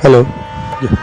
Hello. Yeah.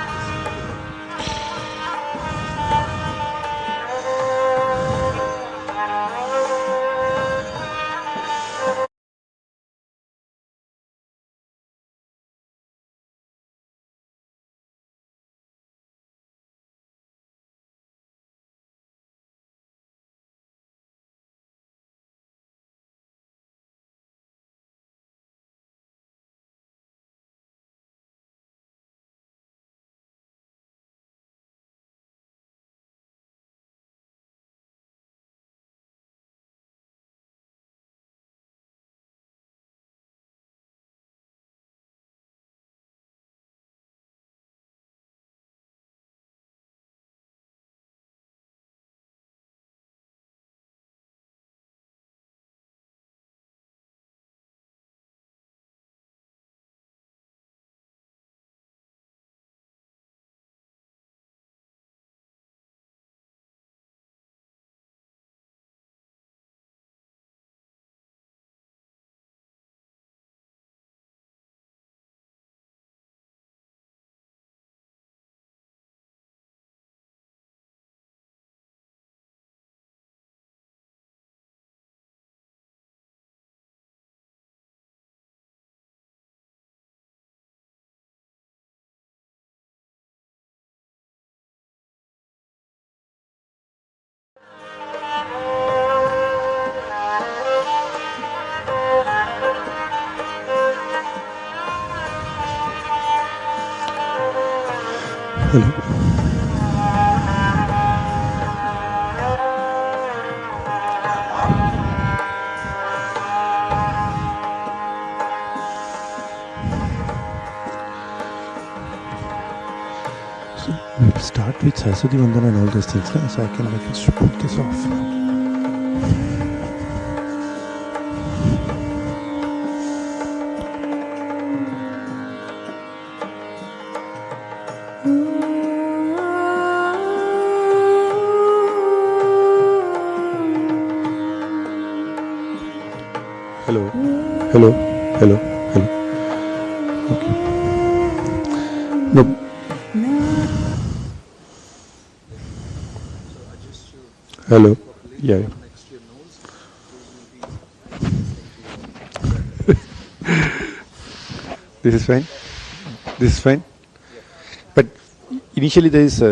Hello. So we'll start with Saraswati Vandana and all those things, so I can just put this off. Hello. Hello. Hello. Hello. Okay. No. Hello. Yeah. This is fine. This is fine. But initially there is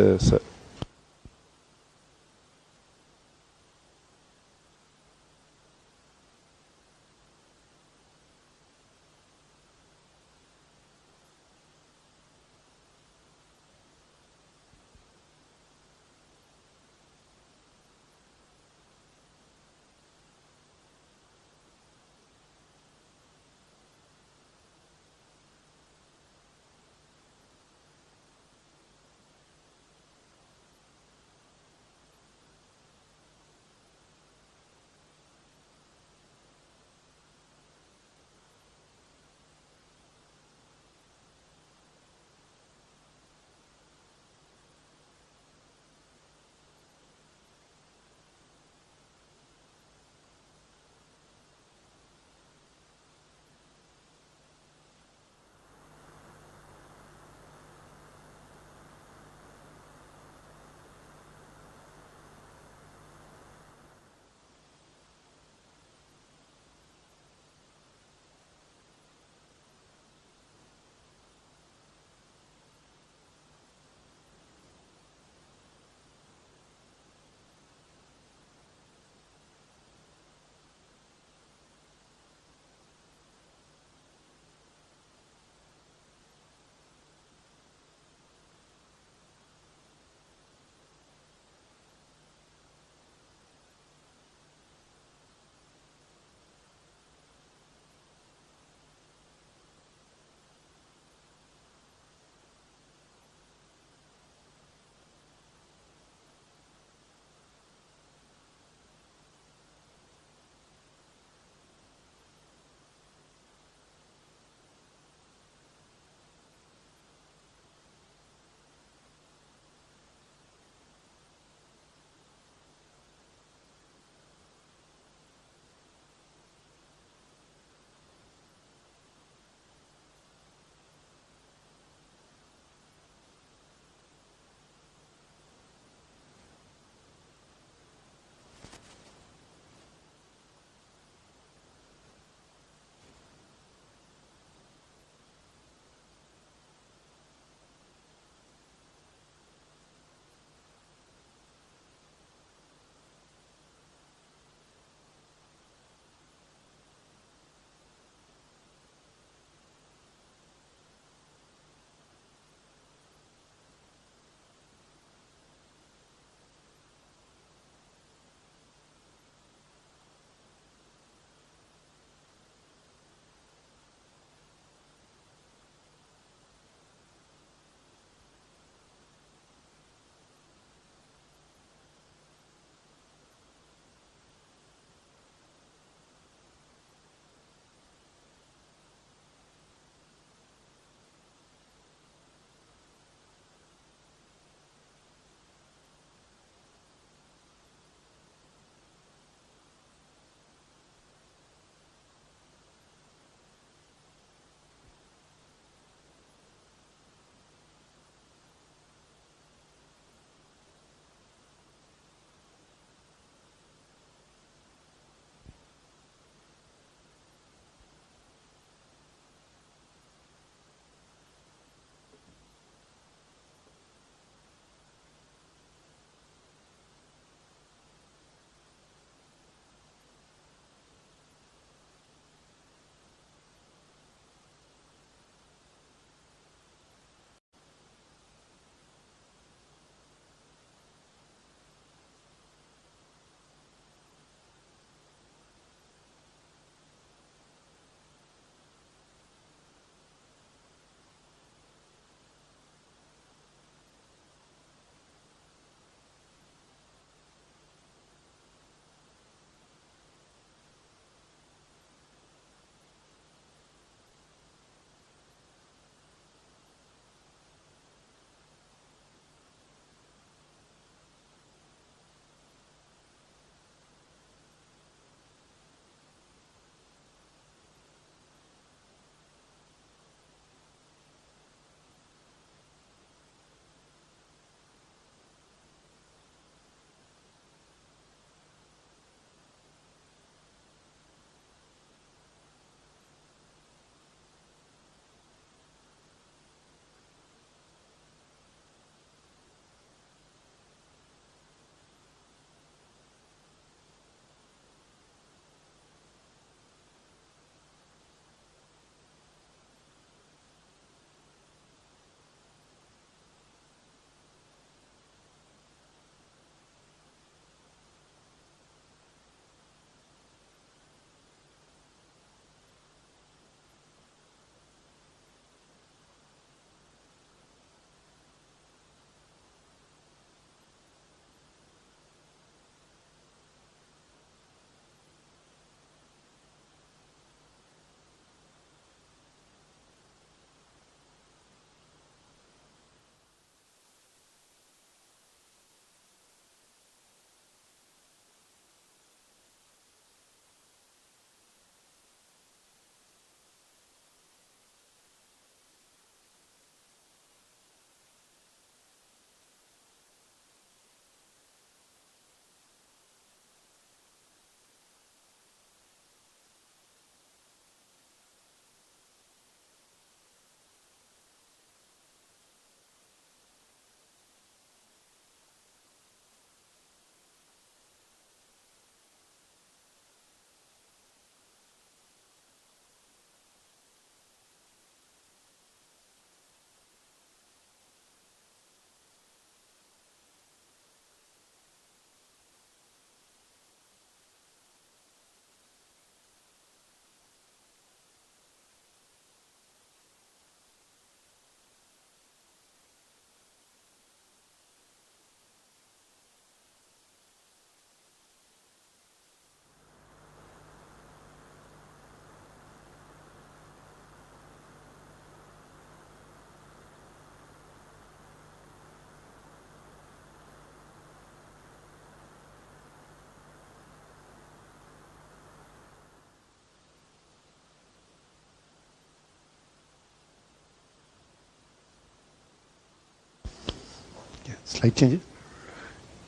Slide change it.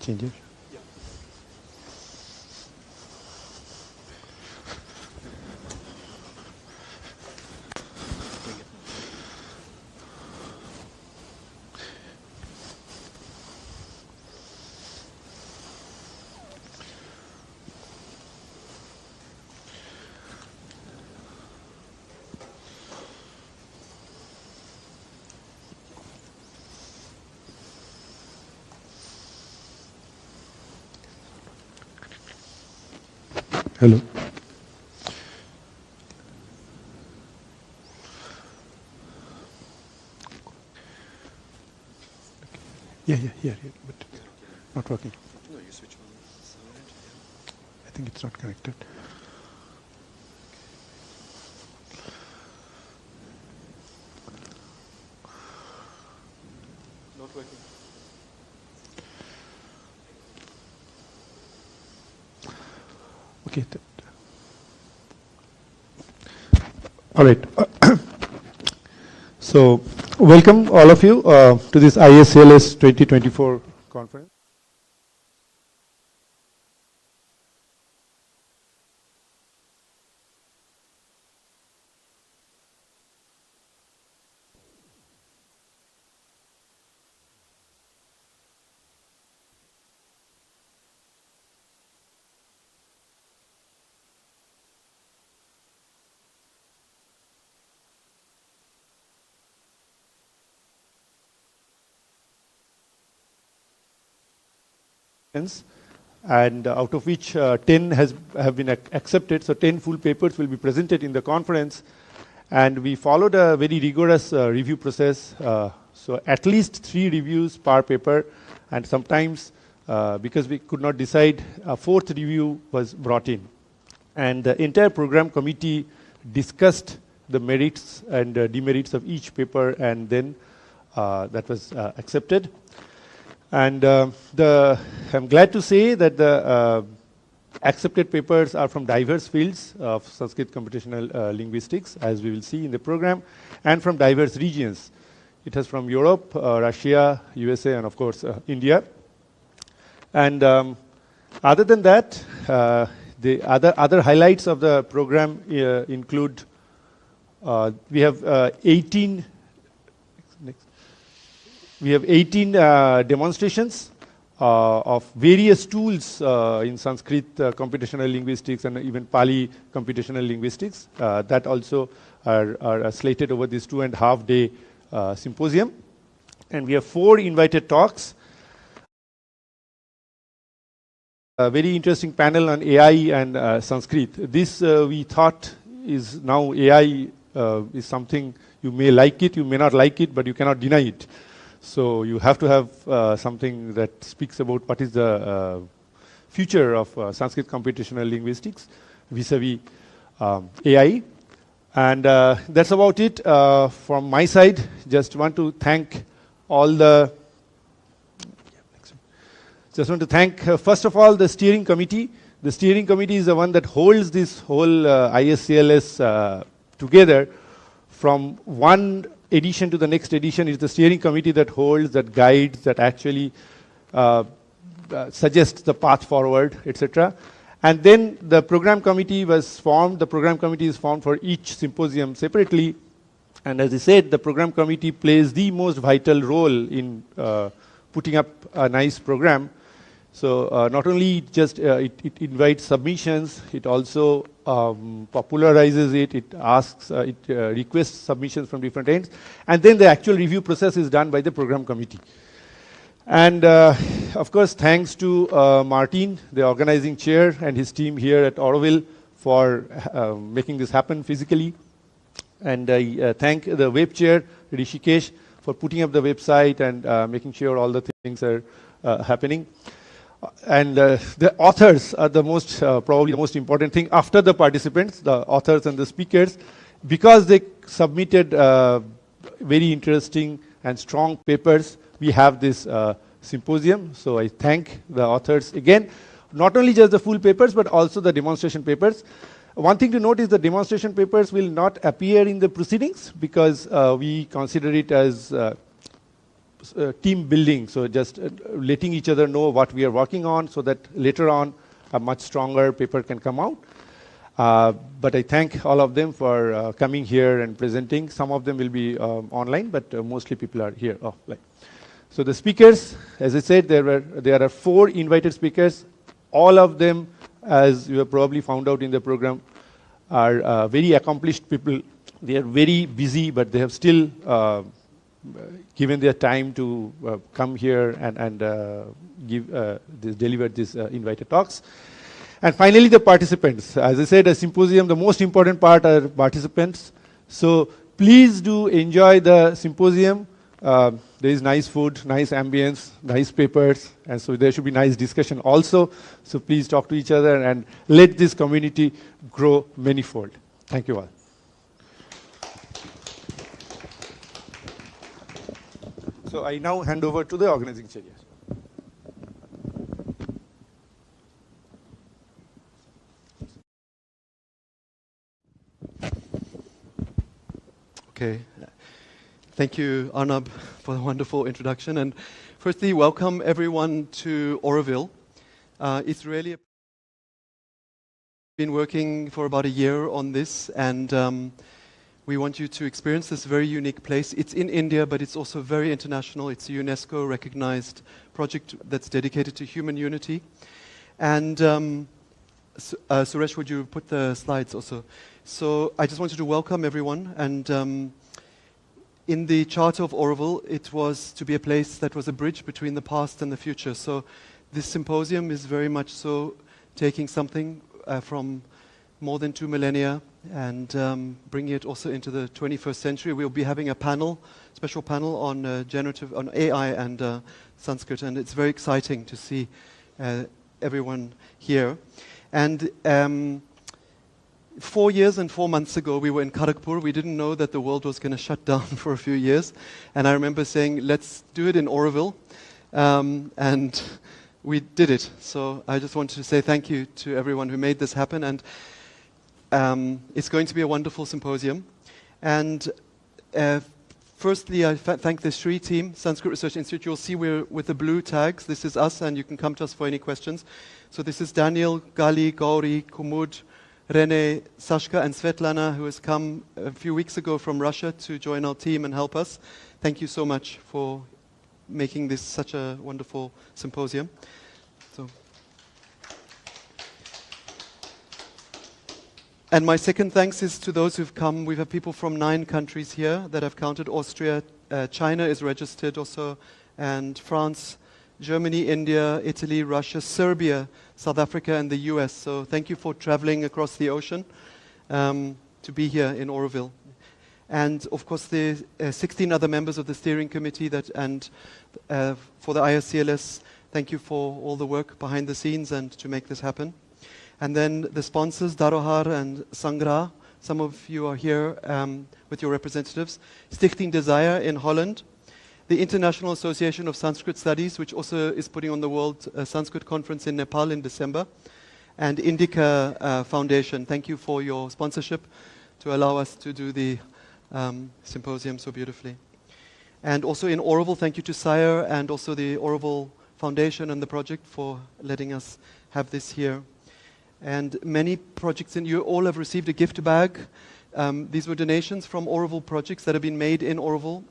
Change it. Hello. Yeah, but not working. No, you switch on the side. I think it's not connected. Not working. Okay. All right. So, welcome all of you to this ISCLS 2024 conference. And out of which 10 have been accepted. So 10 full papers will be presented in the conference. And we followed a very rigorous review process. So at least 3 reviews per paper. And sometimes, because we could not decide, a 4th review was brought in. And the entire program committee discussed the merits and demerits of each paper, and then that was accepted. And I'm glad to say that the accepted papers are from diverse fields of Sanskrit computational linguistics, as we will see in the program, and from diverse regions. It is from Europe, Russia, USA, and of course, India. And other than that, the other highlights of the program include we have 18 demonstrations of various tools in Sanskrit computational linguistics and even Pali computational linguistics that also are slated over this 2.5-day symposium. And we have 4 invited talks. A very interesting panel on AI and Sanskrit. This we thought is now AI is something you may like it, you may not like it, but you cannot deny it. So you have to have something that speaks about what is the future of Sanskrit computational linguistics vis-a-vis AI. And that's about it from my side. Just want to thank all the first of all, the steering committee. The steering committee is the one that holds this whole ISCLS together. From one edition to the next edition, it's the steering committee that holds, that guides, that actually suggests the path forward, etc. And then the program committee was formed. The program committee is formed for each symposium separately. And as I said, the program committee plays the most vital role in putting up a nice program. So not only just it invites submissions, it also popularizes it. It asks, it requests submissions from different ends, and then the actual review process is done by the program committee. And of course, thanks to Martin, the organizing chair, and his team here at Auroville for making this happen physically. And I thank the web chair, Rishikesh, for putting up the website and making sure all the things are happening. And the authors are the most, probably the most important thing after the participants, the authors and the speakers, because they submitted very interesting and strong papers. We have this symposium, so I thank the authors again, not only just the full papers, but also the demonstration papers. One thing to note is the demonstration papers will not appear in the proceedings because we consider it as team building, so just letting each other know what we are working on so that later on a much stronger paper can come out. But I thank all of them for coming here and presenting. Some of them will be online, but mostly people are here offline. So the speakers, as I said, there are 4 invited speakers. All of them, as you have probably found out in the program, are very accomplished people. They are very busy, but they have still given their time to come here and deliver these invited talks. And finally, the participants. As I said, a symposium, the most important part are participants. So please do enjoy the symposium. There is nice food, nice ambience, nice papers, and so there should be nice discussion also. So please talk to each other and let this community grow manifold. Thank you all. So I now hand over to the organizing chair. Okay. Thank you, Arnab, for the wonderful introduction. And firstly, welcome everyone to Auroville. It's really been working for about a year on this, and we want you to experience this very unique place. It's in India, but it's also very international. It's a UNESCO-recognized project that's dedicated to human unity. And Suresh, would you put the slides also? So I just wanted to welcome everyone. And in the Charter of Auroville, it was to be a place that was a bridge between the past and the future. So this symposium is very much so taking something from more than 2 millennia and bringing it also into the 21st century. We'll be having a panel, special panel on on AI and Sanskrit, and it's very exciting to see everyone here. And 4 years and 4 months ago, we were in Kharagpur. We didn't know that the world was going to shut down for a few years. And I remember saying, let's do it in Auroville. And we did it. So I just wanted to say thank you to everyone who made this happen. And it's going to be a wonderful symposium. And firstly, I thank the Shri team, Sanskrit Research Institute. You'll see we're with the blue tags. This is us, and you can come to us for any questions. So this is Daniel, Gali, Gauri, Kumud, Rene, Sashka, and Svetlana, who has come a few weeks ago from Russia to join our team and help us. Thank you so much for making this such a wonderful symposium. And my second thanks is to those who've come. We've had people from 9 countries here that I've counted. Austria, China is registered also, and France, Germany, India, Italy, Russia, Serbia, South Africa, and the US. So thank you for traveling across the ocean to be here in Auroville. And of course, the 16 other members of the steering committee and for the ISCLS, thank you for all the work behind the scenes and to make this happen. And then the sponsors, Darohar and Sangra. Some of you are here with your representatives. Stichting Desire in Holland. The International Association of Sanskrit Studies, which also is putting on the World Sanskrit Conference in Nepal in December. And Indica Foundation, thank you for your sponsorship to allow us to do the symposium so beautifully. And also in Auroville, thank you to Sire and also the Auroville Foundation and the project for letting us have this here. And many projects, and you all have received a gift bag. These were donations from Auroville projects that have been made in Auroville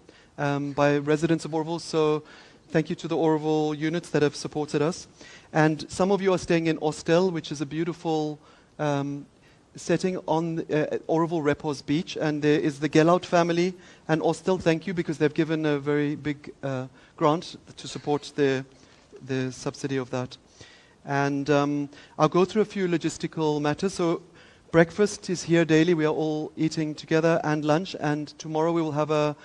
by residents of Auroville. So thank you to the Auroville units that have supported us. And some of you are staying in Ostel, which is a beautiful setting on Auroville Repos Beach. And there is the Gelout family and Ostel, thank you, because they've given a very big grant to support the subsidy of that. And I'll go through a few logistical matters. So breakfast is here daily. We are all eating together, and lunch. And tomorrow we will have a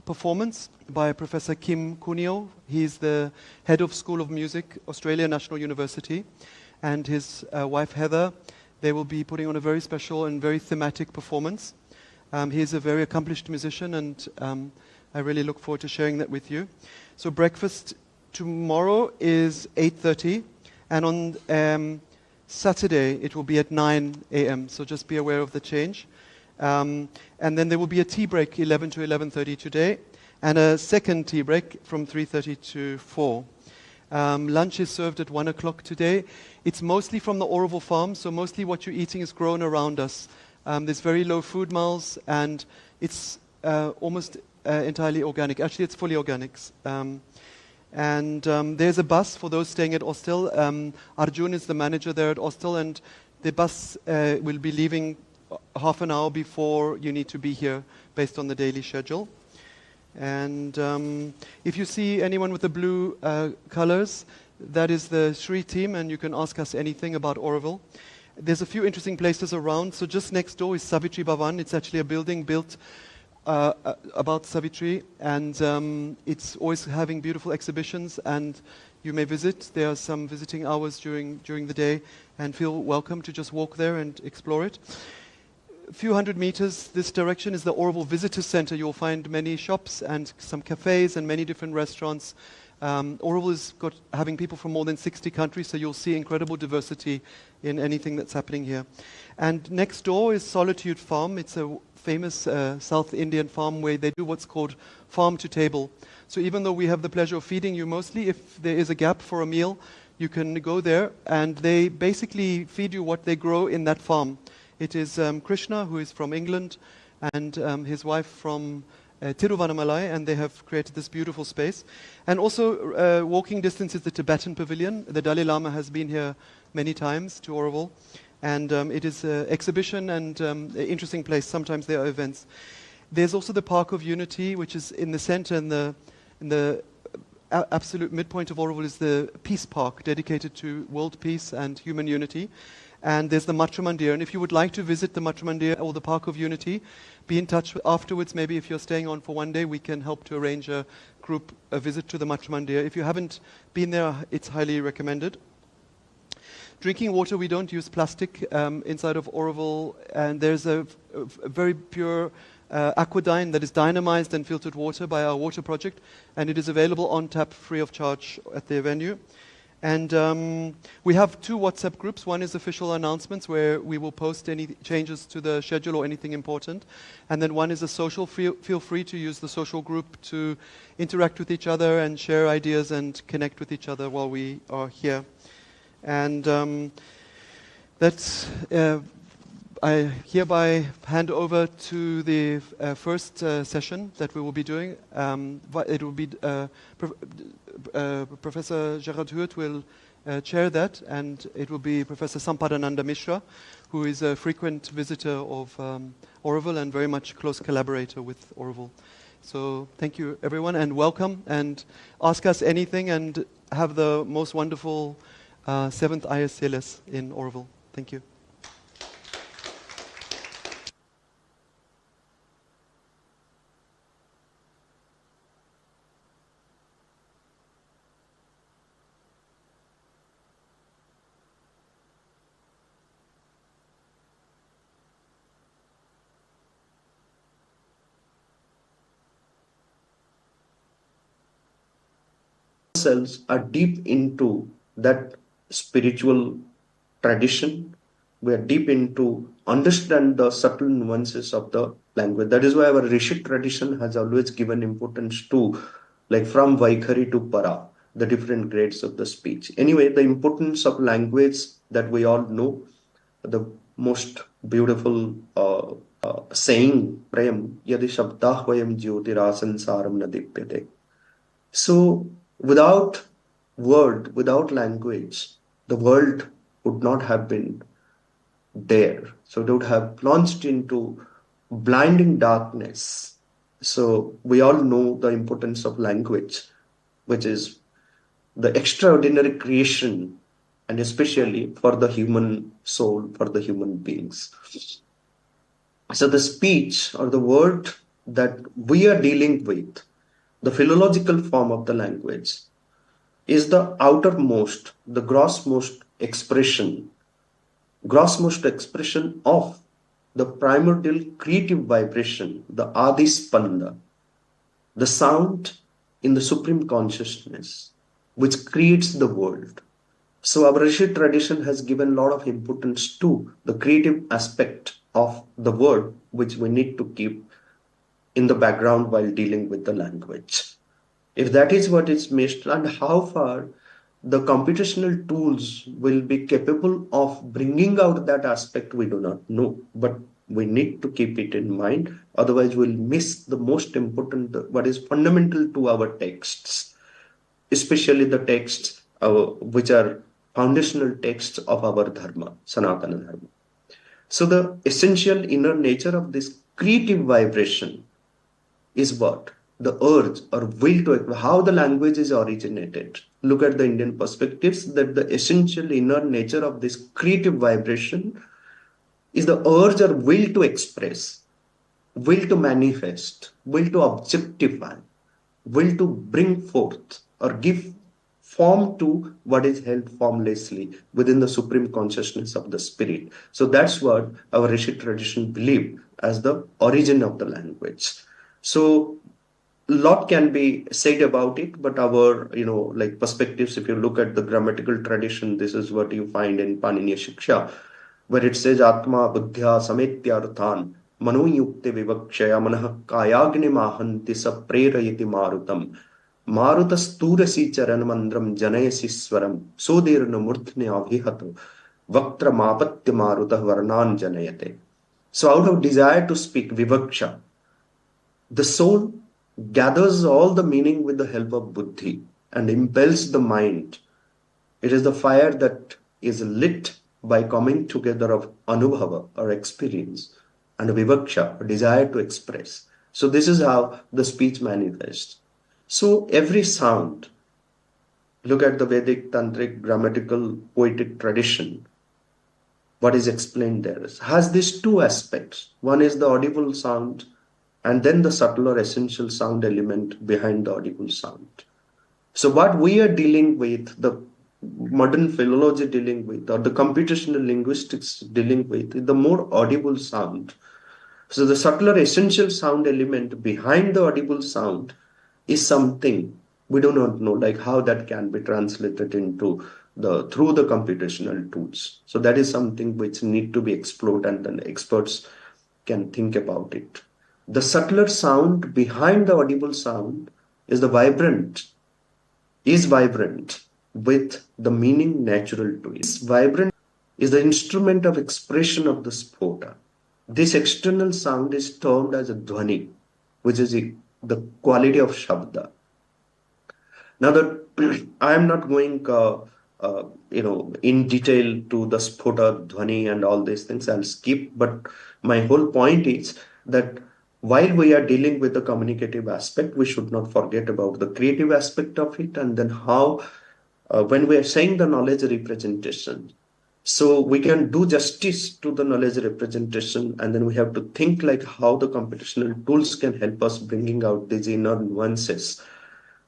performance by Professor Kim Kunio. He's the head of School of Music, Australia National University, and his wife Heather. They will be putting on a very special and very thematic performance. He's a very accomplished musician, and I really look forward to sharing that with you. So breakfast tomorrow is 8:30. And on Saturday, it will be at 9 a.m., so just be aware of the change. And then there will be a tea break, 11 to 11:30 today. and a second tea break from 3:30 to 4. Lunch is served at 1 o'clock today. It's mostly from the Auroville farm, so mostly what you're eating is grown around us. There's very low food miles, and it's almost entirely organic. Actually, it's fully organics. There's a bus for those staying at Auroville. Arjun is the manager there at Auroville, and the bus will be leaving half an hour before you need to be here based on the daily schedule. And if you see anyone with the blue colors, that is the Shri team, and you can ask us anything about Auroville. There's a few interesting places around. So just next door is Savitri Bhavan. It's actually a building built about Savitri, and it's always having beautiful exhibitions, and you may visit. There are some visiting hours during the day, and feel welcome to just walk there and explore it. A few hundred meters this direction is the Auroville Visitor Center. You'll find many shops and some cafes and many different restaurants. Auroville is having people from more than 60 countries, so you'll see incredible diversity in anything that's happening here. And next door is Solitude Farm. It's a famous South Indian farm where they do what's called farm to table. So even though we have the pleasure of feeding you mostly, if there is a gap for a meal, you can go there, and they basically feed you what they grow in that farm. It is Krishna, who is from England, and his wife from Tiruvannamalai, and they have created this beautiful space. And also, walking distance is the Tibetan Pavilion. The Dalai Lama has been here many times to Auroville, and it is an exhibition and an interesting place. Sometimes there are events. There's also the Park of Unity, which is in the center, in the absolute midpoint of Auroville is the Peace Park, dedicated to world peace and human unity. And there's the Matra Mandir. And if you would like to visit the Matra Mandir or the Park of Unity, be in touch afterwards. Maybe if you're staying on for one day, we can help to arrange a visit to the Matra Mandir. If you haven't been there, it's highly recommended. Drinking water, we don't use plastic inside of Auroville. And there's a very pure aquadyne that is dynamized and filtered water by our water project. And it is available on tap free of charge at the venue. And we have two WhatsApp groups. One is official announcements, where we will post any changes to the schedule or anything important. And then one is a social. Feel free to use the social group to interact with each other and share ideas and connect with each other while we are here. And that's... I hereby hand over to the first session that we will be doing. It will be Professor Gerard Hurt will chair that, and it will be Professor Sampadananda Mishra, who is a frequent visitor of Auroville and very much close collaborator with Auroville. So thank you, everyone, and welcome, and ask us anything, and have the most wonderful 7th ISCLS in Auroville. Thank you. Ourselves are deep into that spiritual tradition. We are deep into understand the subtle nuances of the language. That is why our Rishi tradition has always given importance to, like from Vaikhari to Para, the different grades of the speech. Anyway, the importance of language that we all know, the most beautiful saying, Prem, yadi shabdah vayam jyotirasansaram nadipyate. So, without word, without language, the world would not have been there. So it would have plunged into blinding darkness. So we all know the importance of language, which is the extraordinary creation, and especially for the human soul, for the human beings. So the speech or the word that we are dealing with, the philological form of the language, is the outermost, the grossmost expression of the primordial creative vibration, the Adi Spanda, the sound in the supreme consciousness, which creates the world. So our Rishi tradition has given a lot of importance to the creative aspect of the word, which we need to keep in the background while dealing with the language. If that is what is missed, and how far the computational tools will be capable of bringing out that aspect, we do not know. But we need to keep it in mind. Otherwise, we'll miss the most important, what is fundamental to our texts, especially the texts which are foundational texts of our dharma, Sanatana Dharma. So the essential inner nature of this creative vibration is what? The urge or will to, how the language is originated. Look at the Indian perspectives, that the essential inner nature of this creative vibration is the urge or will to express, will to manifest, will to objectify, will to bring forth or give form to what is held formlessly within the supreme consciousness of the spirit. So that's what our Rishi tradition believe as the origin of the language. So lot can be said about it, but our, like perspectives, if you look at the grammatical tradition, this is what you find in Paniniya Shiksha, where it says Atma Buddhya Sametya Arthan Manoyukte Vivakshaya Manah Kayagni Mahanti Saprerayati Marutam Marutasturasi Charanamandram Janayasi Swaram Sodirna Murthne Abhihato Vaktra Mapatya Maruta Varnan Janayate. So out of desire to speak Vivaksha, the soul gathers all the meaning with the help of buddhi and impels the mind. It is the fire that is lit by coming together of anubhava or experience and vivaksha, a desire to express. So this is how the speech manifests. So every sound, look at the Vedic, Tantric, grammatical, poetic tradition, what is explained there has these two aspects. One is the audible sound, and then the subtle or essential sound element behind the audible sound. So what we are dealing with, the modern philology dealing with, or the computational linguistics dealing with, is the more audible sound. So the subtler essential sound element behind the audible sound is something we do not know, like how that can be translated into through the computational tools. So that is something which need to be explored, and then experts can think about it. The subtler sound behind the audible sound is vibrant with the meaning natural to it. This vibrant is the instrument of expression of the spota. This external sound is termed as a dhvani, which is the quality of shabda. Now that I am not going in detail to the spota, dhvani and all these things, I'll skip, but my whole point is that while we are dealing with the communicative aspect, we should not forget about the creative aspect of it, and then how, when we are saying the knowledge representation, so we can do justice to the knowledge representation, and then we have to think like how the computational tools can help us bringing out these inner nuances.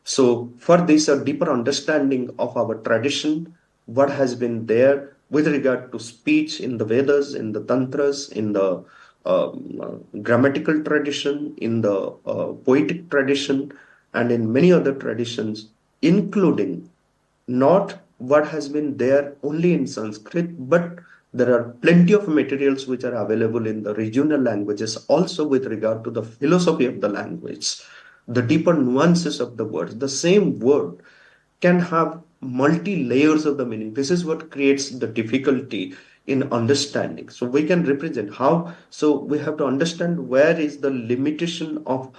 So for this, a deeper understanding of our tradition, what has been there with regard to speech in the Vedas, in the Tantras, in the grammatical tradition, in the poetic tradition, and in many other traditions, including not what has been there only in Sanskrit, but there are plenty of materials which are available in the regional languages also with regard to the philosophy of the language, the deeper nuances of the words. The same word can have multi layers of the meaning. This is what creates the difficulty in understanding. So we can represent how, so we have to understand where is the limitation of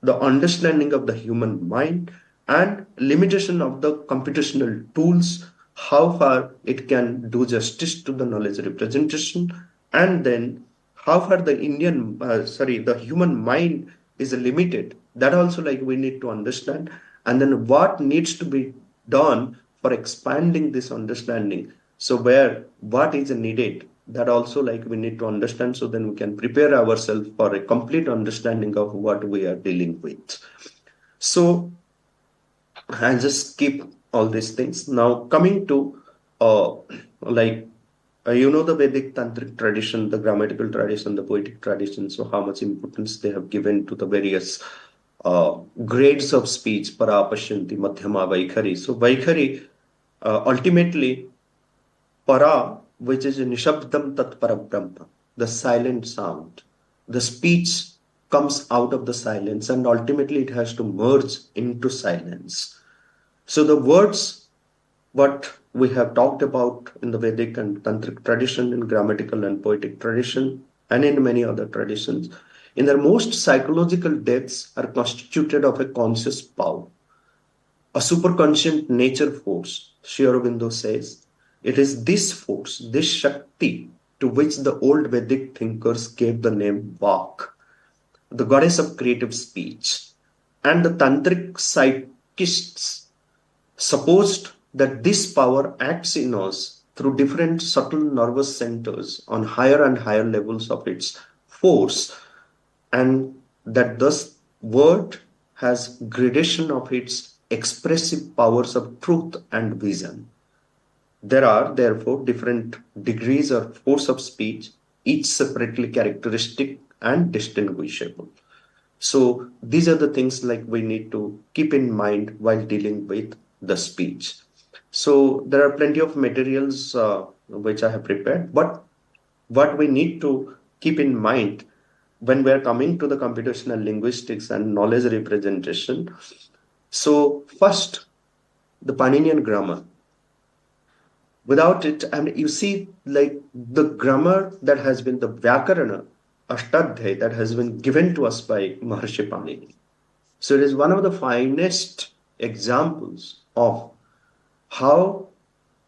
the understanding of the human mind and limitation of the computational tools, how far it can do justice to the knowledge representation, and then how far the the human mind is limited. That also like we need to understand, and then what needs to be done for expanding this understanding. So what is needed, that also like we need to understand, so then we can prepare ourselves for a complete understanding of what we are dealing with. So I'll just skip all these things. Now coming to the Vedic tantric tradition, the grammatical tradition, the poetic tradition, so how much importance they have given to the various grades of speech, para, pasyanti, madhyama, vaikhari. So vaikhari, ultimately para, which is nishabdam tat parabrahma, the silent sound, the speech comes out of the silence, and ultimately it has to merge into silence. So the words, what we have talked about in the Vedic and Tantric tradition, in grammatical and poetic tradition, and in many other traditions, in their most psychological depths are constituted of a conscious power, a superconscient nature force. Sri Aurobindo says, it is this force, this Shakti, to which the old Vedic thinkers gave the name Vak, the goddess of creative speech. And the Tantric psychists supposed that this power acts in us through different subtle nervous centers on higher and higher levels of its force, and that thus word has gradation of its expressive powers of truth and vision. There are therefore different degrees or force of speech, each separately characteristic and distinguishable. So these are the things like we need to keep in mind while dealing with the speech. So there are plenty of materials which I have prepared, but what we need to keep in mind when we are coming to the computational linguistics and knowledge representation. So first, the Paninian grammar. Without it, and you see, like the grammar that has been the Vyakarana, Ashtadhyayi, that has been given to us by Maharshi Panini. So it is one of the finest examples of how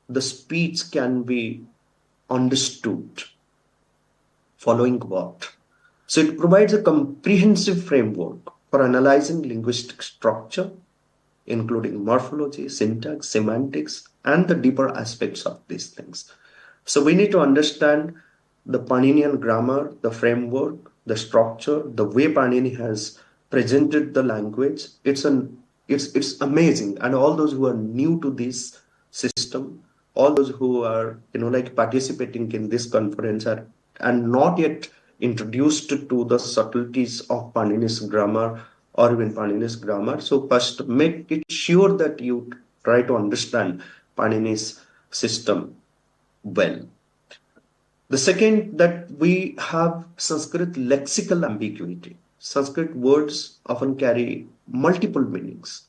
the speech can be understood. Following what? So it provides a comprehensive framework for analyzing linguistic structure, including morphology, syntax, semantics, and the deeper aspects of these things. So we need to understand the Paninian grammar, the framework, the structure, the way Panini has presented the language. It's amazing. And all those who are new to this system, all those who are like participating in this conference are and not yet introduced to the subtleties of Panini's grammar or even Panini's grammar. So first, make it sure that you try to understand Panini's system well. The second, that we have Sanskrit lexical ambiguity. Sanskrit words often carry multiple meanings.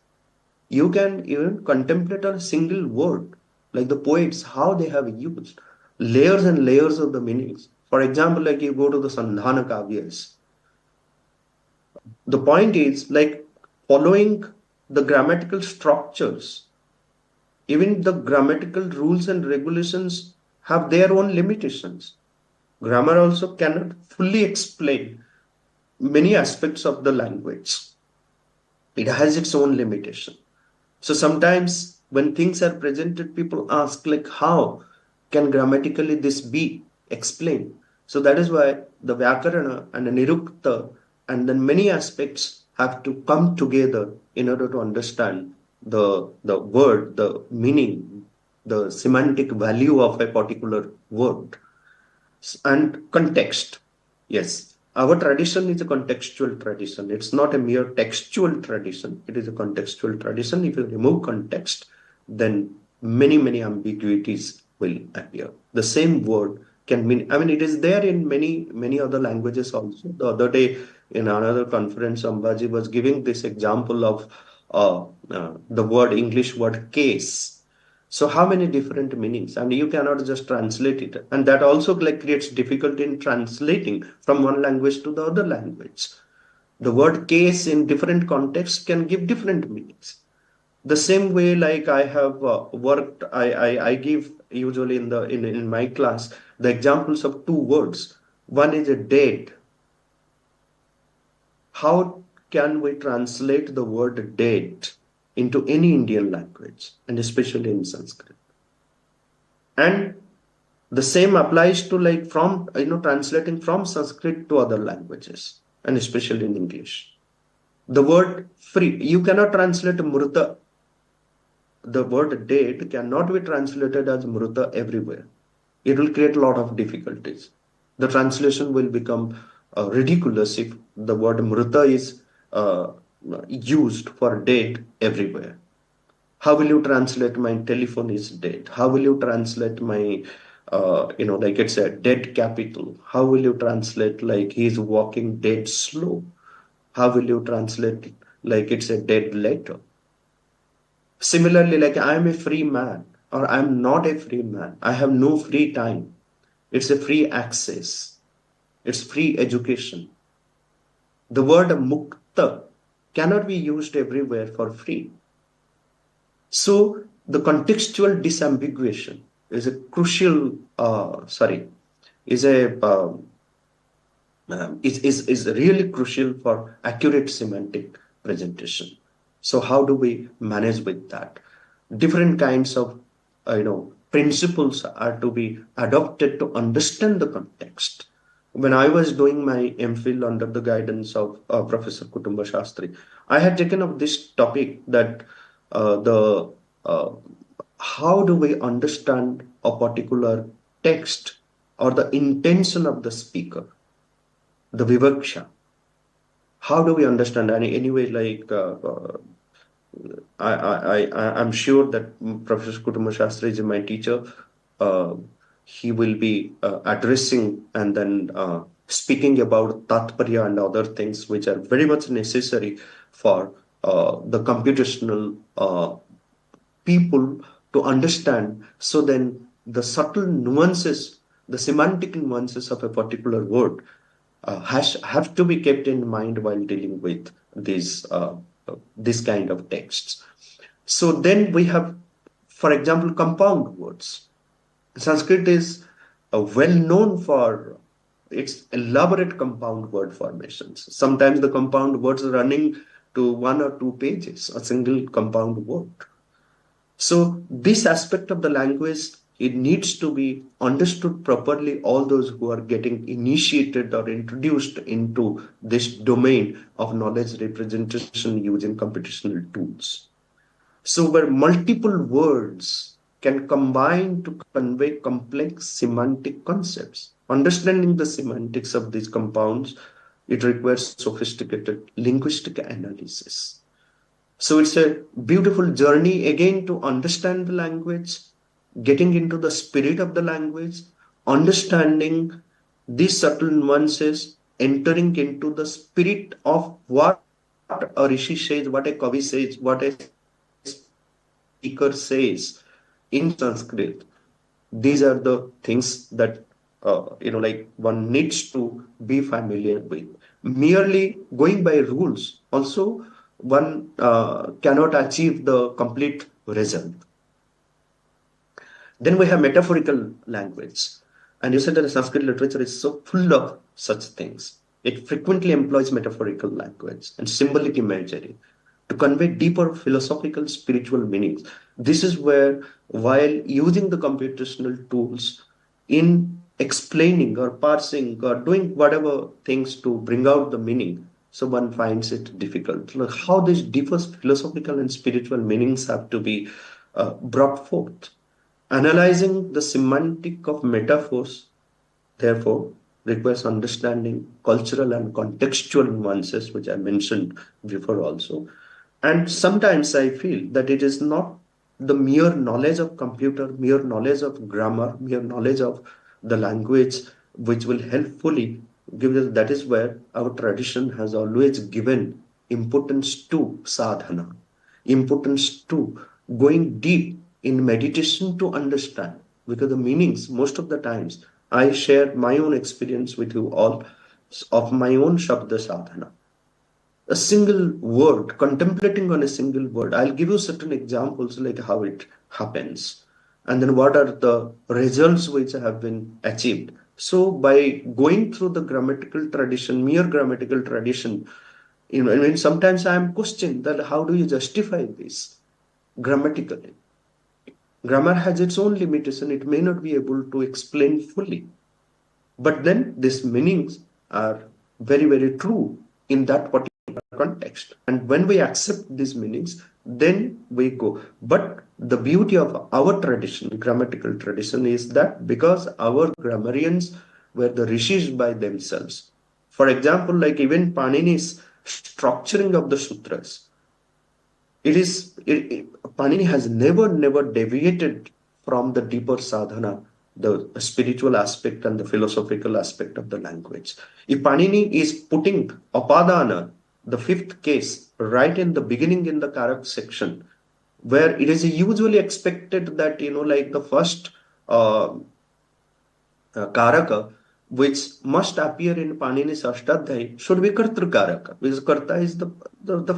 You can even contemplate on a single word, like the poets, how they have used layers and layers of the meanings. For example, like you go to the Sandhana Kavyas. The point is, like, following the grammatical structures, even the grammatical rules and regulations have their own limitations. Grammar also cannot fully explain many aspects of the language. It has its own limitation. So sometimes when things are presented, people ask, like, how can grammatically this be explained? So that is why the Vyakarana and the Nirukta and then many aspects have to come together in order to understand the word, the meaning, the semantic value of a particular word. And context. Yes, our tradition is a contextual tradition. It's not a mere textual tradition. It is a contextual tradition. If you remove context, then many ambiguities will appear. The same word can mean, it is there in many other languages also. The other day in another conference, Ambaji was giving this example of the English word case. So how many different meanings, and you cannot just translate it. And that also creates difficulty in translating from one language to the other language. The word case in different contexts can give different meanings. The same way, like I have worked, I give usually in my class the examples of two words. One is a dead. How can we translate the word dead into any Indian language, and especially in Sanskrit? And the same applies to from translating from Sanskrit to other languages, and especially in English. The word free, you cannot translate mruta. The word dead cannot be translated as mruta everywhere. It will create a lot of difficulties. The translation will become ridiculous if the word mruta is used for dead everywhere. How will you translate my telephone is dead? How will you translate my, it's a dead capital? How will you translate he's walking dead slow? How will you translate it like it's a dead letter? Similarly, like I am a free man or I am not a free man. I have no free time. It's a free access. It's free education. The word mukta cannot be used everywhere for free. So the contextual disambiguation is a crucial, is a is really crucial for accurate semantic presentation. So how do we manage with that? Different kinds of principles are to be adopted to understand the context. When I was doing my MPhil under the guidance of Professor Kutumba Shastri, I had taken up this topic that the how do we understand a particular text or the intention of the speaker, the vivaksha. How do we understand? And anyway, like I'm sure that Professor Kutumba Shastri is my teacher. He will be addressing and then speaking about tatparya and other things which are very much necessary for the computational people to understand. So then the subtle nuances, the semantic nuances of a particular word have to be kept in mind while dealing with these this kind of texts. So then we have, for example, compound words. Sanskrit is well known for its elaborate compound word formations. Sometimes the compound words are running to 1 or 2 pages, a single compound word. So this aspect of the language, it needs to be understood properly. All those who are getting initiated or introduced into this domain of knowledge representation using computational tools. So where multiple words can combine to convey complex semantic concepts. Understanding the semantics of these compounds, it requires sophisticated linguistic analysis. So it's a beautiful journey again to understand the language, getting into the spirit of the language, understanding these subtle nuances, entering into the spirit of what a rishi says, what a kavi says, what a speaker says in Sanskrit. These are the things that like one needs to be familiar with. Merely going by rules, also one cannot achieve the complete result. Then we have metaphorical language. And you said that Sanskrit literature is so full of such things. It frequently employs metaphorical language and symbolic imagery to convey deeper philosophical, spiritual meanings. This is where, while using the computational tools in explaining or parsing or doing whatever things to bring out the meaning, so one finds it difficult. Like how these deeper philosophical and spiritual meanings have to be brought forth. Analyzing the semantic of metaphors, therefore, requires understanding cultural and contextual nuances, which I mentioned before also. And sometimes I feel that it is not the mere knowledge of computer, mere knowledge of grammar, mere knowledge of the language, which will helpfully give us. That is where our tradition has always given importance to sadhana, importance to going deep in meditation to understand, because the meanings, most of the times, I share my own experience with you all of my own Shabda sadhana. A single word, contemplating on a single word. I'll give you certain examples like how it happens. And then what are the results which have been achieved. So by going through the grammatical tradition, mere grammatical tradition, I mean, sometimes I am questioned that how do you justify this grammatically? Grammar has its own limitation. It may not be able to explain fully. But then these meanings are very, very true in that particular context. And when we accept these meanings, then we go. But the beauty of our tradition, grammatical tradition, is that because our grammarians were the rishis by themselves. For example, like even Panini's structuring of the sutras, Panini has never deviated from the deeper sadhana, the spiritual aspect and the philosophical aspect of the language. If Panini is putting apadana the fifth case, right in the beginning in the Karak section, where it is usually expected that, like the first Karaka, which must appear in Panini's Ashtadhyayi, should be Kartru Karaka, because Karta is the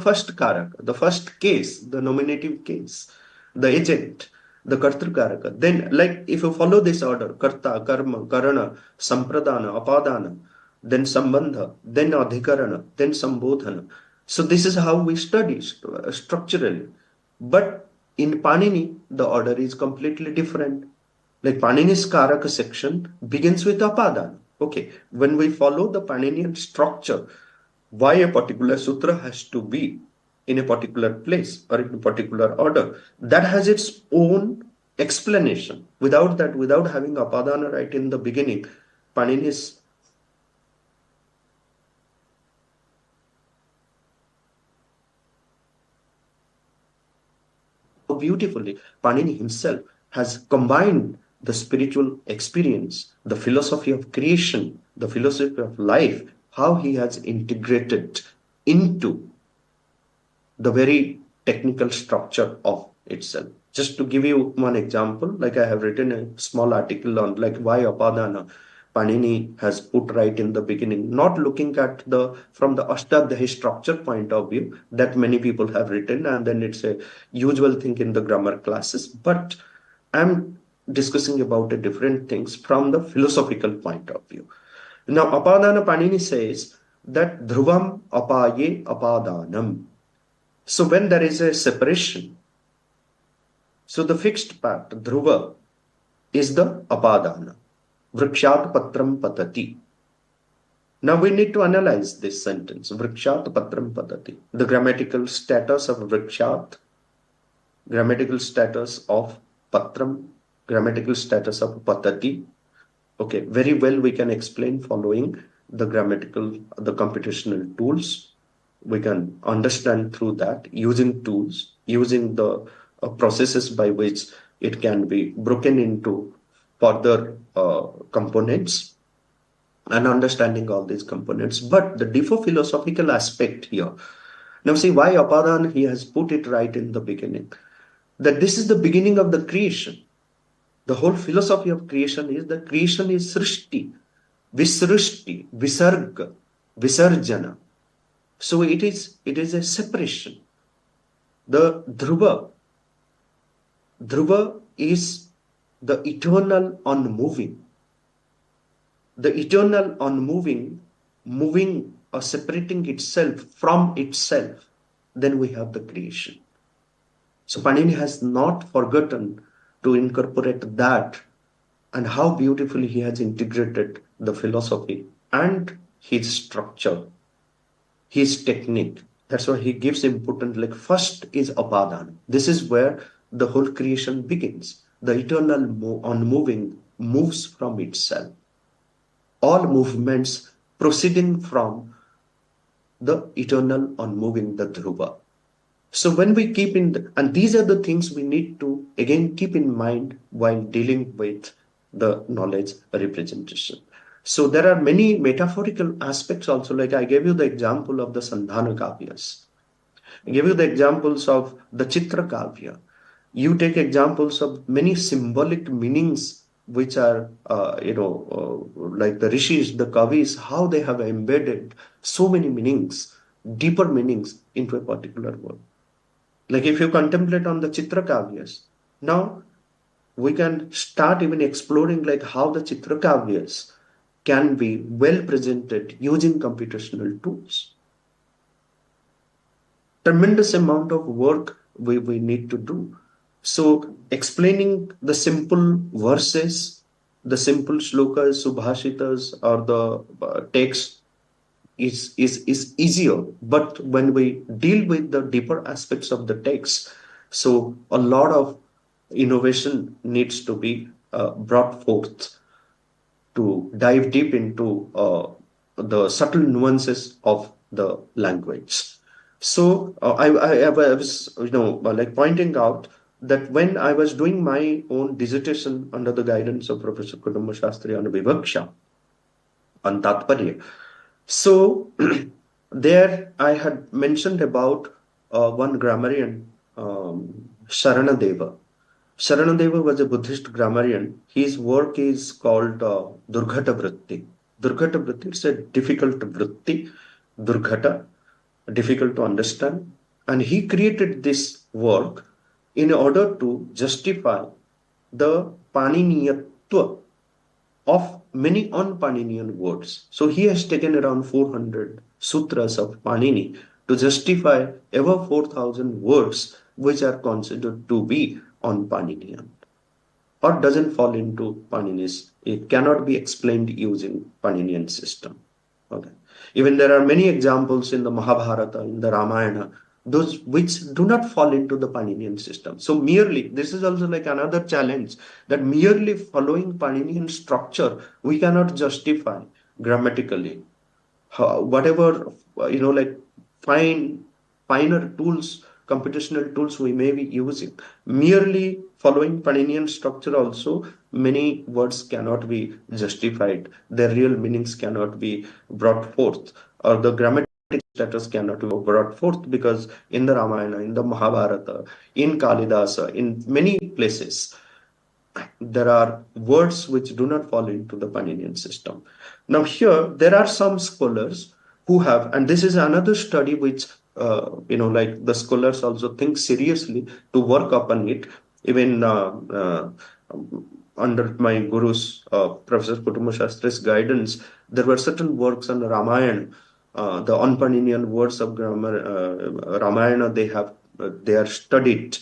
first Karaka, the first case, the nominative case, the agent, the Kartru Karaka. Then, like, if you follow this order, Karta, Karma, Karana, Sampradana, Apadana, then Sambandha, then Adhikarana, then Sambodhana. So this is how we study structurally. But in Panini, the order is completely different. Like Panini's Karaka section begins with Apadana. Okay, when we follow the Paninian structure, why a particular sutra has to be in a particular place or in a particular order, that has its own explanation. Without that, without having Apadana right in the beginning, Panini's beautifully Panini himself has combined the spiritual experience, the philosophy of creation, the philosophy of life, how he has integrated into the very technical structure of itself. Just to give you one example, like I have written a small article on like why Apadana Panini has put right in the beginning, not looking at from the Ashtadhyayi structure point of view that many people have written, and then it's a usual thing in the grammar classes, but I'm discussing about a different things from the philosophical point of view. Now, Apadana Panini says that dhruvam apaye apadanam. So when there is a separation, so the fixed part, dhruva, is the apadana. Vrikshat patram patati. Now we need to analyze this sentence. Vrikshat patram patati. The grammatical status of vrikshat, grammatical status of patram, grammatical status of patati. Okay, very well we can explain following the computational tools. We can understand through that using tools, using the processes by which it can be broken into further components and understanding all these components. But the deeper philosophical aspect here, now see why Apadan he has put it right in the beginning, that this is the beginning of the creation. The whole philosophy of creation is that creation is srishti, visrishti, visarga, visarjana. So it is a separation. The dhruva is the eternal unmoving. The eternal unmoving, moving or separating itself from itself, then we have the creation. So Panini has not forgotten to incorporate that, and how beautifully he has integrated the philosophy and his structure, his technique. That's why he gives important, like first is Apadana. This is where the whole creation begins. The eternal unmoving moves from itself. All movements proceeding from the eternal unmoving, the dhruva. So when we keep and these are the things we need to again keep in mind while dealing with the knowledge representation. So there are many metaphorical aspects also, like I gave you the example of the Sandhana Kavyas. I gave you the examples of the Chitra Kavya. You take examples of many symbolic meanings which are, like the rishis, the kavis, how they have embedded so many meanings, deeper meanings into a particular word. Like if you contemplate on the Chitra Kavyas, now we can start even exploring like how the Chitra Kavyas can be well presented using computational tools. Tremendous amount of work we need to do. So explaining the simple verses, the simple shlokas, subhashitas, or the text is easier. But when we deal with the deeper aspects of the text, so a lot of innovation needs to be brought forth to dive deep into the subtle nuances of the language. So I was, like pointing out that when I was doing my own dissertation under the guidance of Professor Kudamba Shastri on Vivaksha, on Tatparya, so There I had mentioned about one grammarian, Sharanadeva. Sharanadeva was a Buddhist grammarian. His work is called Durghata Vritti. Durghata Vritti, it's a difficult vritti, Durghata, difficult to understand. And he created this work in order to justify the Paniniyatva of many un-Paninian words. So he has taken around 400 sutras of Panini to justify above 4,000 words which are considered to be un-Paninian or doesn't fall into Panini's. It cannot be explained using Paninian system. Okay. Even there are many examples in the Mahabharata, in the Ramayana, those which do not fall into the Paninian system. So merely, this is also like another challenge, that merely following Paninian structure, we cannot justify grammatically. Whatever, like finer tools, computational tools we may be using, merely following Paninian structure also, many words cannot be justified. Their real meanings cannot be brought forth, or the grammatic status cannot be brought forth, because in the Ramayana, in the Mahabharata, in Kalidasa, in many places, there are words which do not fall into the Paninian system. Now here, there are some scholars who have, and this is another study which, like the scholars also think seriously to work upon it. Even under my guru's, Professor Kutumba Shastri's guidance, there were certain works on Ramayana, the un-Paninian words of grammar, Ramayana, they are studied.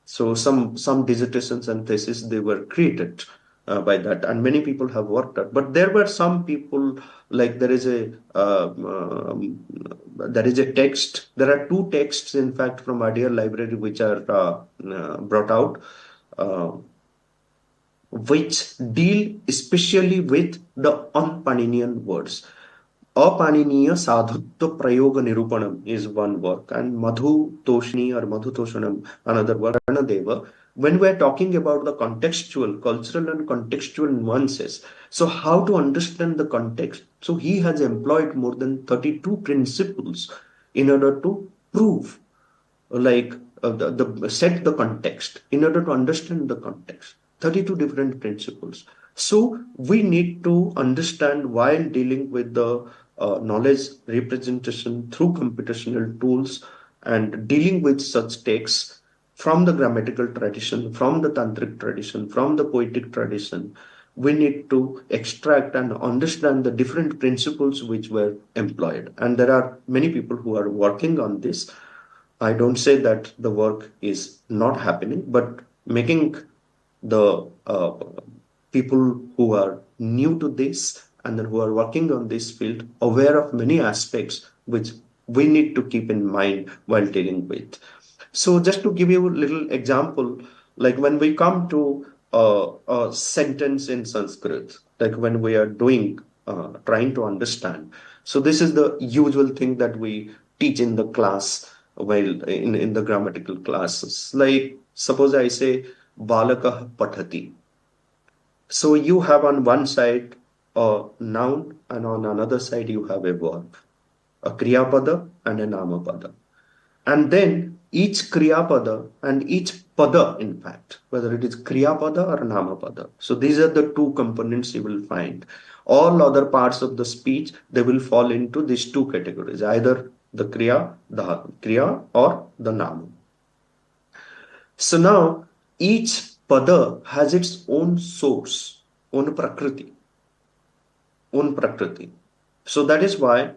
So some dissertations and theses, they were created by that, and many people have worked at. But there were some people, like there is a text. There are two texts, in fact, from our dear library, which are brought out, which deal especially with the un-Paninian words. Apaniniya Sadhutva Prayoga Nirupanam is one work, and Madhu Toshni or Madhu Toshanam, another work, Anadeva. When we are talking about the contextual, cultural and contextual nuances, so how to understand the context? So he has employed more than 32 principles in order to prove, like set the context, in order to understand the context. 32 different principles. So we need to understand, while dealing with the knowledge representation through computational tools and dealing with such texts from the grammatical tradition, from the tantric tradition, from the poetic tradition, we need to extract and understand the different principles which were employed. And there are many people who are working on this. I don't say that the work is not happening, but making the people who are new to this and then who are working on this field aware of many aspects which we need to keep in mind while dealing with. So just to give you a little example, like when we come to a sentence in Sanskrit, like when we are doing, trying to understand. So this is the usual thing that we teach in the class, while in the grammatical classes. Like suppose I say, Balakah Pathati. So you have on one side a noun, and on another side you have a verb, a Kriyapada and a Namapada. And then each Kriyapada and each Pada, in fact, whether it is Kriyapada or Namapada. So these are the two components you will find. All other parts of the speech, they will fall into these two categories, either the Kriya or the Nama. So now each Pada has its own source, own Prakriti. So that is why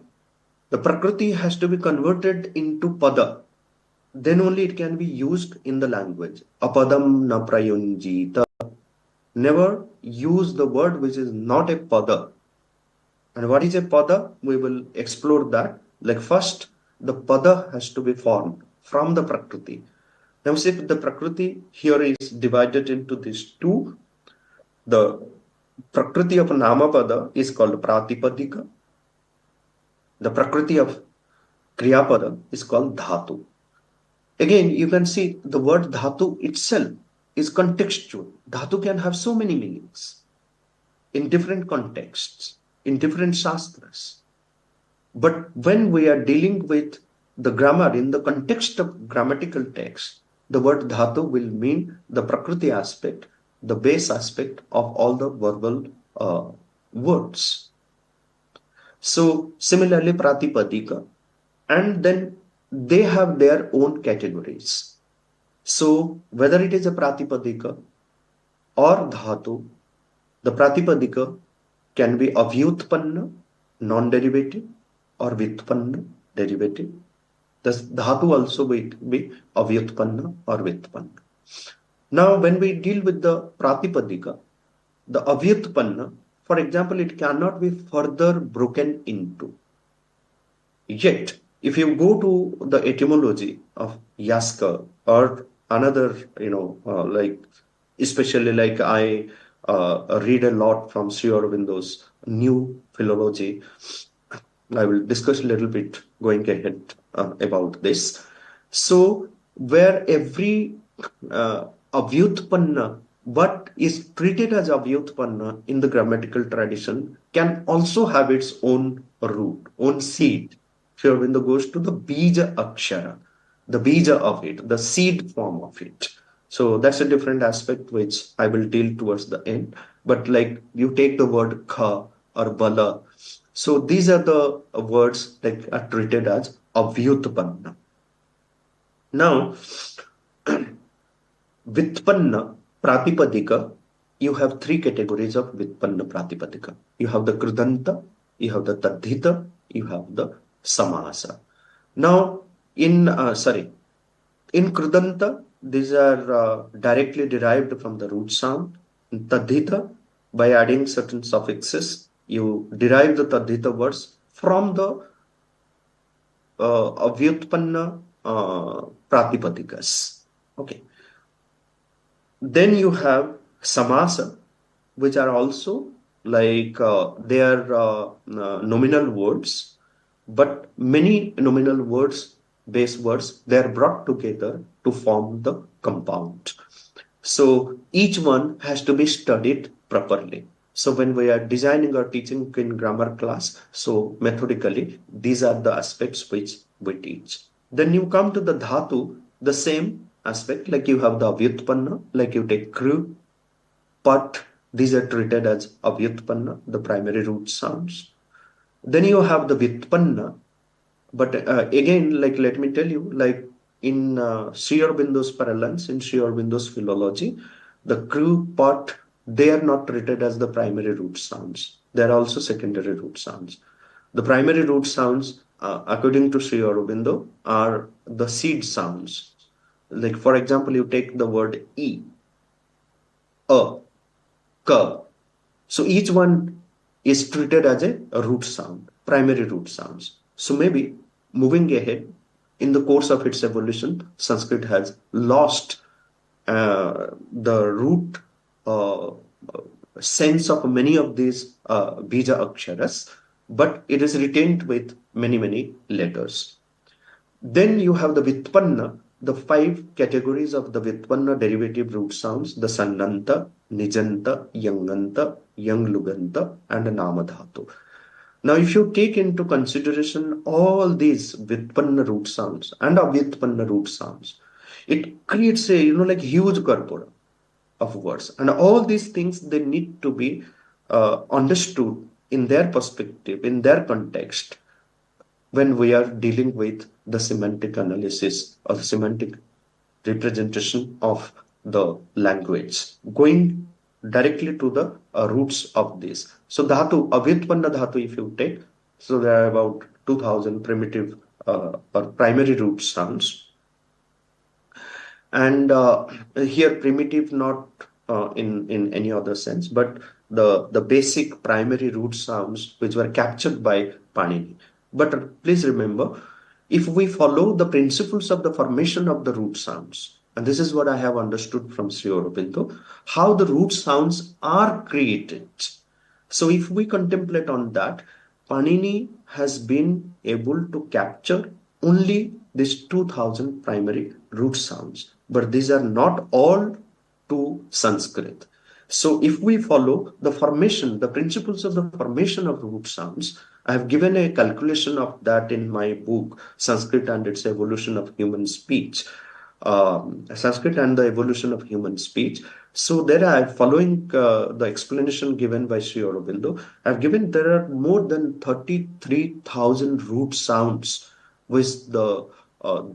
the Prakriti has to be converted into Pada. Then only it can be used in the language. Apadam na prayunjita. Never use the word which is not a Pada. And what is a Pada? We will explore that. Like first, the Pada has to be formed from the Prakriti. Now, see, the Prakriti here is divided into these two. The Prakriti of Namapada is called Pratipadika. The Prakriti of Kriyapada is called Dhatu. Again, you can see the word Dhatu itself is contextual. Dhatu can have so many meanings in different contexts, in different shastras. But when we are dealing with the grammar in the context of grammatical text, the word dhatu will mean the prakriti aspect, the base aspect of all the verbal words. So similarly, pratipadika, and then they have their own categories. So whether it is a pratipadika or dhatu, the pratipadika can be avyutpanna, non-derivative, or vyutpanna, derivative. Thus, dhatu also will be avyutpanna or vyutpanna. Now, when we deal with the pratipadika, the avyutpanna, for example, it cannot be further broken into. Yet, if you go to the etymology of Yaska or another, like, especially like I read a lot from Sri Aurobindo's new philology. I will discuss a little bit going ahead about this. So, where every avyutpanna, what is treated as avyutpanna in the grammatical tradition, can also have its own root, own seed. Sri Aurobindo goes to the bija akshara, the bija of it, the seed form of it. So that's a different aspect which I will deal towards the end. But like you take the word kha or bala. So these are the words that are treated as avyutpanna. Now, vitpanna, pratipadika, you have three categories of vitpanna pratipadika. You have the krudanta, you have the tadhita, you have the samasa. Now, in krudanta, these are directly derived from the root sound. In tadhita, by adding certain suffixes, you derive the tadhita words from the avyutpanna pratipadikas. Okay. Then you have samasa, which are also like they are nominal words, but many nominal words, base words, they are brought together to form the compound. So each one has to be studied properly. So when we are designing or teaching in grammar class, so methodically, these are the aspects which we teach. Then you come to the dhatu, the same aspect, like you have the avyutpanna, like you take kru, pat, these are treated as avyutpanna, the primary root sounds. Then you have the vyutpanna, but again, like let me tell you, like in Sri Aurobindo's parallels, in Sri Aurobindo's philology, the kru, pat, they are not treated as the primary root sounds. They are also secondary root sounds. The primary root sounds, according to Sri Aurobindo, are the seed sounds. Like for example, you take the word e, ka. So each one is treated as a root sound, primary root sounds. So maybe moving ahead in the course of its evolution, Sanskrit has lost the root sense of many of these bija aksharas, but it is retained with many letters. Then you have the vitpanna, the 5 categories of the vitpanna derivative root sounds, the sannanta, nijanta, yanganta, yangluganta, and namadhatu. Now, if you take into consideration all these vitpanna root sounds and avyutpanna root sounds, it creates a like huge corpora of words, and all these things, they need to be understood in their perspective, in their context, when we are dealing with the semantic analysis or the semantic representation of the language, going directly to the roots of this. So dhatu, avyutpanna dhatu, if you take, so there are about 2000 primitive or primary root sounds. And here primitive not in any other sense, but the basic primary root sounds which were captured by Panini. But please remember, if we follow the principles of the formation of the root sounds, and this is what I have understood from Sri Aurobindo, how the root sounds are created. So if we contemplate on that, Panini has been able to capture only these 2000 primary root sounds, but these are not all to Sanskrit. So if we follow the formation, the principles of the formation of root sounds, I have given a calculation of that in my book, Sanskrit and its Evolution of Human Speech. Sanskrit and the Evolution of Human Speech. So there I, following the explanation given by Sri Aurobindo, I've given there are more than 33,000 root sounds with the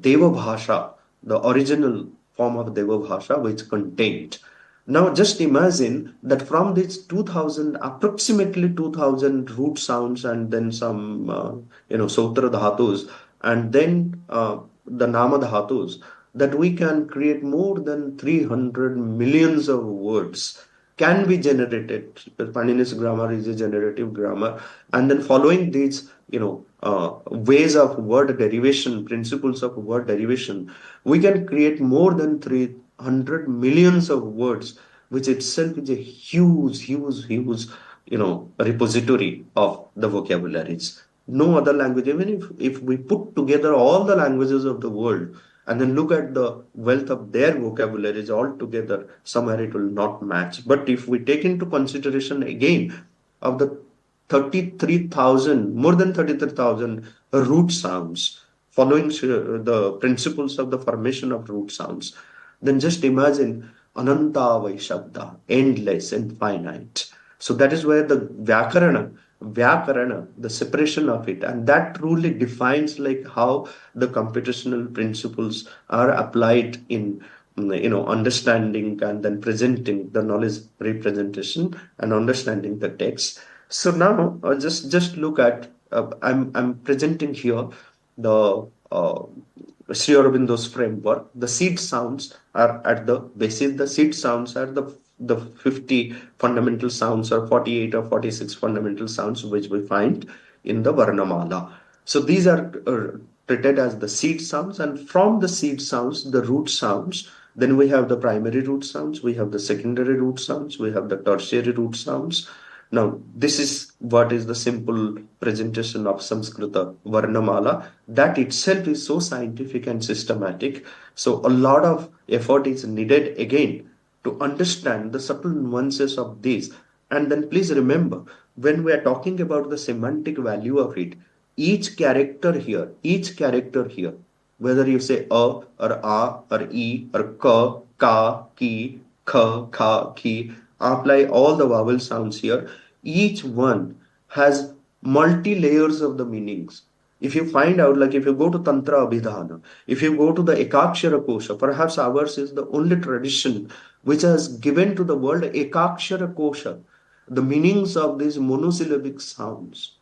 Deva Bhasha, the original form of Deva Bhasha, which contained. Now just imagine that from these 2000, approximately 2000 root sounds and then some, Sutra Dhatus and then the Nama Dhatus, that we can create more than 300 millions of words can be generated. Panini's grammar is a generative grammar. And then following these, ways of word derivation, principles of word derivation, we can create more than 300 millions of words, which itself is a huge, huge, huge, repository of the vocabularies. No other language, even if we put together all the languages of the world, and then look at the wealth of their vocabularies all together, somewhere it will not match. But if we take into consideration again of the 33,000, more than 33,000 root sounds, following the principles of the formation of root sounds, then just imagine Ananta Vaishabda, endless, infinite. So that is where the Vyakarana, the separation of it, and that truly defines like how the computational principles are applied in understanding and then presenting the knowledge representation and understanding the text. So now just look at I'm presenting here the Sri Aurobindo's framework. The seed sounds are at the basis. The seed sounds are the 50 fundamental sounds or 48 or 46 fundamental sounds which we find in the Varnamala. So these are treated as the seed sounds, and from the seed sounds, the root sounds, then we have the primary root sounds, we have the secondary root sounds, we have the tertiary root sounds. Now, this is what is the simple presentation of Samskrita Varnamala. That itself is so scientific and systematic. So a lot of effort is needed again to understand the subtle nuances of these. And then please remember, when we are talking about the semantic value of it, each character here, whether you say or a or e or ka, ka, ki, kha, kha, ki, apply all the vowel sounds here, each one has multi layers of the meanings. If you find out, like if you go to Tantra Abhidhana, if you go to the Ekakshara Kosha, perhaps ours is the only tradition which has given to the world Ekakshara Kosha, the meanings of these monosyllabic sounds.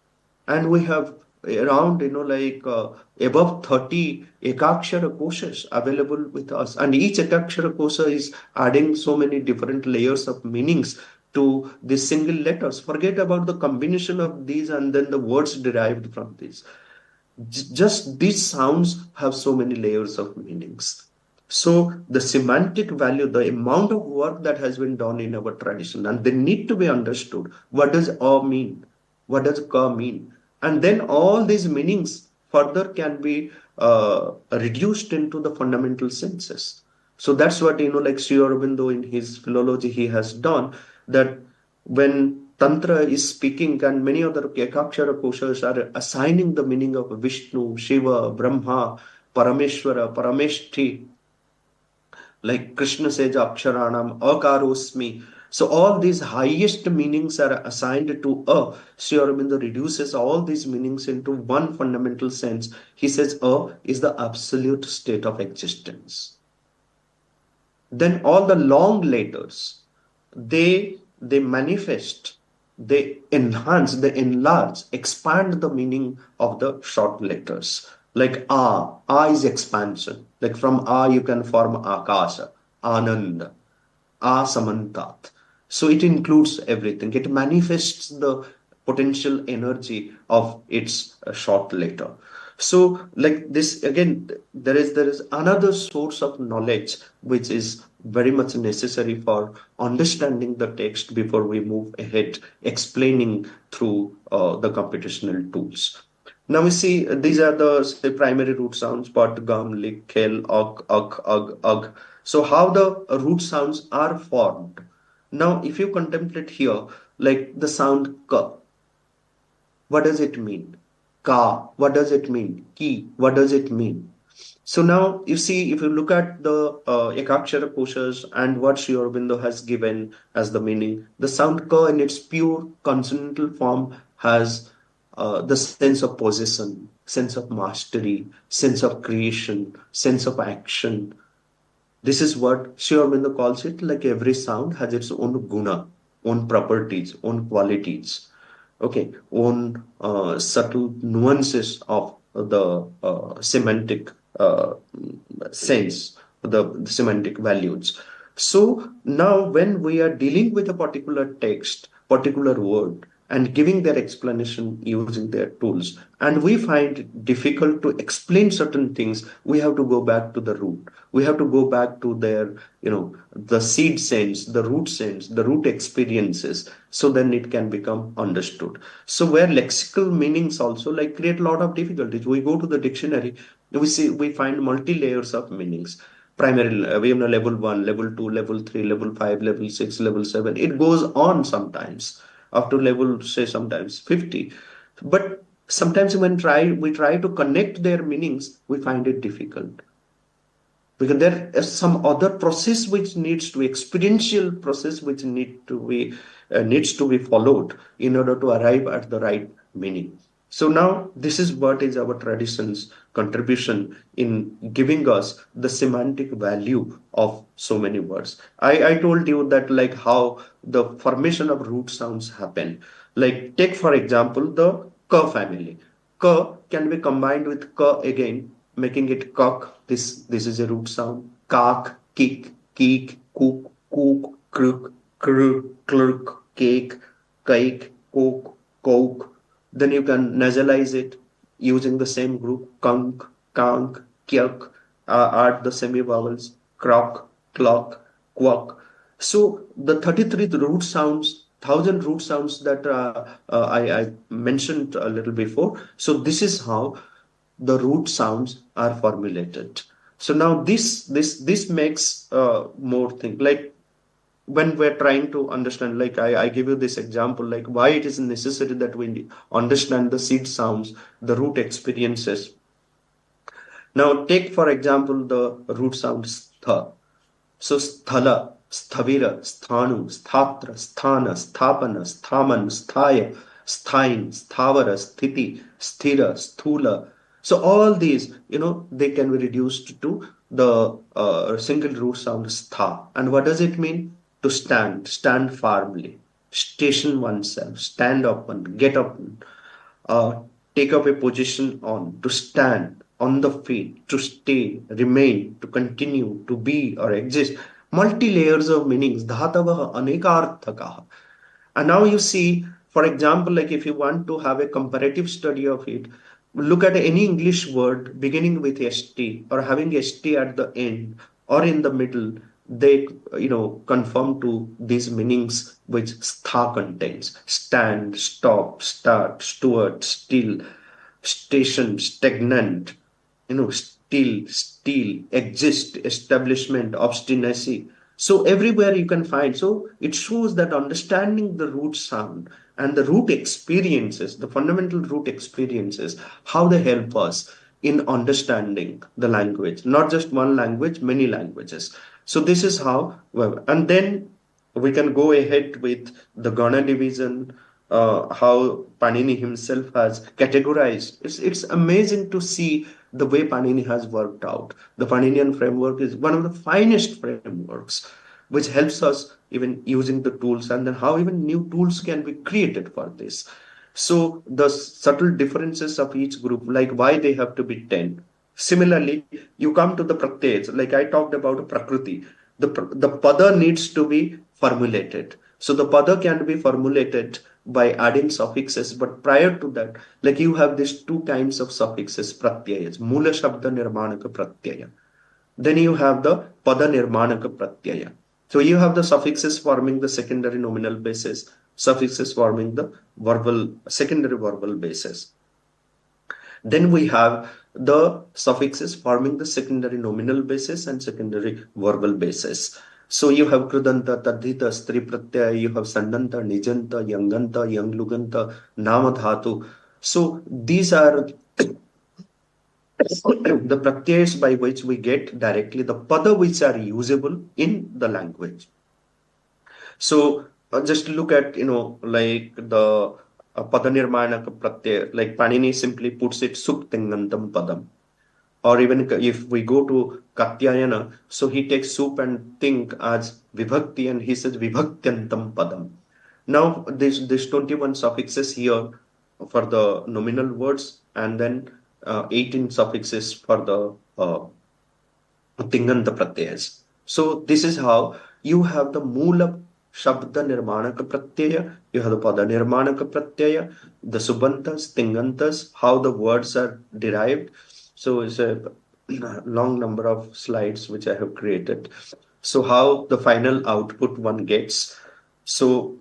And we have around, above 30 Ekakshara Koshas available with us. And each Ekakshara Kosha is adding so many different layers of meanings to these single letters. Forget about the combination of these and then the words derived from these. Just these sounds have so many layers of meanings. So the semantic value, the amount of work that has been done in our tradition, and they need to be understood. What does a mean? What does ka mean? And then all these meanings further can be reduced into the fundamental senses. So that's what, like Sri Aurobindo in his philology he has done, that when Tantra is speaking and many other Ekakshara Koshas are assigning the meaning of Vishnu, Shiva, Brahma, Parameshwara, Parameshti, like Krishna says Aksharanam, Akarosmi. So all these highest meanings are assigned to a. Sri Aurobindo reduces all these meanings into one fundamental sense. He says a is the absolute state of existence. Then all the long letters, they manifest, they enhance, they enlarge, expand the meaning of the short letters. Like A is expansion. Like from A you can form Akasha, Ananda, A Samantat. So it includes everything. It manifests the potential energy of its short letter. So like this, again, there is another source of knowledge which is very much necessary for understanding the text before we move ahead, explaining through the computational tools. Now we see these are the primary root sounds, pat, gam, lik, khel, ag, ug. So how the root sounds are formed. Now if you contemplate here, like the sound ka, What does it mean? Ka, what does it mean? Ki, what does it mean? So now you see, if you look at the Ekakshara koshas and what Sri Aurobindo has given as the meaning, the sound ka in its pure consonantal form has the sense of possession, sense of mastery, sense of creation, sense of action. This is what Sri Aurobindo calls it, like every sound has its own guna, own properties, own qualities, okay, own subtle nuances of the semantic sense, the semantic values. So now when we are dealing with a particular text, particular word, and giving their explanation using their tools, and we find it difficult to explain certain things, we have to go back to the root. We have to go back to their, the seed sense, the root sense, the root experiences, so then it can become understood. So where lexical meanings also like create a lot of difficulties. We go to the dictionary, we find multi layers of meanings. Primarily, we have level 1, level 2, level 3, level 5, level 6, level 7. It goes on sometimes up to level, say, sometimes 50. But sometimes when we try to connect their meanings, we find it difficult. Because there is some other process which needs to be, experiential process which needs to be followed in order to arrive at the right meaning. So now this is what is our tradition's contribution in giving us the semantic value of so many words. I told you that like how the formation of root sounds happen. Like take for example the ka family. Ka can be combined with ka again, making it kak. This is a root sound. Kak, kik, keek, kook, kook, kruk, kruk, klurk, cake, kike, kook, koke. Then you can nasalize it using the same group, kunk, kank, kyak, add the semi-vowels, krok, clock, quack. So the 33 root sounds, 1,000 root sounds that I mentioned a little before. So this is how the root sounds are formulated. So now this makes more thing like when we're trying to understand, like I give you this example, like why it is necessary that we understand the seed sounds, the root experiences. Now take for example the root sound stha. So sthala, sthavira, sthanu, sthatra, sthana, sthapana, sthaman, sthaya, sthain, sthavara, sthiti, sthira, sthula. So all these, they can be reduced to the single root sound stha. And what does it mean? To stand firmly, station oneself, stand up and get up, uh, take up a position on, to stand on the feet, to stay, remain, to continue, to be or exist. Multi layers of meanings. Dhatavaha anekarthakaha. And now you see, for example, like if you want to have a comparative study of it, look at any English word beginning with ST or having ST at the end or in the middle. They, conform to these meanings which stha contains: stand, stop, start, steward, still, station, stagnant, still, exist, establishment, obstinacy. So everywhere you can find. So it shows that understanding the root sound and the root experiences, the fundamental root experiences, how they help us in understanding the language, not just one language, many languages. So this is how, and then we can go ahead with the Gana division, how Panini himself has categorized. It's amazing to see the way Panini has worked out. The Paninian framework is one of the finest frameworks, which helps us even using the tools, and then how even new tools can be created for this. So the subtle differences of each group, like why they have to be 10. Similarly, you come to the pratyas, like I talked about prakriti. The pada needs to be formulated. So the pada can be formulated by adding suffixes, but prior to that, like you have these two kinds of suffixes, pratyayas, mula shabda nirmanaka pratyaya. Then you have the pada nirmanaka pratyaya. So you have the suffixes forming the secondary nominal basis, suffixes forming the secondary verbal basis. Then we have the suffixes forming the secondary nominal basis and secondary verbal basis. So you have krudanta, tadhita, stri pratyaya, you have sandanta, nijanta, yanganta, yangluganta, namadhatu. So these are the pratyayas by which we get directly the pada which are usable in the language. So just look at, like the padanirmanaka pratyaya, like Panini simply puts it suktingantam padam. Or even if we go to Katyayana, so he takes sup and think as vibhakti and he says vibhaktyantam padam. Now this 21 suffixes here for the nominal words and then 18 suffixes for the Tinganta pratyayas. So this is how you have the Mula Shabda Nirmanaka pratyaya, you have the Pada Nirmanaka pratyaya, the Subantas, Tingantas, how the words are derived. So it's a long number of slides which I have created. So how the final output one gets. So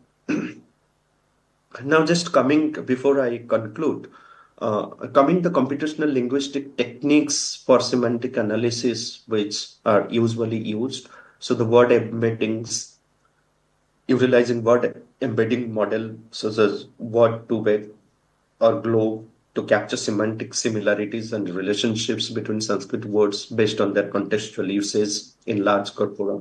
now just coming, before I conclude, coming the computational linguistic techniques for semantic analysis which are usually used. So the word embeddings, utilizing word embedding model such as word to vec or globe to capture semantic similarities and relationships between Sanskrit words based on their contextual usage in large corpora.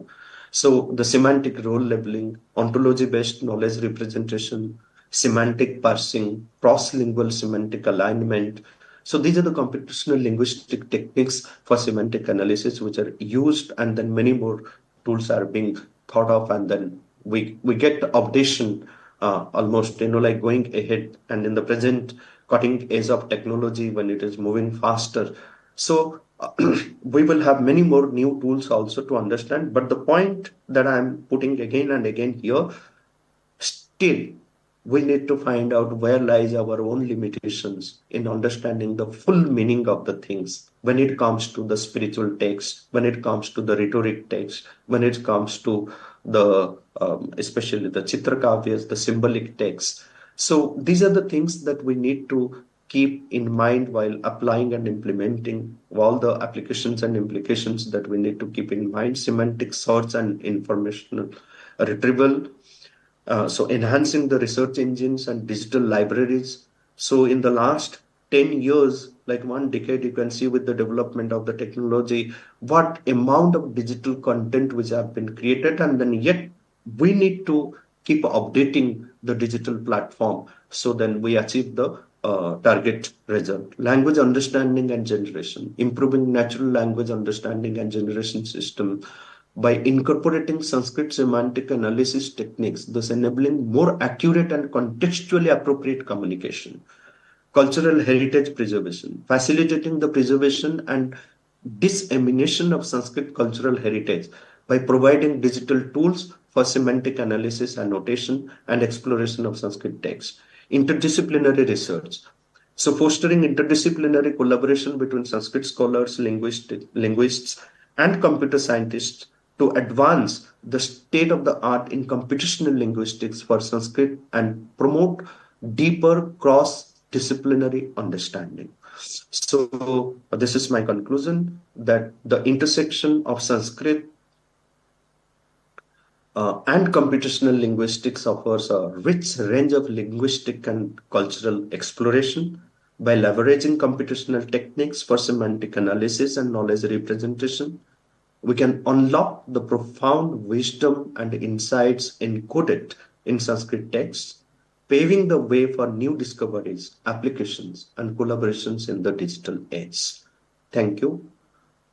So the semantic role labeling, ontology-based knowledge representation, semantic parsing, cross-lingual semantic alignment. So these are the computational linguistic techniques for semantic analysis which are used, and then many more tools are being thought of, and then we get the updation almost, like going ahead and in the present cutting edge of technology when it is moving faster. So we will have many more new tools also to understand. But the point that I'm putting again and again here, still we need to find out where lies our own limitations in understanding the full meaning of the things when it comes to the spiritual text, when it comes to the rhetoric text, when it comes to the especially the chitrakavyas, the symbolic text. So these are the things that we need to keep in mind while applying and implementing all the applications and implications that we need to keep in mind. Semantic search and informational retrieval. So enhancing the research engines and digital libraries. So in the last 10 years, like 1 decade, you can see with the development of the technology, what amount of digital content which have been created, and then yet we need to keep updating the digital platform so then we achieve the target result. Language understanding and generation, improving natural language understanding and generation system by incorporating Sanskrit semantic analysis techniques, thus enabling more accurate and contextually appropriate communication. Cultural heritage preservation, facilitating the preservation and dissemination of Sanskrit cultural heritage by providing digital tools for semantic analysis, annotation, and exploration of Sanskrit texts. Interdisciplinary research. So fostering interdisciplinary collaboration between Sanskrit scholars, linguists, and computer scientists to advance the state of the art in computational linguistics for Sanskrit and promote deeper cross-disciplinary understanding. So this is my conclusion, that the intersection of Sanskrit and computational linguistics offers a rich range of linguistic and cultural exploration. By leveraging computational techniques for semantic analysis and knowledge representation, we can unlock the profound wisdom and insights encoded in Sanskrit texts, paving the way for new discoveries, applications, and collaborations in the digital age. Thank you.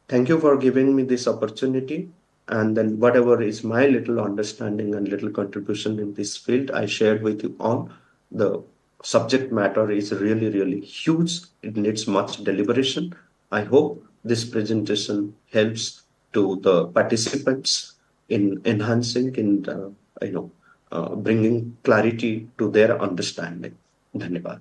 Thank you for giving me this opportunity. And then whatever is my little understanding and little contribution in this field, I shared with you all. The subject matter is really, really huge. It needs much deliberation. I hope this presentation helps to the participants in enhancing and bringing clarity to their understanding. Dhanyavad.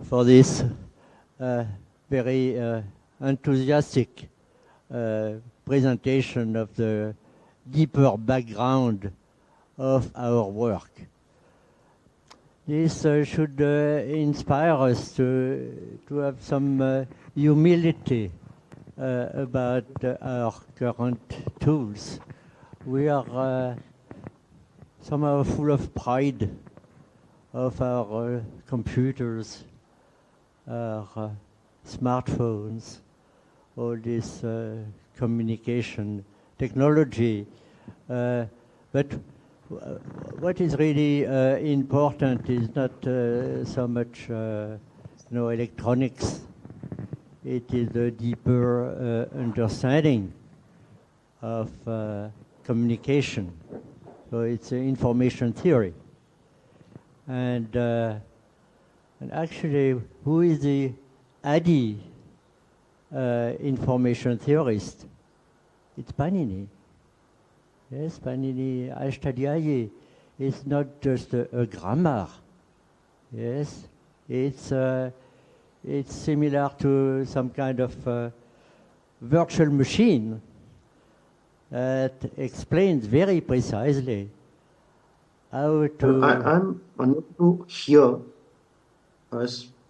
For this very enthusiastic presentation of the deeper background of our work. this should inspire us to have some humility about our current tools. We are somehow full of pride of our computers, our smartphones, all this communication technology. But what is really important is not so much electronics. It is a deeper understanding of communication. So it's information theory. And actually, who is the ADI information theorist? It's Panini. Yes, Panini Ashtadhyayi is not just a grammar. Yes, it's similar to some kind of virtual machine that explains very precisely how to. I'm unable to hear.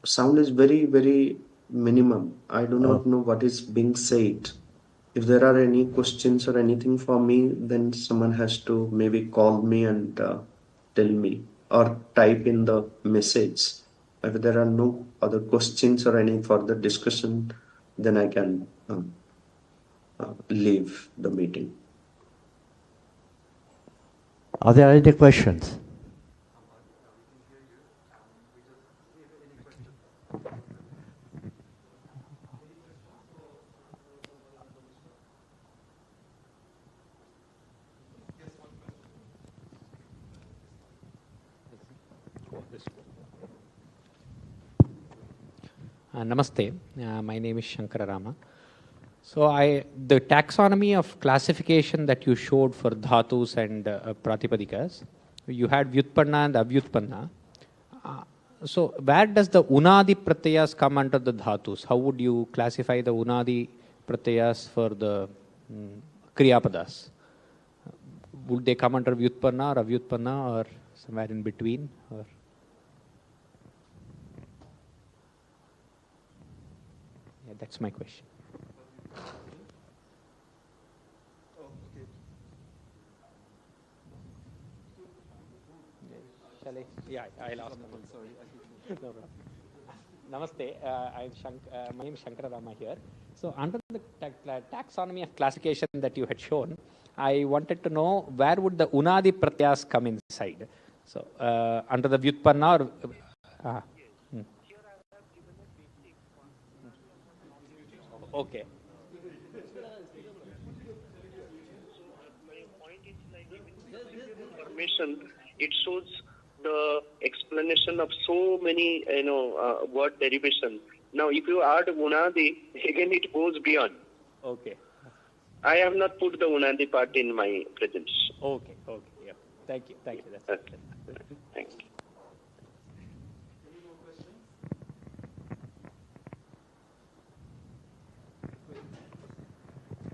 Sound is very, very minimum. I do not know what is being said. If there are any questions or anything for me, then someone has to maybe call me and tell me or type in the message. If there are no other questions or any further discussion, then I can leave the meeting. Are there any questions? Namaste, my name is Shankara Rama. So the taxonomy of classification that you showed for dhatus and pratipadikas, you had vyutpanna and avyutpanna. So where does the unadi pratyayas come under the dhatus? How would you classify the unadi pratyayas for the kriyapadas? Would they come under vyutpanna or avyutpanna or somewhere in between? Or yeah, that's my question. Shall I? Yeah, I'll ask. Sorry. No, Namaste. My name is Shankara Rama here. So under the taxonomy of classification that you had shown, I wanted to know where would the unadi pratyas come inside. So under the vyutpanna or okay. Information, it shows the explanation of so many word derivation. Now if you add unadi, again it goes beyond. Okay. I have not put the unadi part in my presentation. Okay. Yeah. Thank you. That's okay. Thank you.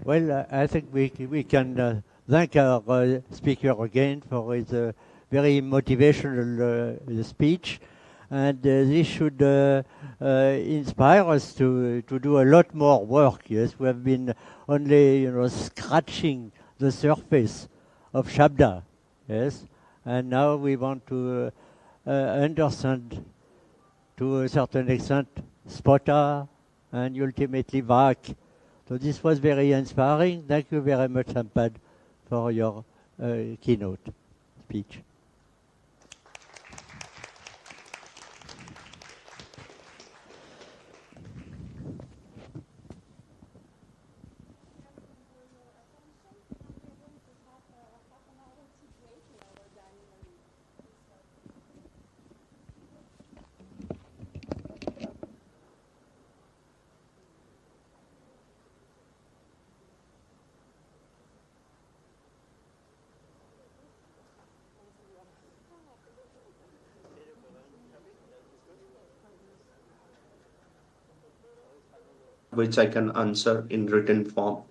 Well, I think we can thank our speaker again for his very motivational speech, and this should inspire us to do a lot more work. Yes, we have been only scratching the surface of Shabda. Yes, and now we want to understand to a certain extent Spota and ultimately VAC. So this was very inspiring. Thank you very much, Sampad, for your keynote speech. Which I can answer in written form.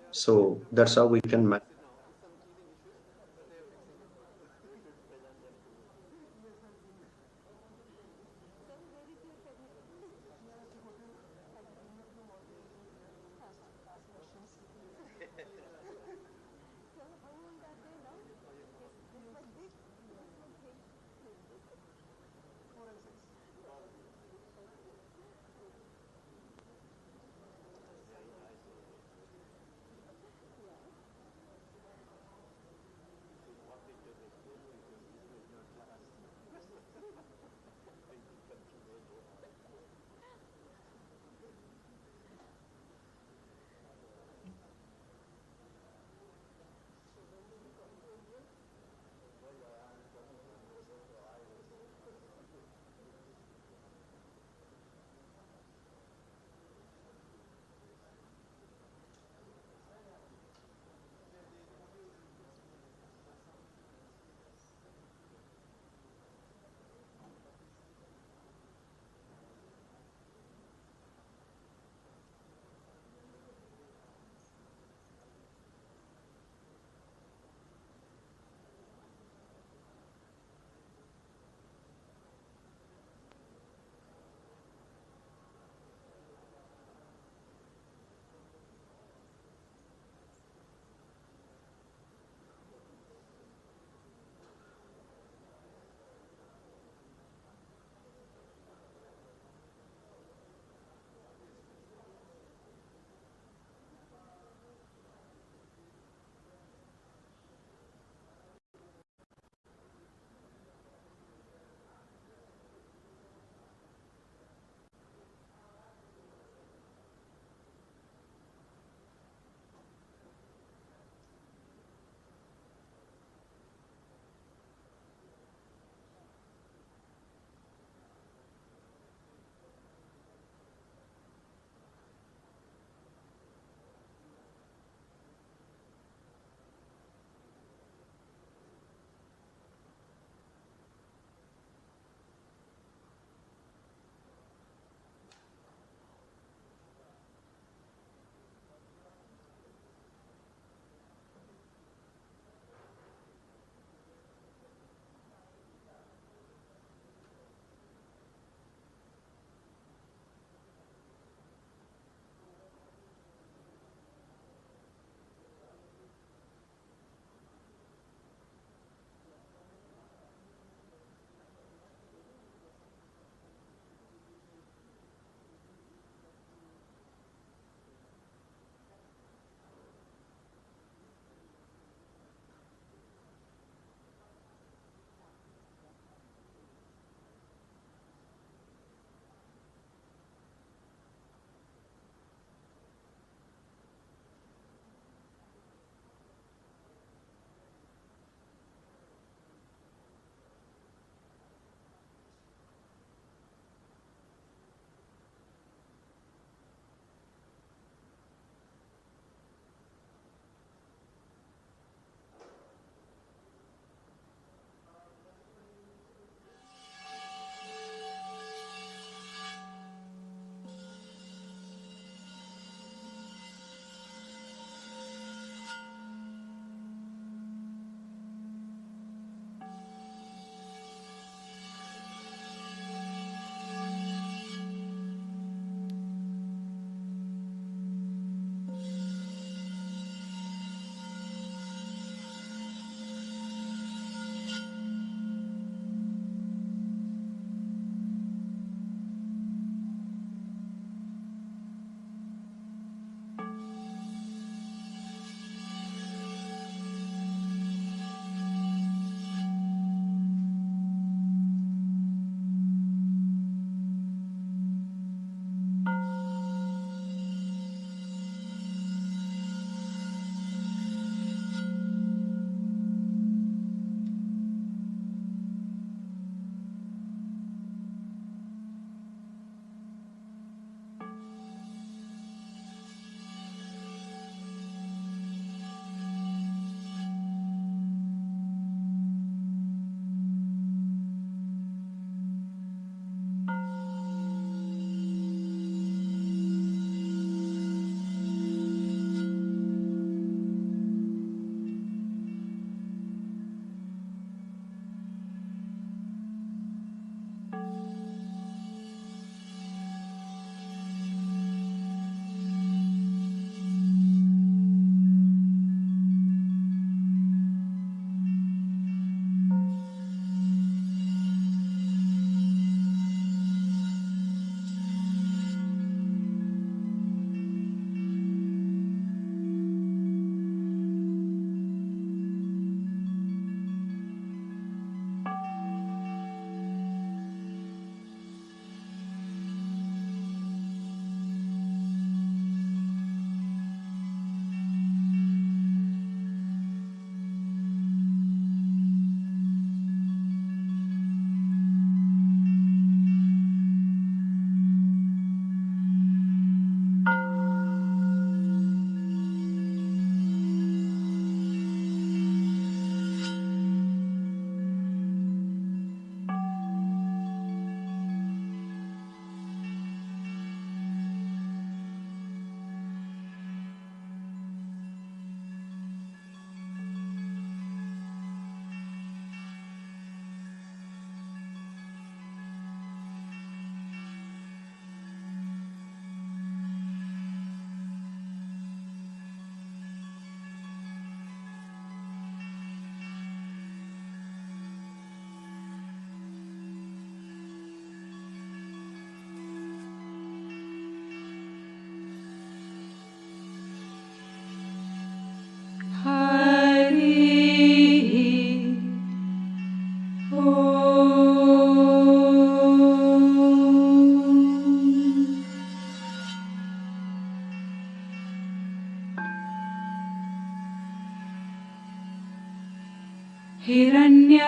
So that's how we can manage.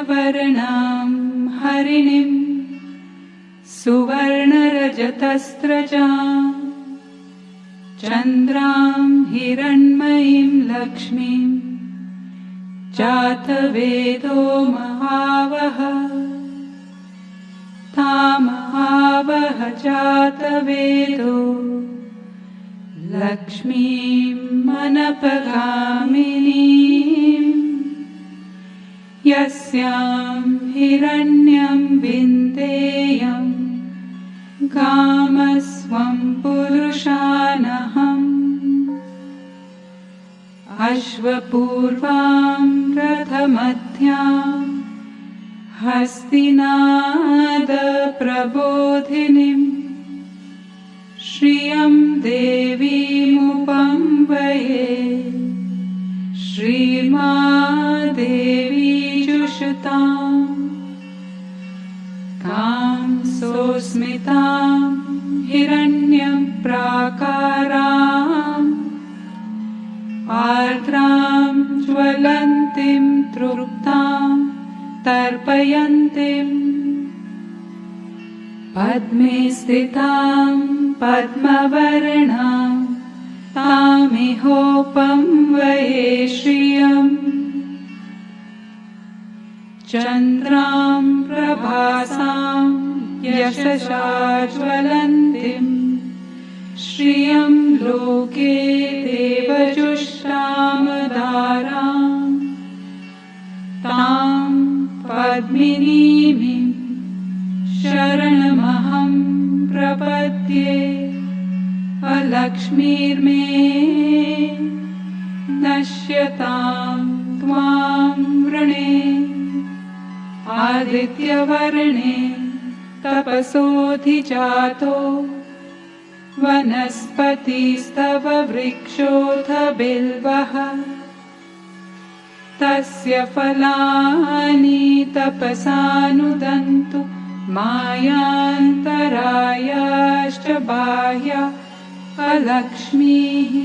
कृष्णवर्णां हरिणीं सुवर्णरजतस्रजां चन्द्रां हिरण्मयीं लक्ष्मीं जातवेदो महावः तामहावः जातवेदो लक्ष्मीं मनपगामिनीं यस्यां हिरण्यं विन्देयं गामस्वं पुरुषानहम् अश्वपूर्वां रथमध्यां हस्तिनादप्रबोधिनीं श्रियं देवीमुपम्बये श्रीमादेवी जुषताम् तां सोऽस्मितां हिरण्यं प्राकाराम् आर्द्रां ज्वलन्तीं तृप्तां तर्पयन्तीं पद्मे स्थितां पद्मवर्णां तामिहोपम्बये श्रियम् चन्द्रां प्रभासां यशसा ज्वलन्तीं श्रियं लोके देवजुष्टामदारां तां पद्मिनीमिं शरणमहं प्रपद्ये अलक्ष्मीर्मे नश्यतां त्वां वृणे आदित्यवर्णे तपसोऽधिजातो वनस्पतिस्तव वृक्षोऽथ बिल्वः तस्य फलानि तपसानुदन्तु मायान्तरायाश्च बाह्या अलक्ष्मीः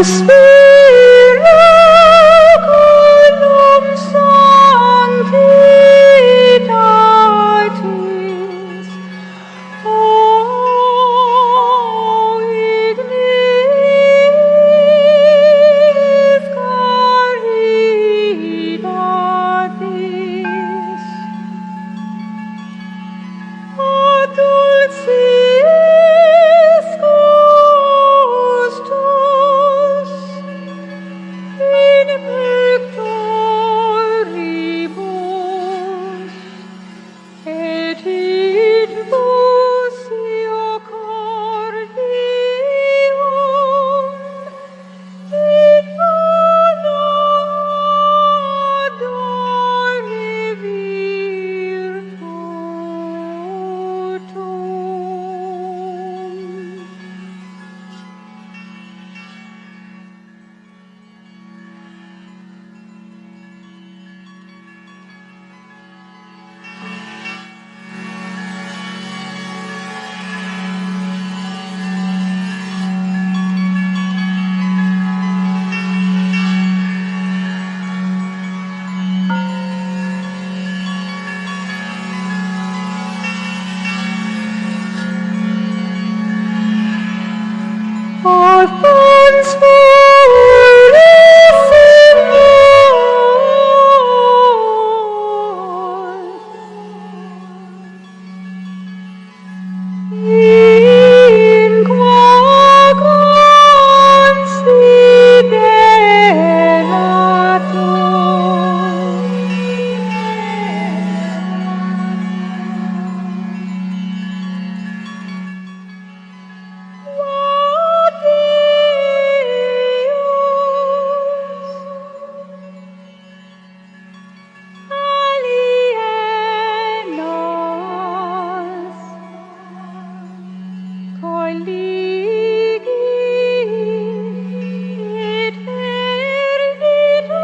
Spiraculum sanctitatis, o ignis caritatis, o dulcis gustus in pectoribus et in lucio cordium in mana adore virtutum. Orphans in qua alienos collighi et perditare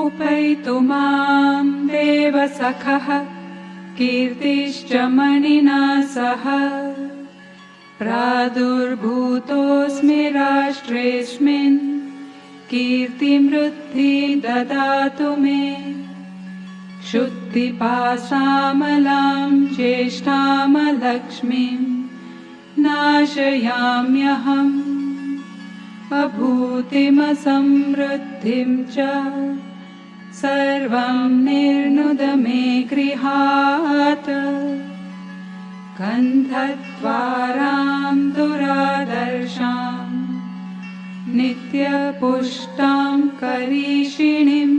उपैतु मां देवसखः कीर्तिश्च मणिना सह प्रादुर्भूतोऽस्मि राष्ट्रेऽस्मिन् कीर्तिमृद्धि ददातु मे शुद्धिपासामलां ज्येष्ठामलक्ष्मीं नाशयाम्यहम् अभूतिमसमृद्धिं च सर्वं निर्नुद मे गृहात् गन्धद्वारां दुरादर्शां नित्यपुष्टां करीषिणीम्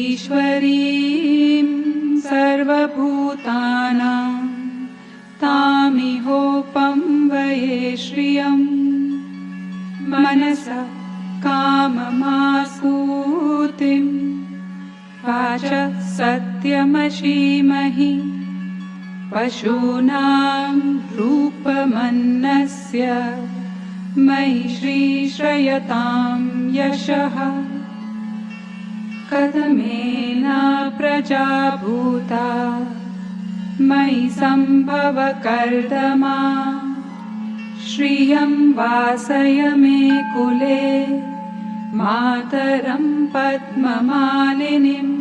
ईश्वरीं सर्वभूतानां तामिहोपं वये श्रियम् मनसा काममासूतिं वाचा सत्यमशीमहि पशूनां रूपमन्नस्य मयि श्रीश्रयतां यशः कथमेन प्रजा भूता मयि सम्भव कर्दमा श्रियं वासय मे कुले मातरं पद्ममालिनीम्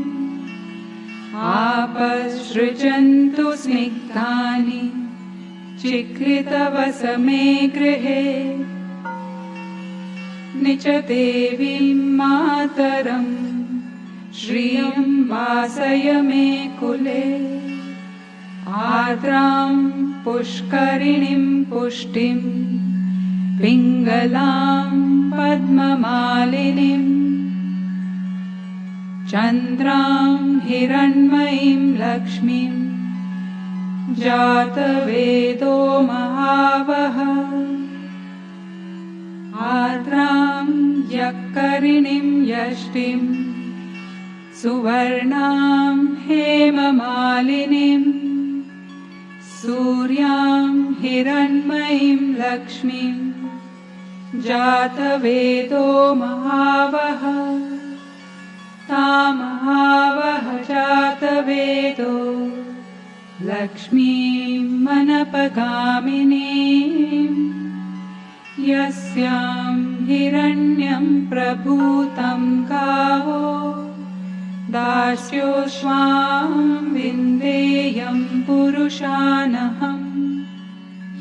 आपसृजन्तु स्निग्धानि चिक्लितवस मे गृहे निच देवीं मातरं श्रियं वासय मे कुले आर्द्रां पुष्करिणीं पुष्टिं पिङ्गलां पद्ममालिनीं चन्द्रां हिरण्मयीं लक्ष्मीं जातवेदो महावः आर्द्रां यक्करिणीं यष्टिं सुवर्णां हेममालिनीं सूर्यां हिरण्मयीं लक्ष्मीं जातवेदो महावः तामहावः जातवेदो लक्ष्मीं मनपगामिनीं यस्यां हिरण्यं प्रभूतं गावो दास्योश्वां विन्देयं पुरुषानहम्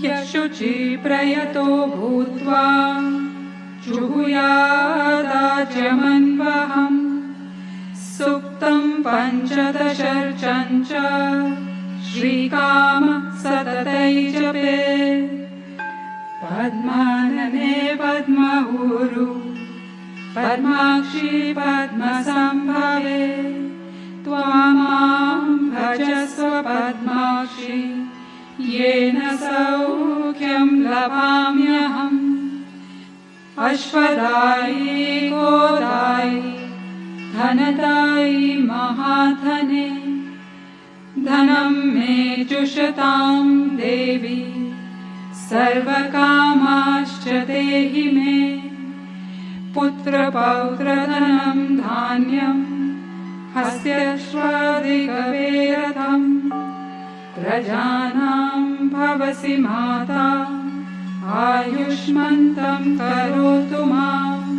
यशुचि प्रयतो भूत्वा जुहुयादाचमन्वहम् सुक्तं पञ्चदशर्चं च श्रीकाम सततै जपे पद्मानने पद्मऊरु पद्माक्षी पद्मसम्भवे त्वामां भजस्व पद्माक्षी येन सौख्यं लभाम्यहम् अश्वदायी गोदायी धनदायी महाधने धनं मे जुषतां देवी सर्वकामाश्च देहि मे पुत्रपौत्रधनं धान्यं हस्त्यश्वादिगवेरथं प्रजानां भवसि माता आयुष्मन्तं करोतु माम्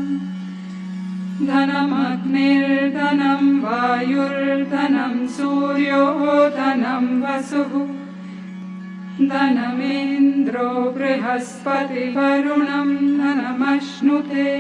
धनमग्निर्धनं वायुर्धनं सूर्यो धनं वसुः धनमिन्द्रो बृहस्पतिवरुणं धनमश्नुते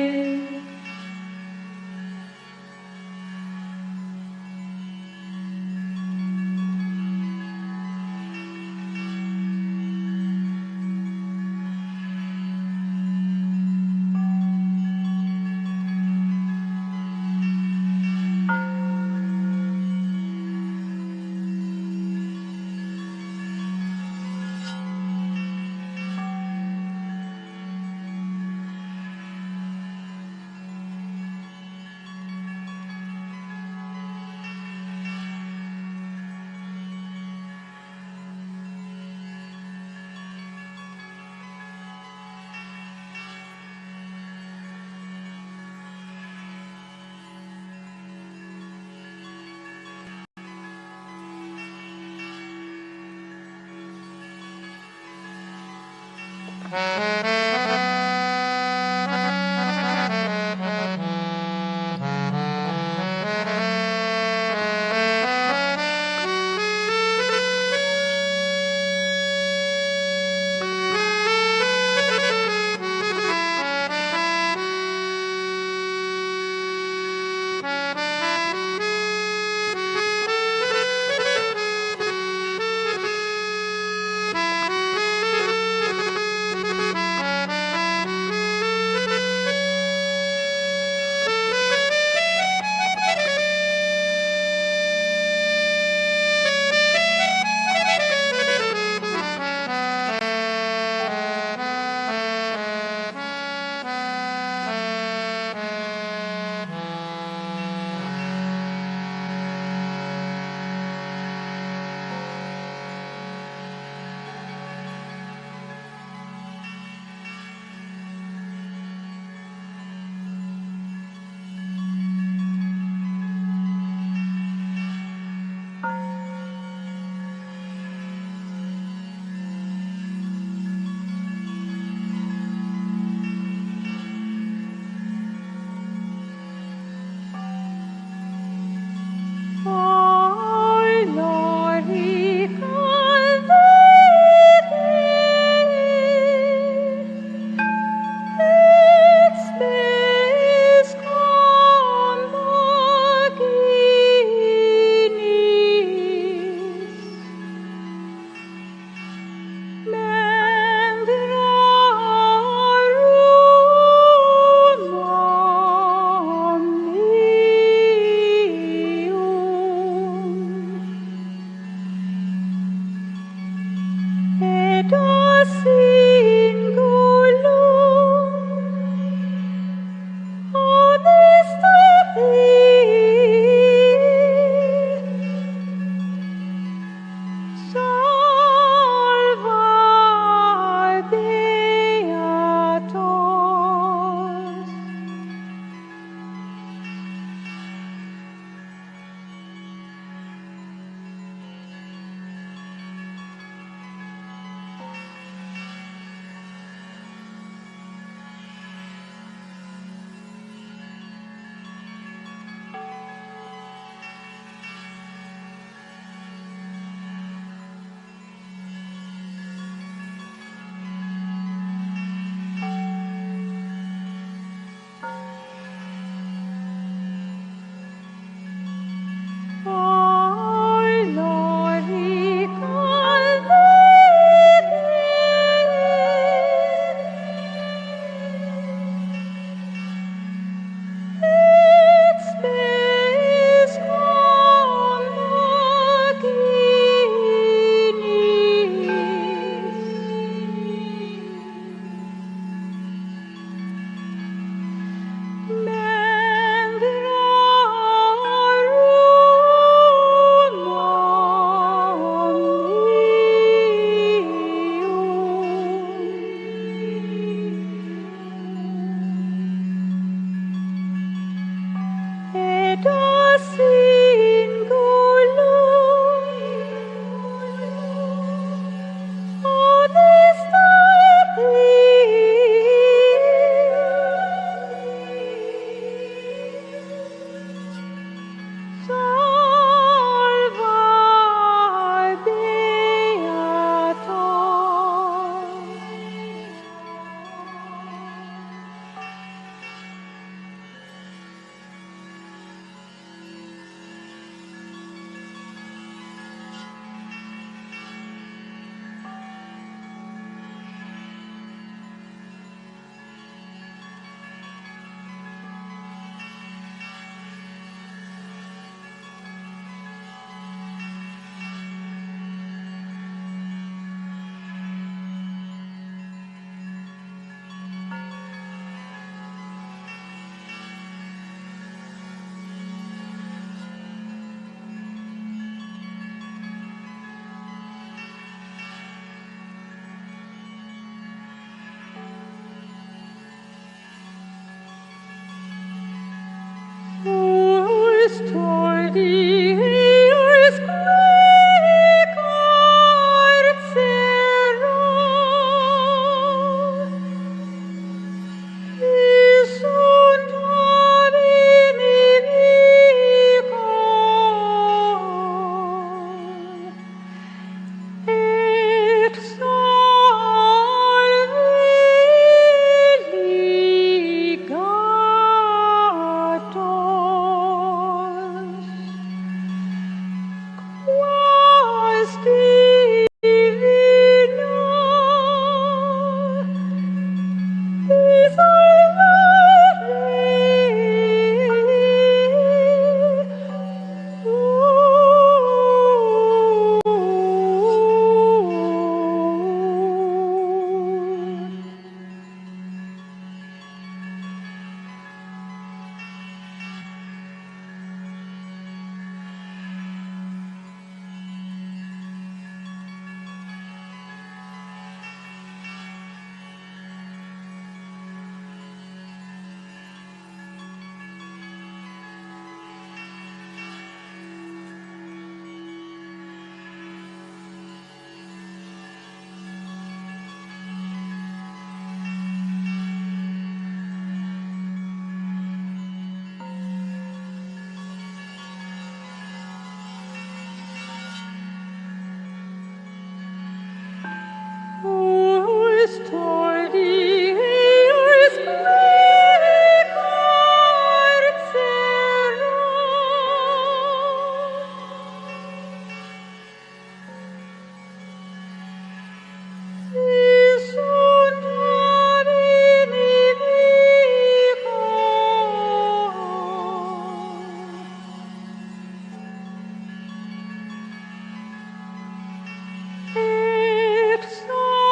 Exalt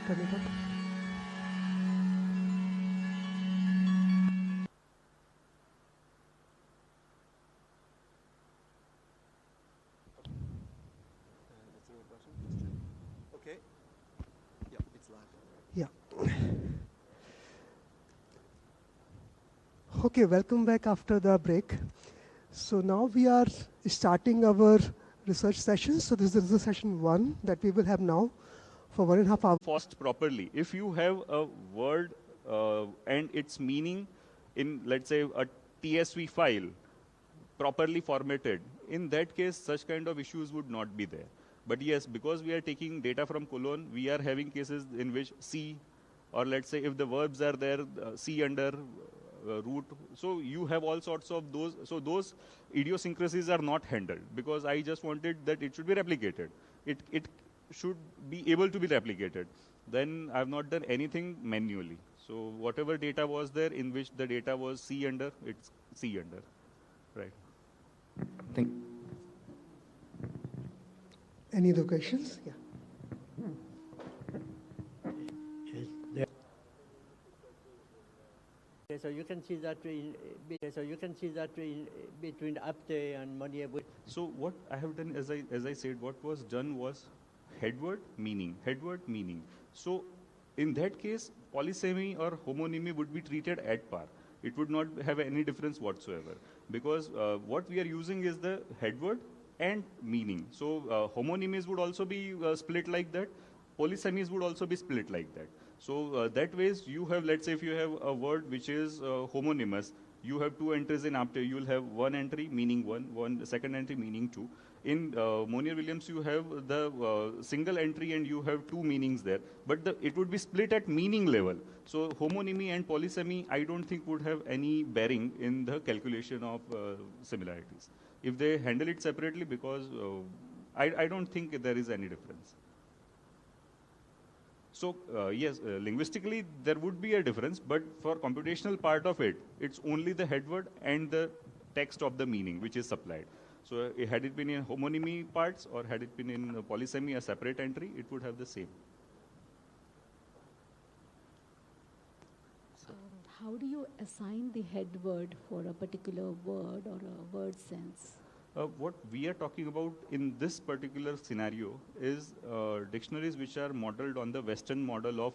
turn it up. Okay. Yeah, it's live. Yeah. Okay, welcome back after the break. So now we are starting our research sessions. So this is the session 1 that we will have now for 1.5 hours. First properly. If you have a word and its meaning in, let's say, a TSV file properly formatted, in that case, such kind of issues would not be there. But yes, because we are taking data from colon, we are having cases in which C, or let's say if the verbs are there, C under root. So you have all sorts of those. So those idiosyncrasies are not handled because I just wanted that it should be replicated. It should be able to be replicated. Then I have not done anything manually. So whatever data was there in which the data was C under, it's C under. Right. Thank you. Any other questions? Yeah. So you can see that in between Apte and Monier. So what I have done, as I said, what was done was headword meaning. So in that case, polysemy or homonymy would be treated at par. It would not have any difference whatsoever because what we are using is the headword and meaning. So homonymies would also be split like that. Polysemies would also be split like that. So that ways you have, let's say if you have a word which is homonymous, you have 2 entries in Apte. You will have 1 entry meaning 1 second entry meaning 2. In Monier-Williams, you have the single entry and you have 2 meanings there. But it would be split at meaning level. So homonymy and polysemy, I don't think would have any bearing in the calculation of similarities. If they handle it separately, because I don't think there is any difference. So yes, linguistically there would be a difference, but for computational part of it, it's only the headword and the text of the meaning which is supplied. So had it been in homonymy parts or had it been in polysemy, a separate entry, it would have the same. How do you assign the head word for a particular word or a word sense? What we are talking about in this particular scenario is dictionaries which are modeled on the Western model of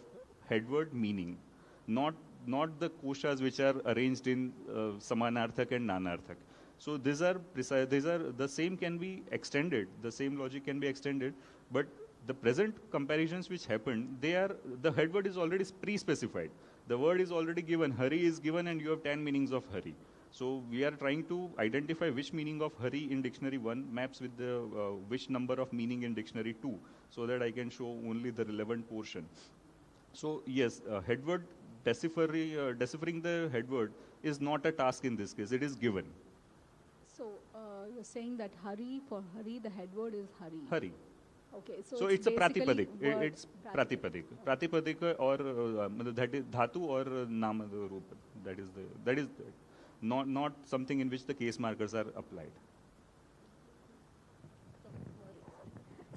headword meaning, not the koshas which are arranged in Samanarthak and Nanarthak. So these are precise. The same can be extended. The same logic can be extended, but the present comparisons which happened, the headword is already pre-specified. The word is already given. Hari is given, and you have 10 meanings of Hari. So we are trying to identify which meaning of Hari in dictionary 1 maps with the which number of meaning in dictionary 2, so that I can show only the relevant portion. So yes, headword deciphering the headword is not a task in this case. It is given. So you're saying that Hari, for Hari, the headword is Hari. Hari. Okay, so it's a pratipadik. It's pratipadik. Pratipadik or that is dhatu or namarupa. That is not something in which the case markers are applied.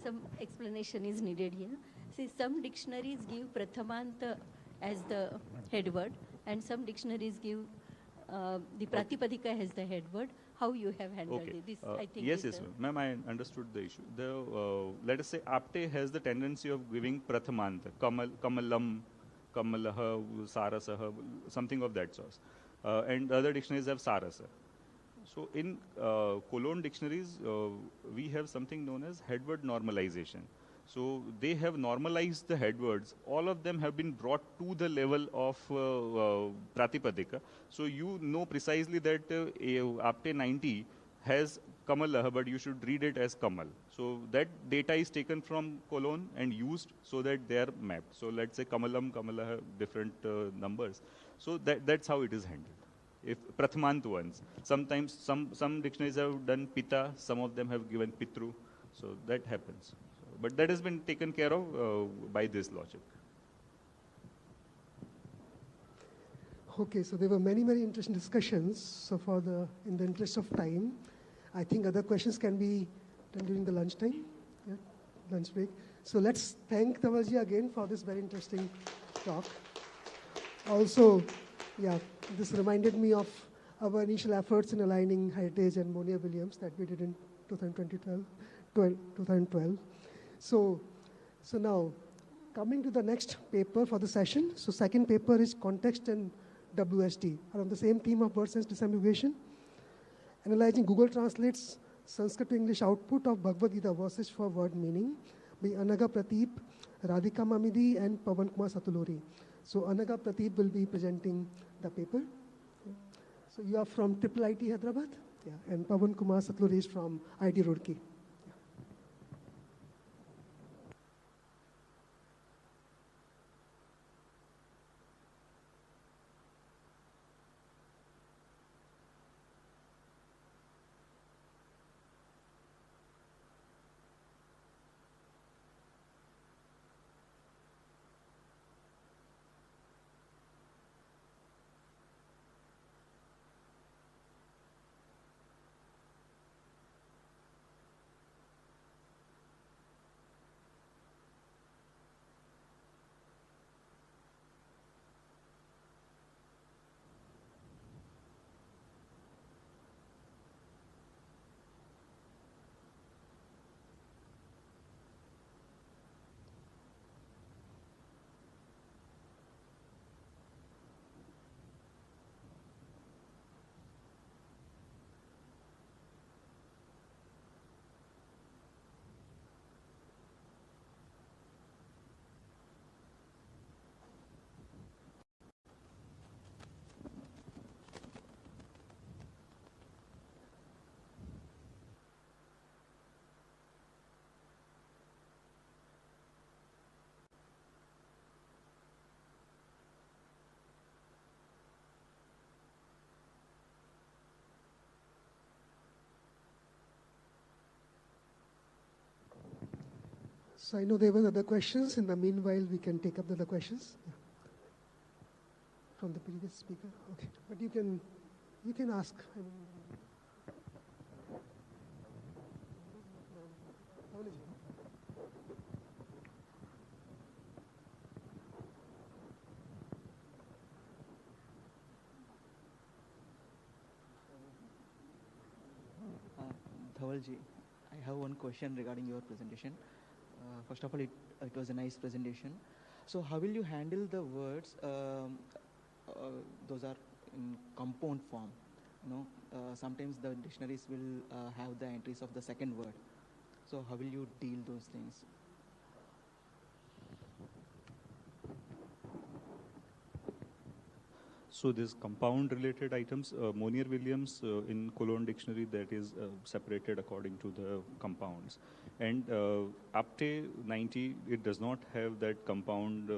Some explanation is needed here. See, some dictionaries give prathamanta as the headword, and some dictionaries give the pratipadika as the headword. How you have handled it? This, I think, yes, ma'am, I understood the issue. Let us say Apte has the tendency of giving prathamanta, kamalam, kamalaha, sarasaha, something of that sort. And other dictionaries have sarasa. So in Cologne dictionaries, we have something known as headword normalization. So they have normalized the headwords. All of them have been brought to the level of pratipadika. So you know precisely that Apte 90 has Kamala, but you should read it as Kamal. So that data is taken from Cologne and used so that they are mapped. So let's say Kamalam, Kamala have different numbers. So that's how it is handled. If Prathamant ones, sometimes some dictionaries have done Pita, some of them have given Pitru. So that happens. But that has been taken care of by this logic. Okay, so there were many interesting discussions. So in the interest of time, I think other questions can be done during the lunchtime, lunch break. So let's thank Dhavalji again for this very interesting talk. Also, yeah, this reminded me of our initial efforts in aligning Heritage and Monier-Williams that we did in 2012. So now, coming to the next paper for the session. So second paper is Context and WST, around the same theme of word sense disambiguation. Analyzing Google Translate's Sanskrit to English output of Bhagavad Gita verses for word meaning by Anaga Prateep, Radhika Mamidi, and Pavan Kumar Satuluri. So Anaga Prateep will be presenting the paper. So you are from Triple IT Hyderabad? Yeah. And Pavan Kumar Satuluri is from IT Roorkee. So I know there were other questions. In the meanwhile, we can take up the other questions. Yeah. From the previous speaker. Okay, but you can ask. Dhavalji, I have one question regarding your presentation. First of all, it was a nice presentation. So how will you handle the words, those are in compound form? Sometimes the dictionaries will have the entries of the second word. So how will you deal those things? So these compound related items, Monier-Williams in Cologne dictionary, that is separated according to the compounds. And Apte 90, it does not have that compound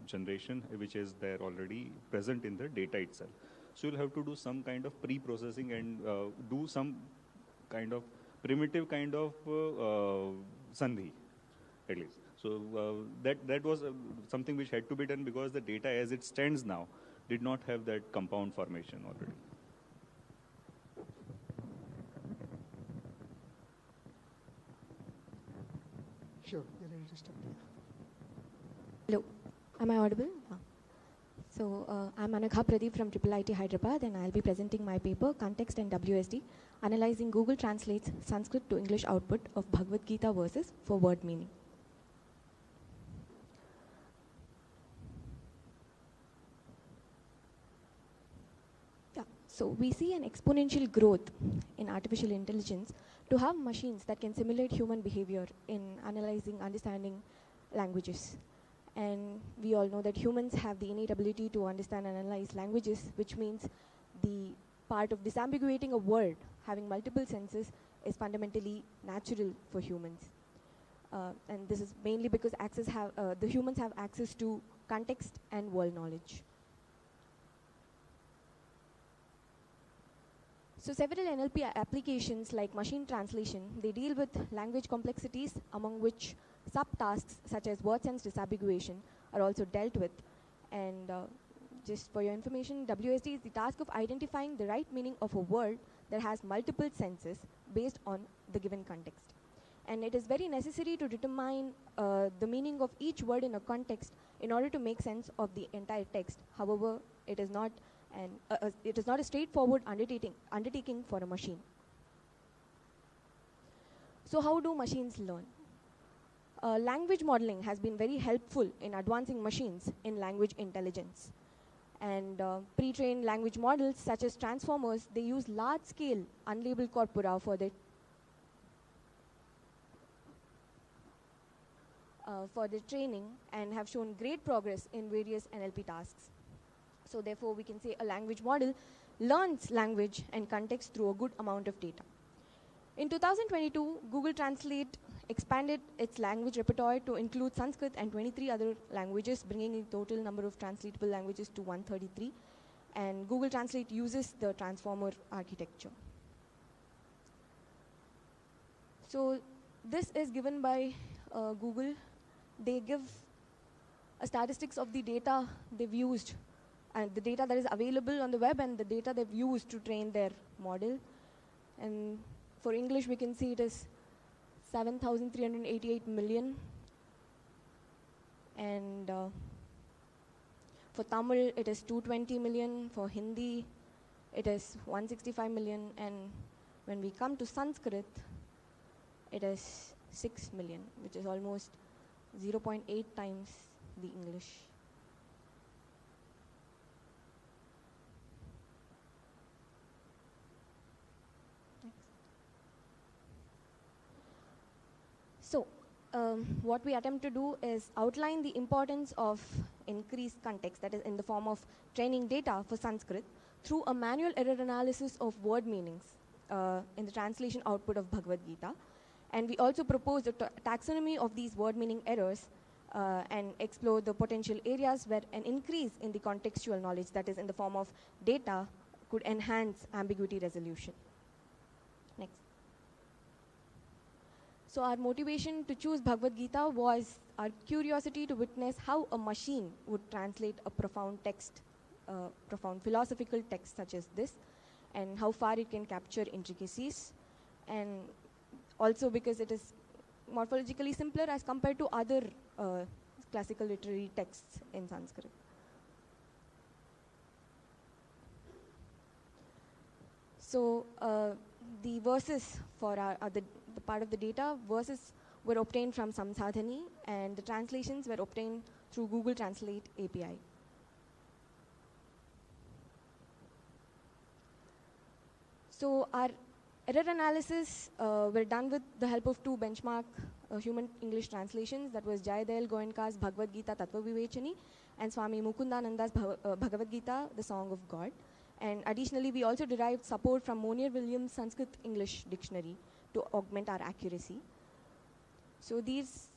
generation, which is there already present in the data itself. So you'll have to do some kind of pre-processing and do some kind of primitive kind of sandhi, at least. So that was something which had to be done because the data as it stands now did not have that compound formation already. Sure. Just Hello, am I audible? So I'm Anagha Pradeep from Triple IT Hyderabad, and I'll be presenting my paper, Context and WSD, Analyzing Google Translate's Sanskrit to English output of Bhagavad Gita verses for word meaning. So we see an exponential growth in artificial intelligence to have machines that can simulate human behavior in analyzing, understanding languages. And we all know that humans have the innate ability to understand and analyze languages, which means the part of disambiguating a word, having multiple senses, is fundamentally natural for humans. And this is mainly because the humans have access to context and world knowledge. So several NLP applications like machine translation, they deal with language complexities, among which subtasks such as word sense disambiguation are also dealt with. And just for your information, WSD is the task of identifying the right meaning of a word that has multiple senses based on the given context. And it is very necessary to determine the meaning of each word in a context in order to make sense of the entire text. However, it is not a straightforward undertaking for a machine. So how do machines learn? Language modeling has been very helpful in advancing machines in language intelligence. And pre-trained language models such as transformers, they use large-scale unlabeled corpora for their training and have shown great progress in various NLP tasks. So therefore, we can say a language model learns language and context through a good amount of data. In 2022, Google Translate expanded its language repertoire to include Sanskrit and 23 other languages, bringing the total number of translatable languages to 133. And Google Translate uses the transformer architecture. So this is given by Google. They give a statistics of the data they've used, and the data that is available on the web and the data they've used to train their model. And for English, we can see it is 7,388 million. And for Tamil, it is 220 million. For Hindi, it is 165 million. And when we come to Sanskrit, it is 6 million, which is almost 0.8 times the English. So, what we attempt to do is outline the importance of increased context, that is in the form of training data for Sanskrit, through a manual error analysis of word meanings in the translation output of Bhagavad Gita. And we also propose a taxonomy of these word meaning errors and explore the potential areas where an increase in the contextual knowledge, that is in the form of data, could enhance ambiguity resolution. Next. So our motivation to choose Bhagavad Gita was our curiosity to witness how a machine would translate a profound text, profound philosophical text such as this, and how far it can capture intricacies, and also because it is morphologically simpler as compared to other classical literary texts in Sanskrit. So the verses for the part of the data, verses were obtained from Samsadhani, and the translations were obtained through Google Translate API. So our error analysis were done with the help of two benchmark human English translations, that was Jayadayal Goenka's Bhagavad Gita Tattva Vivechani and Swami Mukundananda's Bhagavad Gita, the Song of God. And additionally, we also derived support from Monier Williams' Sanskrit English Dictionary to augment our accuracy. So this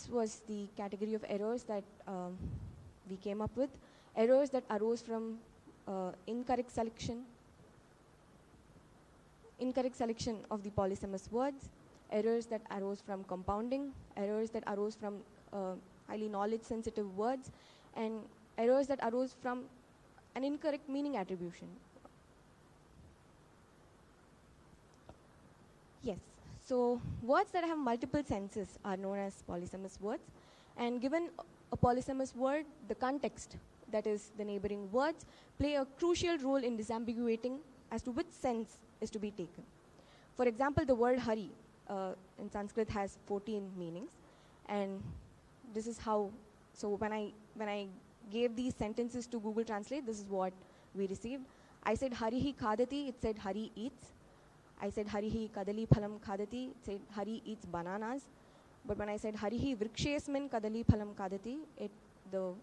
was the category of errors that we came up with. Errors that arose from incorrect selection of the polysemous words, errors that arose from compounding, errors that arose from highly knowledge-sensitive words, and errors that arose from an incorrect meaning attribution. Yes, so words that have multiple senses are known as polysemous words, and given a polysemous word, the context, that is the neighboring words, play a crucial role in disambiguating as to which sense is to be taken. For example, the word Hari in Sanskrit has 14 meanings, and this is how, so when I gave these sentences to Google Translate, this is what we received. I said Harihi khadati, it said Hari eats. I said Harihi kadali phalam khadati, it said Hari eats bananas. But when I said Harihi vrikshesmin kadali phalam khadati, the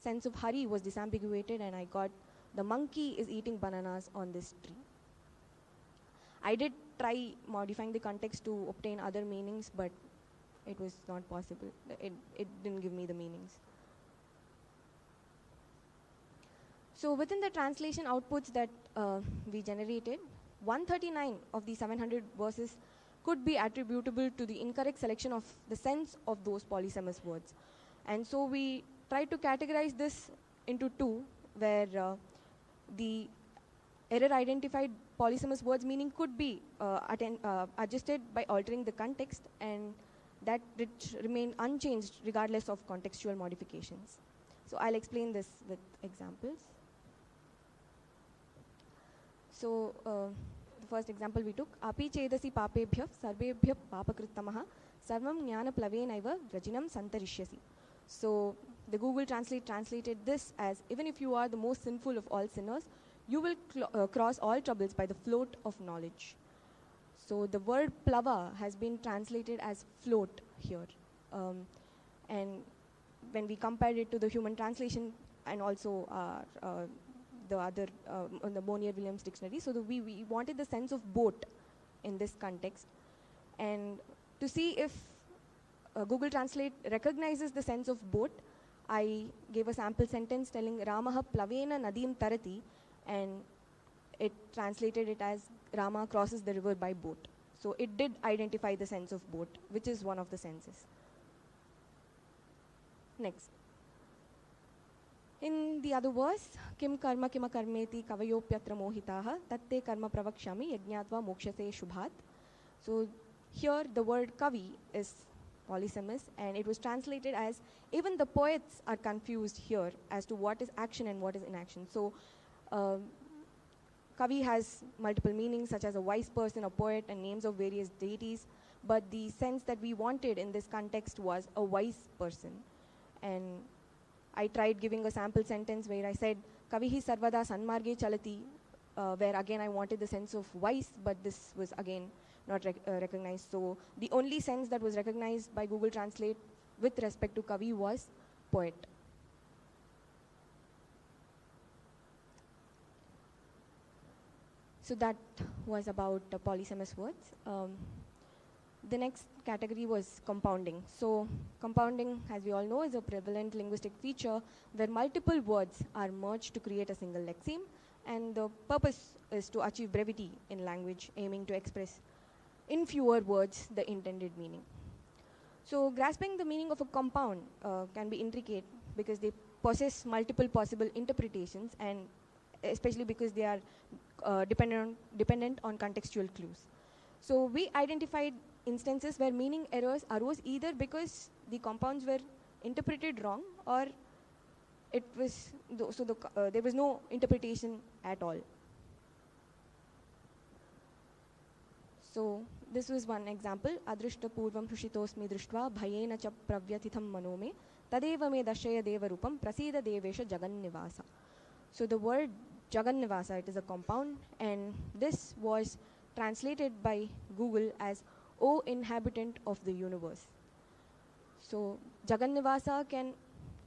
sense of Hari was disambiguated, and I got the monkey is eating bananas on this tree. I did try modifying the context to obtain other meanings, but it was not possible. It didn't give me the meanings. So within the translation outputs that we generated, 139 of the 700 verses could be attributable to the incorrect selection of the sense of those polysemous words. And so we tried to categorize this into two, where the error identified polysemous words meaning could be adjusted by altering the context, and that remain unchanged regardless of contextual modifications. So I'll explain this with examples. So the first example we took, api chedasi papebhyah sarvebhyah papakrittamah sarvam jnana plavenaiva vrajinam santarishyasi. So the Google Translate translated this as, even if you are the most sinful of all sinners, you will cross all troubles by the float of knowledge. So the word plava has been translated as float here. And when we compared it to the human translation and also the other, on the Bonnier-Williams dictionary, so we wanted the sense of boat in this context. And to see if Google Translate recognizes the sense of boat, I gave a sample sentence telling Ramaha plavena nadim tarati, and it translated it as Rama crosses the river by boat. So it did identify the sense of boat, which is one of the senses. Next. In the other verse, kim karma kima karmeti kavayopyatra mohitaha tatte karma pravakshami yajñatva mokshase shubhat. So here the word kavi is polysemous, and it was translated as, even the poets are confused here as to what is action and what is inaction. So kavi has multiple meanings, such as a wise person, a poet, and names of various deities, but the sense that we wanted in this context was a wise person. And I tried giving a sample sentence where I said kavihi sarvada sanmarge chalati, where again I wanted the sense of wise, but this was again not recognized. So the only sense that was recognized by Google Translate with respect to kavi was poet. So that was about polysemous words. The next category was compounding. So compounding, as we all know, is a prevalent linguistic feature where multiple words are merged to create a single lexeme, and the purpose is to achieve brevity in language, aiming to express in fewer words the intended meaning. So grasping the meaning of a compound can be intricate because they possess multiple possible interpretations, and especially because they are dependent on contextual clues. So we identified instances where meaning errors arose either because the compounds were interpreted wrong, or it was there was no interpretation at all. So this was one example. Adrishta purvam hrushitosmi drishtva bhayena cha pravyatitham manome tadeva me dashaya devarupam prasida devesha jagannivasa. So the word jagannivasa, it is a compound, and this was translated by Google as O inhabitant of the universe. So jagannivasa can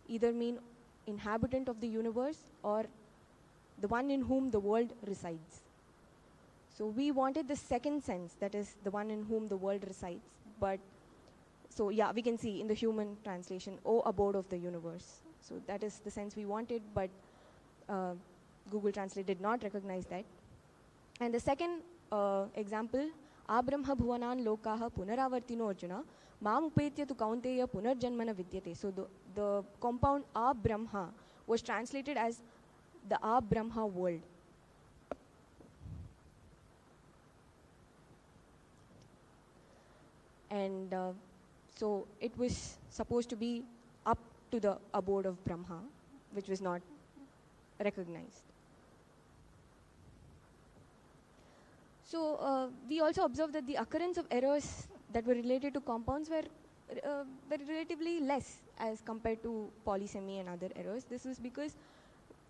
either mean inhabitant of the universe or the one in whom the world resides. So we wanted the second sense, that is the one in whom the world resides. But so yeah, we can see in the human translation, O abode of the universe. So that is the sense we wanted, but Google Translate did not recognize that. And the second example, Abrahma bhuvanan lokaha punaravartino arjuna mam upetya tu kaunteya punarjanmana vidyate. So the compound Abrahma was translated as the Abrahma world. And so it was supposed to be up to the abode of Brahma, which was not recognized. So we also observed that the occurrence of errors that were related to compounds were relatively less as compared to polysemy and other errors. This was because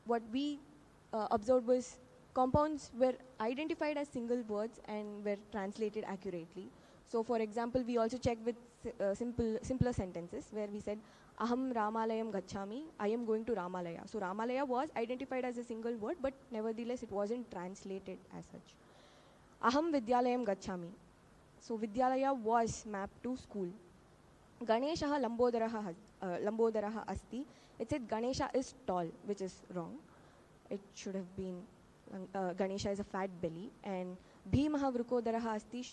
what we observed was compounds were identified as single words and were translated accurately. So for example, we also checked with simpler sentences where we said, Aham Ramalayam Gachami, I am going to Ramalaya. So Ramalaya was identified as a single word, but nevertheless it wasn't translated as such. Aham Vidyalayam Gachami. So Vidyalaya was mapped to school. Ganeshaha Lambodaraha Asti. It said Ganesha is tall, which is wrong. It should have been Ganesha is a fat belly, and Bhimaha Vrukodaraha Asti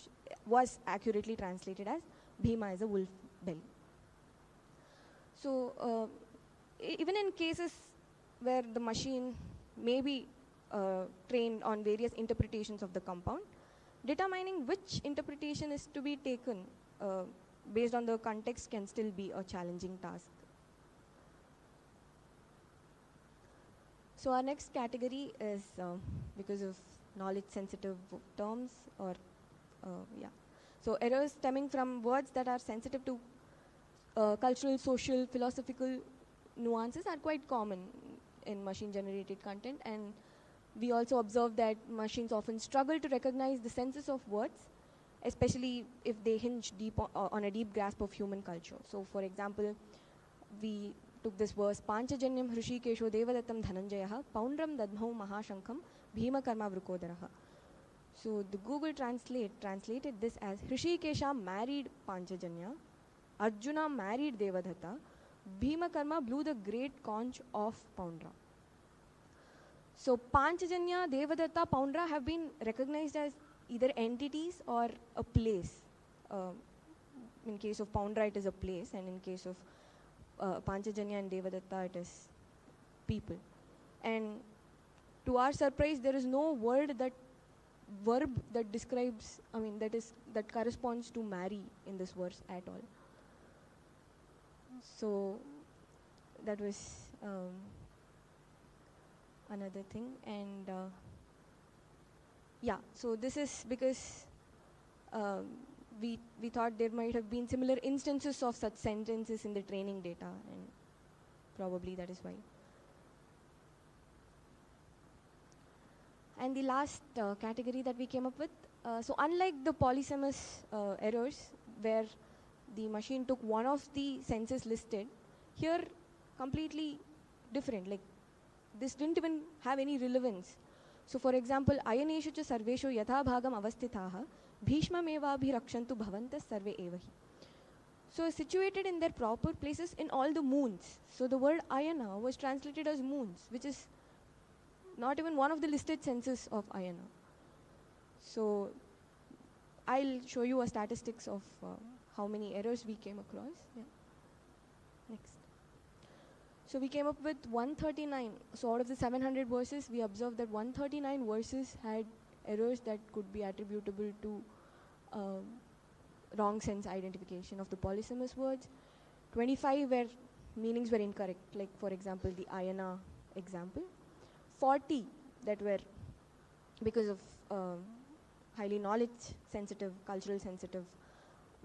was accurately translated as Bhima is a wolf belly. So even in cases where the machine may be trained on various interpretations of the compound. Determining which interpretation is to be taken based on the context can still be a challenging task. So our next category is because of knowledge-sensitive terms, or so errors stemming from words that are sensitive to cultural, social, philosophical nuances are quite common in machine-generated content, and we also observe that machines often struggle to recognize the senses of words, especially if they hinge deep on a deep grasp of human culture. So, for example, we took this verse, Panchajanyam Hrishikesho Devadattam Dhananjayah Poundram Dadmho Mahashankham Bhima Karma Vrukodaraha. So the Google translated this as Hrishikesha married Panchajanya, Arjuna married Devadatta, Bhima Karma blew the great conch of Poundra. So Panchajanya, Devadatta, Poundra have been recognized as either entities or a place. In case of Poundra, it is a place, and in case of Panchajanya and Devadatta, it is people. And to our surprise, there is no verb that describes, that corresponds to marry in this verse at all. So that was another thing. And so this is because we thought there might have been similar instances of such sentences in the training data, and probably that is why. And the last category that we came up with, so unlike the polysemous errors where the machine took one of the senses listed, here completely different, like this didn't even have any relevance. So for example, Ayaneshu cha sarveshu yatha bhagam avastithaha bhishma mevabhi rakshantu bhavantas sarve evahi. So situated in their proper places in all the moons. So the word ayana was translated as moons, which is not even one of the listed senses of ayana. So I'll show you a statistics of how many errors we came across. Yeah. Next. So we came up with 139. So out of the 700 verses, we observed that 139 verses had errors that could be attributable to wrong sense identification of the polysemous words. 25 where meanings were incorrect, like for example the ayana example. 40 that were because of highly knowledge sensitive, cultural sensitive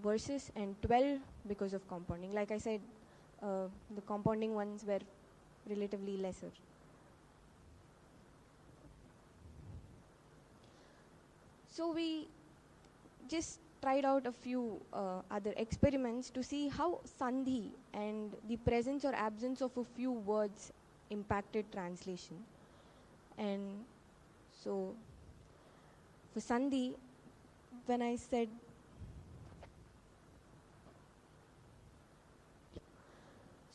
verses, and 12 because of compounding. Like I said, the compounding ones were relatively lesser. So we just tried out a few other experiments to see how sandhi and the presence or absence of a few words impacted translation. And so for sandhi, when I said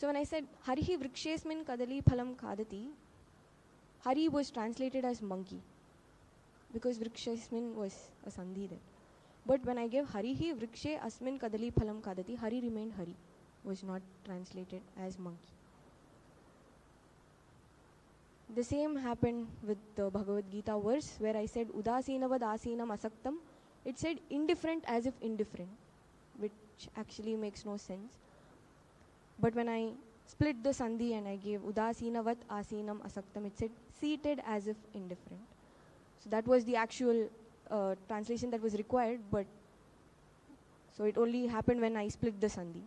Harihi vrikshesmin kadali phalam khadati, Hari was translated as monkey because vrikshesmin was a sandhi there. But when I gave Harihi vrikshe asmin kadali phalam khadati, Hari remained Hari, was not translated as monkey. The same happened with the Bhagavad Gita verse where I said Udasinavad asinam asaktam. It said indifferent as if indifferent, which actually makes no sense. But when I split the sandhi and I gave Udasinavat asinam asaktam, it said seated as if indifferent. So that was the actual translation that was required, but so it only happened when I split the sandhi.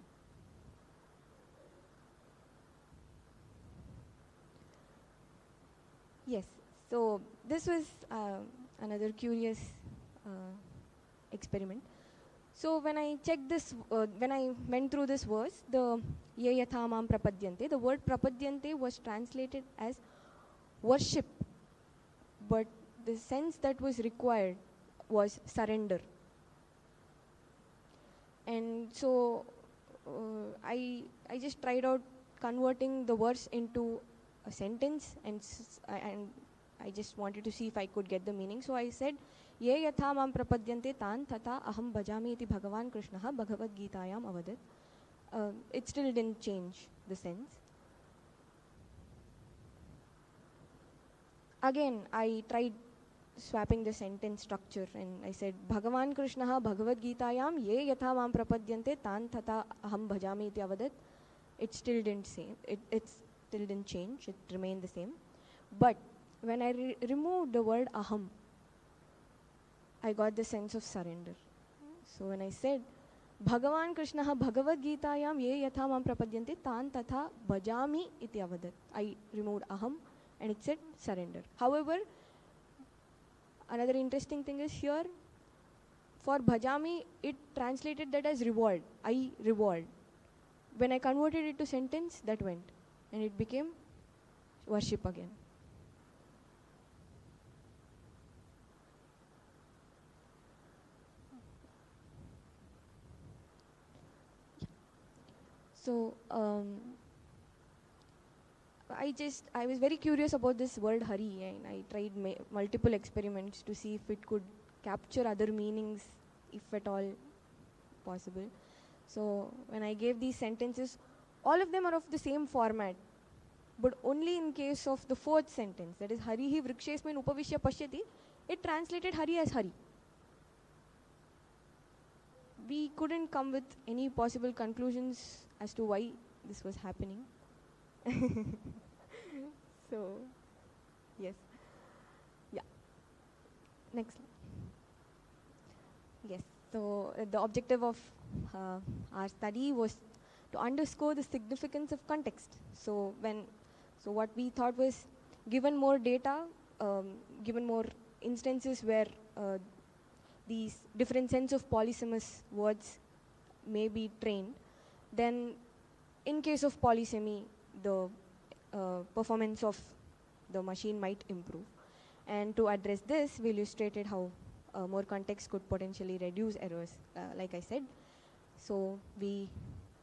Yes, so this was another curious experiment. So when I checked this, when I went through this verse, the ye yatha mam prapadyante, the word prapadyante was translated as worship, but the sense that was required was surrender. And so I just tried out converting the verse into a sentence, and I just wanted to see if I could get the meaning. So I said, Ye yatha mam prapadyante tan tata aham bhajami iti bhagavan Krishnaha bhagavad gitayam avadat. It still didn't change the sense. again, I tried swapping the sentence structure and I said, Bhagavan Krishnaha Bhagavad Gitayam ye yatha mam prapadyante tan tata aham bhajami iti avadat. It still didn't still didn't change, it remained the same. But when I removed the word aham, I got the sense of surrender. So when I said, Bhagavan Krishnaha Bhagavad Gitayam ye yatha mam prapadyante tan tata bhajami iti avadat. I removed aham and it said surrender. However, another interesting thing is here, for bhajami, it translated that as reward. I reward. When I converted it to sentence, that went. And it became worship again. So, I was very curious about this word Hari, and I tried multiple experiments to see if it could capture other meanings, if at all possible. So when I gave these sentences, all of them are of the same format, but only in case of the fourth sentence, that is Harihi vrikshesmin upavishya pashyati, it translated Hari as Hari. We couldn't come with any possible conclusions as to why this was happening. So, yes. Yeah. Next. Yes. So the objective of our study was to underscore the significance of context. So what we thought was, given more data, given more instances where these different sense of polysemous words may be trained, then in case of polysemy, the performance of the machine might improve. And to address this, we illustrated how more context could potentially reduce errors, like I said. So we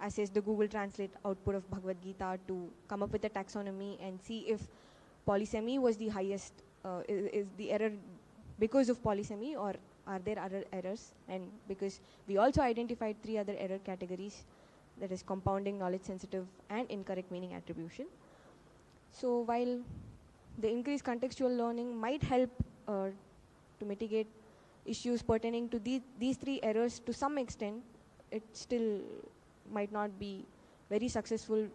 assessed the Google Translate output of Bhagavad Gita to come up with a taxonomy and see if polysemy was the highest, is the error because of polysemy, or are there other errors? And because we also identified 3 other error categories, that is compounding, knowledge sensitive, and incorrect meaning attribution. So while the increased contextual learning might help to mitigate issues pertaining to these 3 errors to some extent, it still might not be very successful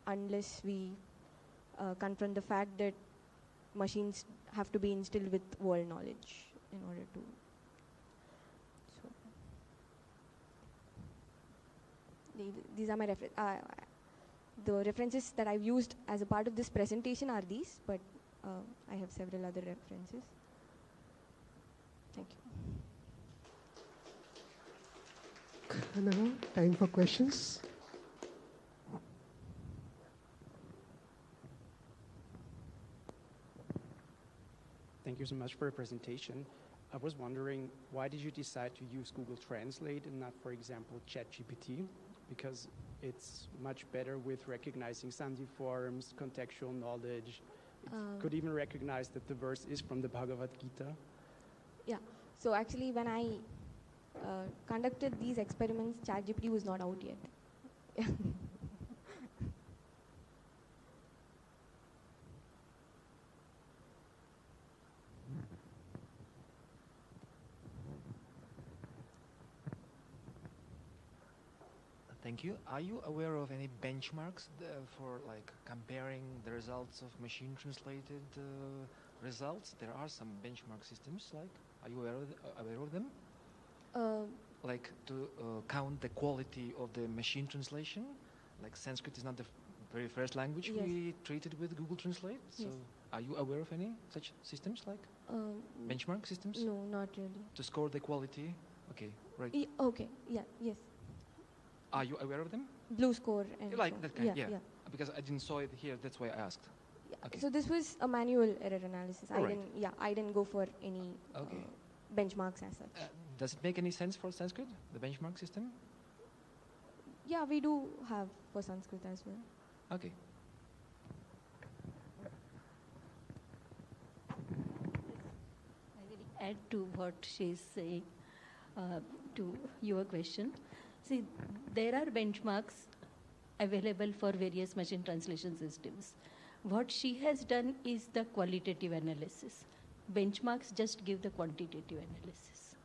unless we confront the fact that machines have to be instilled with world knowledge in order to. So these are my the references that I've used as a part of this presentation are these, but I have several other references. Thank you. And now, time for questions. Thank you so much for your presentation. I was wondering, why did you decide to use Google Translate and not, for example, ChatGPT? Because it's much better with recognizing Sandhi forms, contextual knowledge. It could even recognize that the verse is from the Bhagavad Gita. Yeah. So actually, when I conducted these experiments, ChatGPT was not out yet. Thank you. Are you aware of any benchmarks for like comparing the results of machine translated results? There are some benchmark systems. Like, are you aware of them? Like to count the quality of the machine translation. Like Sanskrit is not the very first language we treated with Google Translate. So, are you aware of any such systems like benchmark systems? No, not really. To score the quality. Okay, right. Okay. Yeah. Yes. Are you aware of them? Blue score and like so. that kind, yeah. Because I didn't saw it here, that's why I asked. Yeah. Okay. So this was a manual error analysis. I didn't go for any benchmarks as such. Does it make any sense for Sanskrit, the benchmark system? Yeah, we do have for Sanskrit as well. Okay. I will add to what she's saying to your question. See, there are benchmarks available for various machine translation systems. What she has done is the qualitative analysis. Benchmarks just give the quantitative analysis.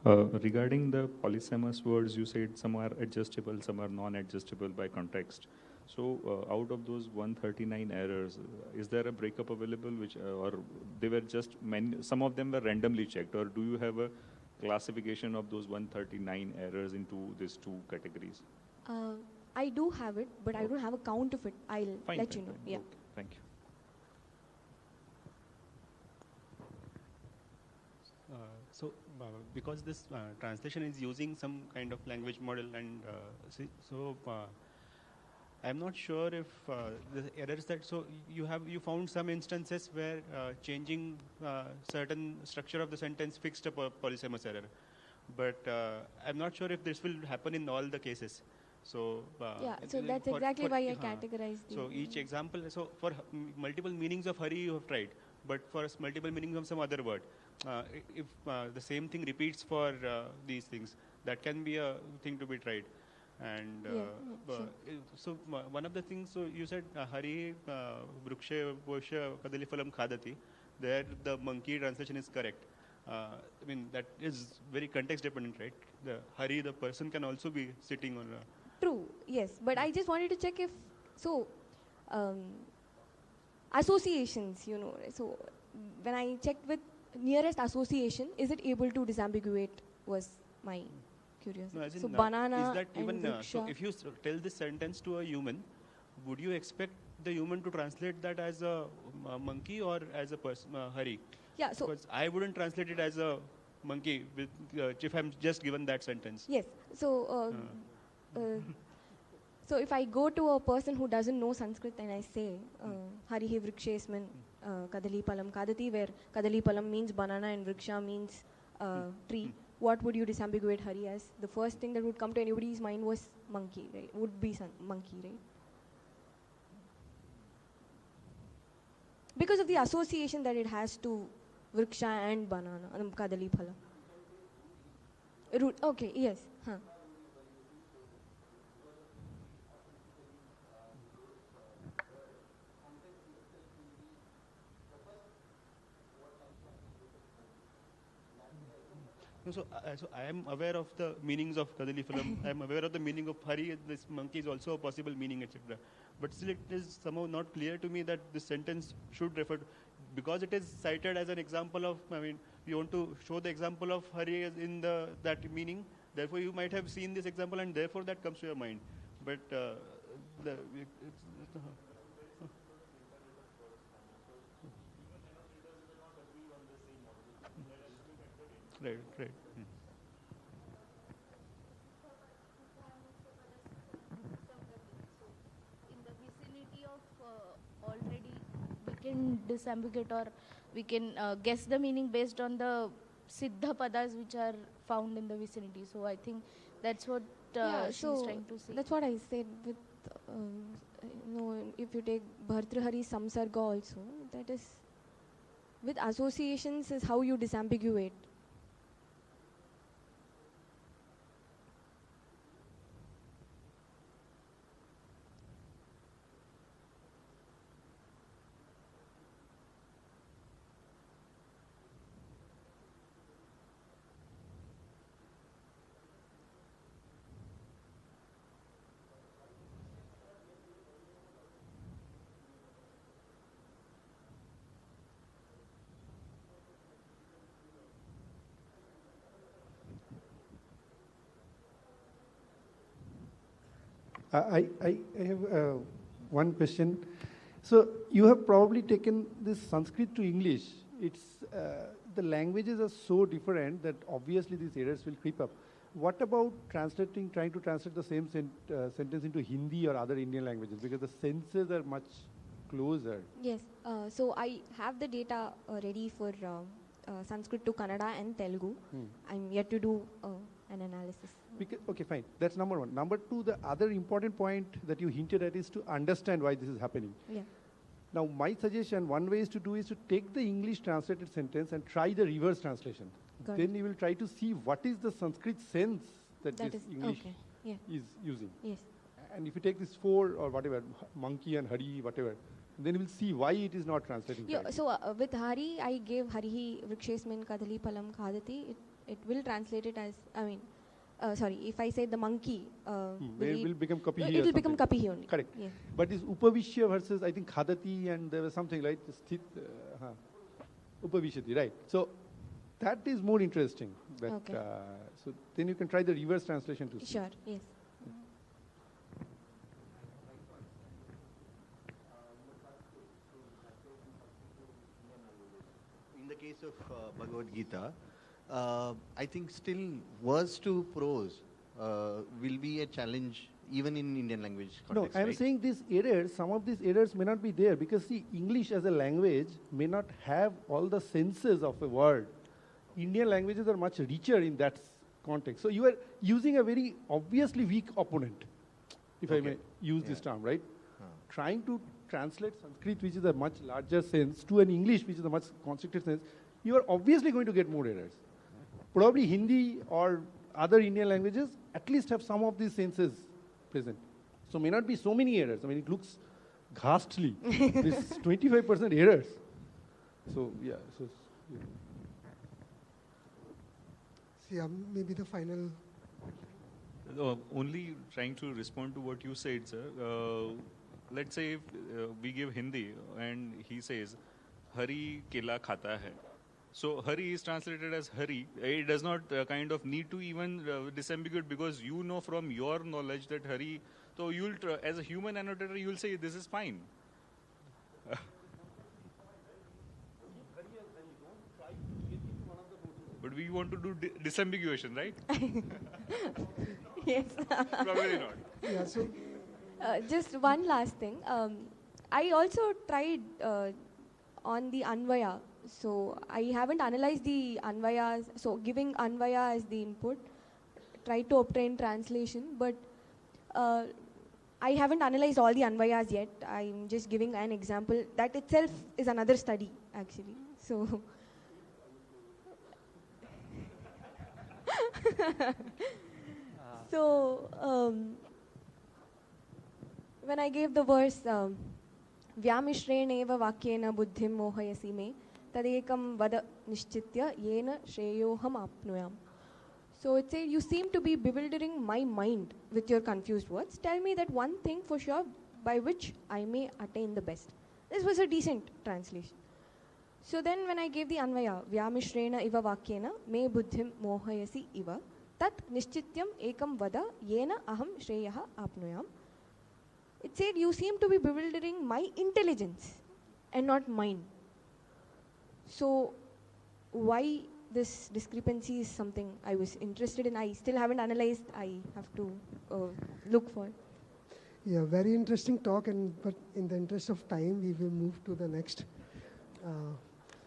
Regarding the polysemous words, you said some are adjustable, some are non-adjustable by context. So out of those 139 errors, is there a breakup available, or they were just some of them were randomly checked, or do you have a classification of those 139 errors into these two categories? I do have it, but I don't have a count of it. I'll let you know. Fine. Yeah. Okay, thank you. Because this translation is using some kind of language model, and I'm not sure if the errors that you found some instances where changing certain structure of the sentence fixed a polysemous error, but I'm not sure if this will happen in all the cases. So so that's exactly why I categorized. So each example, so for multiple meanings of hurry you have tried, but for multiple meanings of some other word, if the same thing repeats for these things, that can be a thing to be tried. And so one of the things, so you said Hari Brukshe Vosha Kadalifalam Khadati, there the monkey translation is correct. I mean, that is very context dependent, right? The Hari, the person, can also be sitting on a... True, yes. But I just wanted to check if, associations, so when I checked with nearest association, is it able to disambiguate was my curiosity. No, as in, so banana is that and even, so vriksha. if you tell this sentence to a human, would you expect the human to translate that as a monkey or as a person, Hari? Yeah, so because I wouldn't translate it as a monkey with, if I'm just given that sentence. Yes. So, so if I go to a person who doesn't know Sanskrit and I say, Harihi Vrikshesman Kadali Palam Kadati, where Kadali Palam means banana and Vriksha means tree, what would you disambiguate Hari as? The first thing that would come to anybody's mind was monkey, right? Would be monkey, right? Because of the association that it has to Vriksha and banana, Kadali Phala. Root, okay, yes. Huh. So I am aware of the meanings of Kadali Phalam. I am aware of the meaning of Hari. This monkey is also a possible meaning, etc. But still, it is somehow not clear to me that this sentence should refer to, because it is cited as an example of. I mean, you want to show the example of Hari as in that meaning. Therefore, you might have seen this example, and therefore that comes to your mind. But right. In the vicinity of already, we can disambiguate or we can guess the meaning based on the siddha padas which are found in the vicinity. So I think that's what she's trying to say. That's what I said with, if you take Bhartrahari Samsarga also, that is, with associations is how you disambiguate. I have one question. So you have probably taken this Sanskrit to English. It's the languages are so different that obviously these errors will creep up. What about trying to translate the same sentence into Hindi or other Indian languages, because the senses are much closer? Yes. So I have the data ready for Sanskrit to Kannada and Telugu. I'm yet to do an analysis. Okay, fine. That's number one. Number two, the other important point that you hinted at is to understand why this is happening. Yeah. Now, my suggestion, one way is to take the English translated sentence and try the reverse translation. Then you will try to see what is the Sanskrit sense that That this is English okay. Yeah. is using. Yes. And if you take this 4 or whatever, monkey and hari, whatever, then you will see why it is not translating Yeah, correctly. so with Hari, I gave Harihi Vrikshesmin Kadali Palam Khadati. It will translate it as, sorry, if I say the monkey, it will become kapihi. It will become kapihi only. Correct. Yeah. But this upavishya versus, I think, khadati, and there was something like sthit, upavishati, right? So that is more interesting. That, Okay. So then you can try the reverse translation to see. Sure, yes. In the case of Bhagavad Gita, I think still verse to prose will be a challenge even in Indian language context. No, I am right? saying these errors, some of these errors may not be there because see, English as a language may not have all the senses of a word. Indian languages are much richer in that context. So you are using a very obviously weak opponent, if I may use this term, right? Trying to translate Sanskrit, which is a much larger sense, to an English, which is a much constricted sense, you are obviously going to get more errors. Probably Hindi or other Indian languages at least have some of these senses present. So may not be so many errors. I mean, it looks ghastly. This 25% errors. So, yeah. So, yeah. So, yeah, maybe the final. Only trying to respond to what you said, sir. Let's say if we give Hindi and he says, Hari kela khata hai. So Hari is translated as Hari. It does not kind of need to even disambiguate because you know from your knowledge that Hari. So you'll, as a human annotator, you'll say this is fine. But we want to do disambiguation, right? Yes. Probably not. Yeah, so just one last thing. I also tried on the Anvaya. So I haven't analyzed the Anvayas. So giving Anvaya as the input, tried to obtain translation, but I haven't analyzed all the Anvayas yet. I'm just giving an example. That itself is another study, actually. So. When I gave the verse, Vyamishreneva vakyena buddhim mohayasi me, tadekam vada nishchitya yena shreyoham apnuyam. So it says, you seem to be bewildering my mind with your confused words. Tell me that one thing for sure by which I may attain the best. This was a decent translation. So then when I gave the Anvaya, Vyamishrena iva vakyena me buddhim mohayasi iva, tat nishchityam ekam vada yena aham shreyaha apnuyam. It said, you seem to be bewildering my intelligence and not mine. So why this discrepancy is something I was interested in. I still haven't analyzed. I have to look for. Yeah, very interesting talk, but in the interest of time, we will move to the next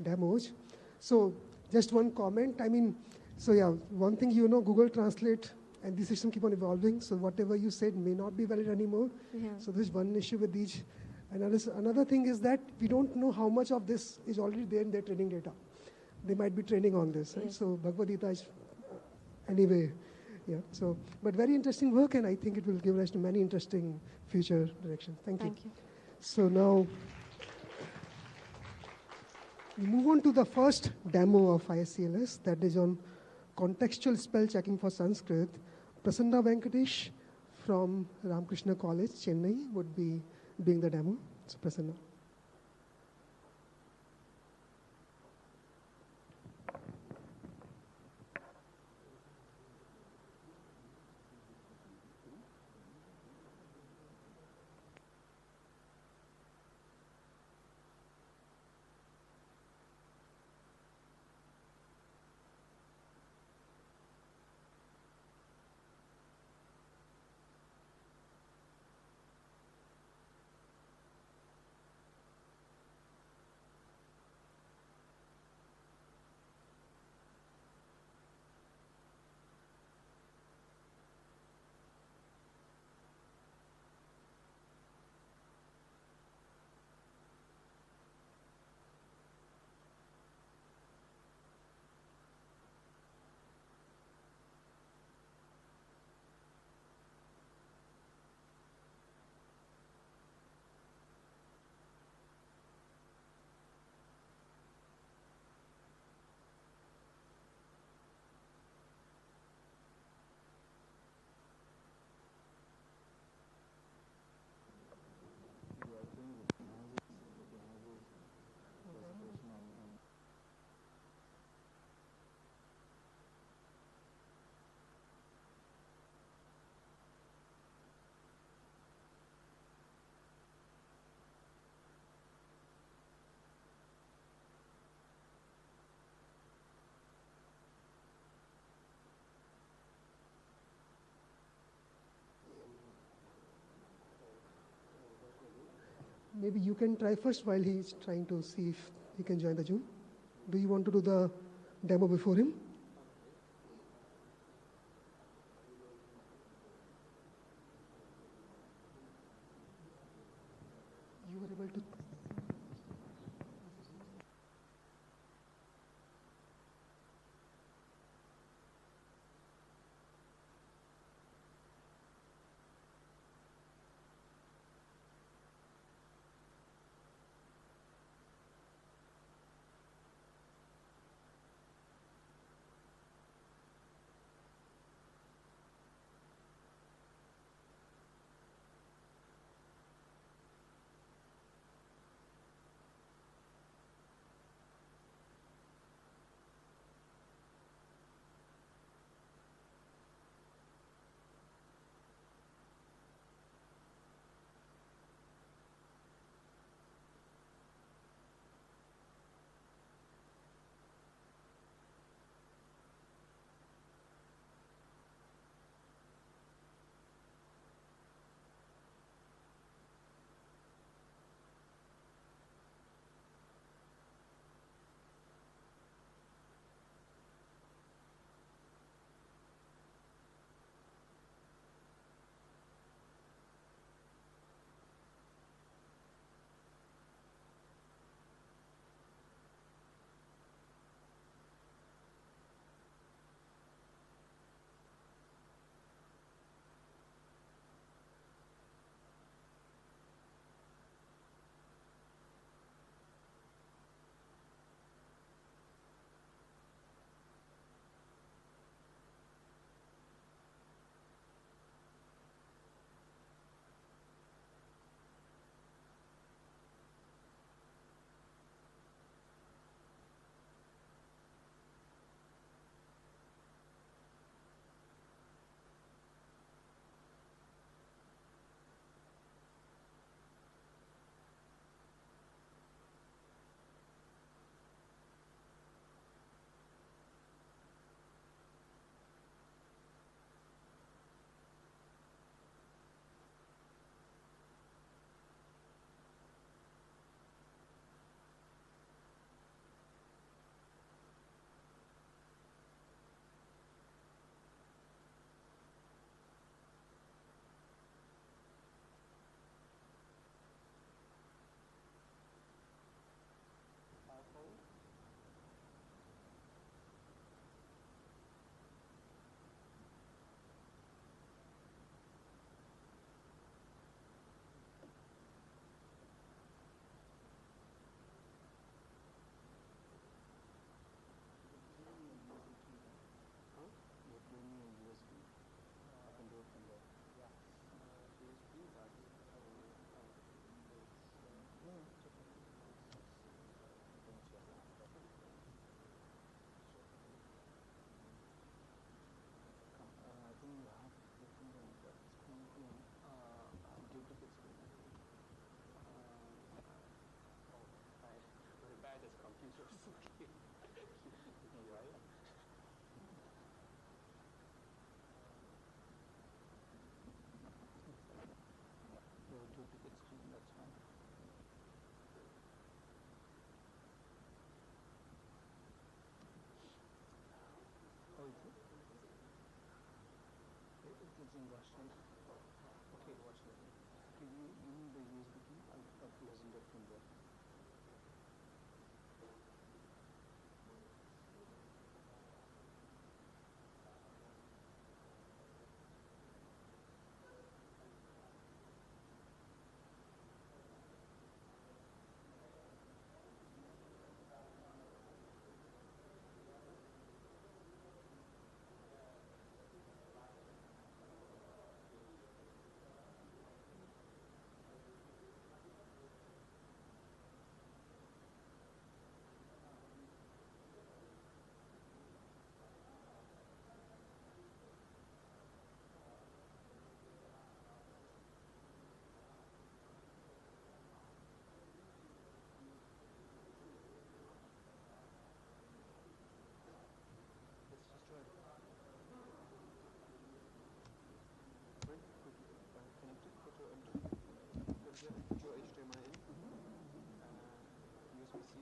demos. So just one comment. I mean, so yeah, one thing you know, Google Translate and the system keep on evolving. So whatever you said may not be valid anymore. Yeah. So there's one issue with each. Another thing is that we don't know how much of this is already there in their training data. They might be training on this, right? Yes. So Bhagavad Gita is anyway, yeah. So, but very interesting work, and I think it will give rise to many interesting future directions. Thank you. So now we move on to the first demo of ISCLS, that is on contextual spell checking for Sanskrit. Prasanna Venkatesh from Ramakrishna College, Chennai, would be doing the demo. So Prasanna. maybe you can try first while he's trying to see if he can join the Zoom. Do you want to do the demo before him? You were able to.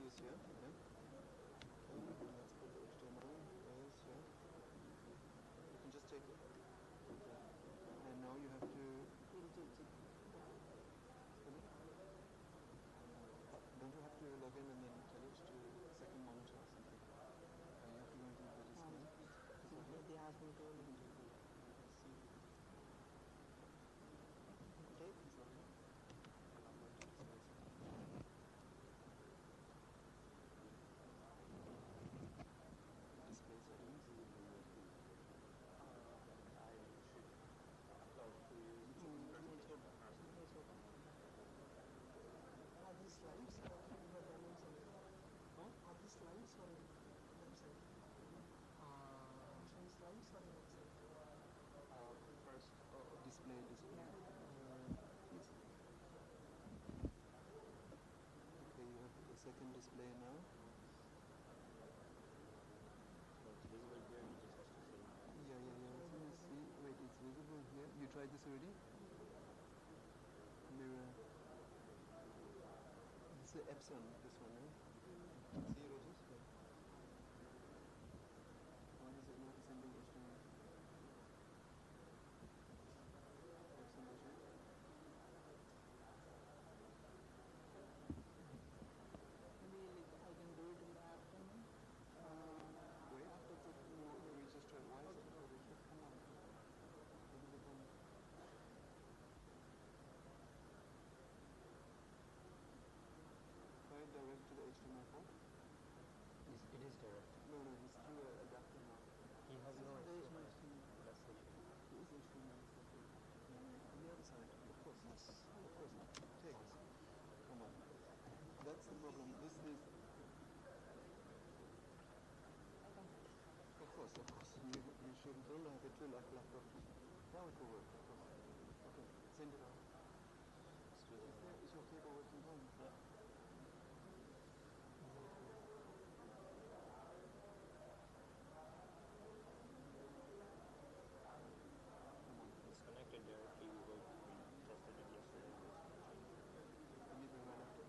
this here. Okay. Let's put the HDMI first here. You can just take it. Okay. And now you have to. Don't you have to log in and then tell it to second monitor or something? You have to go into the display. They asked me to. Okay. Display settings. Are these slides or your demos? Are these slides or website? Showing slides or website? First, display. Yes. Okay, you have the second display now. Yeah. Let me see. Wait, it's visible here. You tried this already? Mirror. It's the Epson, this one, right? See, Regis? Why is it not sending HTML? Epson version. Maybe I can do it in the afternoon. Wait, no, we just tried. Why is it not Regis? Come on. Maybe we can. Try direct to the HTML port. It is direct. No, it's through an adapter now. He has no HTML. That's the issue. It is HTML. On the other side. Of course not. Take it. Come on. That's the problem. This is. Of course. You should don't have it to laptop. Now it will work, of course. Okay, send it out. It's okay for working home. Yeah. It's connected directly. We tested it yesterday. I need to run after.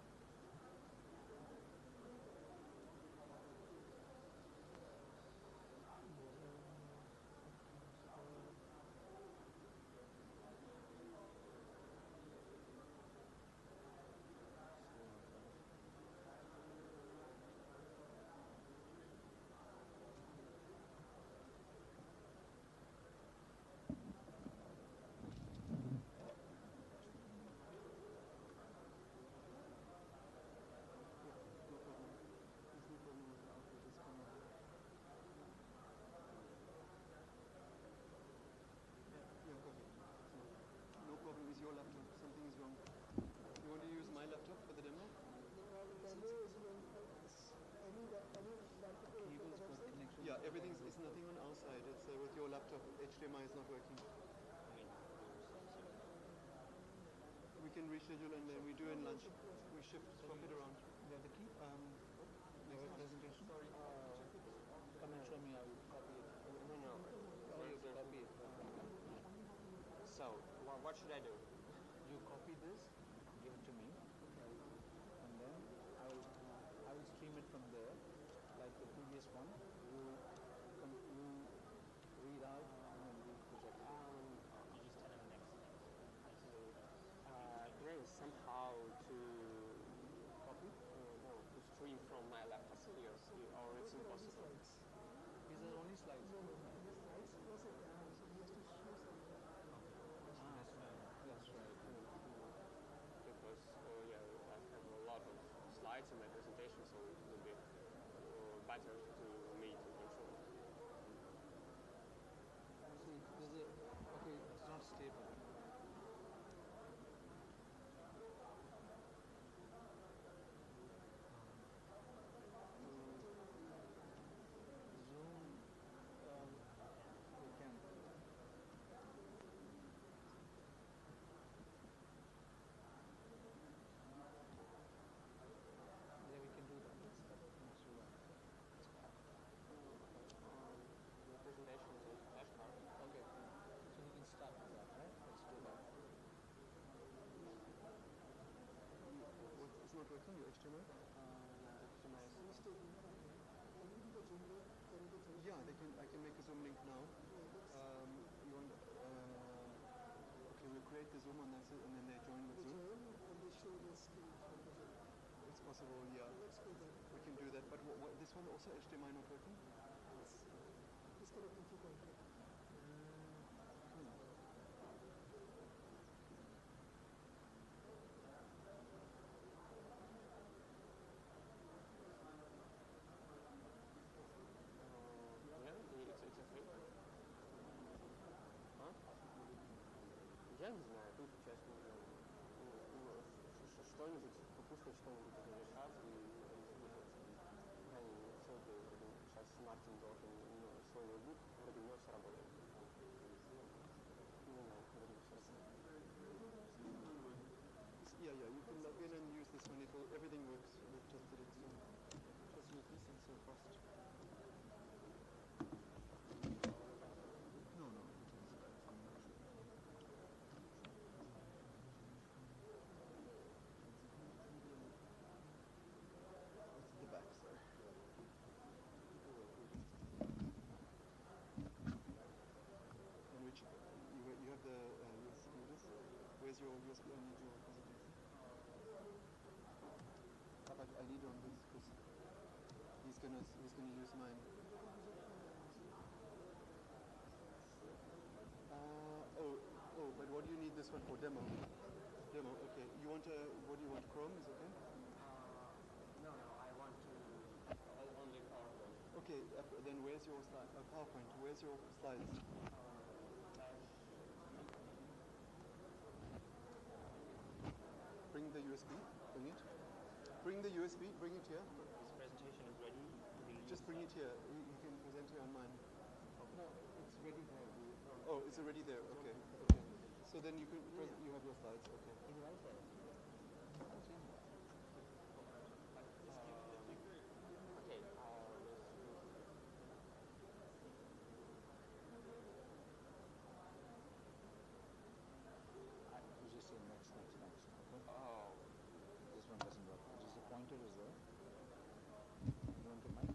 No problem with your laptop. Something is wrong. You want to use my laptop for the demo? Yeah, everything's it's nothing on our side. It's with your laptop. HDMI is not working. We can reschedule and then we do in lunch. We swap it around. You have the key? Next presentation. Sorry. Come and show me. I will copy it. No. You copy it. So, what should I do? You copy this, give it to me, and then I will stream it from there, like the previous one. You read out and then we project. You just tell them next. There is somehow to copy? No, to stream from my laptop here, or it's impossible. These are only slides. That's right. Because I have a lot of slides in my presentation, so it will be better to me to control. See, okay, it's not stable. Zoom, we can. Yeah, we can do that. I can make a Zoom link now. You want, okay, we'll create the Zoom and that's it, and then they join with Zoom. It's possible, yeah. We can do that. But this one also HDMI not working? Disconnecting to Я не знаю, тут честно, что-нибудь, попустить что-нибудь решать и сейчас Мартин должен свой ноутбук, вроде у него все работает. Не знаю, вроде все работает. Yeah, you can log in and use this one, everything works. We've tested it, so just use this and so fast. No. The back, sorry. And which you have the USB. Where's your USB? I need your presentation. I need on this because he's gonna use mine. But what do you need this one for? Demo. Okay. You want what do you want? Chrome is okay? No, I want to only PowerPoint. Okay, then where's your slide? PowerPoint. Where's your slides? Bring the USB. Bring it. Bring the USB. Bring it here. This presentation is ready. Just bring it here. You can present here on mine. No, it's ready there. Oh, it's already there. Okay. So then you have your slides. Okay. It's right there. Okay. You just say next. Okay? Oh. This one doesn't work. Just the pointer is there. You want the mic?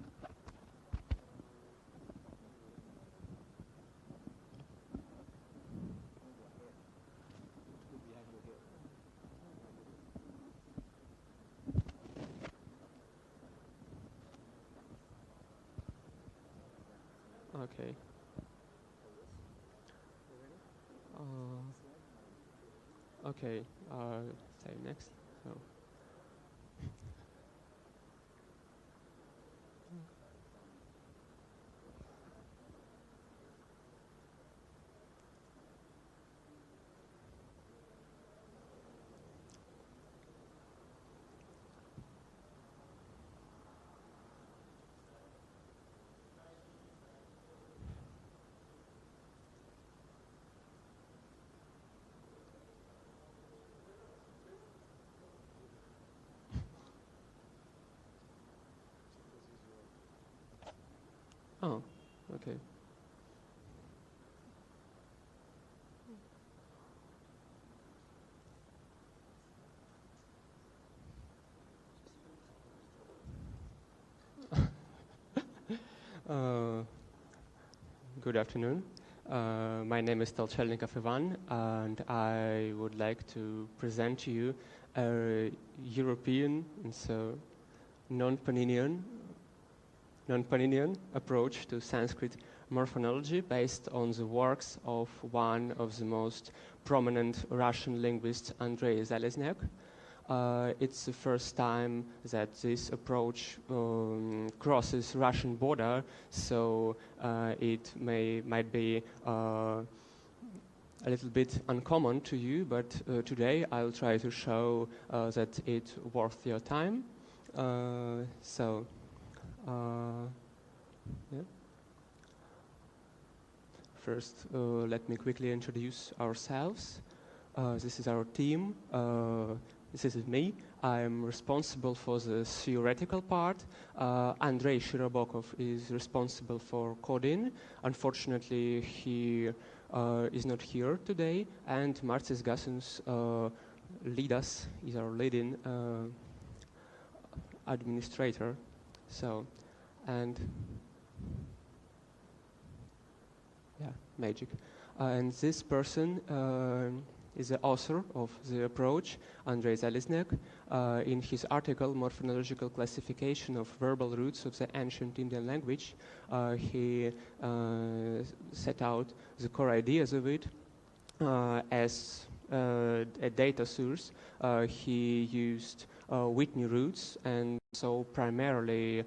Behind your hair. Okay. Okay. Say next. So. Oh, okay. Good afternoon. My name is Telchelnikov Ivan, and I would like to present to you a European and so non-Paninian approach to Sanskrit morphonology based on the works of one of the most prominent Russian linguists, Andrei Zalesnyk. It's the first time that this approach crosses Russian border, so it might be a little bit uncommon to you, but today I'll try to show that it's worth your time. Yeah. First, let me quickly introduce ourselves. This is our team. This is me. I'm responsible for the theoretical part. Andrei Shirobokov is responsible for coding. Unfortunately, he is not here today. And Marcis Gassens is our leading administrator. So, and magic. And this person is the author of the approach, Andrei Zalesnek. In his article, Morphonological Classification of Verbal Roots of the Ancient Indian Language, he set out the core ideas of it as a data source. He used Whitney roots, and so primarily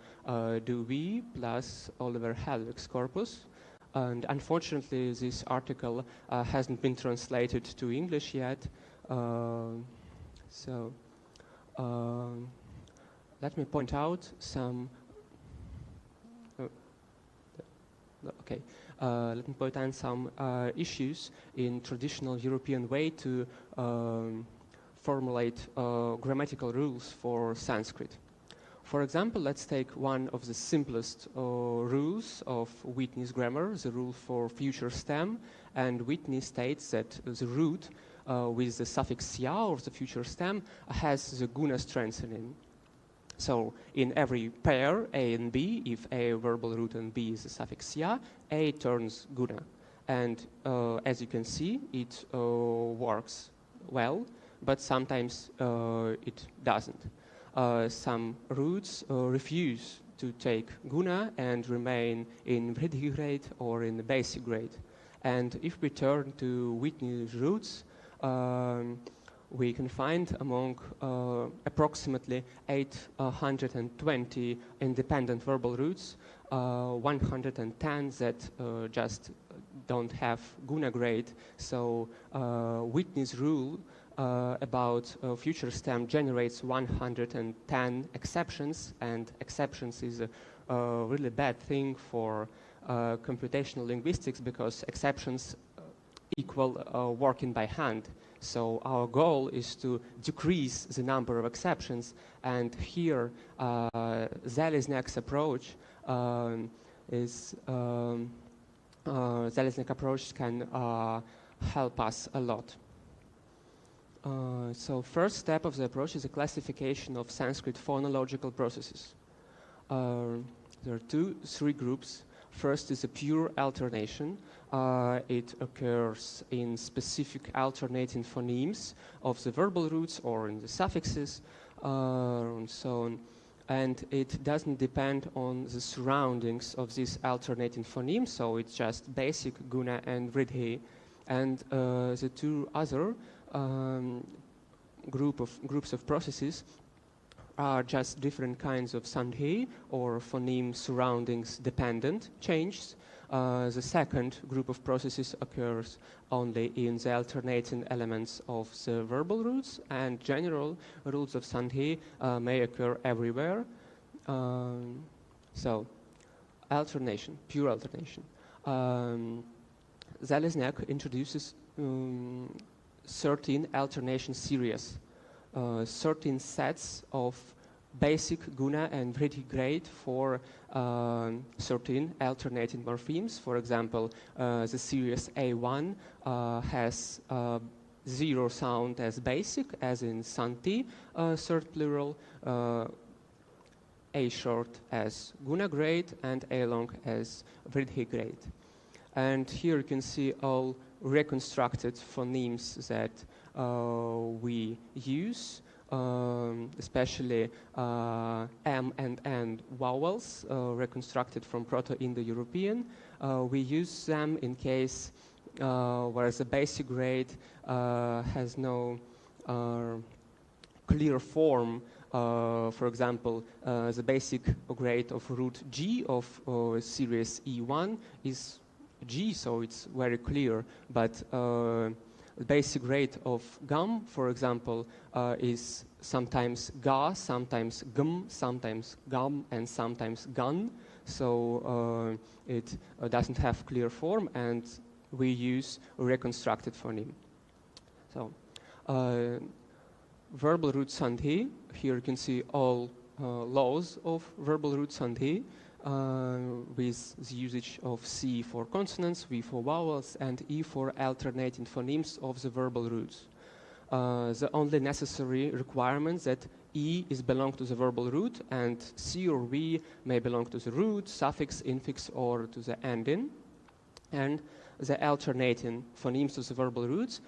Dewey plus Oliver Halleck's corpus. And unfortunately, this article hasn't been translated to English yet. So let me point out some. Okay. Let me point out some issues in traditional European way to formulate grammatical rules for Sanskrit. For example, let's take one of the simplest rules of Whitney's grammar, the rule for future stem. And Whitney states that the root with the suffix ya or the future stem has the guna strengthening. So in every pair, A and B, if A verbal root and B is the suffix ya, A turns guna. And as you can see, it works well, but sometimes it doesn't. Some roots refuse to take guna and remain in vriddhi grade or in the basic grade. And if we turn to Whitney's roots, we can find among approximately 820 independent verbal roots, 110 that just don't have guna grade. So Whitney's rule about future stem generates 110 exceptions, and exceptions is a really bad thing for computational linguistics because exceptions equal working by hand. So our goal is to decrease the number of exceptions, and here Zalesnek's approach Zalesnek approach can help us a lot. So first step of the approach is a classification of Sanskrit phonological processes. There are three groups. First is a pure alternation. It occurs in specific alternating phonemes of the verbal roots or in the suffixes, and so on. And it doesn't depend on the surroundings of these alternating phonemes, so it's just basic guna and vriddhi. And the two other groups of processes are just different kinds of sandhi or phoneme surroundings dependent changes. The second group of processes occurs only in the alternating elements of the verbal roots, and general rules of sandhi may occur everywhere. So, alternation, pure alternation. Zalesnek introduces 13 alternation series, 13 sets of basic guna and vriddhi grade for 13 alternating morphemes. For example, the series A1 has zero sound as basic, as in santi, third plural, A short as guna grade, and A long as vriddhi grade. And here you can see all reconstructed phonemes that we use, especially M and N vowels reconstructed from Proto-Indo-European. We use them in case where the basic grade has no clear form. For example, the basic grade of root G of series E1 is G, so it's very clear, but the basic rate of gum, for example, is sometimes ga, sometimes gum, sometimes gum, and sometimes gun. So it doesn't have clear form, and we use reconstructed phoneme. So verbal root sandhi. Here you can see all laws of verbal root sandhi. With the usage of C for consonants, V for vowels, and E for alternating phonemes of the verbal roots. The only necessary requirement that E is belong to the verbal root, and C or V may belong to the root, suffix, infix, or to the ending. And the alternating phonemes of the verbal roots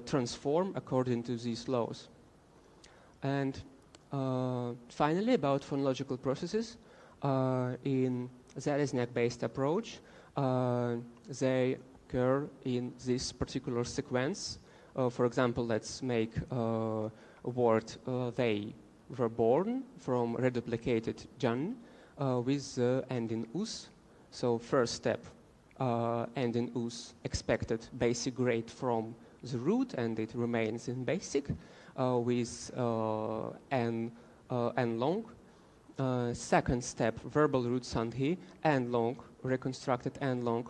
transform according to these laws. And finally, about phonological processes, in Zalesniak-based approach, they occur in this particular sequence. For example, let's make a word they were born from reduplicated Jan with the ending us. So first step, ending us expected basic grade from the root, and it remains in basic with n long. Second step, verbal root sandhi, n long, reconstructed n long,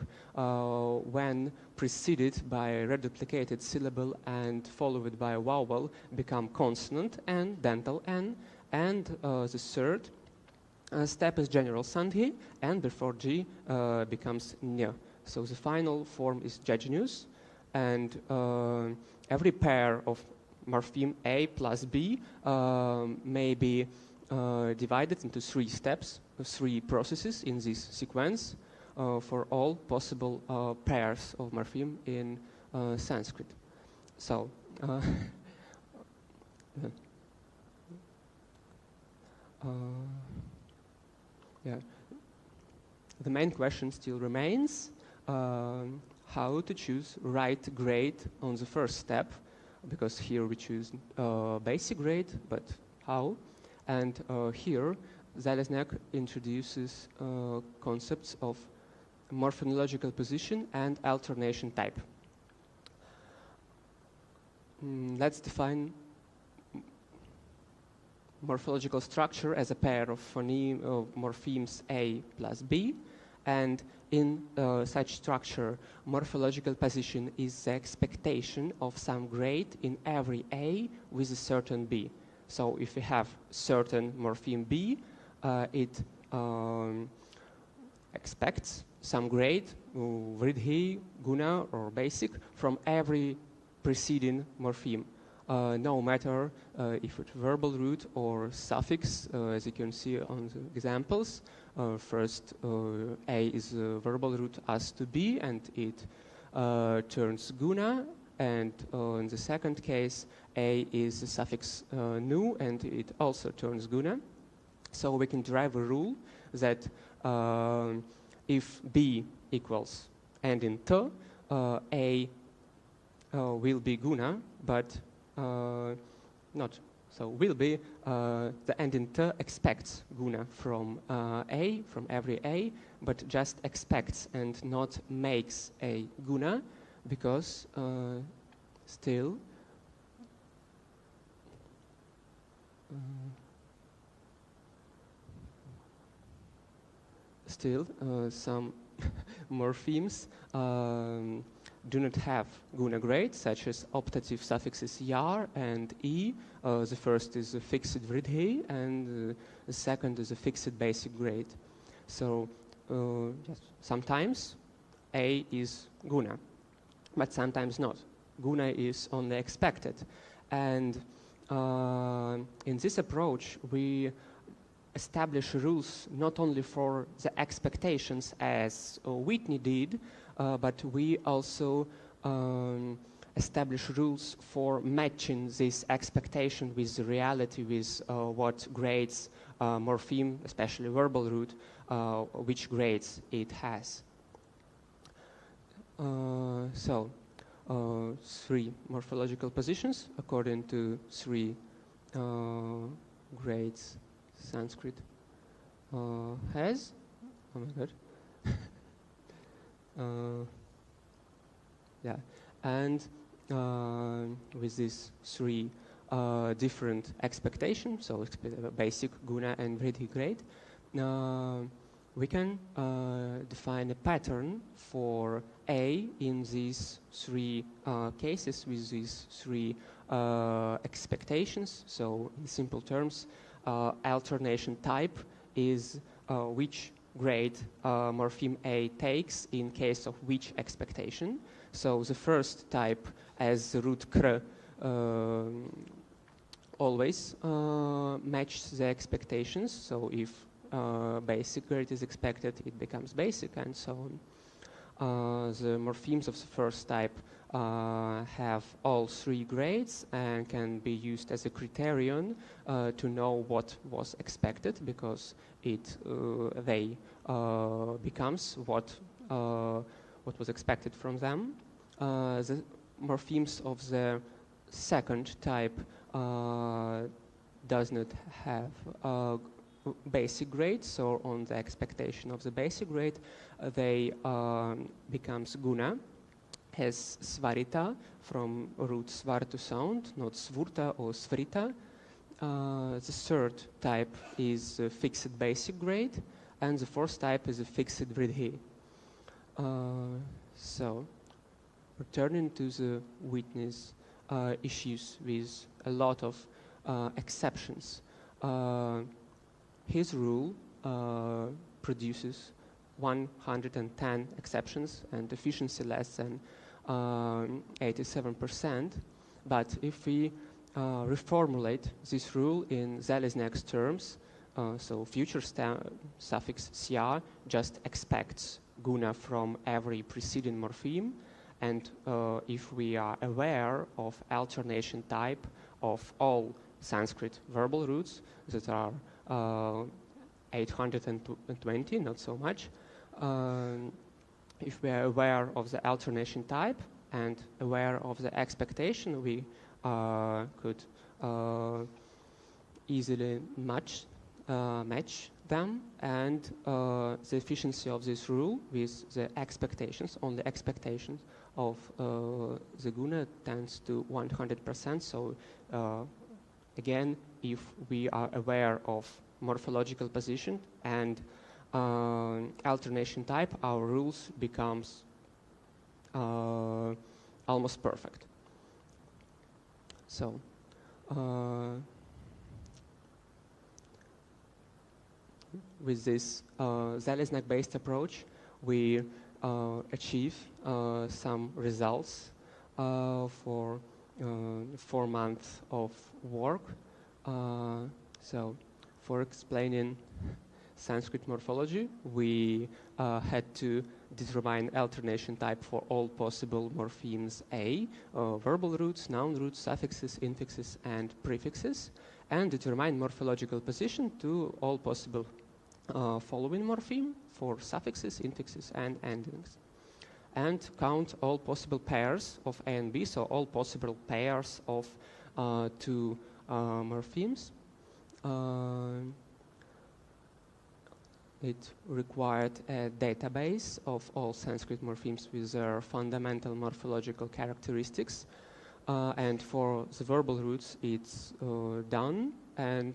when preceded by a reduplicated syllable and followed by a vowel, become consonant n, dental n, and the third step is general sandhi, and before g becomes nya. So the final form is jejunus, and every pair of morpheme A plus B may be divided into 3 steps, 3 processes in this sequence for all possible pairs of morpheme in Sanskrit. So, yeah, the main question still remains how to choose right grade on the first step, because here we choose basic grade, but how? And here, Zalesniak introduces concepts of morphological position and alternation type. Let's define morphological structure as a pair of morphemes A plus B, and in such structure, morphological position is the expectation of some grade in every A with a certain B. So if we have certain morpheme B, it expects some grade, vridhi, guna, or basic, from every preceding morpheme, no matter if it's verbal root or suffix, as you can see on the examples. First, A is a verbal root as to B, and it turns guna, and in the second case, A is the suffix nu, and it also turns guna. So we can derive a rule that if B equals ending t, A will be guna, but not. So will be the ending t expects guna from A, from every A, but just expects and not makes a guna, because still some morphemes do not have guna grade, such as optative suffixes yar and e. The first is a fixed vridhi, and the second is a fixed basic grade. So yes, sometimes A is guna, but sometimes not. Guna is only expected. And in this approach, we establish rules not only for the expectations, as Whitney did, but we also establish rules for matching this expectation with the reality, with what grades morpheme, especially verbal root, which grades it has. So, 3 morphological positions according to 3 grades Sanskrit has. Oh my God. Yeah, and with these 3 different expectations, so basic, guna, and vridhi grade, we can define a pattern for A in these 3 cases with these 3 expectations. So in simple terms, alternation type is which grade morpheme A takes in case of which expectation. So the first type, as the root kr, always matches the expectations. So if basic grade is expected, it becomes basic, and so The morphemes of the first type have all 3 grades and can be used as a criterion to know what was expected, because they becomes what was expected from them. The morphemes of the second type does not have basic grade, so on the expectation of the basic grade, they becomes guna, has svarita from root svar to sound, not svurta or svrita. The third type is a fixed basic grade, and the fourth type is a fixed vridhi. So, returning to the witness issues with a lot of exceptions. His rule produces 110 exceptions and efficiency less than 87%. But if we reformulate this rule in Zaleznak's terms, so future suffix sia just expects guna from every preceding morpheme, and if we are aware of alternation type of all Sanskrit verbal roots that are 820, not so much. If we are aware of the alternation type and aware of the expectation, we could easily match them, and the efficiency of this rule with the expectations, only expectations of the guna tends to 100%. So again, if we are aware of morphological position and alternation type, our rules becomes almost perfect. So with this Zalesnak-based approach, we achieve some results for 4 months of work. So for explaining Sanskrit morphology, we had to determine alternation type for all possible morphemes A, verbal roots, noun roots, suffixes, infixes, and prefixes, and determine morphological position to all possible following morpheme for suffixes, infixes, and endings. And count all possible pairs of A and B, so all possible pairs of 2 morphemes. It required a database of all Sanskrit morphemes with their fundamental morphological characteristics. And for the verbal roots, it's done, and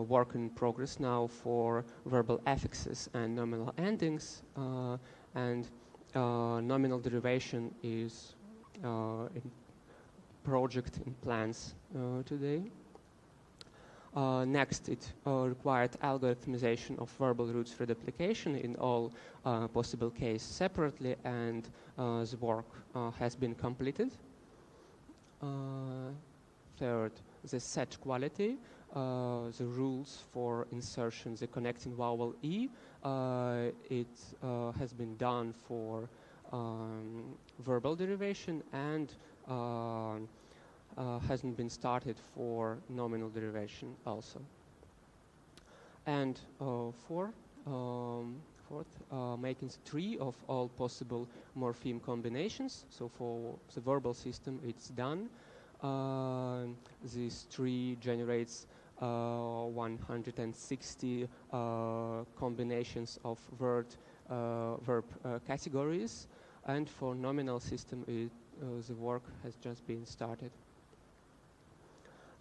work in progress now for verbal affixes and nominal endings. And nominal derivation is in project in plans today. Next, it required algorithmization of verbal roots reduplication in all possible cases separately, and the work has been completed. Third, the set quality, the rules for insertion, the connecting vowel E, it has been done for verbal derivation and hasn't been started for nominal derivation also. And fourth, making the tree of all possible morpheme combinations. So for the verbal system, it's done. This tree generates 160 combinations of verb categories, and for nominal system, the work has just been started.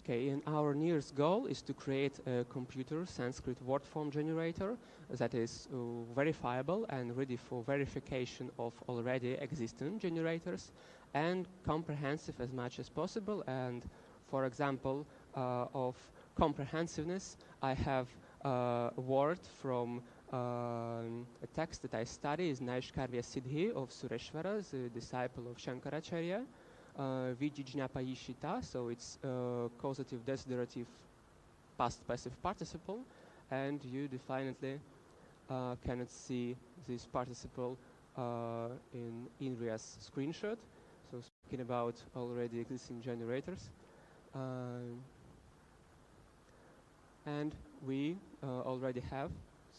Okay, and our nearest goal is to create a computer Sanskrit word form generator that is verifiable and ready for verification of already existing generators, and comprehensive as much as possible. And for example, of comprehensiveness, I have a word from a text that I study is Naishkarya Siddhi of Sureshwara, the disciple of Shankaracharya. Vijijna Paishita, so it's causative, desiderative, past passive participle, and you definitely cannot see this participle in Indria's screenshot. So speaking about already existing generators. And we already have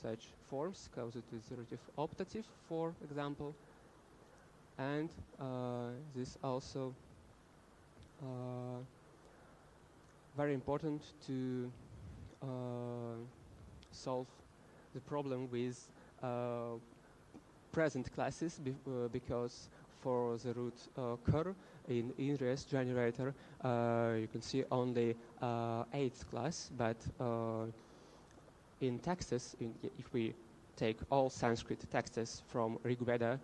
such forms, causative, iterative, optative, for example. And this also very important to solve the problem with present classes because for the root cur in Indria's generator you can see only 8th class, but in texts, if we take all Sanskrit texts from Rig Veda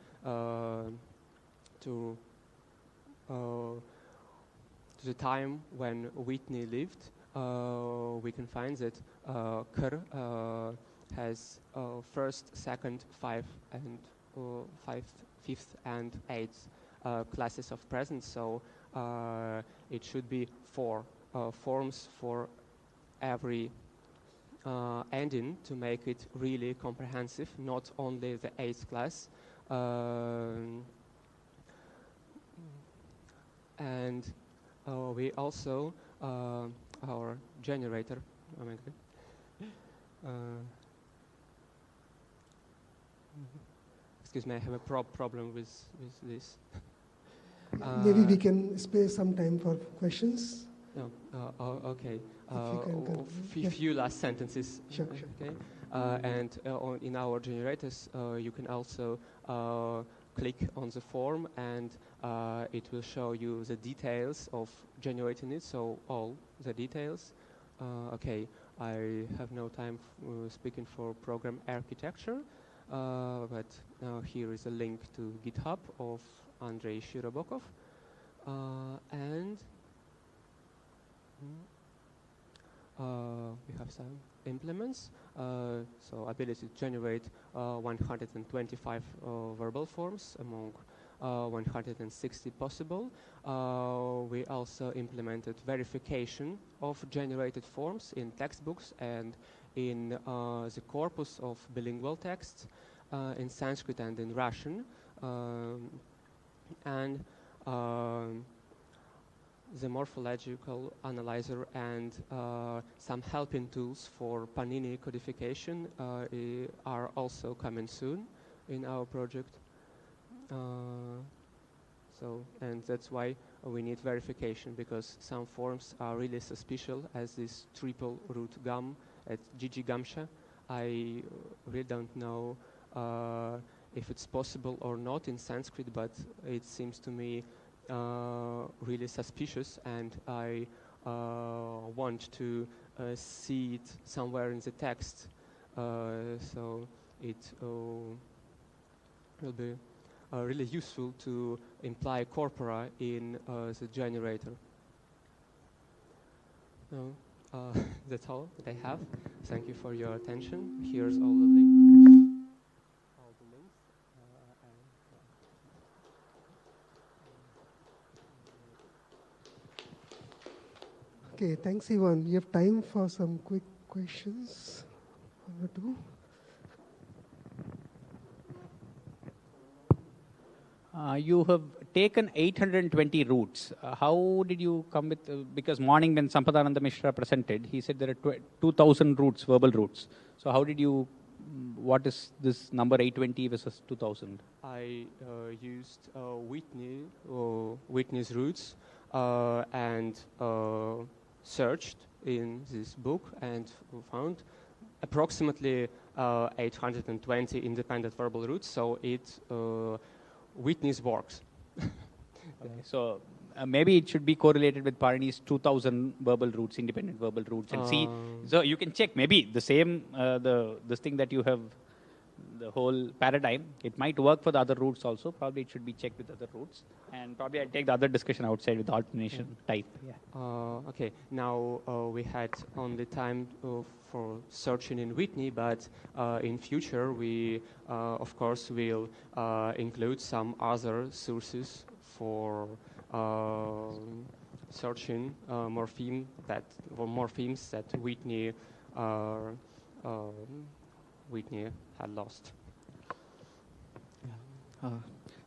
to the time when Whitney lived, we can find that Kar has first, second, fifth, and eighth classes of present. So it should be 4 forms for every ending to make it really comprehensive, not only the 8th class. And we also, our generator, excuse me, I have a problem with this. Maybe we can spare some time for questions. No, okay. Yeah. Few last sentences. Sure. Okay. And in our generators, you can also click on the form, and it will show you the details of generating it. So all the details. Okay. I have no time speaking for program architecture, but here is a link to GitHub of Andrei Shirobokov, and we have some implements. So ability to generate 125 verbal forms among 160 possible. We also implemented verification of generated forms in textbooks and in the corpus of bilingual texts in Sanskrit and in Russian. And the morphological analyzer and some helping tools for Panini codification are also coming soon in our project. And that's why we need verification, because some forms are really suspicious, as this triple root gum at Gigi Gamsha. I really don't know if it's possible or not in Sanskrit, but it seems to me really suspicious, and I want to see it somewhere in the text, so it will be really useful to imply corpora in the generator. No, that's all that I have. Thank you for your attention. Here's all the links. Okay, thanks, Ivan. We have time for some quick questions. 1 or 2. You have taken 820 roots. How did you come with, because morning when Sampadananda Mishra presented, he said there are 2,000 roots, verbal roots. So how did you, what is this number 820 versus 2,000? I used Whitney's roots and searched in this book and found approximately 820 independent verbal roots. So it Whitney's works. Okay, so maybe it should be correlated with Parini's 2,000 verbal roots, independent verbal roots, and see. So you can check maybe the same this thing that you have, the whole paradigm. It might work for the other roots also. Probably it should be checked with other roots, and probably I'll take the other discussion outside with the alternation type. Yeah. Okay. Now we had only time for searching in Whitney, but in future we, of course, will include some other sources for searching morphemes that Whitney had lost.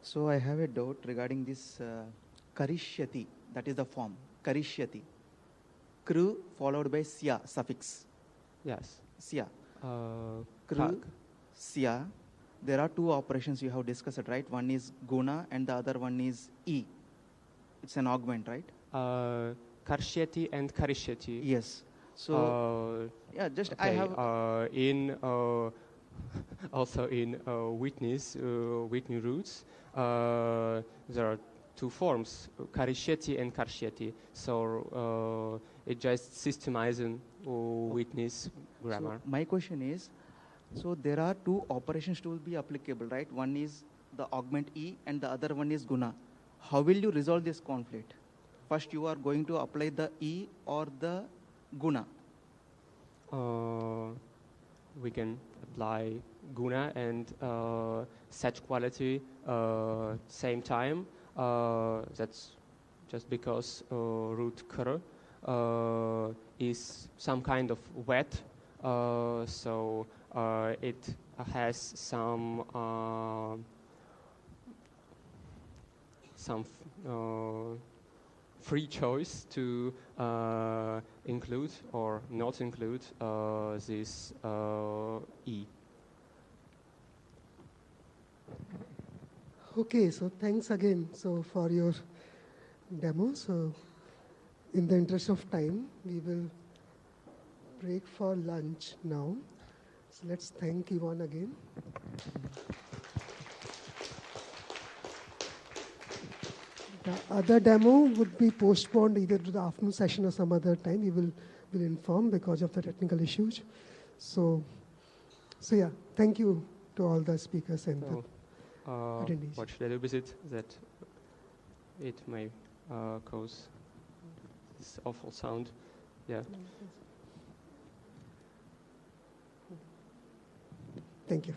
So I have a doubt regarding this karishyati, that is the form, karishyati. Kru followed by sya suffix. Yes. Sya. Kru, Kak. sya. There are two operations you have discussed, right? One is guna and the other one is e. It's an augment, right? Karshyati and karishyati. Yes. So, yeah, just okay, I have... in also in Whitney roots, there are two forms, karishyati and karshyati. So it just systemizing Whitney's grammar. So my question is, so there are two operations to be applicable, right? One is the augment e and the other one is guna. How will you resolve this conflict? First you are going to apply the e or the guna. We can apply guna and set quality same time. That's just because root kr is some kind of wet, so it has some free choice to include or not include this E. Okay, so thanks again for your demo. So in the interest of time, we will break for lunch now. So let's thank Yvonne again. The other demo would be postponed either to the afternoon session or some other time. We will inform because of the technical issues. So yeah, thank you to all the speakers and the attendees. What should I do with it? That it may cause this awful sound. Yeah. Thank you.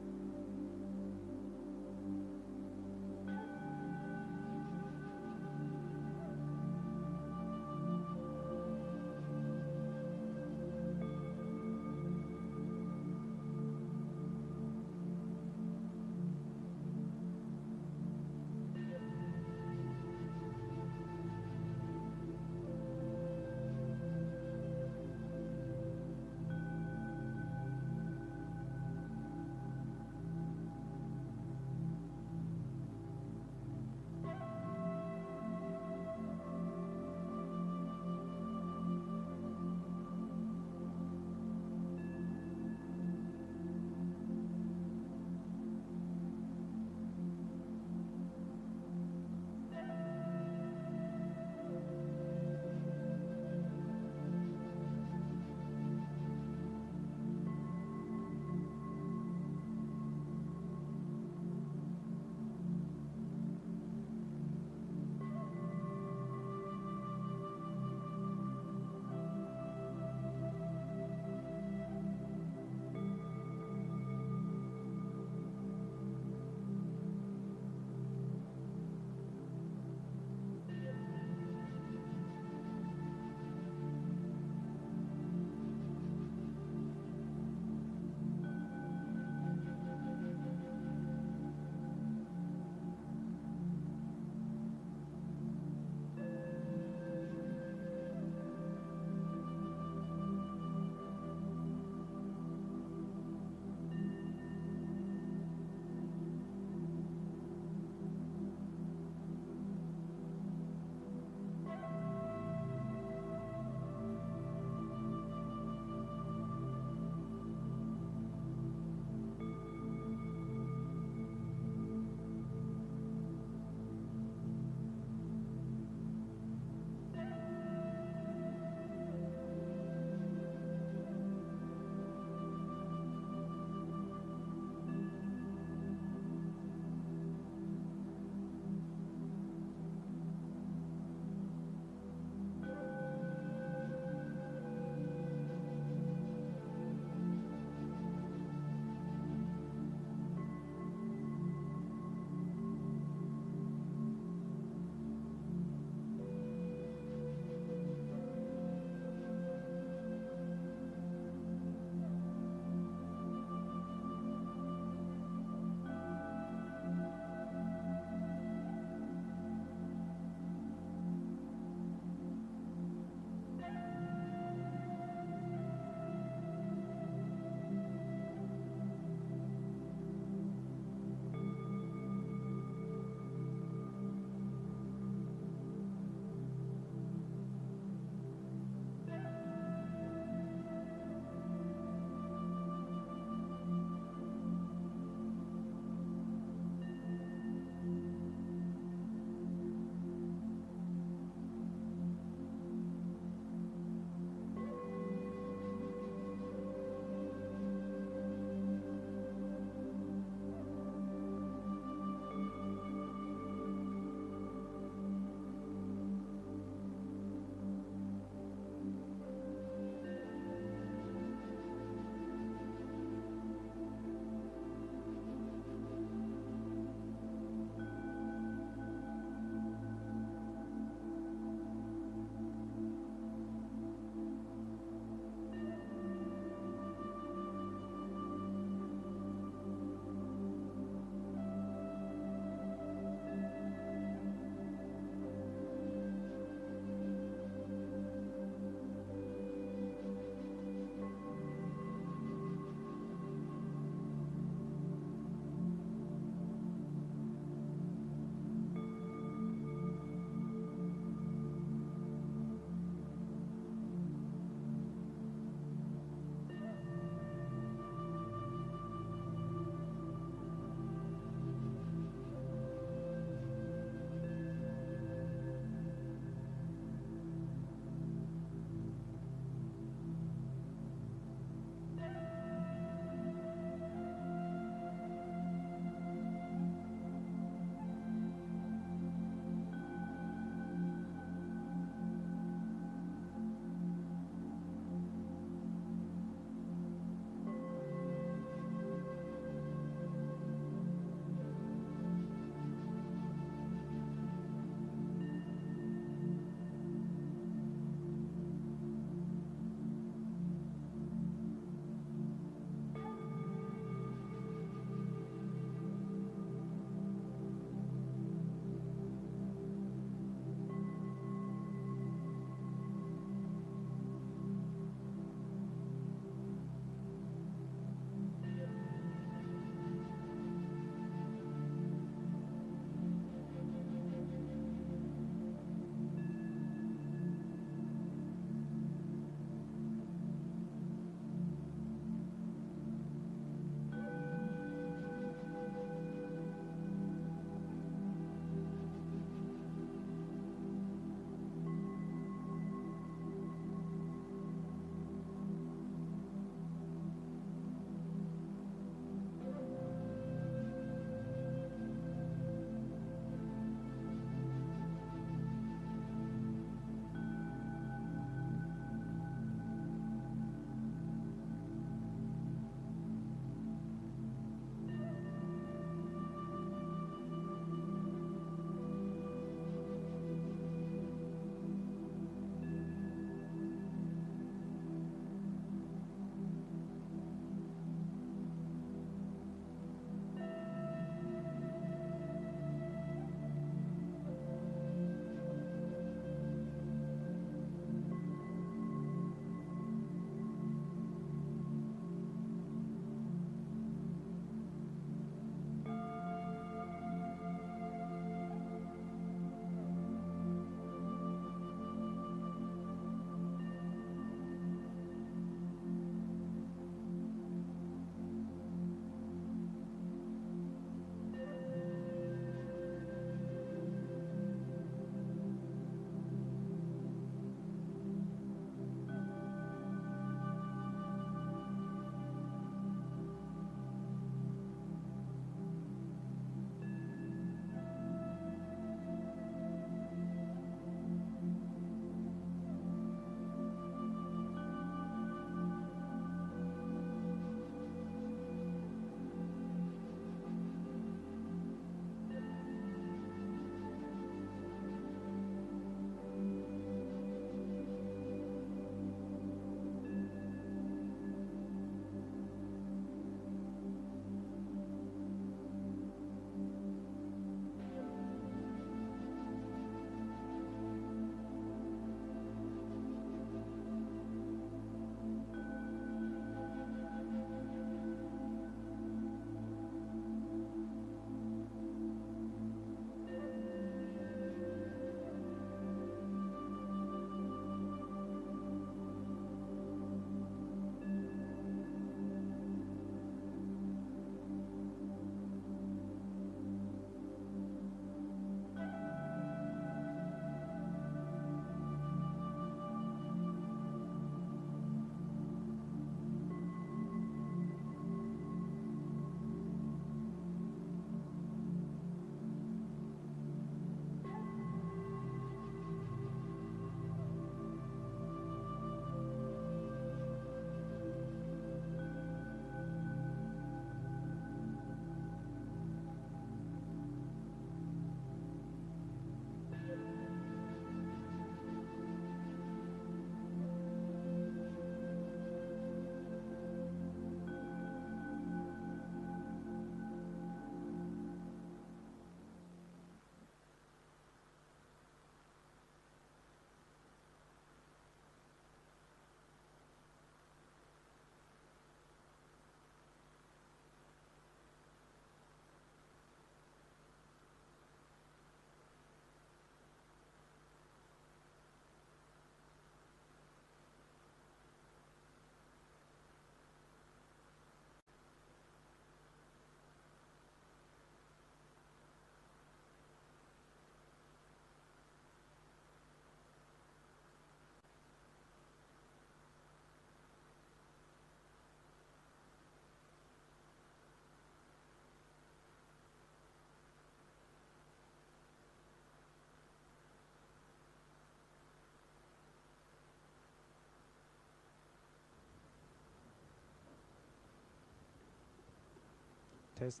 Test.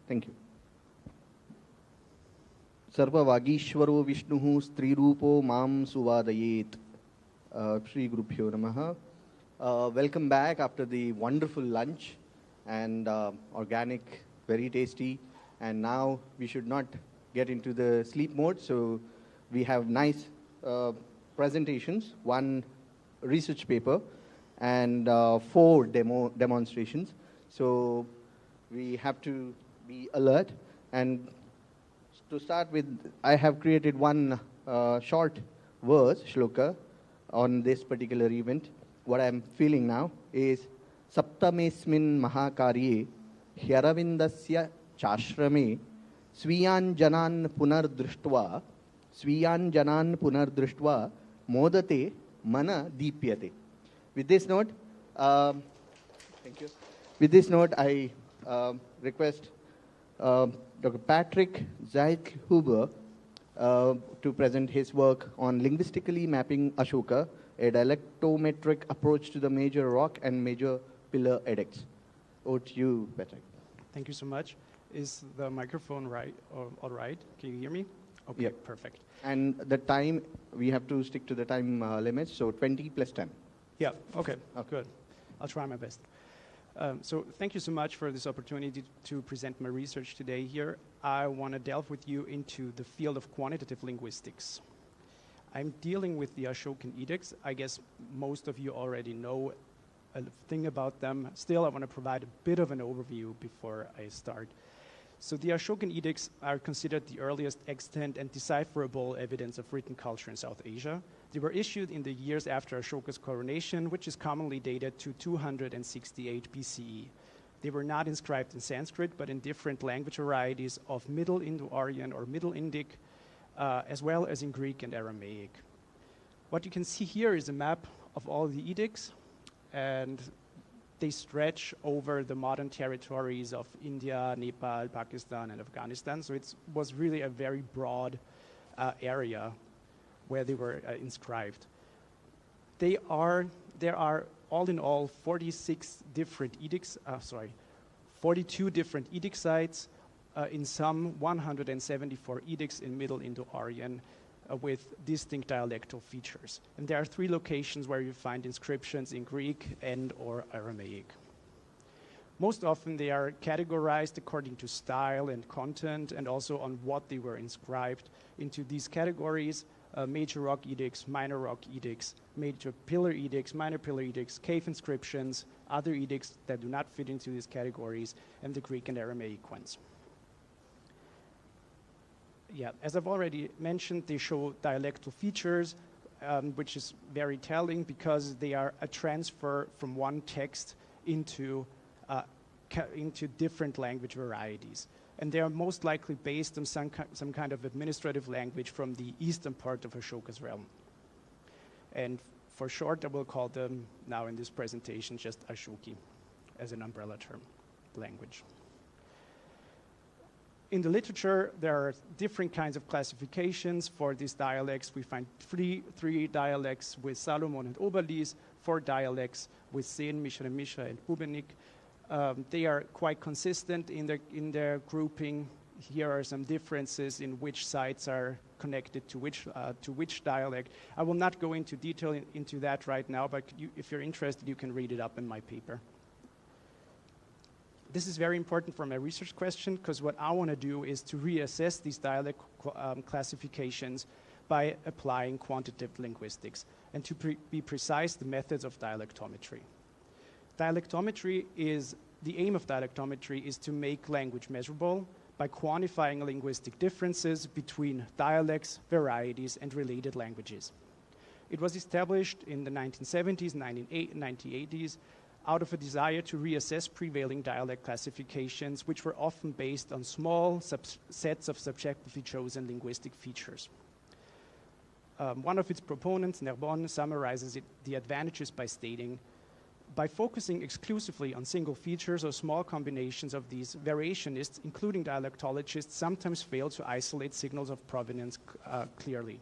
Thank you. Sarva Vagishwaro Vishnuhu Strirupo Mam Suvadayet. Shri Gurubhyo Namaha. Welcome back after the wonderful lunch and organic, very tasty. And now we should not get into the sleep mode. So we have nice presentations, one research paper, and 4 demonstrations. So we have to be alert. And to start with, I have created one short verse, shloka, on this particular event. What I'm feeling now is Saptamesmin Mahakarye Hyaravindasya Chashrame Sviyan Janan Punardrishtva Modate Mana Deepyate. With this note, thank you. With this note, I request Dr. Patrick Zeithuber to present his work on linguistically mapping Ashoka, a dialectometric approach to the major rock and major pillar edicts. Over to you, Patrick. Thank you so much. Is the microphone all right? Can you hear me? Okay, Yep. perfect. And the time, we have to stick to the time limit, so 20 plus 10. Yeah, okay, good. I'll try my best. So thank you so much for this opportunity to present my research today here. I want to delve with you into the field of quantitative linguistics. I'm dealing with the Ashokan edicts. I guess most of you already know a thing about them. Still, I want to provide a bit of an overview before I start. So the Ashokan edicts are considered the earliest extant and decipherable evidence of written culture in South Asia. They were issued in the years after Ashoka's coronation, which is commonly dated to 268 BCE. They were not inscribed in Sanskrit, but in different language varieties of Middle Indo-Aryan or Middle Indic, as well as in Greek and Aramaic. What you can see here is a map of all the edicts, and they stretch over the modern territories of India, Nepal, Pakistan, and Afghanistan. So it was really a very broad area where they were inscribed. There are all in all 42 different edict sites in some 174 edicts in Middle Indo-Aryan with distinct dialectal features. And there are 3 locations where you find inscriptions in Greek and or Aramaic. Most often they are categorized according to style and content and also on what they were inscribed into these categories: major rock edicts, minor rock edicts, major pillar edicts, minor pillar edicts, cave inscriptions, other edicts that do not fit into these categories, and the Greek and Aramaic ones. Yeah, as I've already mentioned, they show dialectal features, which is very telling because they are a transfer from one text into different language varieties. And they are most likely based on some kind of administrative language from the eastern part of Ashoka's realm. And for short, I will call them now in this presentation just Ashoki as an umbrella term language. In the literature, there are different kinds of classifications for these dialects. We find three dialects with Salomon and Oberlies, 4 dialects with Sen, Mishra, and Bubenik. They are quite consistent in their grouping. Here are some differences in which sites are connected to which dialect. I will not go into detail into that right now, but if you're interested, you can read it up in my paper. This is very important for my research question because what I want to do is to reassess these dialect classifications by applying quantitative linguistics and to be precise, the methods of dialectometry. The aim of dialectometry is to make language measurable by quantifying linguistic differences between dialects, varieties, and related languages. It was established in the 1970s, 1980s, out of a desire to reassess prevailing dialect classifications, which were often based on small sets of subjectively chosen linguistic features. One of its proponents, Nerbonne, summarizes the advantages by stating, by focusing exclusively on single features or small combinations of these, variationists, including dialectologists, sometimes fail to isolate signals of provenance clearly.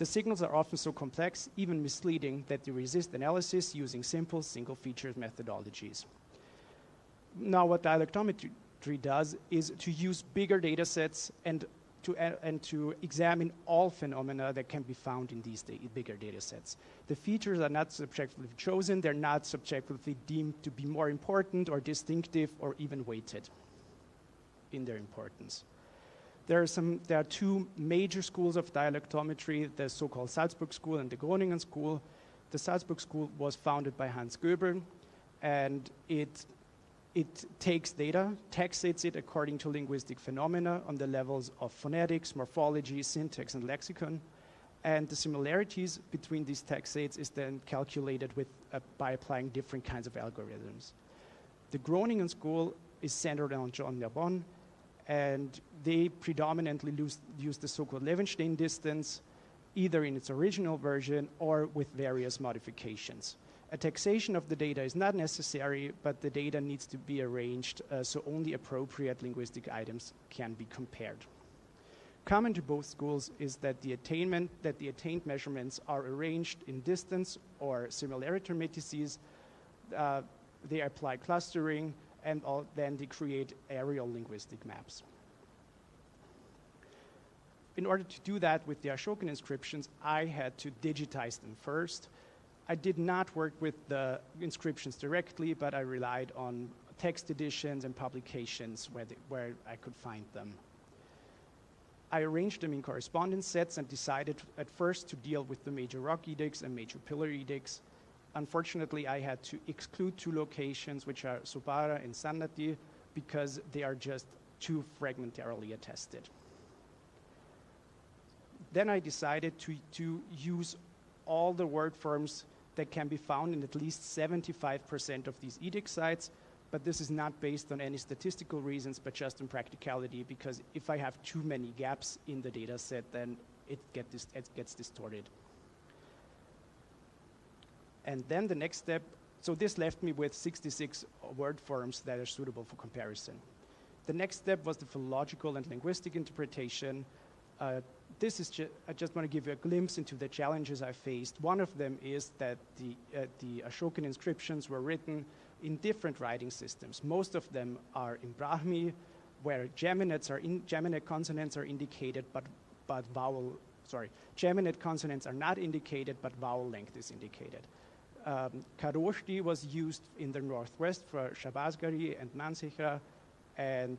The signals are often so complex, even misleading, that they resist analysis using simple single-feature methodologies. Now, what dialectometry does is to use bigger data sets and to examine all phenomena that can be found in these bigger data sets. The features are not subjectively chosen, they're not subjectively deemed to be more important or distinctive or even weighted in their importance. There are two major schools of dialectometry, the so-called Salzburg School and the Groningen School. The Salzburg School was founded by Hans Göbel, and it takes data, taxates it according to linguistic phenomena on the levels of phonetics, morphology, syntax, and lexicon. And the similarities between these taxates is then calculated by applying different kinds of algorithms. The Groningen School is centered on John Labon, and they predominantly use the so-called Levenshtein distance, either in its original version or with various modifications. A taxation of the data is not necessary, but the data needs to be arranged so only appropriate linguistic items can be compared. Common to both schools is that the attained measurements are arranged in distance or similarity matrices. They apply clustering, and then they create aerial linguistic maps. In order to do that with the Ashokan inscriptions, I had to digitize them first. I did not work with the inscriptions directly, but I relied on text editions and publications where I could find them. I arranged them in correspondence sets and decided at first to deal with the major rock edicts and major pillar edicts. Unfortunately, I had to exclude two locations, which are Subara and Sannati, because they are just too fragmentarily attested. Then I decided to use all the word forms that can be found in at least 75% of these edict sites, but this is not based on any statistical reasons, but just on practicality, because if I have too many gaps in the data set, then it gets distorted. And then the next step, so this left me with 66 word forms that are suitable for comparison. The next step was the philological and linguistic interpretation. I just want to give you a glimpse into the challenges I faced. One of them is that the Ashokan inscriptions were written in different writing systems. Most of them are in Brahmi, where Geminate consonants are indicated, Geminate consonants are not indicated, but vowel length is indicated. Kharoshti was used in the northwest for Shabazgari and Mansikhra, and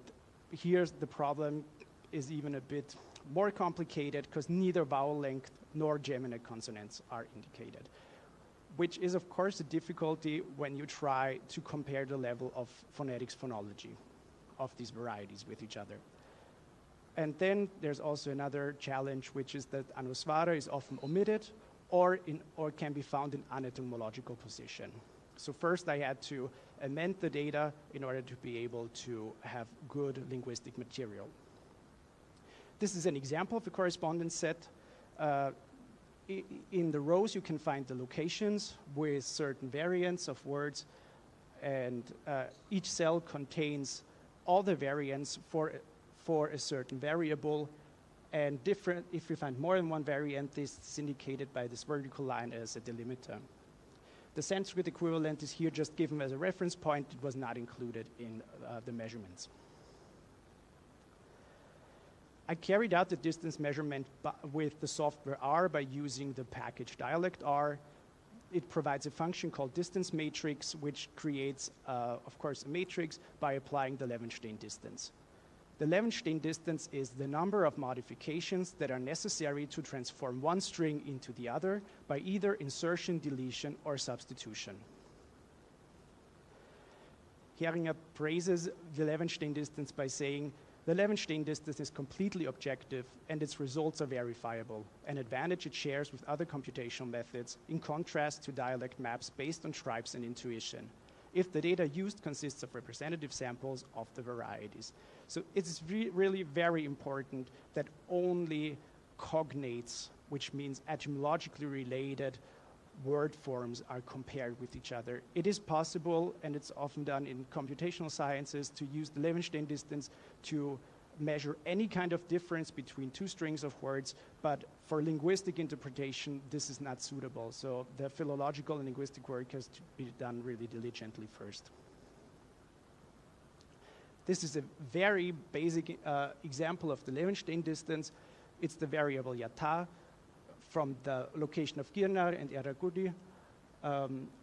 here's the problem is even a bit more complicated because neither vowel length nor Geminate consonants are indicated, which is of course a difficulty when you try to compare the level of phonetics phonology of these varieties with each other. And then there's also another challenge, which is that Anusvara is often omitted or can be found in anetymological position. So first I had to amend the data in order to be able to have good linguistic material. This is an example of a correspondence set. In the rows you can find the locations with certain variants of words, and each cell contains all the variants for a certain variable, and if you find more than one variant, this is indicated by this vertical line as a delimiter. The Sanskrit equivalent is here just given as a reference point. It was not included in the measurements. I carried out the distance measurement with the software R by using the package dialect R. It provides a function called distance matrix, which creates, of course, a matrix by applying the Levenshtein distance. The Levenshtein distance is the number of modifications that are necessary to transform one string into the other by either insertion, deletion, or substitution. Heringer praises the Levenshtein distance by saying, the Levenshtein distance is completely objective and its results are verifiable, an advantage it shares with other computational methods in contrast to dialect maps based on tribes and intuition, if the data used consists of representative samples of the varieties. So it's really very important that only cognates, which means etymologically related word forms, are compared with each other. It is possible, and it's often done in computational sciences, to use the Levenshtein distance to measure any kind of difference between two strings of words, but for linguistic interpretation, this is not suitable. So the philological and linguistic work has to be done really diligently first. This is a very basic example of the Levenshtein distance. It's the variable yata from the location of Girnar and Eragudi.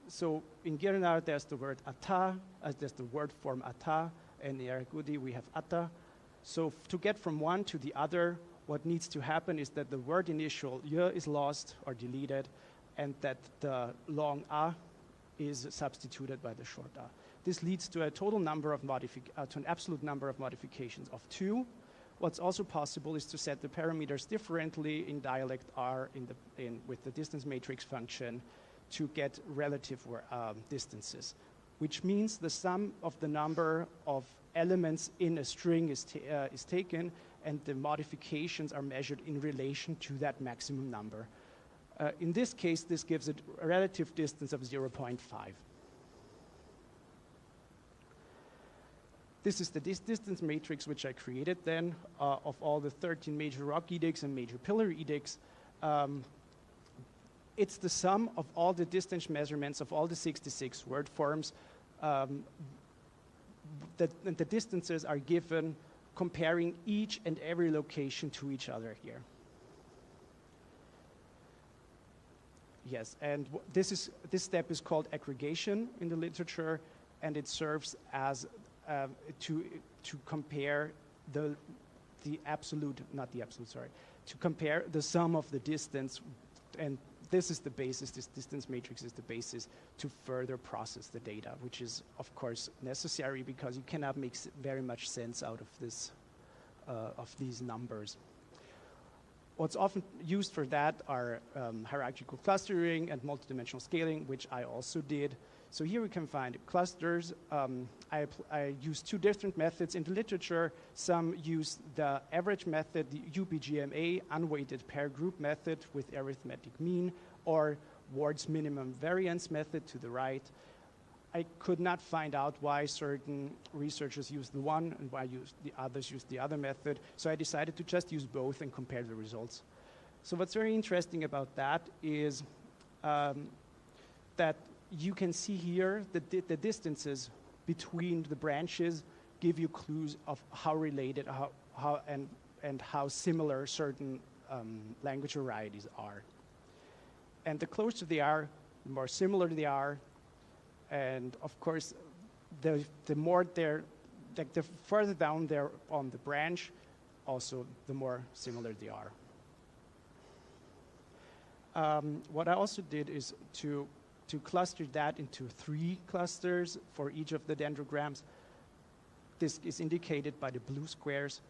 So in Girnar, there's the word ata, there's the word form ata, and in Eragudi, we have ata. So to get from one to the other, what needs to happen is that the word initial y is lost or deleted, and that the long a is substituted by the short a. This leads to a total number of to an absolute number of modifications of 2. What's also possible is to set the parameters differently in dialect R with the distance matrix function to get relative distances, which means the sum of the number of elements in a string is taken, and the modifications are measured in relation to that maximum number. In this case, this gives it a relative distance of 0.5. This is the distance matrix which I created then of all the 13 major rock edicts and major pillar edicts. It's the sum of all the distance measurements of all the 66 word forms. The distances are given comparing each and every location to each other here. Yes, and this step is called aggregation in the literature, and it serves as to compare to compare the sum of the distance, and this is the basis, this distance matrix is the basis to further process the data, which is of course necessary because you cannot make very much sense out of this, of these numbers. What's often used for that are hierarchical clustering and multidimensional scaling, which I also did. So here we can find clusters. I use 2 different methods in the literature. Some use the average method, the UPGMA, unweighted pair group method with arithmetic mean, or Ward's minimum variance method to the right. I could not find out why certain researchers use the one and why the others use the other method, so I decided to just use both and compare the results. So what's very interesting about that is that you can see here that the distances between the branches give you clues of how related and how similar certain language varieties are. And the closer they are, the more similar they are. And of course, the more they're, like the further down they're on the branch, also the more similar they are. What I also did is to cluster that into 3 clusters for each of the dendrograms. This is indicated by the blue squares.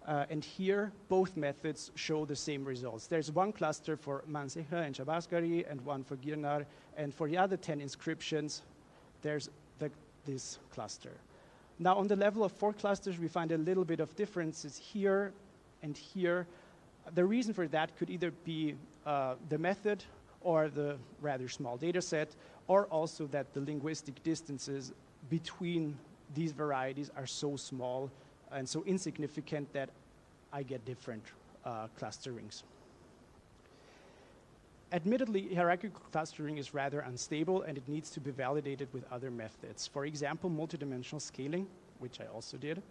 And here, both methods show the same results. There's one cluster for Manseha and Shabaskari and one for Girnar. And for the other 10 inscriptions, there's this cluster. Now, on the level of 4 clusters, we find a little bit of differences here and here. The reason for that could either be the method or the rather small data set, or also that the linguistic distances between these varieties are so small and so insignificant that I get different clusterings. Admittedly, hierarchical clustering is rather unstable and it needs to be validated with other methods. For example, multidimensional scaling, which I also did.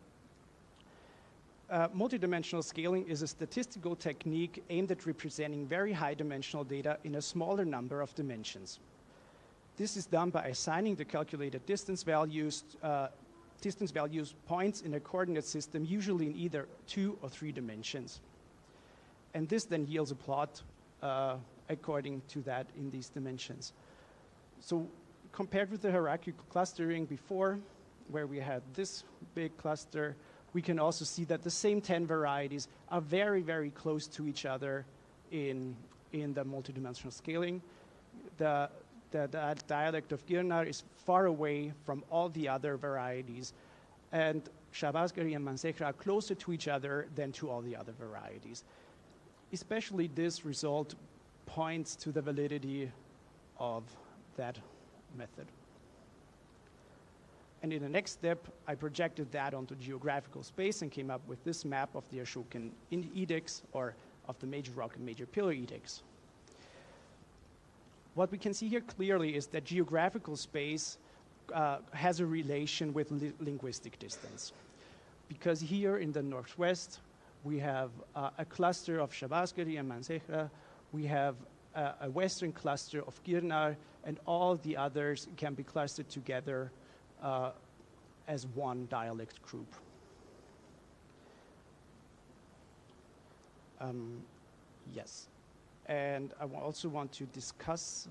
Multidimensional scaling is a statistical technique aimed at representing very high dimensional data in a smaller number of dimensions. This is done by assigning the calculated distance values points in a coordinate system, usually in either 2 or 3 dimensions. And this then yields a plot according to that in these dimensions. So compared with the hierarchical clustering before, where we had this big cluster, we can also see that the same 10 varieties are very, very close to each other in the multidimensional scaling. The dialect of Girnar is far away from all the other varieties, and Shabaskari and Mansekhra are closer to each other than to all the other varieties. Especially this result points to the validity of that method. And in the next step, I projected that onto geographical space and came up with this map of the Ashokan edicts, or of the major rock and major pillar edicts. What we can see here clearly is that geographical space has a relation with linguistic distance. Because here in the northwest, we have a cluster of Shabaskari and Mansehra, we have a western cluster of Girnar, and all the others can be clustered together as one dialect group. Yes, and I also want to discuss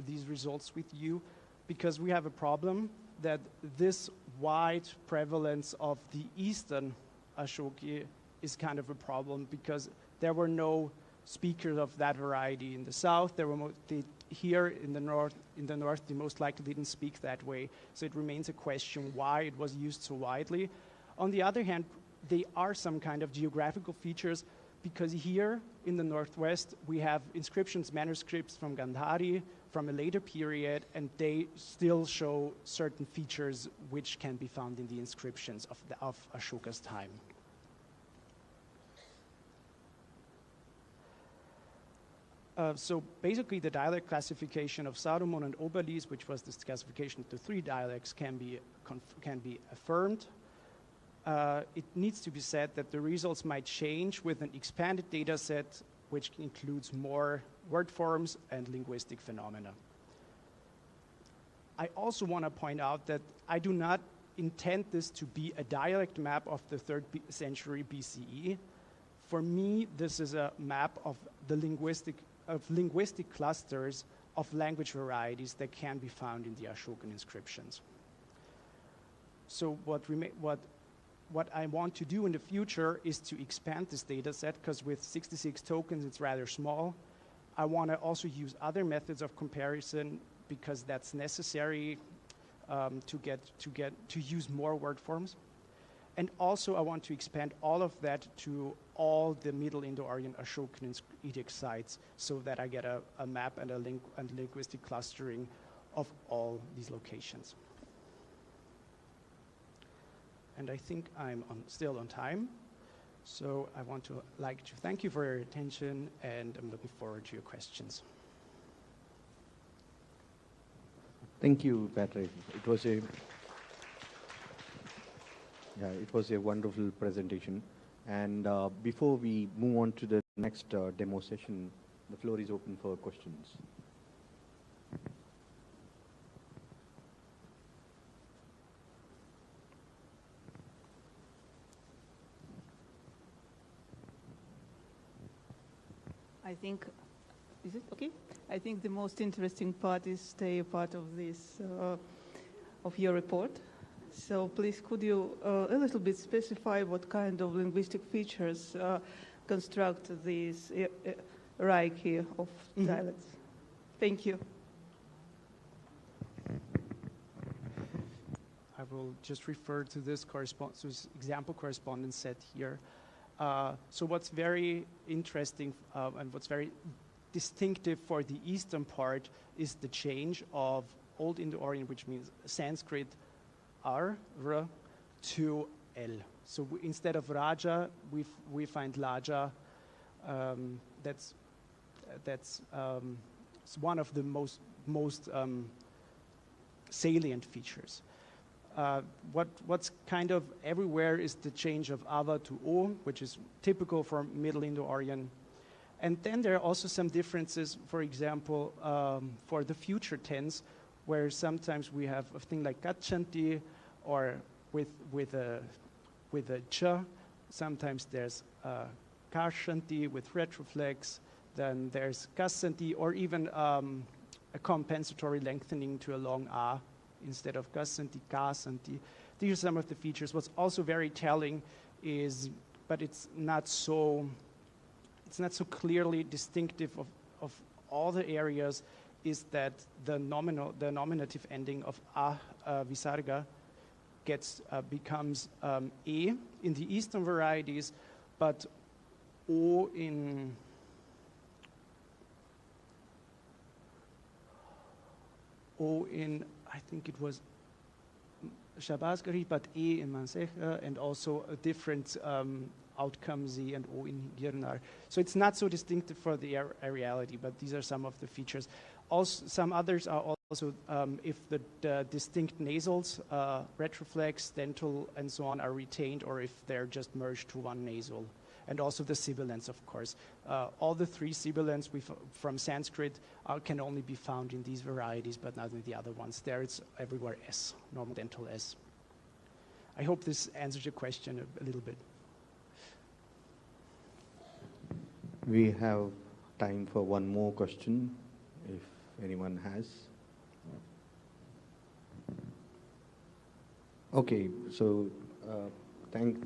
these results with you because we have a problem that this wide prevalence of the eastern Ashoki is kind of a problem because there were no speakers of that variety in the south. There were here in the north, they most likely didn't speak that way. So it remains a question why it was used so widely. On the other hand, they are some kind of geographical features because here in the northwest, we have inscriptions, manuscripts from Gandhari from a later period, and they still show certain features which can be found in the inscriptions of Ashoka's time. So basically, the dialect classification of Salomon and Oberlies, which was this classification to 3 dialects, can be affirmed. It needs to be said that the results might change with an expanded data set, which includes more word forms and linguistic phenomena. I also want to point out that I do not intend this to be a dialect map of the 3rd century BCE. For me, this is a map of the linguistic clusters of language varieties that can be found in the Ashokan inscriptions. So what I want to do in the future is to expand this data set, because with 66 tokens, it's rather small. I want to also use other methods of comparison because that's necessary to use more word forms. And also, I want to expand all of that to all the Middle Indo-Aryan Ashokan edict sites so that I get a map and a linguistic clustering of all these locations. And I think I'm still on time. So I want to thank you for your attention, and I'm looking forward to your questions. Thank you, Patrick. It was a wonderful presentation. And before we move on to the next demo session, the floor is open for questions. I think, is it okay? I think the most interesting part is stay a part of this, of your report. So please, could you a little bit specify what kind of linguistic features construct this hierarchy of dialects? Thank you. I will just refer to this example correspondence set here. So what's very interesting and what's very distinctive for the eastern part is the change of Old Indo-Aryan, which means Sanskrit R, R, to L. So instead of Raja, we find Laja. That's one of the most salient features. What's kind of everywhere is the change of Ava to O, which is typical for Middle Indo-Aryan. And then there are also some differences, for example, for the future tense, where sometimes we have a thing like Gachanti, or with a ch. Sometimes there's Kashanti with retroflex. Then there's Kasanti, or even a compensatory lengthening to a long A instead of Kasanti, Kasanti. These are some of the features. What's also very telling is, but it's not so clearly distinctive of all the areas, is that the nominative ending of A Visarga becomes E in the eastern varieties, but O in I think it was Shabazz but E in Mansecha, and also a different outcome Z and O in Girnar. So it's not so distinctive for the areality, but these are some of the features. Also, some others are also if the distinct nasals, retroflex, dental, and so on are retained, or if they're just merged to one nasal. And also the sibilants, of course. All the three sibilants from Sanskrit can only be found in these varieties, but not in the other ones. There it's everywhere S, normal dental S. I hope this answers your question a little bit. We have time for one more question, if anyone has. Okay, so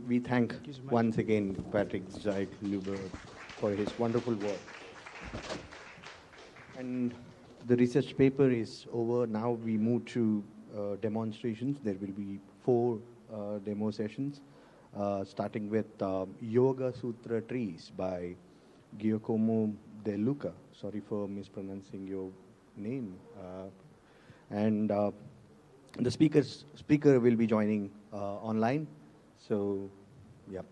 we thank you so much. once again Patrick Zeig-Luber for his wonderful work. And the research paper is over. Now we move to demonstrations. There will be 4 demo sessions, starting with Yoga Sutra Trees by Giacomo De Luca. Sorry for mispronouncing your name. And the speaker will be joining online. So, yeah.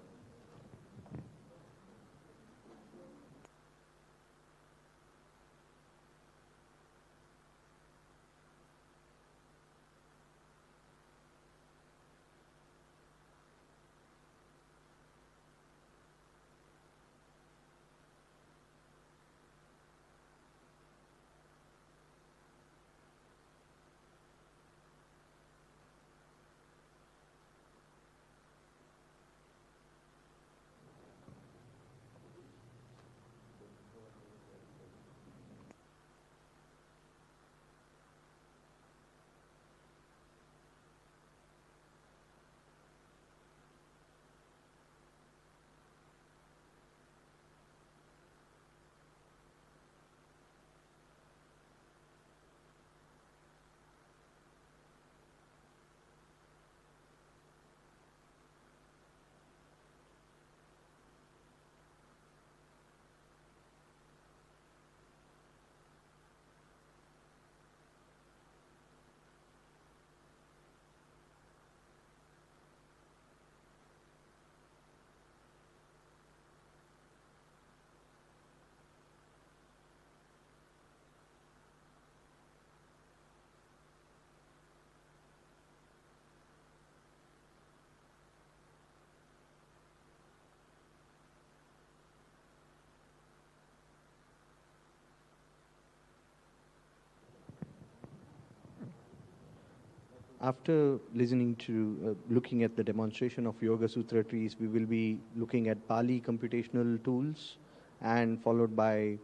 After looking at the demonstration of Yoga Sutra trees, we will be looking at Pali computational tools, and followed by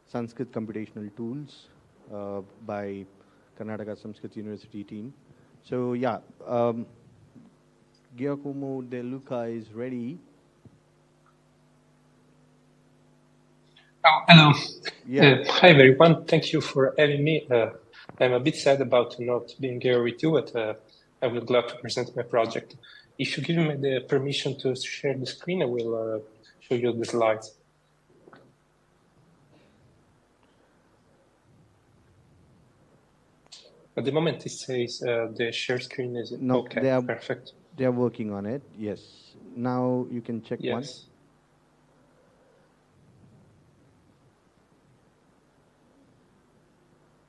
Sanskrit computational tools by Karnataka Sanskrit University team. So yeah, Giacomo De Luca is ready. Oh, hello. Yeah. Hi, everyone. Thank you for having me. I'm a bit sad about not being here with you, but I will glad to present my project. If you give me the permission to share the screen, I will show you the slides. At the moment, it says the share screen is No, okay. Perfect. They are working on it. Yes. Now you can check once.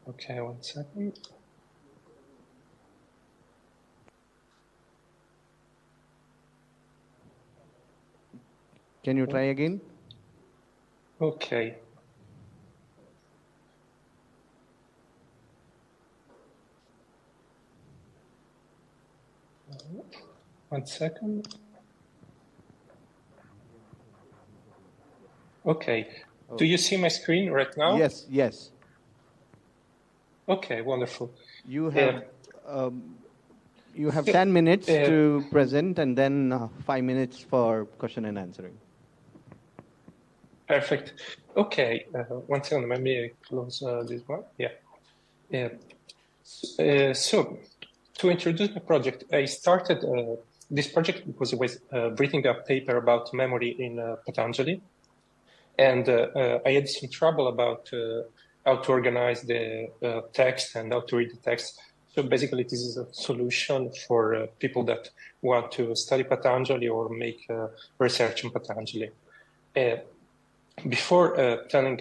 Okay, 1 second. Can you try again? Okay. One second. Okay. Do you see my screen right now? Yes, yes. Okay, wonderful. You have 10 minutes to present, and then 5 minutes for question and answering. Perfect. Okay, 1 second, let me close this one. Yeah. So, to introduce the project, I started this project because I was reading a paper about memory in Patanjali, and I had some trouble about how to organize the text and how to read the text. So basically, this is a solution for people that want to study Patanjali or make research on Patanjali. Before telling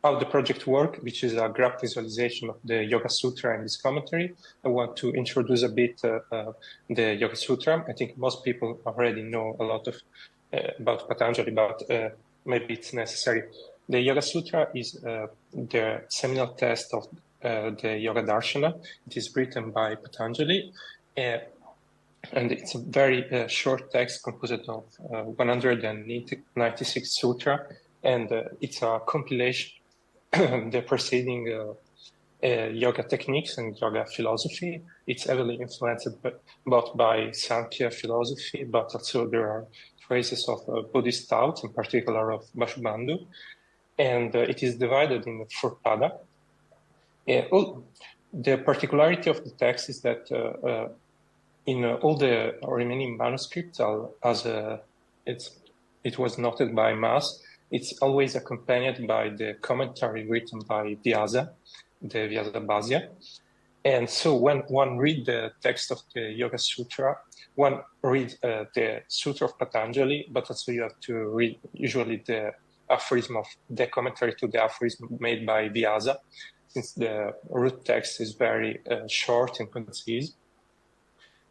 how the project works, which is a graph visualization of the Yoga Sutra and this commentary, I want to introduce a bit the Yoga Sutra. I think most people already know a lot of about Patanjali, but maybe it's necessary. The Yoga Sutra is the seminal text of the Yoga Darshana. It is written by Patanjali, and it's a very short text composed of 196 sutra, and it's a compilation the preceding yoga techniques and yoga philosophy. It's heavily influenced both by Sankhya philosophy, but also there are traces of Buddhist thought, in particular of Vasubandhu, and it is divided in 4 pada. The particularity of the text is that in all the remaining manuscripts, as it was noted by Mas, it's always accompanied by the commentary written by Vyasa, the Vyasa-Bhasya. And so when one reads the text of the Yoga Sutra, one reads the Sutra of Patanjali, but also you have to read usually the aphorism of the commentary to the aphorism made by Vyasa, since the root text is very short and concise.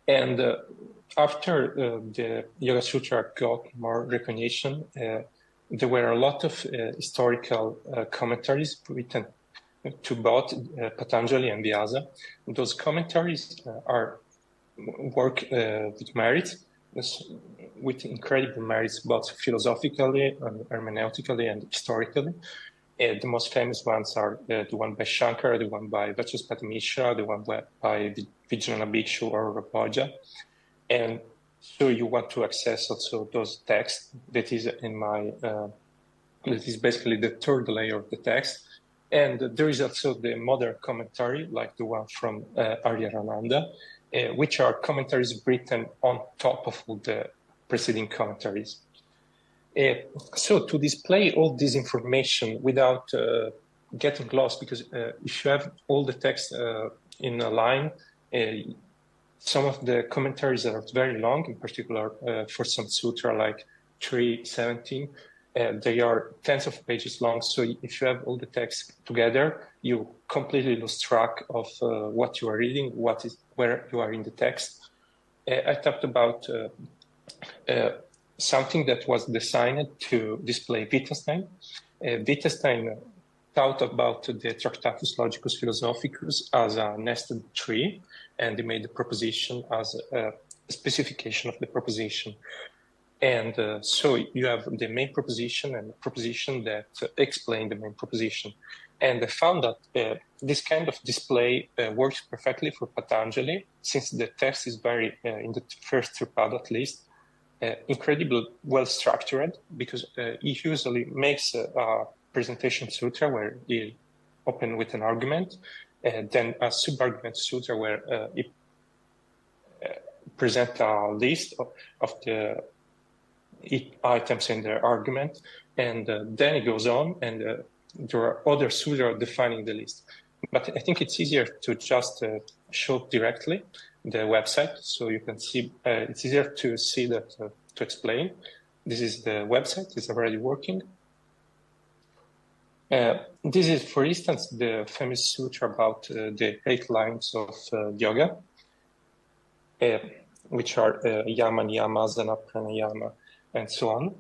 And after the Yoga Sutra got more recognition, there were a lot of historical commentaries written to both Patanjali and Vyasa. Those commentaries are work with merit, with incredible merits, both philosophically, and hermeneutically, and historically. The most famous ones are the one by Shankara, the one by Vachaspati Mishra, the one by Vijnana Bhikshu or Rapoja. And so you want to access also those texts. That is that is basically the third layer of the text. And there is also the modern commentary, like the one from Arya Rananda, which are commentaries written on top of all the preceding commentaries. So to display all this information without getting lost, because if you have all the text in a line, some of the commentaries are very long, in particular for some sutra like 317. They are tens of pages long, so if you have all the text together, you completely lose track of what you are reading, where you are in the text. I talked about something that was designed to display Wittgenstein. Wittgenstein thought about the Tractatus Logicus Philosophicus as a nested tree, and he made the proposition as a specification of the proposition. And so you have the main proposition and the proposition that explain the main proposition. And I found that this kind of display works perfectly for Patanjali, since the text is very, in the first 3 pada at least, incredibly well structured, because he usually makes a presentation sutra where he opens with an argument, then a sub-argument sutra where he presents a list of the items in the argument, and then it goes on, and there are other sutras defining the list. But I think it's easier to just show directly the website, so you can see, it's easier to see that, to explain. This is the website, it's already working. This is, for instance, the famous sutra about the 8 lines of yoga, which are yama, niyama, asana, pranayama, and so on.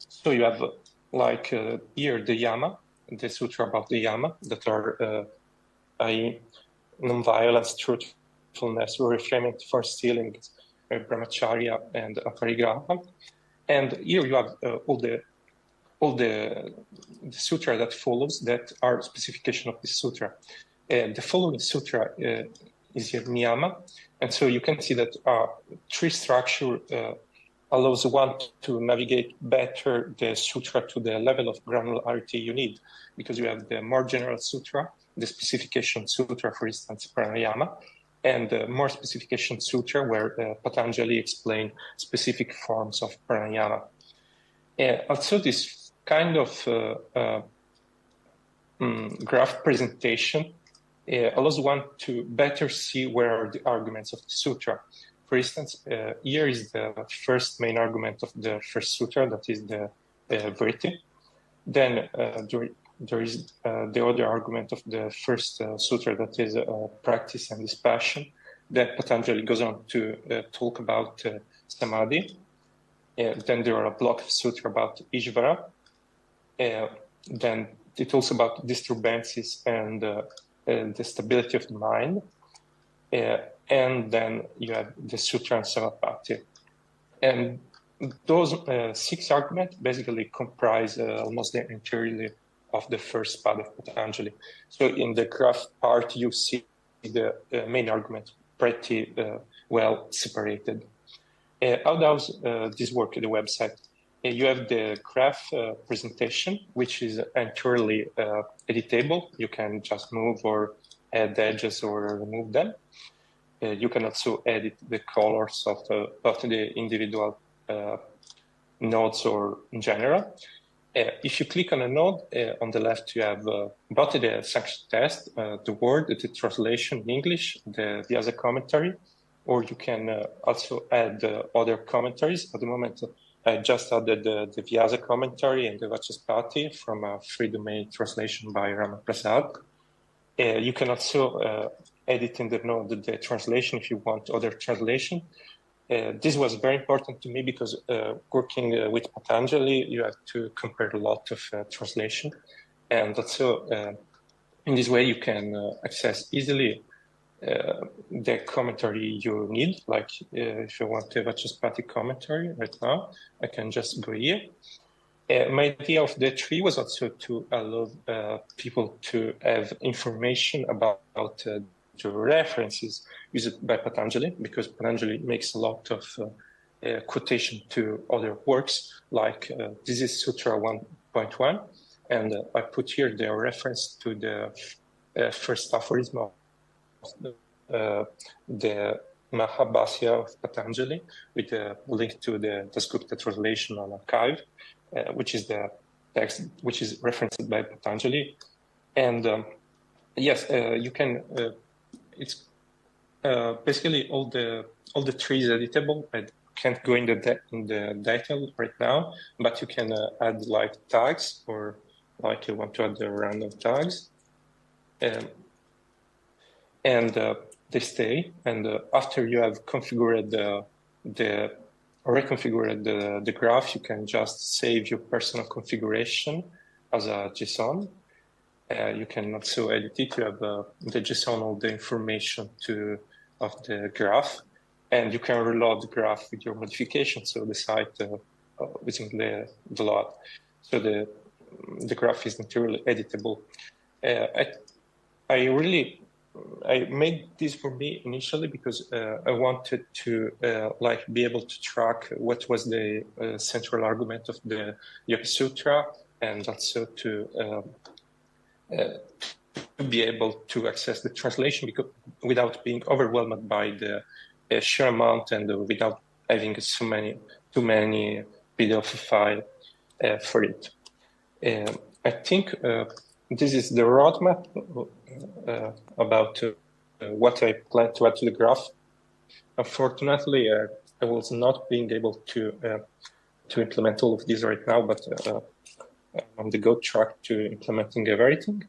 So you have like here the yama, the sutra about the yama, that are non-violence, truthfulness, refraining for stealing, brahmacharya, and aparigraha. And here you have all the sutra that follows that are specification of this sutra. The following sutra is here niyama, and so you can see that tree structure allows one to navigate better the sutra to the level of granularity you need, because you have the more general sutra, the specification sutra, for instance, pranayama, and the more specification sutra where Patanjali explained specific forms of pranayama. Also, this kind of graph presentation allows one to better see where are the arguments of the sutra. For instance, here is the first main argument of the first sutra, that is the vritti. Then there is the other argument of the first sutra, that is practice and dispassion. Then Patanjali goes on to talk about samadhi. Then there are a block of sutra about Ishvara. Then it also about disturbances and the stability of the mind. And then you have the sutra and samapati. And those 6 arguments basically comprise almost the entirety of the first part of Patanjali. So in the graph part, you see the main argument pretty well separated. How does this work at the website? You have the graph presentation, which is entirely editable. You can just move or add edges or remove them. You can also edit the colors of the individual nodes or in general. If you click on a node, on the left you have both the sanction test, the word, the translation in English, the Vyasa commentary, or you can also add other commentaries. At the moment, I just added the Vyasa commentary and the Vachaspati from a free domain translation by Rama Prasad. You can also edit in the node the translation if you want other translation. This was very important to me because working with Patanjali, you have to compare a lot of translation. And also, in this way, you can access easily the commentary you need. Like if you want a Vachaspati commentary right now, I can just go here. My idea of the tree was also to allow people to have information about the references used by Patanjali, because Patanjali makes a lot of quotation to other works, like this is Sutra 1.1, and I put here the reference to the first aphorism of the Mahabhasya of Patanjali, with a link to the Dasgupta translation on archive, which is the text which is referenced by Patanjali. And yes, you can. It's basically all the trees editable. I can't go in the detail right now, but you can add like tags, or like you want to add the random tags, and they stay. And after you have configured reconfigured the graph, you can just save your personal configuration as a JSON. You can also edit it. You have the JSON, all the information of the graph, and you can reload the graph with your modification. So the site using the load. So the graph is entirely editable. I made this for me initially because I wanted to be able to track what was the central argument of the Yoga Sutra, and also to be able to access the translation without being overwhelmed by the sheer amount, and without having too many PDF file for it. I think this is the roadmap about what I plan to add to the graph. Unfortunately, I was not being able to implement all of this right now, but I'm on the go track to implementing everything.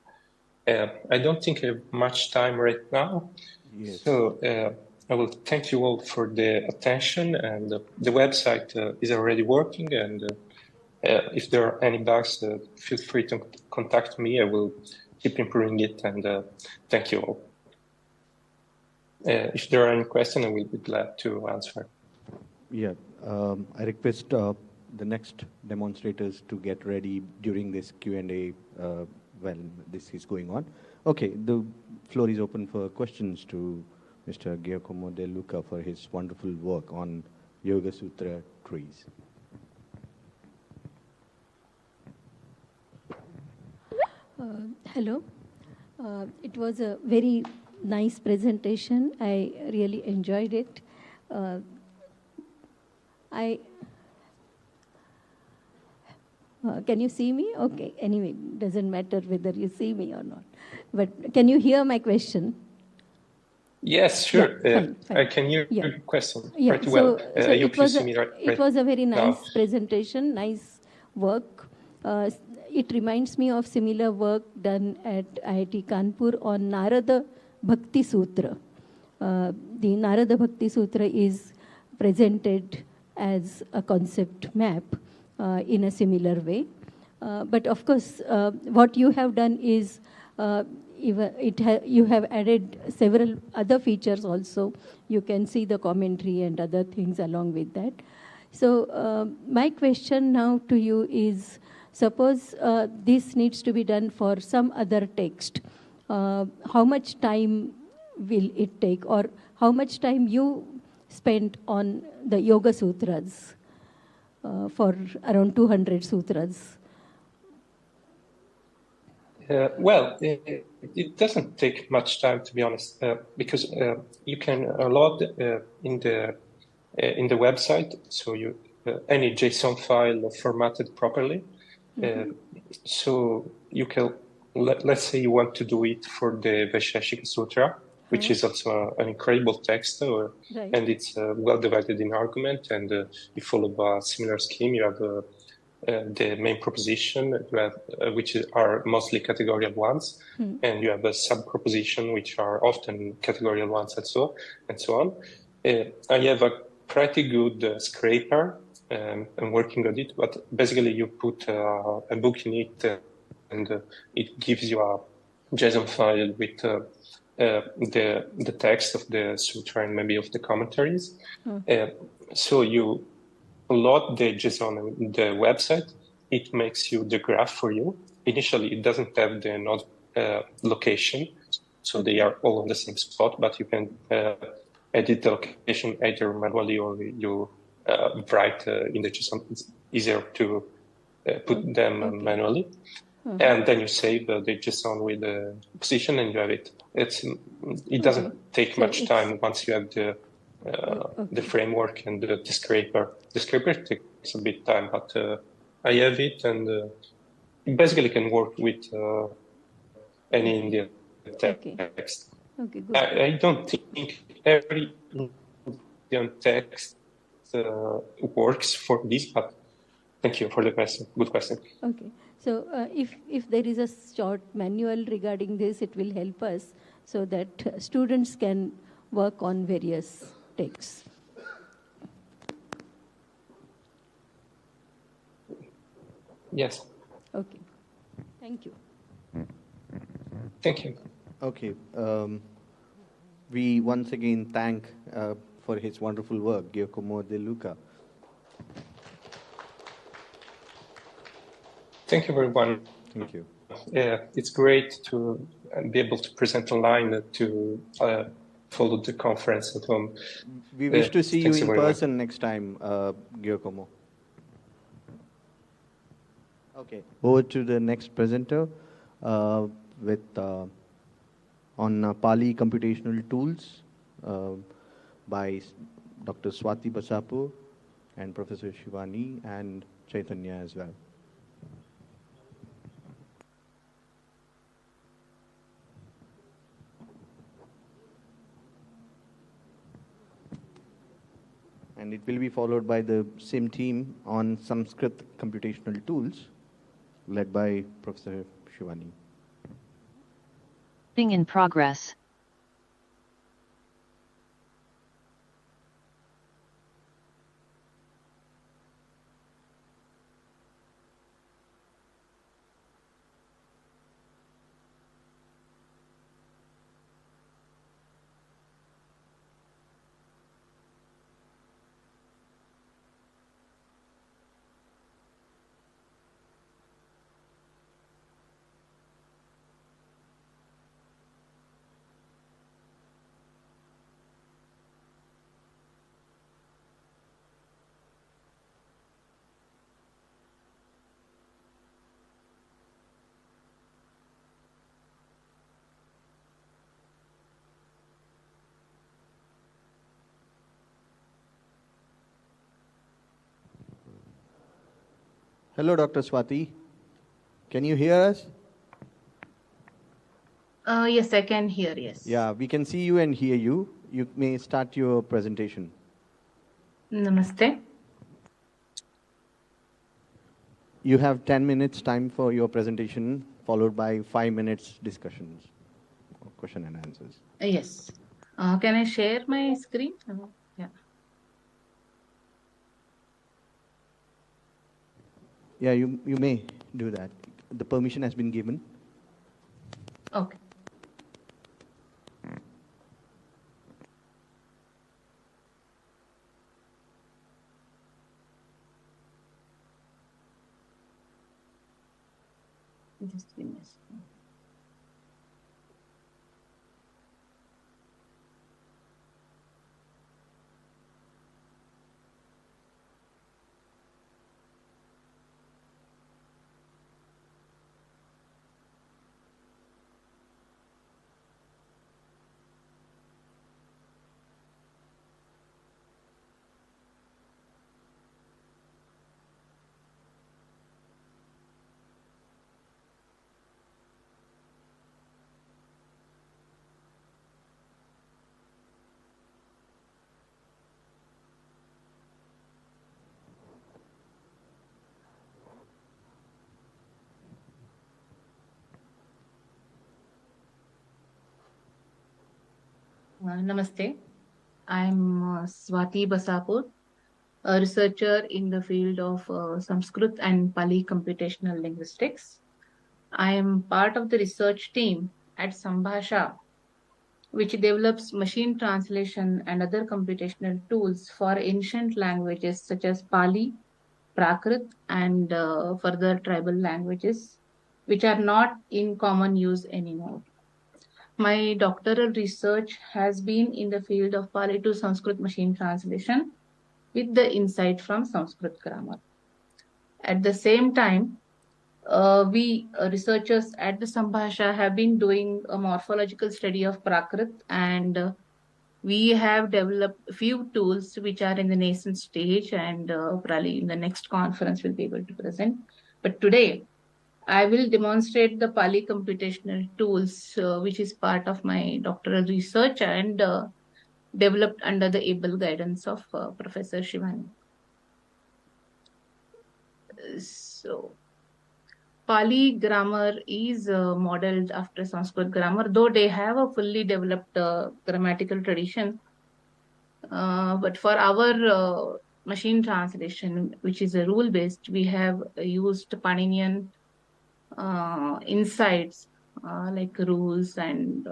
I don't think I have much time right now. Yes. So I will thank you all for the attention, and the website is already working, and if there are any bugs, feel free to contact me. I will keep improving it, and thank you all. If there are any questions, I will be glad to answer. Yeah, I request the next demonstrators to get ready during this Q&A when this is going on. Okay, the floor is open for questions to Mr. Giacomo De Luca for his wonderful work on Yoga Sutra trees. Hello. It was a very nice presentation. I really enjoyed it. Can you see me? Okay. Anyway, doesn't matter whether you see me or not. But can you hear my question? Yes, sure. Yeah, fine, fine. I can hear Yeah. your question Yeah, pretty well. so I it hope you was see a, me right it was a very now. nice presentation, nice work. It reminds me of similar work done at IIT Kanpur on Narada Bhakti Sutra. The Narada Bhakti Sutra is presented as a concept map in a similar way. But of course, what you have done is you have added several other features also. You can see the commentary and other things along with that. So my question now to you is, suppose this needs to be done for some other text. How much time will it take, or how much time you spent on the Yoga Sutras for around 200 sutras? Well, it doesn't take much time, to be honest, because you can load in the website, so you any JSON file formatted properly. So you can, let's say you want to do it for the Vaisheshika Sutra, which is also an incredible text, Right. and it's well divided in argument, and you follow a similar scheme. You have the main proposition, you have, which are mostly categorical ones, and you have a sub-proposition, which are often categorical ones, and so on. I have a pretty good scraper. I'm working on it, but basically you put a book in it, and it gives you a JSON file with the text of the sutra and maybe of the commentaries. So you load the JSON on the website. It makes you the graph for you. Initially, it doesn't have the node location, so they are all on the same spot, but you can edit the location either manually or you write in the JSON. It's easier to put them manually. And then you save the JSON with the position, and you have it. It doesn't take much time once you have the framework and the scraper. The scraper takes a bit time, but I have it, and it basically can work with any Indian text. Okay, good. I don't think every Indian text works for this, but thank you for the question. Good question. Okay. So if there is a short manual regarding this, it will help us so that students can work on various texts. Yes. Okay. Thank you. Thank you. Okay. We once again thank for his wonderful work, Giacomo De Luca. Thank you, everyone. Thank you. It's great to be able to present online, to follow the conference at home. We wish to see you in very much. person next time, Giacomo. Okay. Over to the next presenter with on Pali computational tools by Dr. Swati Basapu and Professor Shivani and Chaitanya as well. And it will be followed by the same team on Sanskrit computational tools, led by Professor Shivani. In progress. Hello, Dr. Swati. Can you hear us? Yes, I can hear, yes. Yeah, we can see you and hear you. You may start your presentation. Namaste. You have 10 minutes time for your presentation, followed by 5 minutes discussions, question and answers. Yes. Can I share my screen? Yeah. Yeah, you may do that. The permission has been given. Okay. Just give me a second. Namaste. I'm Swati Basapur, a researcher in the field of Sanskrit and Pali computational linguistics. I am part of the research team at Sambhasha, which develops machine translation and other computational tools for ancient languages such as Pali, Prakrit, and further tribal languages, which are not in common use anymore. My doctoral research has been in the field of Pali to Sanskrit machine translation with the insight from Sanskrit grammar. At the same time, we researchers at the Sambhasha have been doing a morphological study of Prakrit, and we have developed a few tools which are in the nascent stage, and probably in the next conference we'll be able to present. But today, I will demonstrate the Pali computational tools, which is part of my doctoral research and developed under the able guidance of Professor Shivani. So, Pali grammar is modeled after Sanskrit grammar, though they have a fully developed grammatical tradition. But for our machine translation, which is a rule-based, we have used Paninian insights like rules and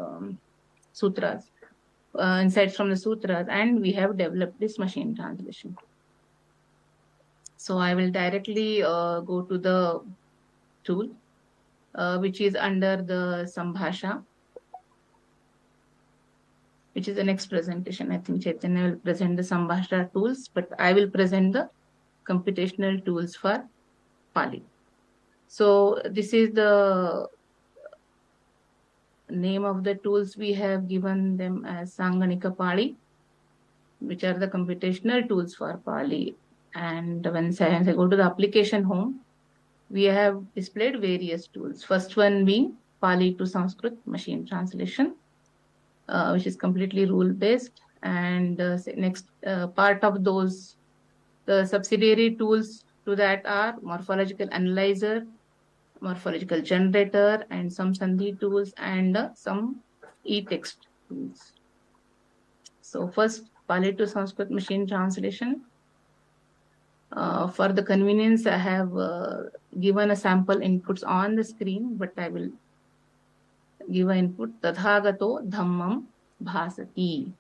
sutras, insights from the sutras, and we have developed this machine translation. So I will directly go to the tool, which is under the Sambhasha, which is the next presentation. I think Chaitanya will present the Sambhasha tools, but I will present the computational tools for Pali. So this is the name of the tools. We have given them as Sanganika Pali, which are the computational tools for Pali. And when I go to the application home, we have displayed various tools. First one being Pali to Sanskrit machine translation, which is completely rule-based. And next part of those, the subsidiary tools to that are morphological analyzer, morphological generator, and some Sandhi tools, and some e-text tools. So first, Pali to Sanskrit machine translation. For the convenience, I have given a sample inputs on the screen, but I will give an input. Tathagato dhammam bhasati.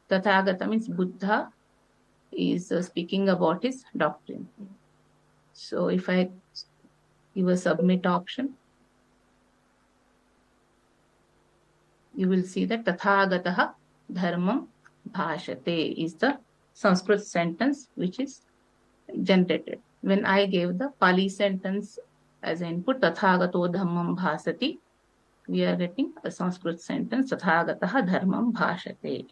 Tathagata means Buddha is speaking about his doctrine. So if I give a submit option, you will see that Tathagataha dharmam bhashate is the Sanskrit sentence which is generated. When I gave the Pali sentence as input, Tathagato dhammam bhasati, we are getting a Sanskrit sentence, Tathagataha dharmam bhashate.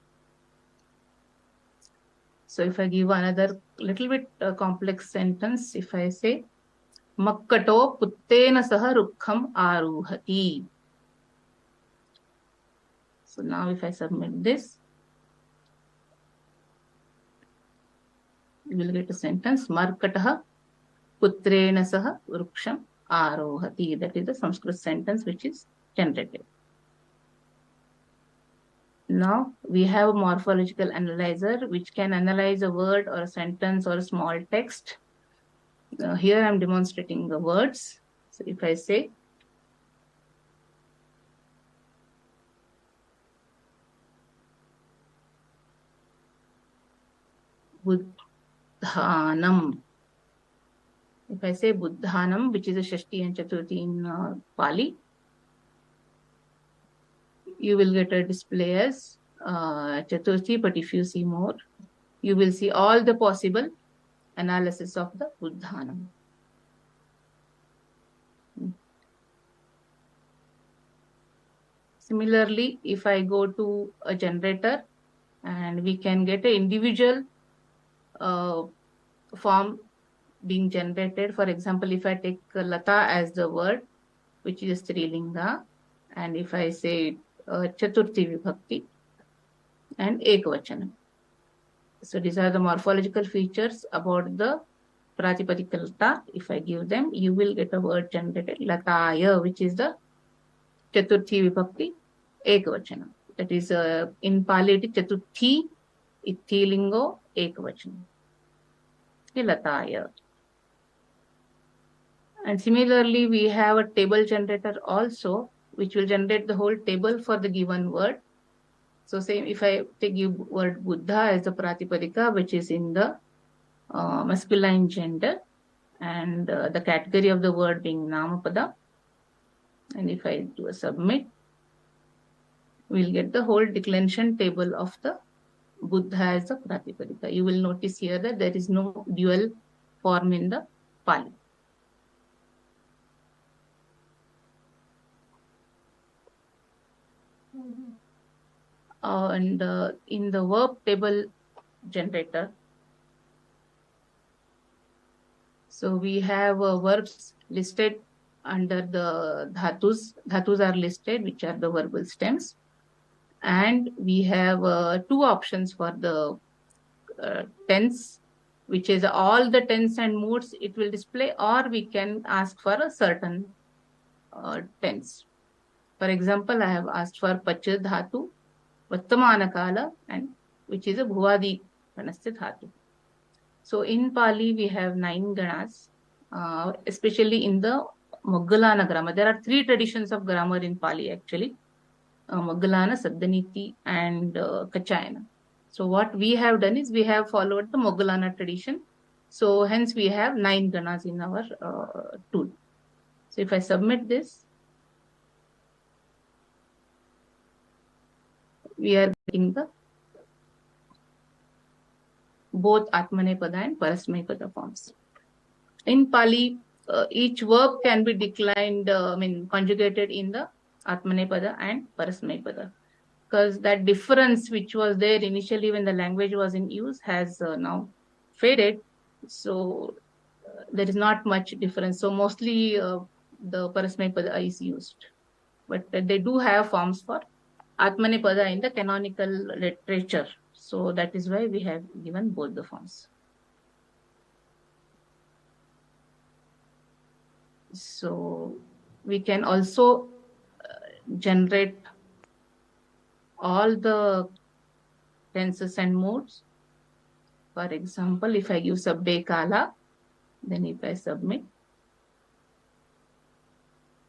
So if I give another little bit complex sentence, if I say, Makkato puttena saha rukkham aruhati. So now if I submit this, you will get a sentence, Markataha putrena saha vruksham arohati. That is the Sanskrit sentence which is generated. Now we have a morphological analyzer which can analyze a word or a sentence or a small text. Here I am demonstrating the words. So if I say Buddhanam, if I say Buddhanam, which is a Shashti and Chaturthi in Pali, you will get a display as Chaturthi, but if you see more, you will see all the possible analysis of the Buddhanam. Similarly, if I go to a generator and we can get an individual form being generated. For example, if I take Lata as the word, which is Strilinga, and if I say Chaturthi Vibhakti and Ekvachanam. So these are the morphological features about the Pratipadika Lata. If I give them, you will get a word generated, Lataya, which is the Chaturthi Vibhakti Ekvachanam. That is in Pali it is Chaturthi Ithilingo Ekvachanam. Lataya. And similarly, we have a table generator also, which will generate the whole table for the given word. So say if I take the word Buddha as the Pratipadika, which is in the masculine gender, and the category of the word being Namapada, and if I do a submit, we'll get the whole declension table of the Buddha as the Pratipadika. You will notice here that there is no dual form in the Pali. And in the verb table generator, so we have verbs listed under the dhatus. Dhatus are listed, which are the verbal stems. And we have two options for the tense, which is all the tense and moods it will display, or we can ask for a certain tense. For example, I have asked for Pacha Dhatu, Vattamana Kala, and which is a Bhuvadi Ganasya Dhatu. So in Pali, we have 9 ganas, especially in the Moggallana grammar. There are 3 traditions of grammar in Pali actually. Moggallana, Saddhaniti, and Kachayana. So what we have done is we have followed the Moggallana tradition. So hence we have 9 ganas in our tool. So if I submit this, we are getting the both Atmanepada and Parasmaipada forms. In Pali, each verb can be conjugated in the Atmanepada and Parasmaipada, because that difference which was there initially when the language was in use has now faded. So there is not much difference. So mostly the Parasmaipada is used, but they do have forms for Atmanepada in the canonical literature. So that is why we have given both the forms. So we can also generate all the tenses and modes. For example, if I give Sabbe Kala, then if I submit,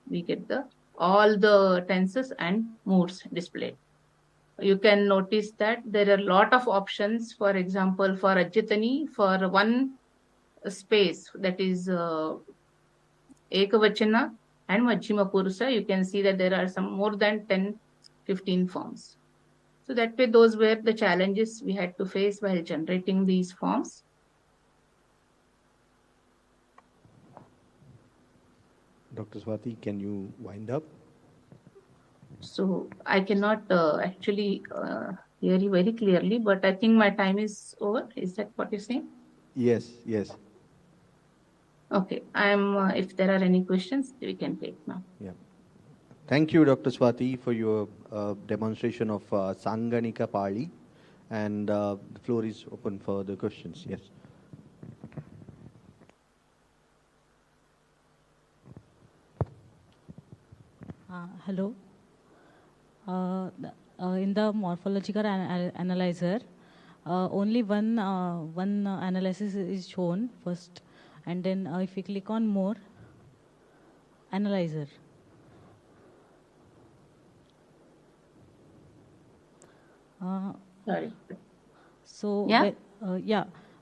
we get all the tenses and moods displayed. You can notice that there are a lot of options. For example, for Ajyatani, for one space, that is Ekavachana and Majjhima Purusa, you can see that there are some more than 10-15 forms. So that way, those were the challenges we had to face while generating these forms. Dr. Swati, can you wind up? So I cannot actually hear you very clearly, but I think my time is over. Is that what you're saying? Yes, yes. Okay. I'm. If there are any questions, we can take now. Yeah. Thank you, Dr. Swati, for your demonstration of Sanganika Pali. And the floor is open for the questions. Yes. Hello. In the morphological analyzer, only one analysis is shown first, and then if we click on more, analyzer. Sorry. So Yeah?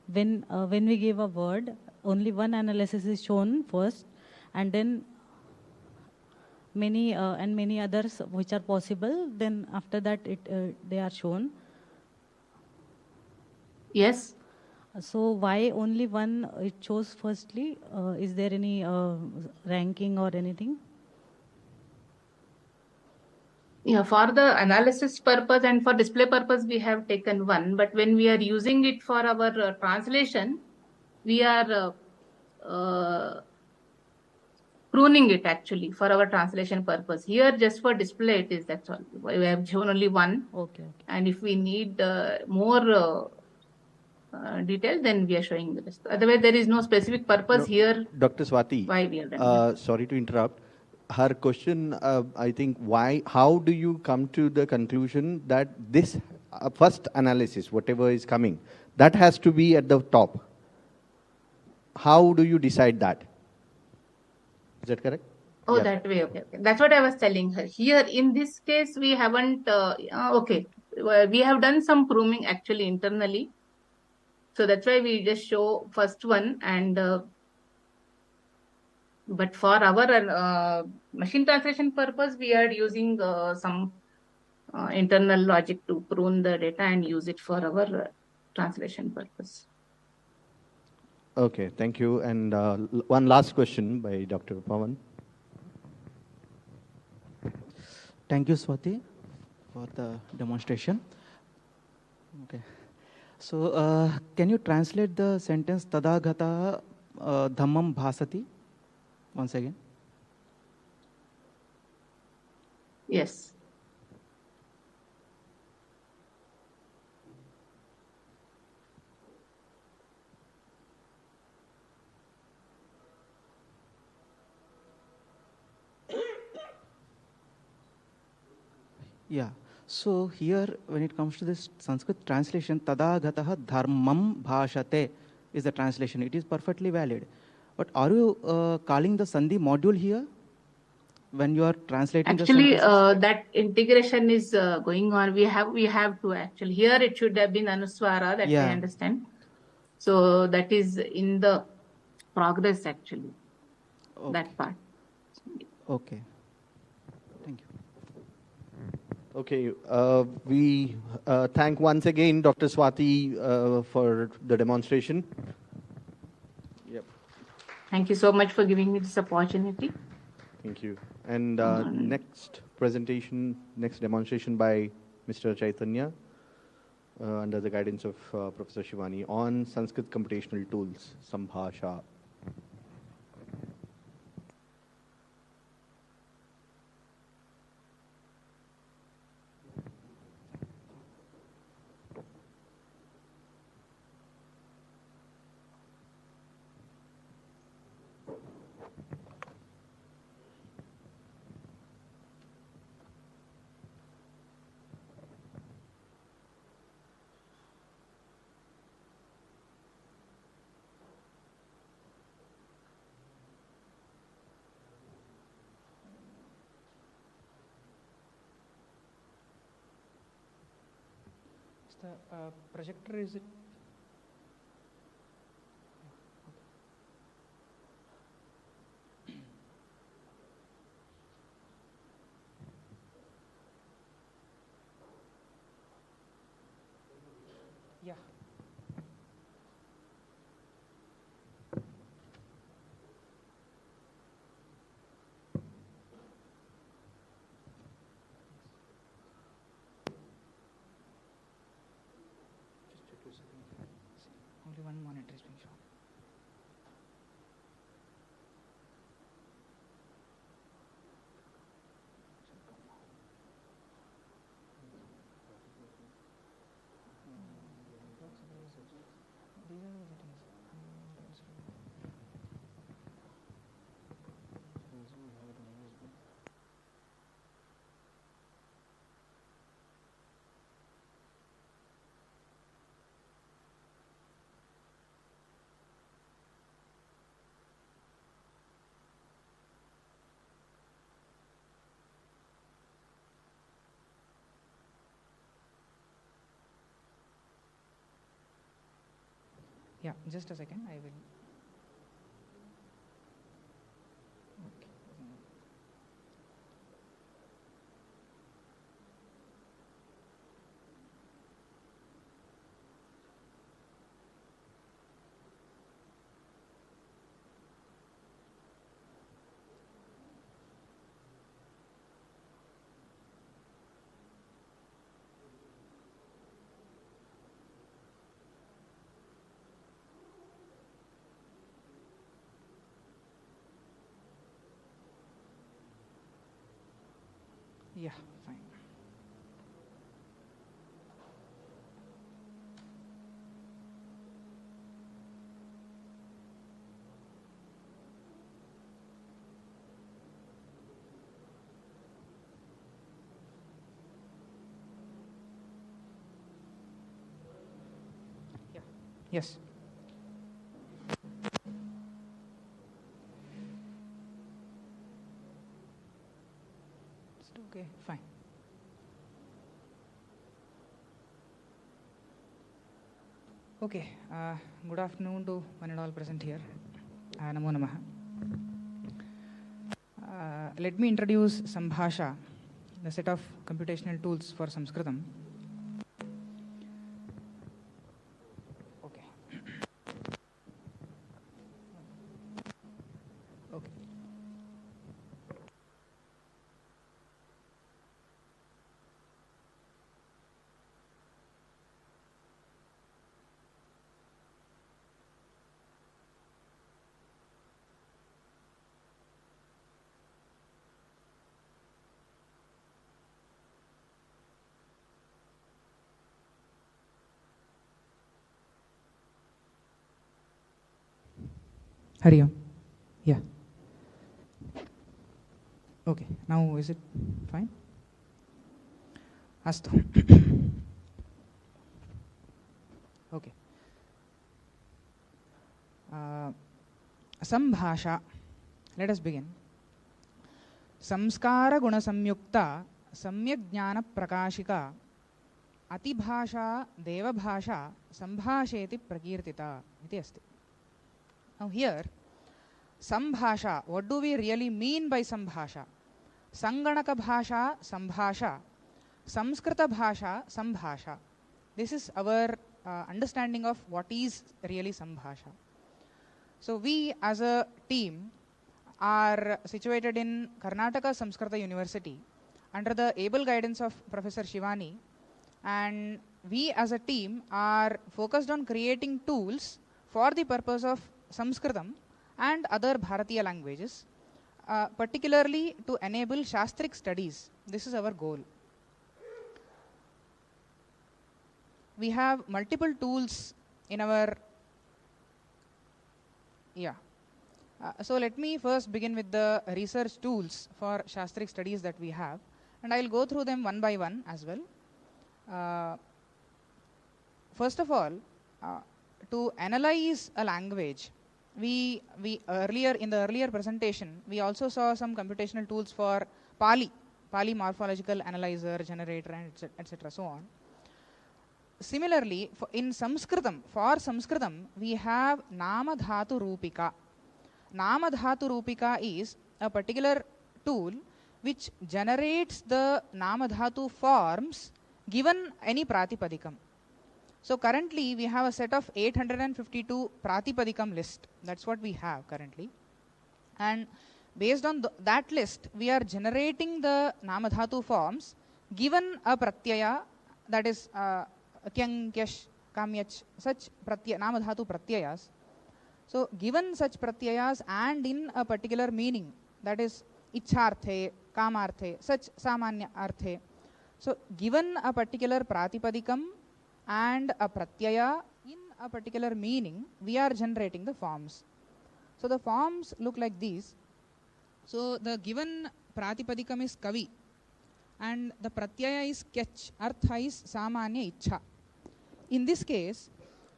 when we give a word, only one analysis is shown first, and then many others which are possible. Then after that, they are shown. Yes. So why only one it shows firstly? Is there any ranking or anything? Yeah, for the analysis purpose and for display purpose, we have taken one. But when we are using it for our translation, we are pruning it actually for our translation purpose. Here, just for display, it is, that's all. We have shown only one. Okay. And if we need more detail, then we are showing the rest. Otherwise, there is no specific purpose here. Dr. Swati, Why we are done. sorry to interrupt. Her question, I think, how do you come to the conclusion that this first analysis, whatever is coming, that has to be at the top? How do you decide that? Is that correct? Oh, that way. Okay. That's what I was telling her. Here, in this case, we haven't, okay. We have done some pruning actually internally. So that's why we just show first one. And but for our machine translation purpose, we are using some internal logic to prune the data and use it for our translation purpose. Okay, thank you. And one last question by Dr. Pawan. Thank you, Swati, for the demonstration. Okay. So, can you translate the sentence Tadagata Dhammam Bhasati once again? Yes. Yeah. So here, when it comes to this Sanskrit translation, Tadagataha Dharmam Bhashate is the translation. It is perfectly valid. But are you calling the Sandhi module here when you are translating actually, the sentences? that integration is going on. We have to actually. Here it should have been Anuswara, that I understand. So that is in the progress actually. Okay. That part. Okay. Thank you. Okay, we thank once again Dr. Swati for the demonstration. Yep. Thank you so much for giving me this opportunity. Thank you. And next presentation, next demonstration by Mr. Chaitanya under the guidance of Professor Shivani on Sanskrit computational tools, Sambhasha. The projector is it? Yeah. Only one monitor is being shown. Yeah, just a second. I will. Okay. Yeah, fine. Yeah. Yes. Okay, fine. Okay, good afternoon to one and all present here. Namo Namaha. Let me introduce Sambhasha, the set of computational tools for Sanskritam. Okay. Okay. Hari Om. Yeah. Okay, now is it fine? Astu. Okay. Sambhasha. Let us begin. Samskara guna samyukta samyak jnana prakashika atibhasha devabhasha sambhasheti prakirtita iti asti. Now here, Sambhasha, what do we really mean by Sambhasha? Sanganaka Bhasha, Sambhasha. Samskrita Bhasha, Sambhasha. This is our understanding of what is really Sambhasha. So we as a team are situated in Karnataka Samskrita University under the able guidance of Professor Shivani, and we as a team are focused on creating tools for the purpose of Sanskritam and other Bharatiya languages, particularly to enable Shastric studies. This is our goal. We have multiple tools in our, so let me first begin with the research tools for Shastric studies that we have, and I will go through them one by one as well. First of all, to analyze a language, we earlier in the earlier presentation we also saw some computational tools for Pali morphological analyzer, generator, and etc. so on. Similarly, for Sanskritam we have Nama Dhatu Rupika. Nama Dhatu Rupika is a particular tool which generates the Nama Dhatu forms given any Pratipadikam. So currently we have a set of 852 Pratipadikam list. That's what we have currently. And based on that list, we are generating the Namadhatu forms given a Pratyaya, that is Kyang, Kyash, Kamyach, such Namadhatu Pratyayas. So given such Pratyayas and in a particular meaning, that is Ichharthe, Kamarthe, such Samanya Arthe. So given a particular Pratipadikam and a pratyaya in a particular meaning, we are generating the forms. So the forms look like these. So the given Pratipadikam is Kavi and the pratyaya is Kyach, Artha is Samanya Ichha. In this case,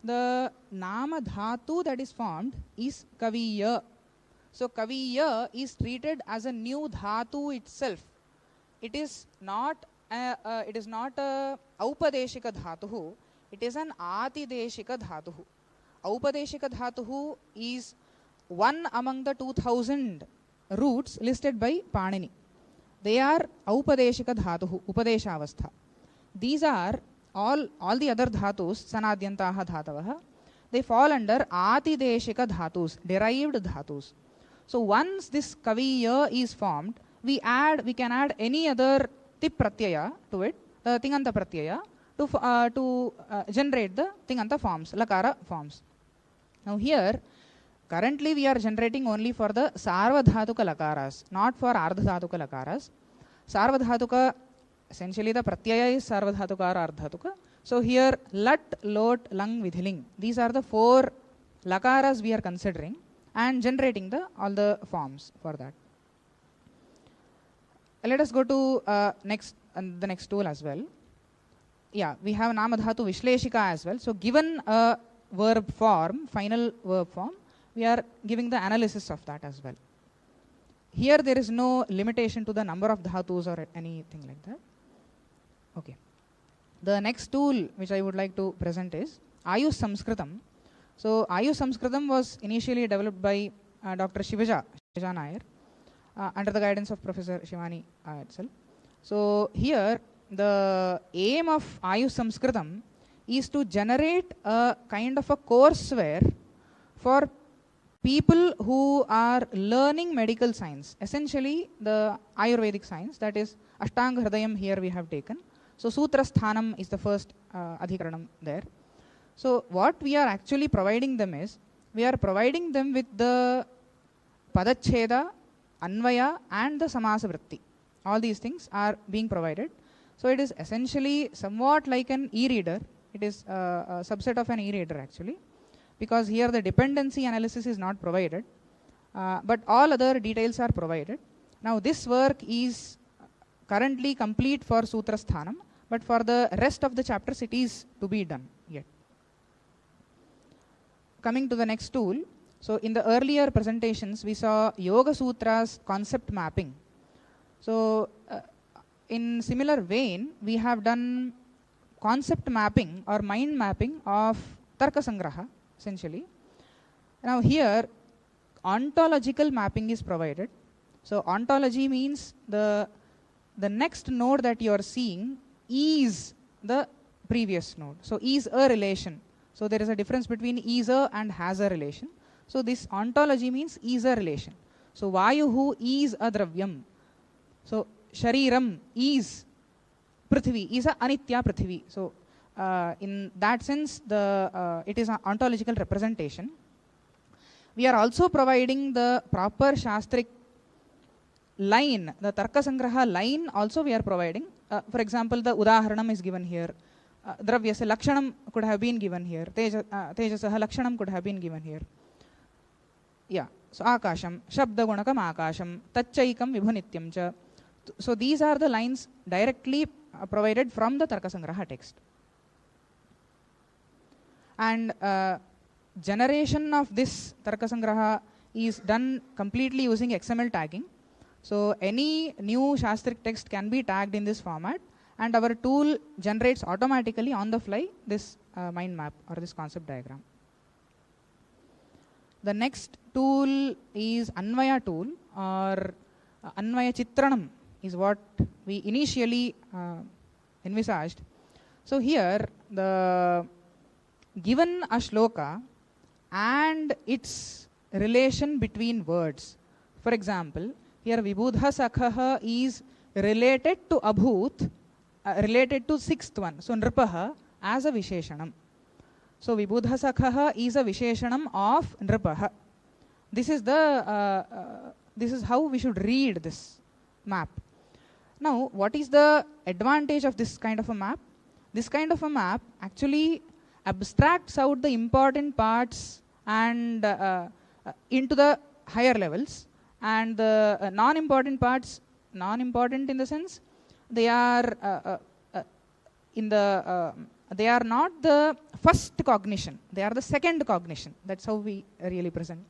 the Nama Dhatu that is formed is Kaviya. So Kaviya is treated as a new Dhatu itself. It is not a Aupadeshika Dhatuhu, it is an Atideshika Dhatuhu. Aupadeshika Dhatuhu is one among the 2000 roots listed by Panini. They are Aupadeshika Dhatuhu, Upadeshavastha. These are all the other dhatus, Sanadyantaha Dhatavaha, they fall under Atideshika Dhatus, derived dhatus. So once this Kaviya is formed, we can add any other Tip Pratyaya to it, the Tinganta Pratyaya, to generate the Tinganta forms, Lakara forms. Now here, currently we are generating only for the Sarvadhatuka Lakaras, not for Ardhadhatuka Lakaras. Sarvadhatuka, essentially the Pratyaya is Sarvadhatuka or Ardhatuka. So here, Lat, Lot, Lang, Vidhiling. These are the 4 Lakaras we are considering and generating all the forms for that. Let us go to the next tool as well. Yeah, we have Namadhatu Vishleshika as well. So given a verb form, final verb form, we are giving the analysis of that as well. Here there is no limitation to the number of dhatus or anything like that. Okay. The next tool which I would like to present is Ayush Samskritam. So Ayush Samskritam was initially developed by Dr. Shivaja Nair under the guidance of Professor Shivani itself. So here the aim of Ayush Samskritam is to generate a kind of a courseware for people who are learning medical science, essentially the Ayurvedic science, that is Ashtanga Hridayam here we have taken. So Sutra Sthanam is the first Adhikaranam there. So what we are actually providing them is, we are providing them with the Padacheda, Anvaya and the Samasa Vritti. All these things are being provided. So it is essentially somewhat like an e-reader. It is a subset of an e-reader actually, because here the dependency analysis is not provided, but all other details are provided. Now this work is currently complete for Sutra Sthanam, but for the rest of the chapters it is to be done yet. Coming to the next tool, so in the earlier presentations we saw Yoga Sutra's concept mapping. So in similar vein, we have done concept mapping or mind mapping of Tarka Sangraha essentially. Now here ontological mapping is provided. So ontology means the next node that you are seeing is the previous node. So is a relation. So there is a difference between is a and has a relation. So this ontology means is a relation. So Vayuhu is a dravyam. So Shariram is Prithvi, is a Anitya Prithvi. So in that sense, it is an ontological representation. We are also providing the proper Shastric line, the Tarka Sangraha line also we are providing. For example, the Udaharanam is given here. Dravyasya Lakshanam could have been given here. Tejasaha Lakshanam could have been given here. Yeah. So Akasham, Shabda Gunakam Akasham, Tachaikam Vibhunityam cha. So these are the lines directly provided from the Tarka Sangraha text. And generation of this Tarka Sangraha is done completely using XML tagging. So any new Shastric text can be tagged in this format, and our tool generates automatically on the fly this mind map or this concept diagram. The next tool is Anvaya tool, or Anvaya Chitranam is what we initially envisaged. So here, given a shloka and its relation between words. For example, here Vibudha Sakhaha is related to Abhut, related to sixth one. So Nripaha as a Visheshanam. So Vibudha Sakhaha is a Visheshanam of Nripaha. This is how we should read this map. Now, what is the advantage of this kind of a map? This kind of a map actually abstracts out the important parts and into the higher levels, and the non-important parts, non-important in the sense they are they are not the first cognition, they are the second cognition. That's how we really present.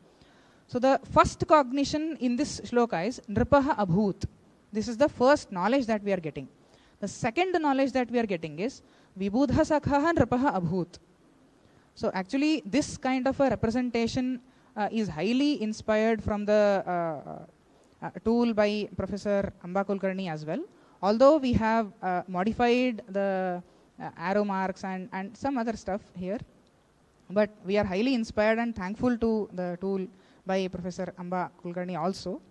So the first cognition in this shloka is Nripaha Abhut. This is the first knowledge that we are getting. The second knowledge that we are getting is Vibudha Sakhaha Nripaha Abhut. So actually, this kind of a representation is highly inspired from the tool by Professor Amba Kulkarni as well. Although we have modified the arrow marks and some other stuff here, but we are highly inspired and thankful to the tool by Professor Amba Kulkarni also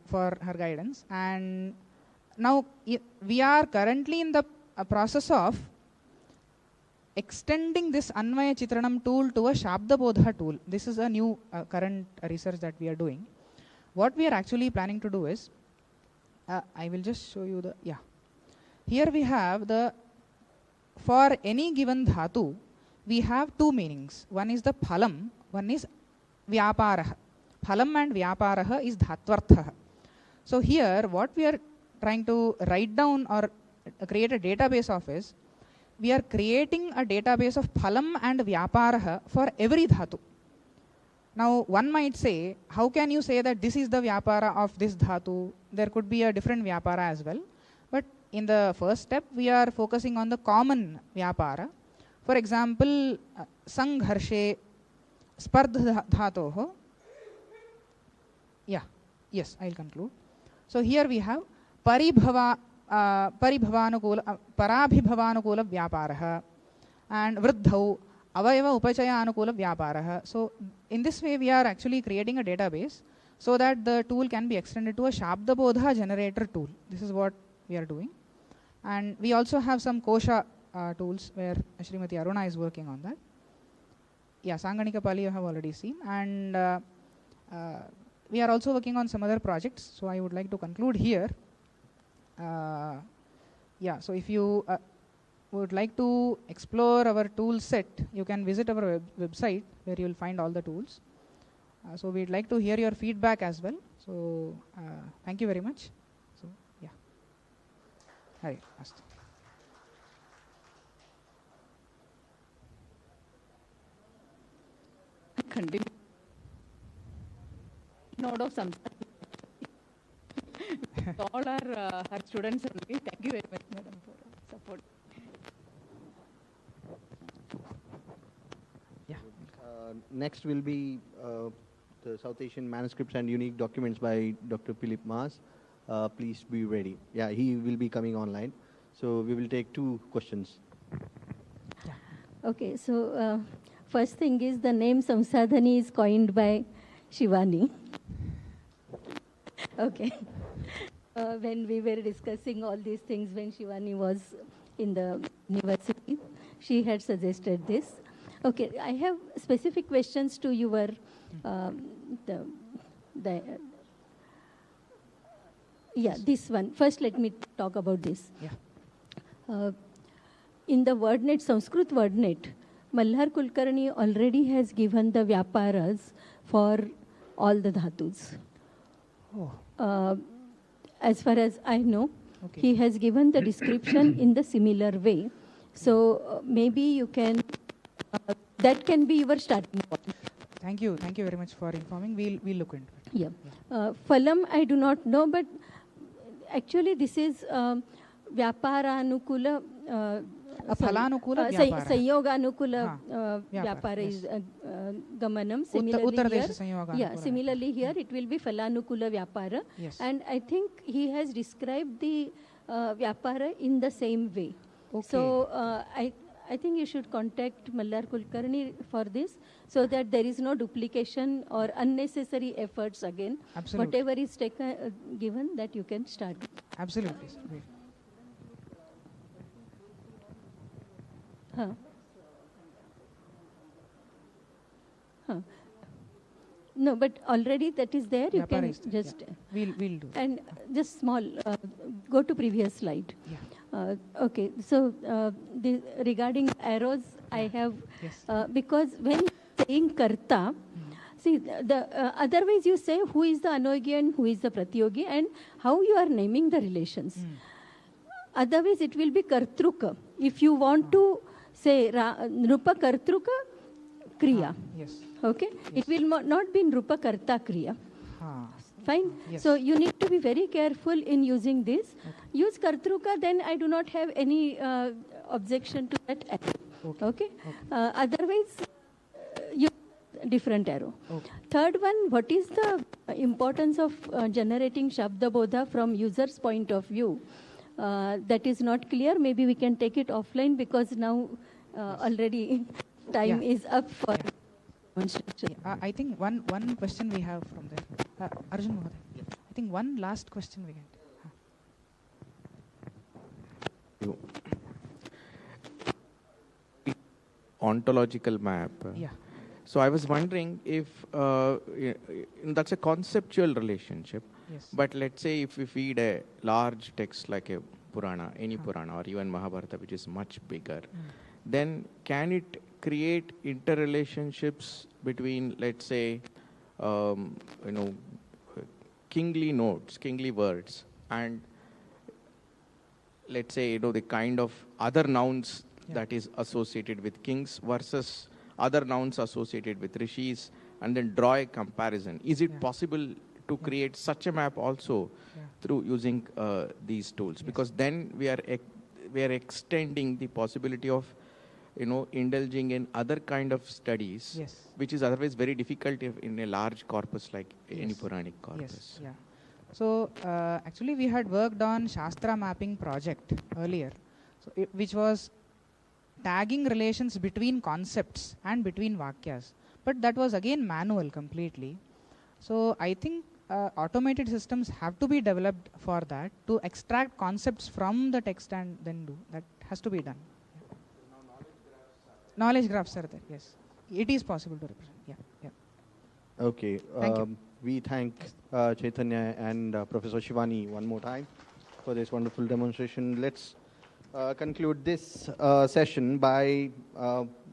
for her guidance. And now we are currently in the process of extending this Anvaya Chitranam tool to a Shabda Bodha tool. This is a new current research that we are doing. What we are actually planning to do is, I will just show you the, Here we have for any given dhatu, we have two meanings. One is the phalam, one is vyaparaha. Phalam and vyaparaha is dhatvartha. So here what we are trying to write down or create a database of is, we are creating a database of phalam and vyaparaha for every dhatu. Now one might say, how can you say that this is the vyapara of this dhatu? There could be a different vyapara as well. But in the first step, we are focusing on the common vyapara. For example, sangharshe spardha dhatoho. Yes, I'll conclude. So here we have parabhibhavanukula vyaparaha and vruddhau avayava upachaya anukula vyaparaha. So in this way we are actually creating a database so that the tool can be extended to a Shabda Bodha generator tool. This is what we are doing. And we also have some Kosha tools where Srimati Aruna is working on that. Sanganika Pali you have already seen. And we are also working on some other projects. So I would like to conclude here. So if you would like to explore our tool set, you can visit our website where you will find all the tools. So we'd like to hear your feedback as well. So thank you very much. So Hari Astu. Continue. Node of some. All are her students only. Thank you very much, madam, for support. Next will be the South Asian manuscripts and unique documents by Dr. Philip Maas. Please be ready. He will be coming online. So we will take 2 questions. Okay, so first thing is the name Samsadhani is coined by Shivani. Okay. When we were discussing all these things when Shivani was in the university, she had suggested this. Okay, I have specific questions to your this one. First, let me talk about this. In the WordNet, Sanskrit WordNet, Malhar Kulkarni already has given the vyaparas for all the dhatus. As far as I know, he has given the description in the similar way. So maybe you can, that can be your starting point. Thank you very much for informing. We'll look into it. Phalam I do not know, but actually this is Vyaparanukula. Phalanukula vyapara. Sanyoganukula vyapara is gamanam. Similarly here it will be Phalanukula vyapara. And I think he has described the vyapara in the same way. So I think you should contact Malhar Kulkarni for this so that there is no duplication or unnecessary efforts again. Absolutely. Whatever is taken, given that you can start. Absolutely. No, but already that is there. You can Vyaparist, just we'll do. And just small. Go to previous slide. Okay. So regarding arrows, I have because when saying karta, see the otherwise you say who is the anogi and who is the pratyogi and how you are naming the relations. Otherwise, it will be kartruka. If you want to say nrupa kartruka kriya. Okay? It will not be nrupa karta kriya. Fine? So you need to be very careful in using this. Use kartruka, then I do not have any objection to that. Okay. Otherwise, you different arrow. Third one, what is the importance of generating Shabda Bodha from user's point of view? That is not clear. Maybe we can take it offline because now already time is up for demonstration. I think one question we have from there. Arjun Mohoday. I think one last question we get. Ontological map. Yeah. So I was wondering if that's a conceptual relationship. Yes. But let's say if we feed a large text like a Purana, any Purana or even Mahabharata, which is much bigger, then can it create interrelationships between, let's say, kingly notes, kingly words, and let's say, the kind of other nouns that is associated with kings versus other nouns associated with rishis, and then draw a comparison. Is it possible to create such a map also through using these tools? Because then we are extending the possibility of indulging in other kind of studies, which is otherwise very difficult in a large corpus like any Puranic corpus. Yes. Yeah. So actually we had worked on Shastra mapping project earlier, so which was tagging relations between concepts and between Vakyas. But that was again manual completely. So I think automated systems have to be developed for that, to extract concepts from the text and then do. That has to be done. Knowledge graphs are there, yes. It is possible to represent, yeah. Okay. Thank you. We thank Chaitanya and Professor Shivani one more time for this wonderful demonstration. Let's conclude this session by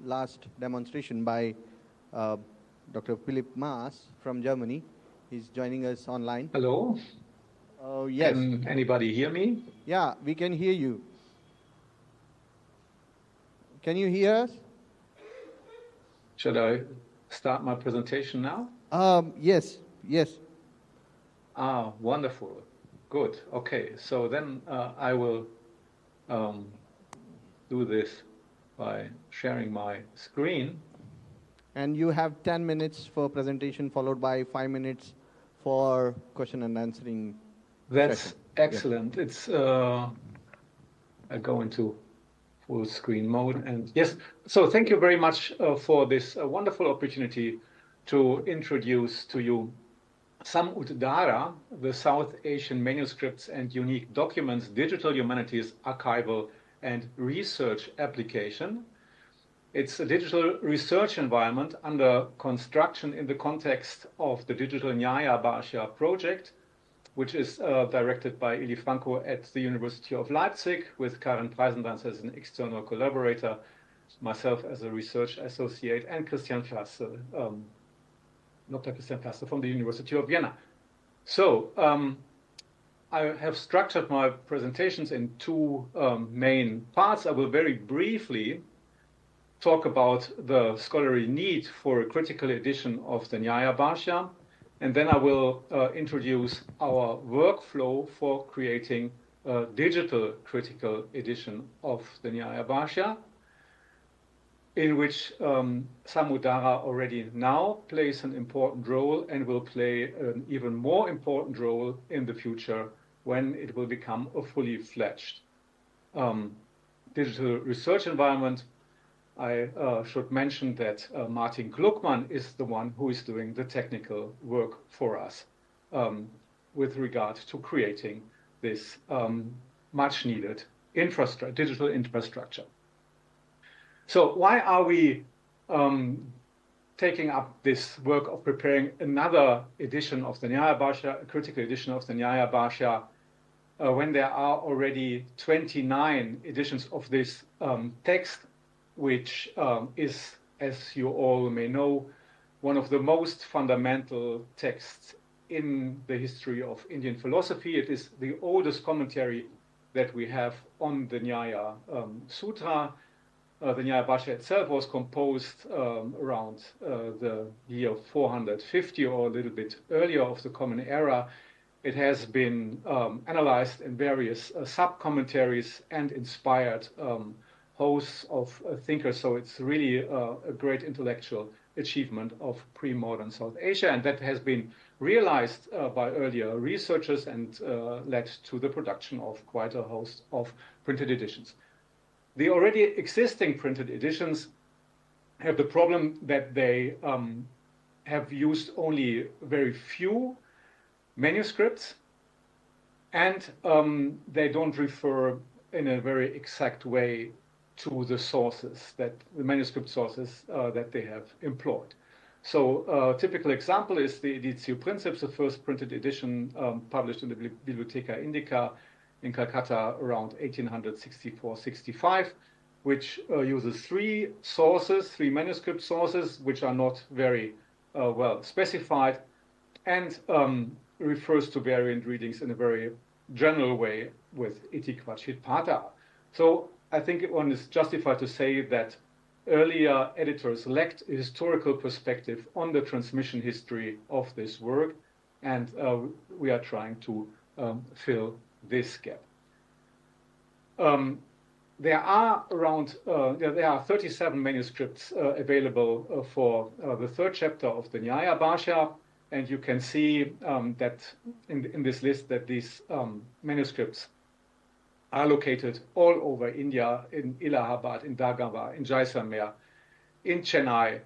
last demonstration by Dr. Philipp Maas from Germany. He's joining us online. Hello. Yes. Can anybody hear me? Yeah, we can hear you. Can you hear us? Should I start my presentation now? Yes. Ah, wonderful. Good. Okay. So then I will do this by sharing my screen. And you have 10 minutes for presentation, followed by 5 minutes for question and answering. That's session. excellent. It's I go into full screen mode, and yes. So thank you very much for this wonderful opportunity to introduce to you Samudara, the South Asian Manuscripts and Unique Documents Digital Humanities Archival and Research Application. It's a digital research environment under construction in the context of the Digital Nyaya Bhashya project, which is directed by Ili Franco at the University of Leipzig, with Karen Preisendans as an external collaborator, myself as a research associate, and Christian Plasse, Dr. Christian Plasse from the University of Vienna. So I have structured my presentations in two main parts. I will very briefly talk about the scholarly need for a critical edition of the Nyaya Bhashya, and then I will introduce our workflow for creating a digital critical edition of the Nyaya Bhashya, in which Samudara already now plays an important role and will play an even more important role in the future when it will become a fully fledged digital research environment. I should mention that Martin Gluckmann is the one who is doing the technical work for us with regard to creating this much needed digital infrastructure. So why are we taking up this work of preparing another edition of the Nyaya Bhashya, a critical edition of the Nyaya Bhashya, when there are already 29 editions of this text, which is, as you all may know, one of the most fundamental texts in the history of Indian philosophy. It is the oldest commentary that we have on the Nyaya Sutra. The Nyaya Bhashya itself was composed around the year 450 or a little bit earlier of the Common Era. It has been analyzed in various sub-commentaries and inspired hosts of thinkers. So it's really a great intellectual achievement of pre-modern South Asia, and that has been realized by earlier researchers and led to the production of quite a host of printed editions. The already existing printed editions have the problem that they have used only very few manuscripts, and they don't refer in a very exact way to the sources, that the manuscript sources that they have employed. So a typical example is the Editio Princeps, the first printed edition published in the Bibliotheca Indica in Calcutta around 1864-65, which uses three manuscript sources, which are not very well specified, and refers to variant readings in a very general way with iti quacit pater. So I think one is justified to say that earlier editors lacked a historical perspective on the transmission history of this work, and we are trying to fill this gap. There are 37 manuscripts available for the third chapter of the Nyaya Bhashya, and you can see that in this list that these manuscripts are located all over India, in Allahabad, in Dagava, in Jaisalmer, in Chennai.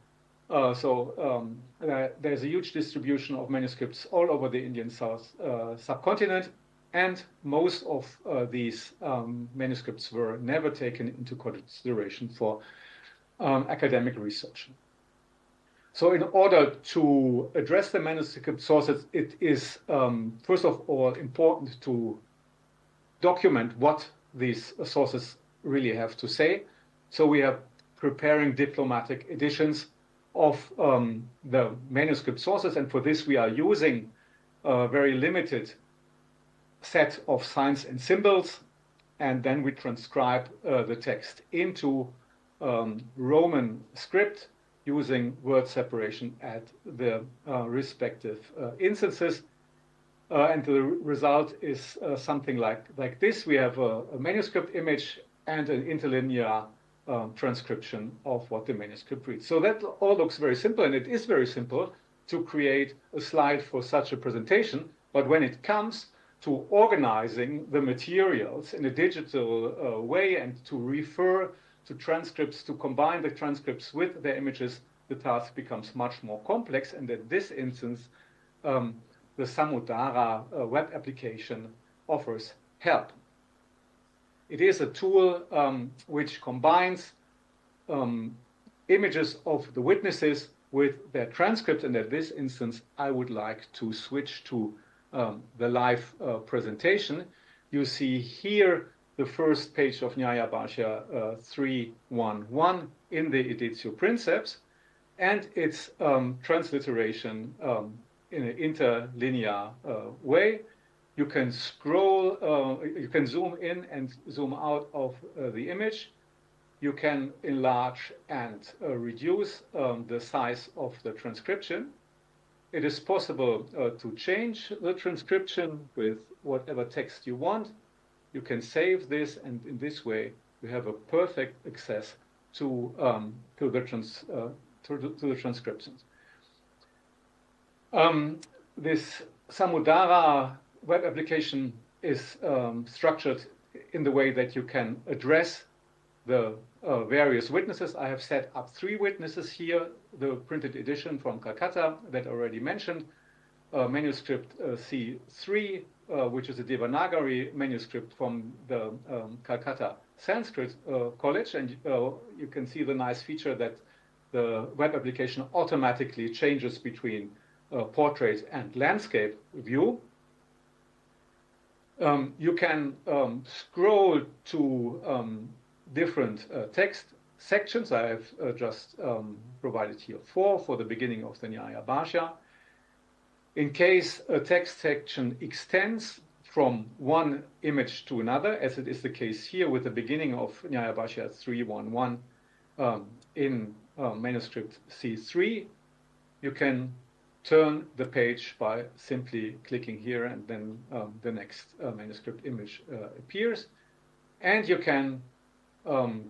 There's a huge distribution of manuscripts all over the Indian subcontinent, and most of these manuscripts were never taken into consideration for academic research. So in order to address the manuscript sources, it is first of all important to document what these sources really have to say. So we are preparing diplomatic editions of the manuscript sources, and for this we are using a very limited set of signs and symbols, and then we transcribe the text into Roman script using word separation at the respective instances. And the result is something like this. We have a manuscript image and an interlinear transcription of what the manuscript reads. So that all looks very simple, and it is very simple to create a slide for such a presentation. But when it comes to organizing the materials in a digital way and to refer to transcripts, to combine the transcripts with the images, the task becomes much more complex. And in this instance, the Samudara web application offers help. It is a tool which combines images of the witnesses with their transcripts, and in this instance, I would like to switch to the live presentation. You see here the first page of Nyaya Bhashya 311 in the Editio Princeps, and its transliteration in an interlinear way. You can scroll, you can zoom in and zoom out of the image. You can enlarge and reduce the size of the transcription. It is possible to change the transcription with whatever text you want. You can save this, and in this way, you have a perfect access to the transcriptions. This Samudara web application is structured in the way that you can address the various witnesses. I have set up 3 witnesses here, the printed edition from Calcutta that I already mentioned, manuscript C3, which is a Devanagari manuscript from the Calcutta Sanskrit College, and you can see the nice feature that the web application automatically changes between portrait and landscape view. You can scroll to different text sections. I have just provided here 4 for the beginning of the Nyaya Bhashya. In case a text section extends from one image to another, as it is the case here with the beginning of Nyaya Bhashya 311 in manuscript C3, you can turn the page by simply clicking here, and then the next manuscript image appears. And you can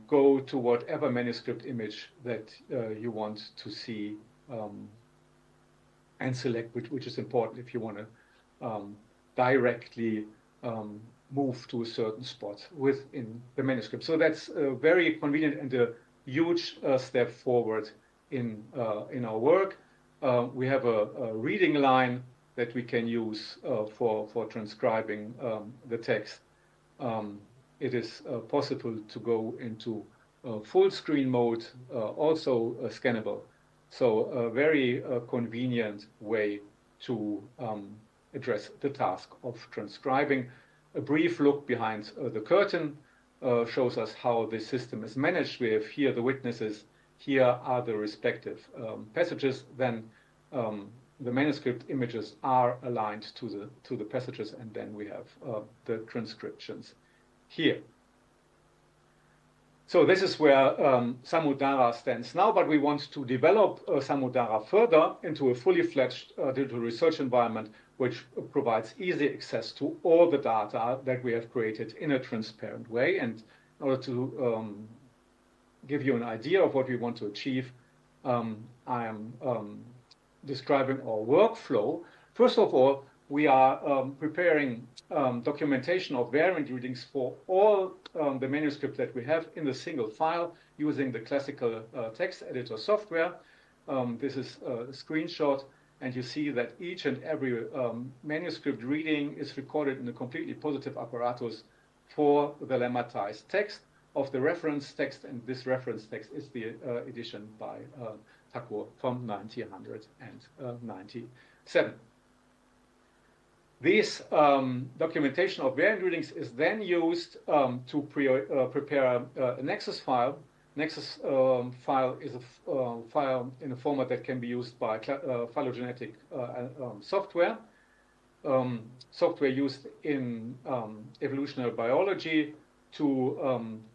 go to whatever manuscript image that you want to see and select which is important if you want to directly move to a certain spot within the manuscript. So that's very convenient and a huge step forward in our work. We have a reading line that we can use for transcribing the text. It is possible to go into full screen mode, also scannable. So a very convenient way to address the task of transcribing. A brief look behind the curtain shows us how the system is managed. We have here the witnesses, here are the respective passages, then the manuscript images are aligned to the passages, and then we have the transcriptions here. So this is where Samudara stands now, but we want to develop Samudara further into a fully fledged digital research environment which provides easy access to all the data that we have created in a transparent way. And in order to give you an idea of what we want to achieve, I am describing our workflow. First of all, we are preparing documentation of variant readings for all the manuscripts that we have in the single file using the classical text editor software. This is a screenshot, and you see that each and every manuscript reading is recorded in a completely positive apparatus for the lemmatized text of the reference text, and this reference text is the edition by Thakur from 1997. This documentation of variant readings is then used to prepare a Nexus file. Nexus file is a file in a format that can be used by phylogenetic software. Software used in evolutionary biology to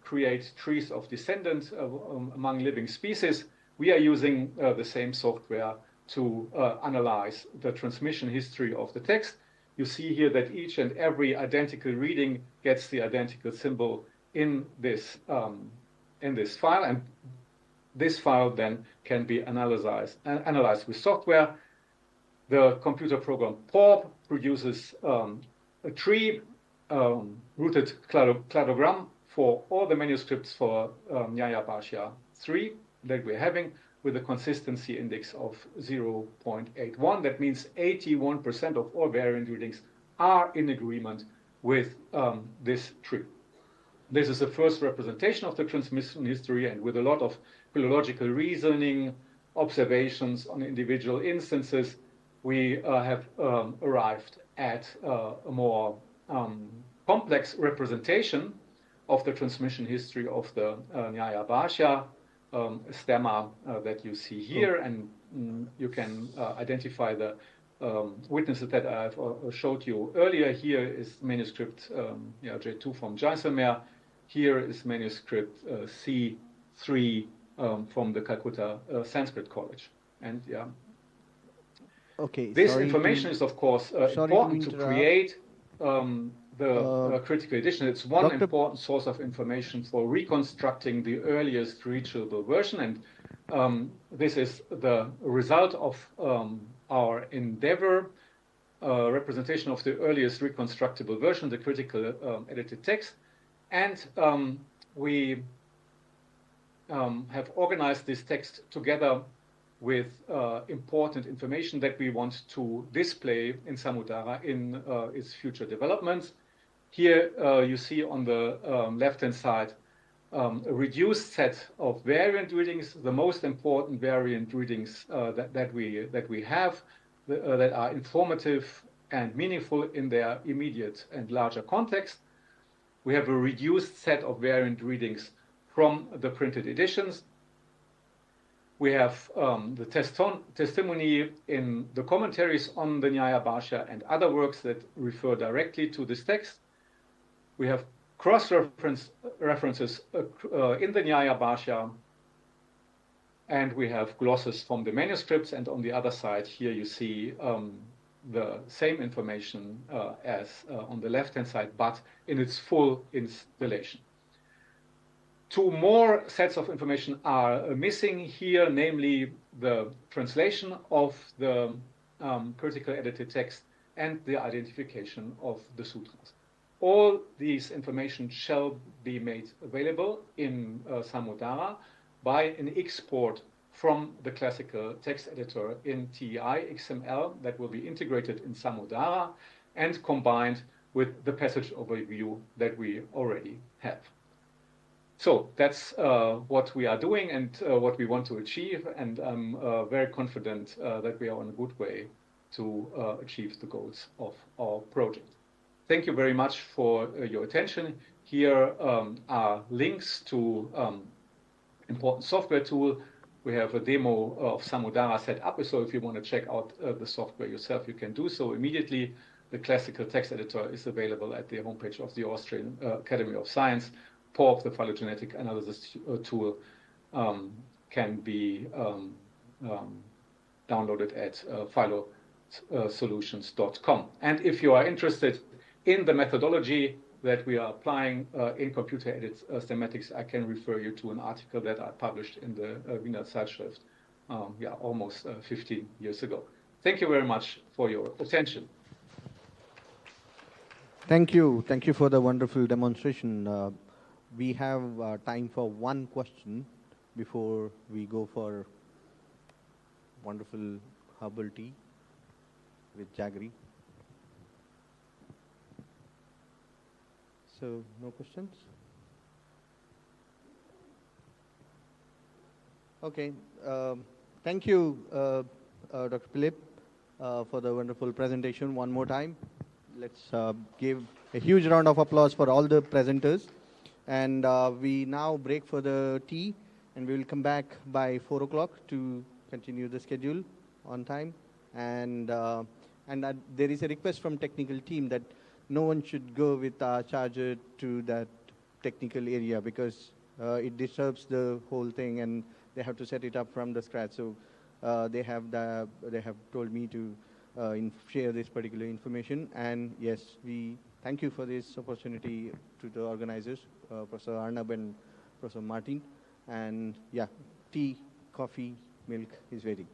create trees of descendants among living species. We are using the same software to analyze the transmission history of the text. You see here that each and every identical reading gets the identical symbol in this file, and this file then can be analyzed with software. The computer program PORB produces a tree rooted cladogram for all the manuscripts for Nyaya Bhashya 3 that we're having, with a consistency index of 0.81. That means 81% of all variant readings are in agreement with this tree. This is the first representation of the transmission history, and with a lot of philological reasoning, observations on individual instances, we have arrived at a more complex representation of the transmission history of the Nyaya Bhashya stemma that you see here, and you can identify the witnesses that I've showed you earlier. Here is manuscript J2 from Jaisalmer. Here is manuscript C3 from the Calcutta Sanskrit College. And okay, this information is, of course, important to create the critical edition. It's one Dr. important source of information for reconstructing the earliest reachable version, and this is the result of our endeavor, representation of the earliest reconstructible version, the critical edited text. And we have organized this text together with important information that we want to display in Samudara in its future developments. Here you see on the left-hand side a reduced set of variant readings, the most important variant readings that we have, that are informative and meaningful in their immediate and larger context. We have a reduced set of variant readings from the printed editions. We have the testimony in the commentaries on the Nyaya Bhashya and other works that refer directly to this text. We have cross-references in the Nyaya Bhashya, and we have glosses from the manuscripts. And on the other side here you see the same information as on the left-hand side, but in its full installation. Two more sets of information are missing here, namely the translation of the critically edited text and the identification of the sutras. All these information shall be made available in Samudara by an export from the classical text editor in TEI XML that will be integrated in Samudara and combined with the passage overview that we already have. So that's what we are doing and what we want to achieve, and I'm very confident that we are on a good way to achieve the goals of our project. Thank you very much for your attention. Here are links to important software tool. We have a demo of Samudara set up, so if you want to check out the software yourself, you can do so immediately. The classical text editor is available at the homepage of the Austrian Academy of Science. PORP, the phylogenetic analysis tool, can be downloaded at phylosolutions.com. And if you are interested in the methodology that we are applying in computer-aided schematics, I can refer you to an article that I published in the Wiener Zeitschrift almost 15 years ago. Thank you very much for your attention. Thank you. Thank you for the wonderful demonstration. We have time for one question before we go for wonderful herbal tea with jaggery. So, no questions? Okay. Thank you, Dr. Philip, for the wonderful presentation one more time. Let's give a huge round of applause for all the presenters. And we now break for the tea, and we will come back by 4 o'clock to continue the schedule on time. And there is a request from technical team that no one should go with a charger to that technical area because it disturbs the whole thing, and they have to set it up from the scratch. So they have told me to share this particular information. And yes, we thank you for this opportunity to the organizers, Professor Arnab and Professor Martin. And yeah, tea, coffee, milk is ready.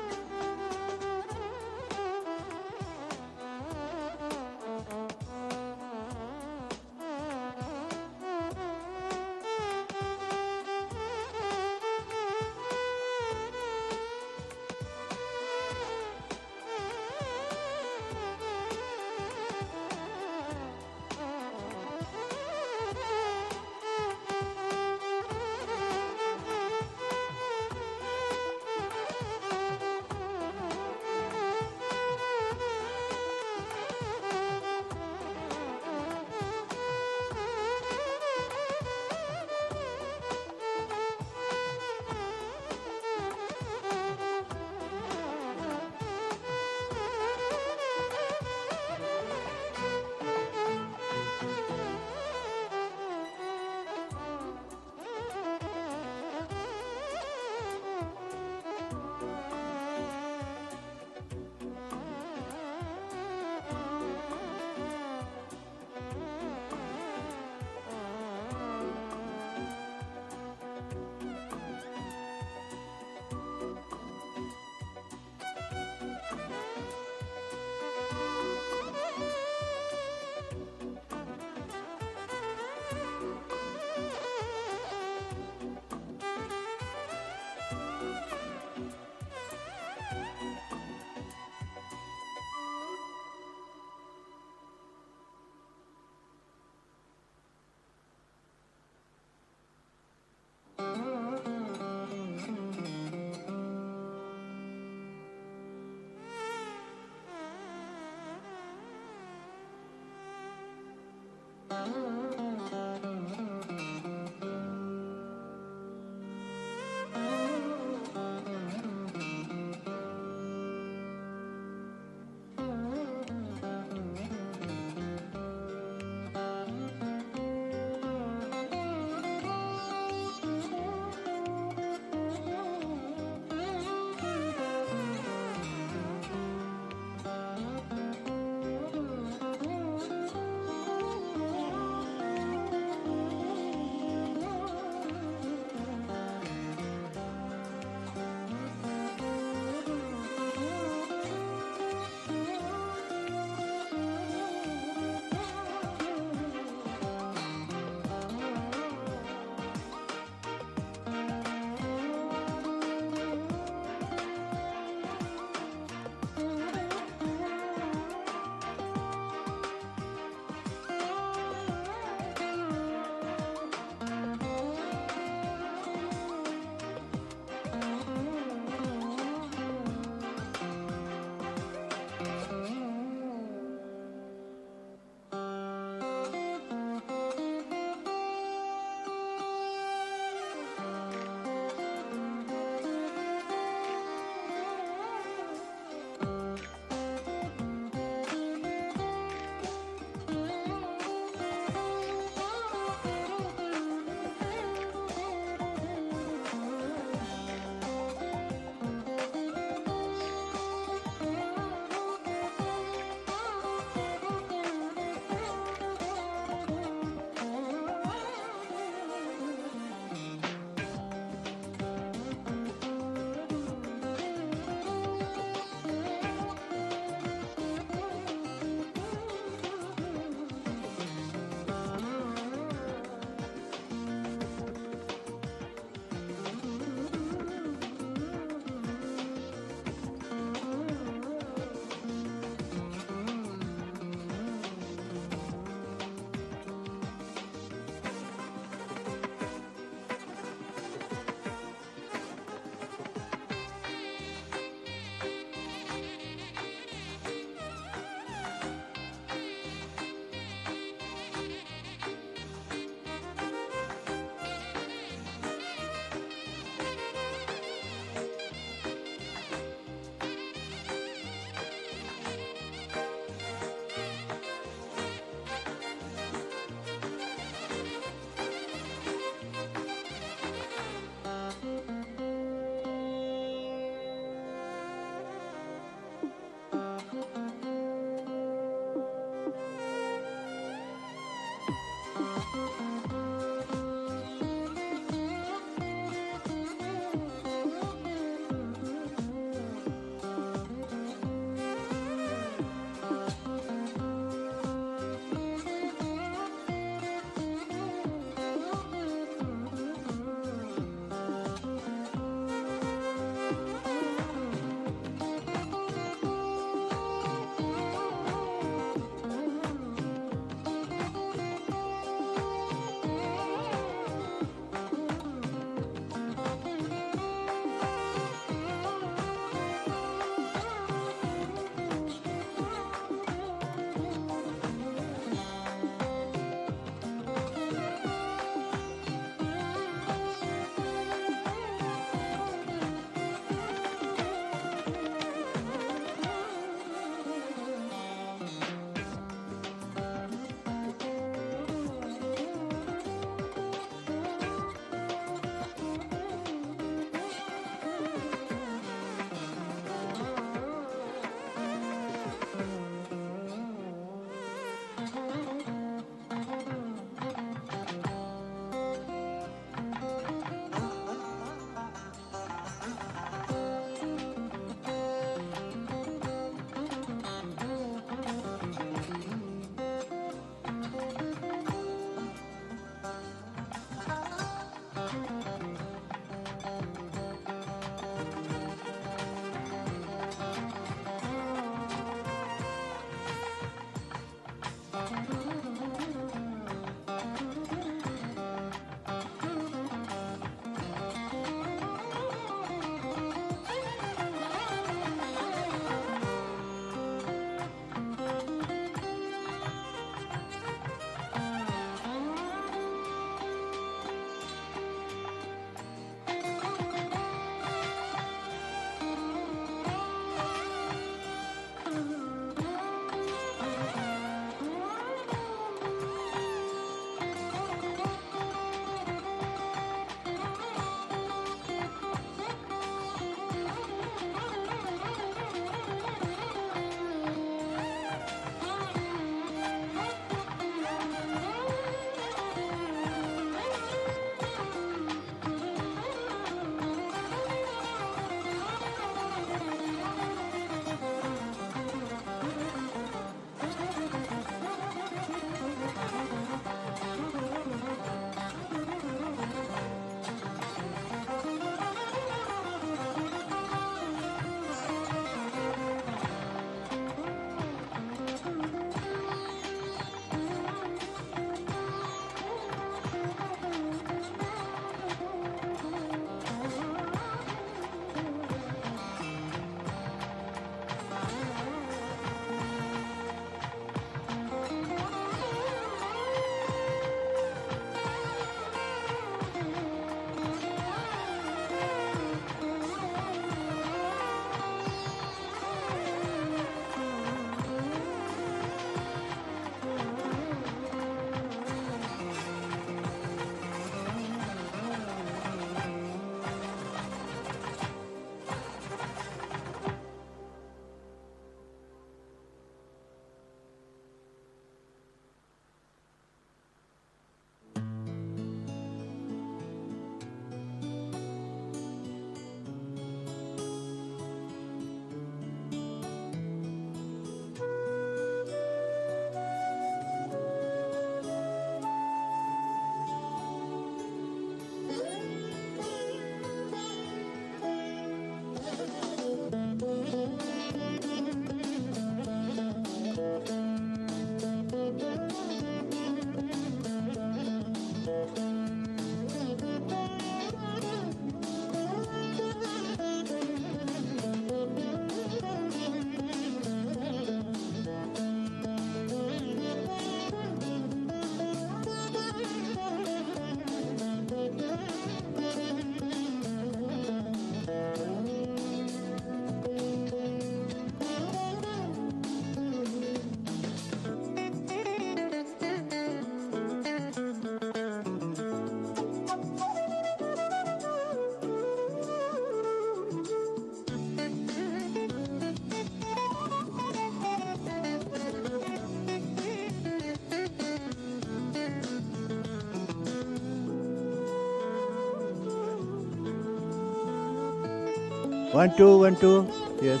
1, 2, 1, 2. Yes.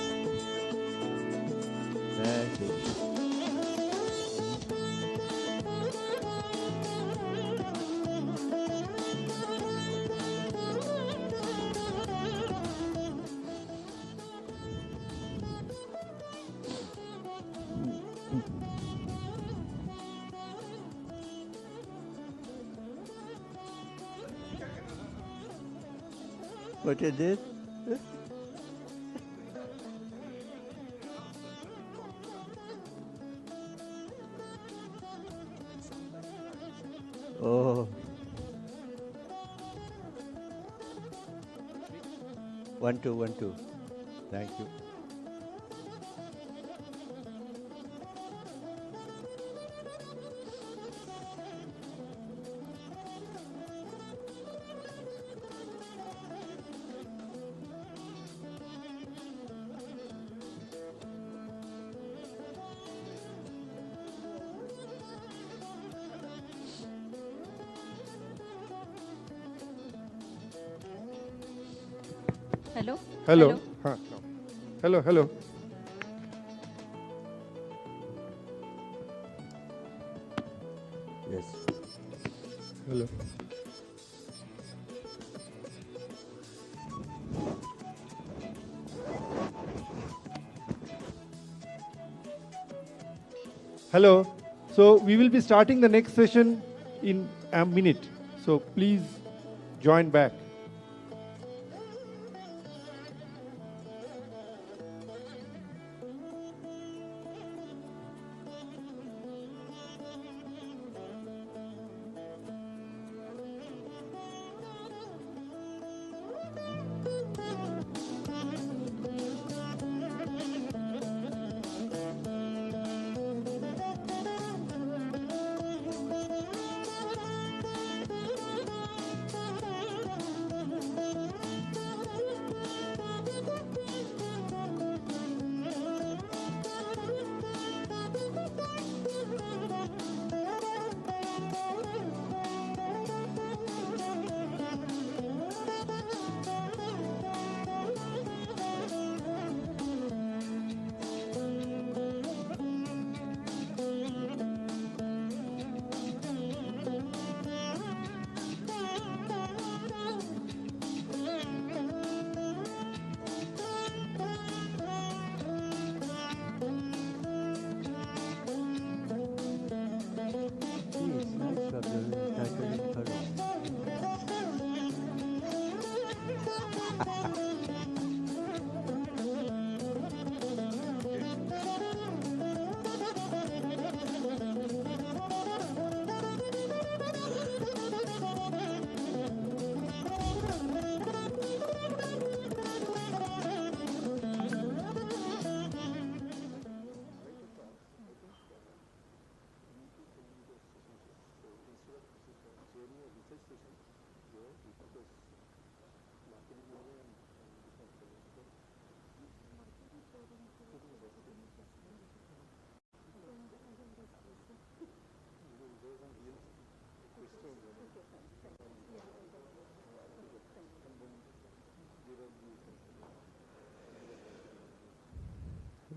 Thank you. What is this? Oh. 1, 2, 1, 2. Thank you. Hello? Hello. Huh. Hello, hello. Yes. Hello. Hello. So we will be starting the next session in a minute. So please join back.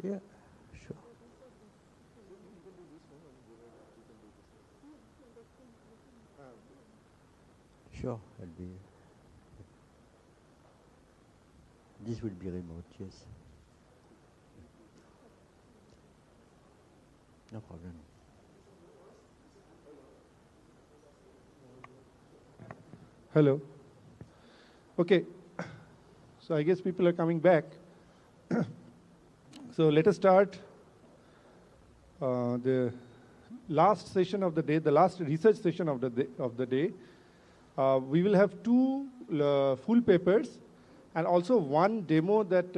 Yeah, sure. Sure, I'll be. This will be remote, yes. No problem. Hello. Okay. So I guess people are coming back. So let us start the last session of the day, the last research session of the day. We will have two full papers and also one demo that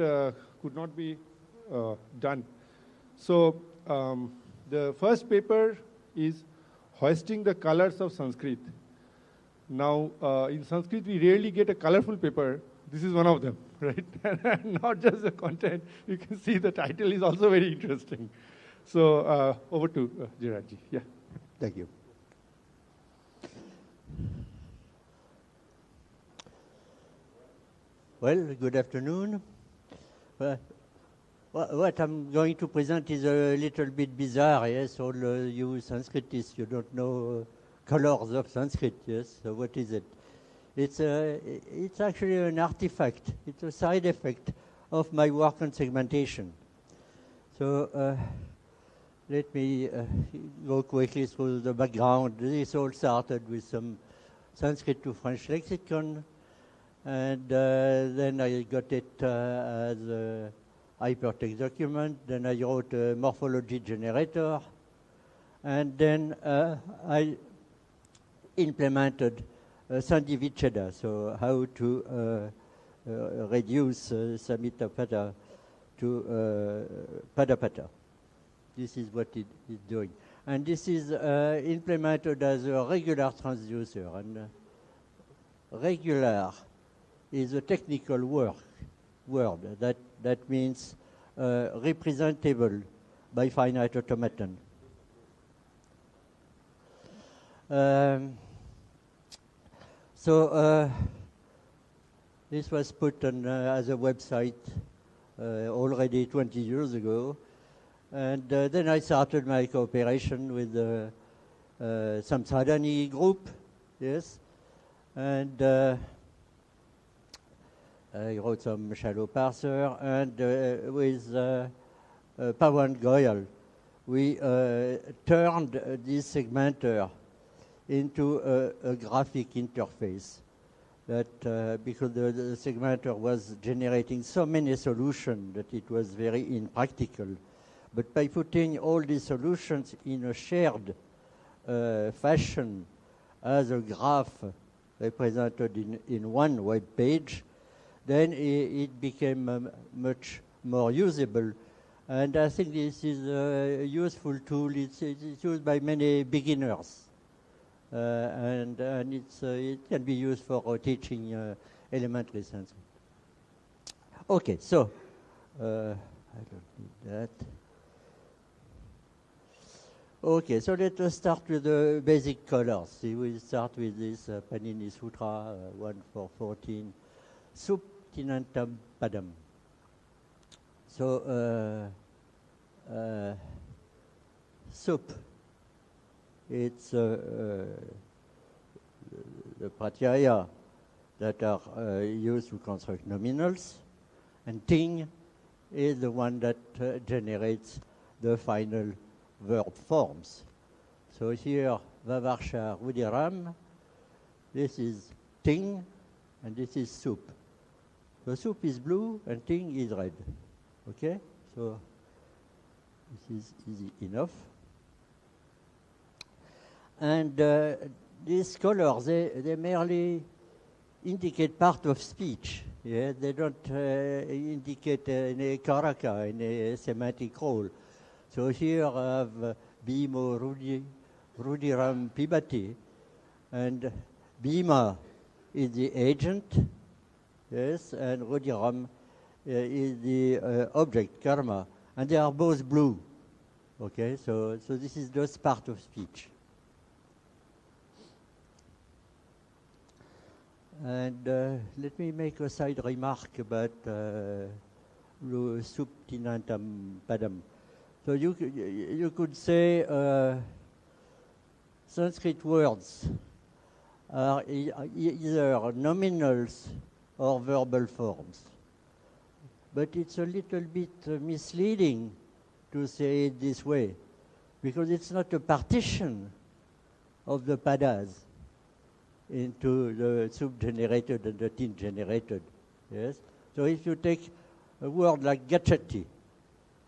could not be done. So the first paper is Hoisting the Colors of Sanskrit. Now, in Sanskrit, we rarely get a colorful paper. This is one of them, right? And not just the content. You can see the title is also very interesting. So over to Jirajji. Yeah. Thank you. Well, good afternoon. What I'm going to present is a little bit bizarre, yes? All you Sanskritists, you don't know colors of Sanskrit, yes? So what is it? It's actually an artifact. It's a side effect of my work on segmentation. So let me go quickly through the background. This all started with some Sanskrit to French lexicon, and then I got it as a hypertext document. Then I wrote a morphology generator, and then I implemented Sandhi Vicheda, so how to reduce Samhita Pada to Padapata. This is what it is doing. And this is implemented as a regular transducer. And regular is a technical word that means representable by finite automaton. So this was put on as a website already 20 years ago. And then I started my cooperation with some Sadhani group, yes. And I wrote some shallow parser, and with Pawan Goyal, we turned this segmenter into a graphic interface. That because the segmenter was generating so many solutions that it was very impractical. But by putting all these solutions in a shared fashion as a graph represented in one web page, then it became much more usable. And I think this is a useful tool. It's used by many beginners. And it can be used for teaching elementary Sanskrit. Okay, so I don't need that. Okay, so let us start with the basic colors. We will start with this Panini Sutra 1414, Suptinantam Padam. So, sup, it's the pratyaya that are used to construct nominals, and ting is the one that generates the final verb forms. So here, Vavarsha Rudiram, this is ting, and this is soup. The soup is blue, and ting is red. Okay? So this is easy enough. And these colors, they merely indicate part of speech. Yeah? They don't indicate any karaka, any semantic role. So here I have Bhimo Rudiram Pibati, and Bhima is the agent, yes, and Rudiram is the object, karma, and they are both blue. Okay, so this is just part of speech. And let me make a side remark about Suptinantam Padam. So you could say Sanskrit words are either nominals or verbal forms. But it's a little bit misleading to say it this way, because it's not a partition of the padas into the sub-generated and the tin-generated. Yes? So if you take a word like gachati,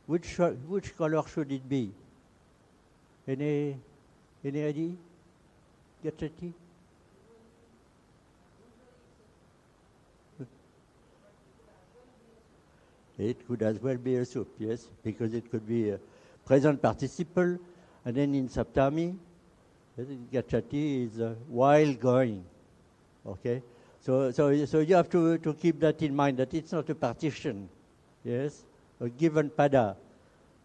which color should it be? Any idea? Gachati? It could as well be a soup, yes, because it could be a present participle, and then in Saptami, gachati is while going. Okay, so you have to keep that in mind, that it's not a partition. Yes, a given pada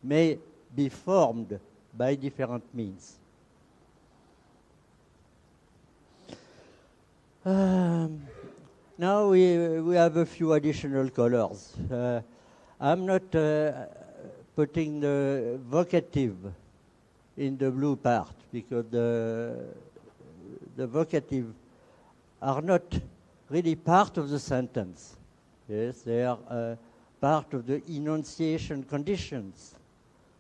may be formed by different means. Now we have a few additional colors. I'm not putting the vocative in the blue part because the vocative are not really part of the sentence. Yes, they are part of the enunciation conditions.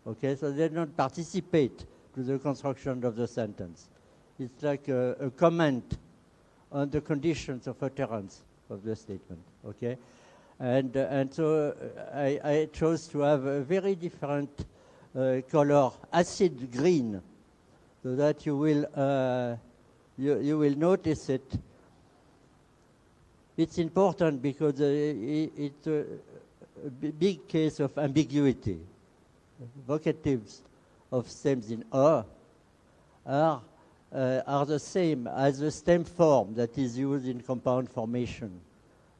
Okay, so they don't participate to the construction of the sentence. It's like a comment on the conditions of utterance of the statement. Okay, and so I chose to have a very different color, acid green, so that you will notice it. It's important because it's a big case of ambiguity. Vocatives of stems in A are the same as the stem form that is used in compound formation.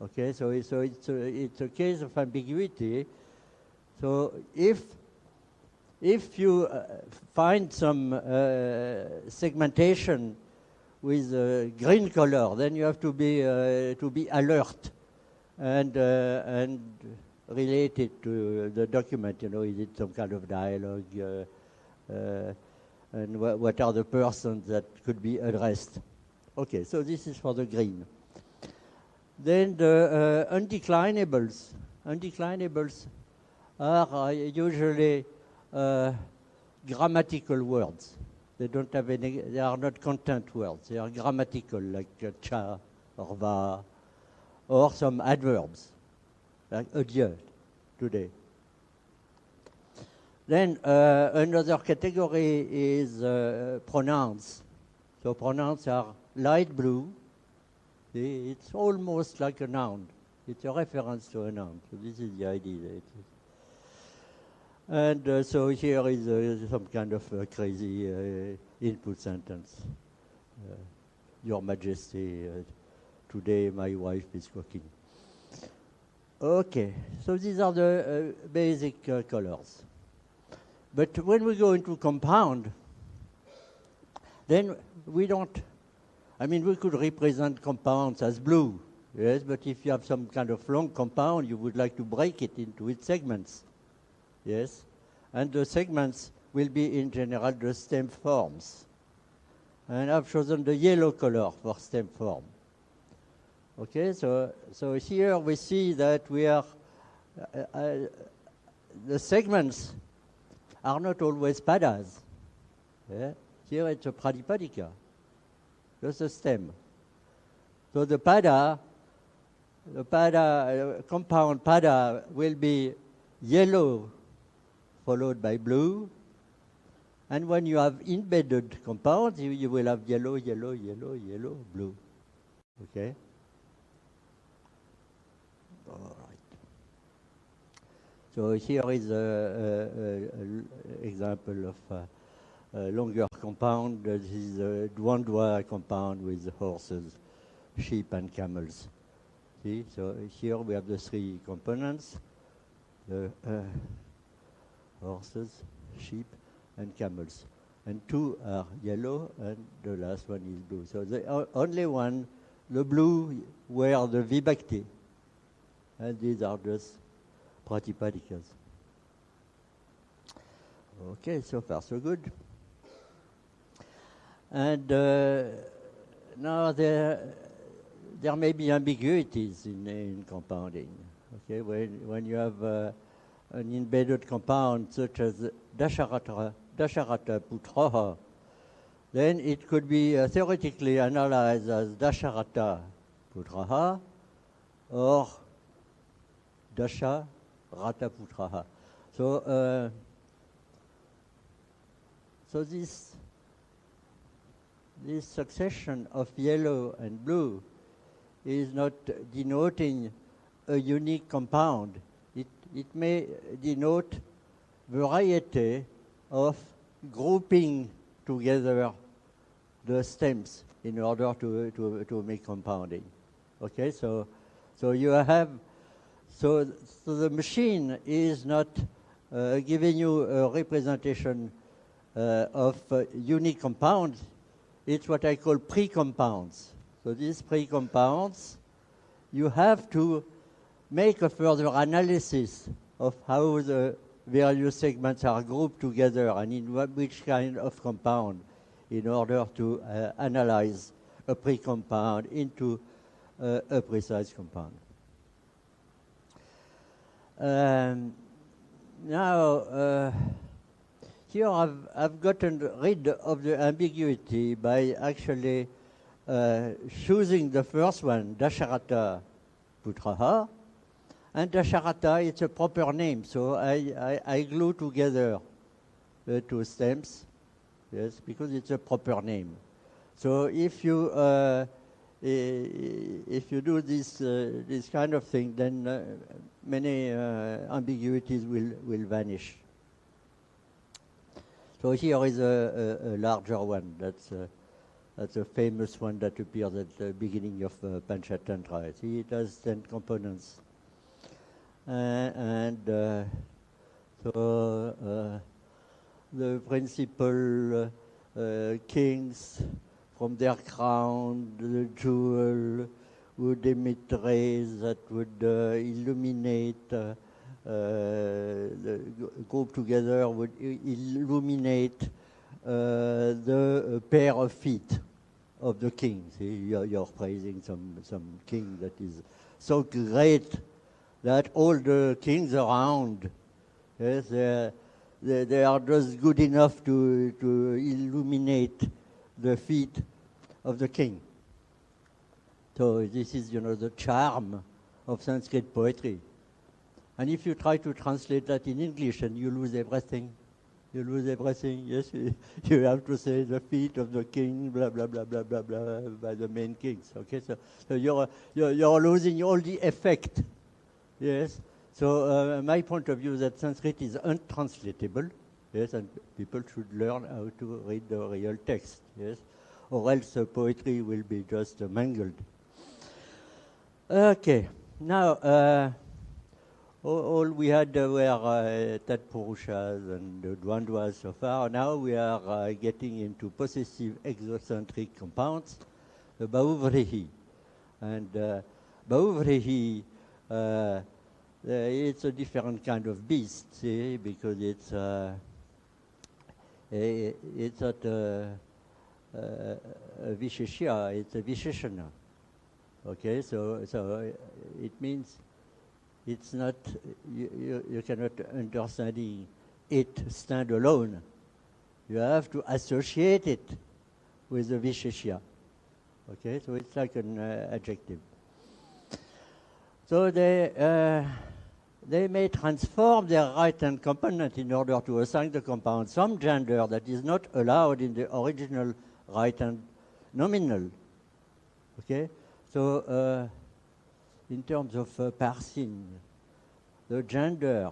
Okay, so it's a case of ambiguity. So if you find some segmentation with a green color, then you have to be alert and relate it to the document. You know, is it some kind of dialogue, and what are the persons that could be addressed? Okay, so this is for the green. Then the undeclinables. Undeclinables are usually grammatical words. They don't have any. They are not content words. They are grammatical, like cha or va, or some adverbs, like adieu today. Then another category is pronouns. So pronouns are light blue. It's almost like a noun. It's a reference to a noun. So this is the idea. And so here is some kind of crazy input sentence. Your Majesty, today my wife is cooking. Okay, so these are the basic colors. But when we go into compound, then we don't, I mean, we could represent compounds as blue, yes, but if you have some kind of long compound, you would like to break it into its segments, yes? And the segments will be, in general, the stem forms. And I've chosen the yellow color for stem form. Okay, so here we see that we are, the segments are not always padas. Yeah? Here it's a pradipadika, just a stem. So the compound pada will be yellow followed by blue. And when you have embedded compounds, you will have yellow, yellow, yellow, yellow, blue. Okay? All right. So here is an example of a longer compound. This is a Dwandwa compound with horses, sheep, and camels. See? So here we have the three components, the horses, sheep, and camels. And two are yellow, and the last one is blue. So the only one, the blue, were the vibhakti. And these are just pratipadikas. Okay, so far so good. And now there may be ambiguities in compounding. Okay, when you have an embedded compound such as dasharata putraha, then it could be theoretically analyzed as dasharata putraha or dasha rata putraha. So this succession of yellow and blue is not denoting a unique compound. It may denote variety of grouping together the stems in order to make compounding. Okay, so you have, so the machine is not giving you a representation of unique compounds. It's what I call pre-compounds. So these pre-compounds, you have to make a further analysis of how the various segments are grouped together and in which kind of compound in order to analyze a pre-compound into a precise compound. Now, here I've gotten rid of the ambiguity by actually choosing the first one, Dasharata Putraha. And Dasharata, it's a proper name, so I glue together the two stems, yes, because it's a proper name. So if you do this kind of thing, then many ambiguities will vanish. So here is a larger one. That's a famous one that appears at the beginning of Panchatantra. See, it has 10 components. So the principal kings, from their crown, the jewel would emit rays that would illuminate, the group together would illuminate the pair of feet of the king. See, you're praising some king that is so great that all the kings around, yes, they are just good enough to illuminate the feet of the king. So this is, the charm of Sanskrit poetry. And if you try to translate that in English, and you lose everything. You lose everything, yes. You have to say the feet of the king, blah, blah, blah, blah, blah, blah, by the main kings, okay? So you're losing all the effect, yes? So my point of view is that Sanskrit is untranslatable, yes, and people should learn how to read the real text, yes? Or else poetry will be just mangled. Okay, now, all we had were Tatpurushas and Dvandvas so far. Now we are getting into possessive exocentric compounds, the Bahuvrihi. And Bahuvrihi, it's a different kind of beast, see, because it's not a Visheshya, it's a Visheshana. Okay, so it means it's not, you cannot understand it stand alone. You have to associate it with a Visheshya. Okay, so it's like an adjective. So they may transform their right-hand component in order to assign the compound some gender that is not allowed in the original right-hand nominal. Okay, so in terms of parsing, the gender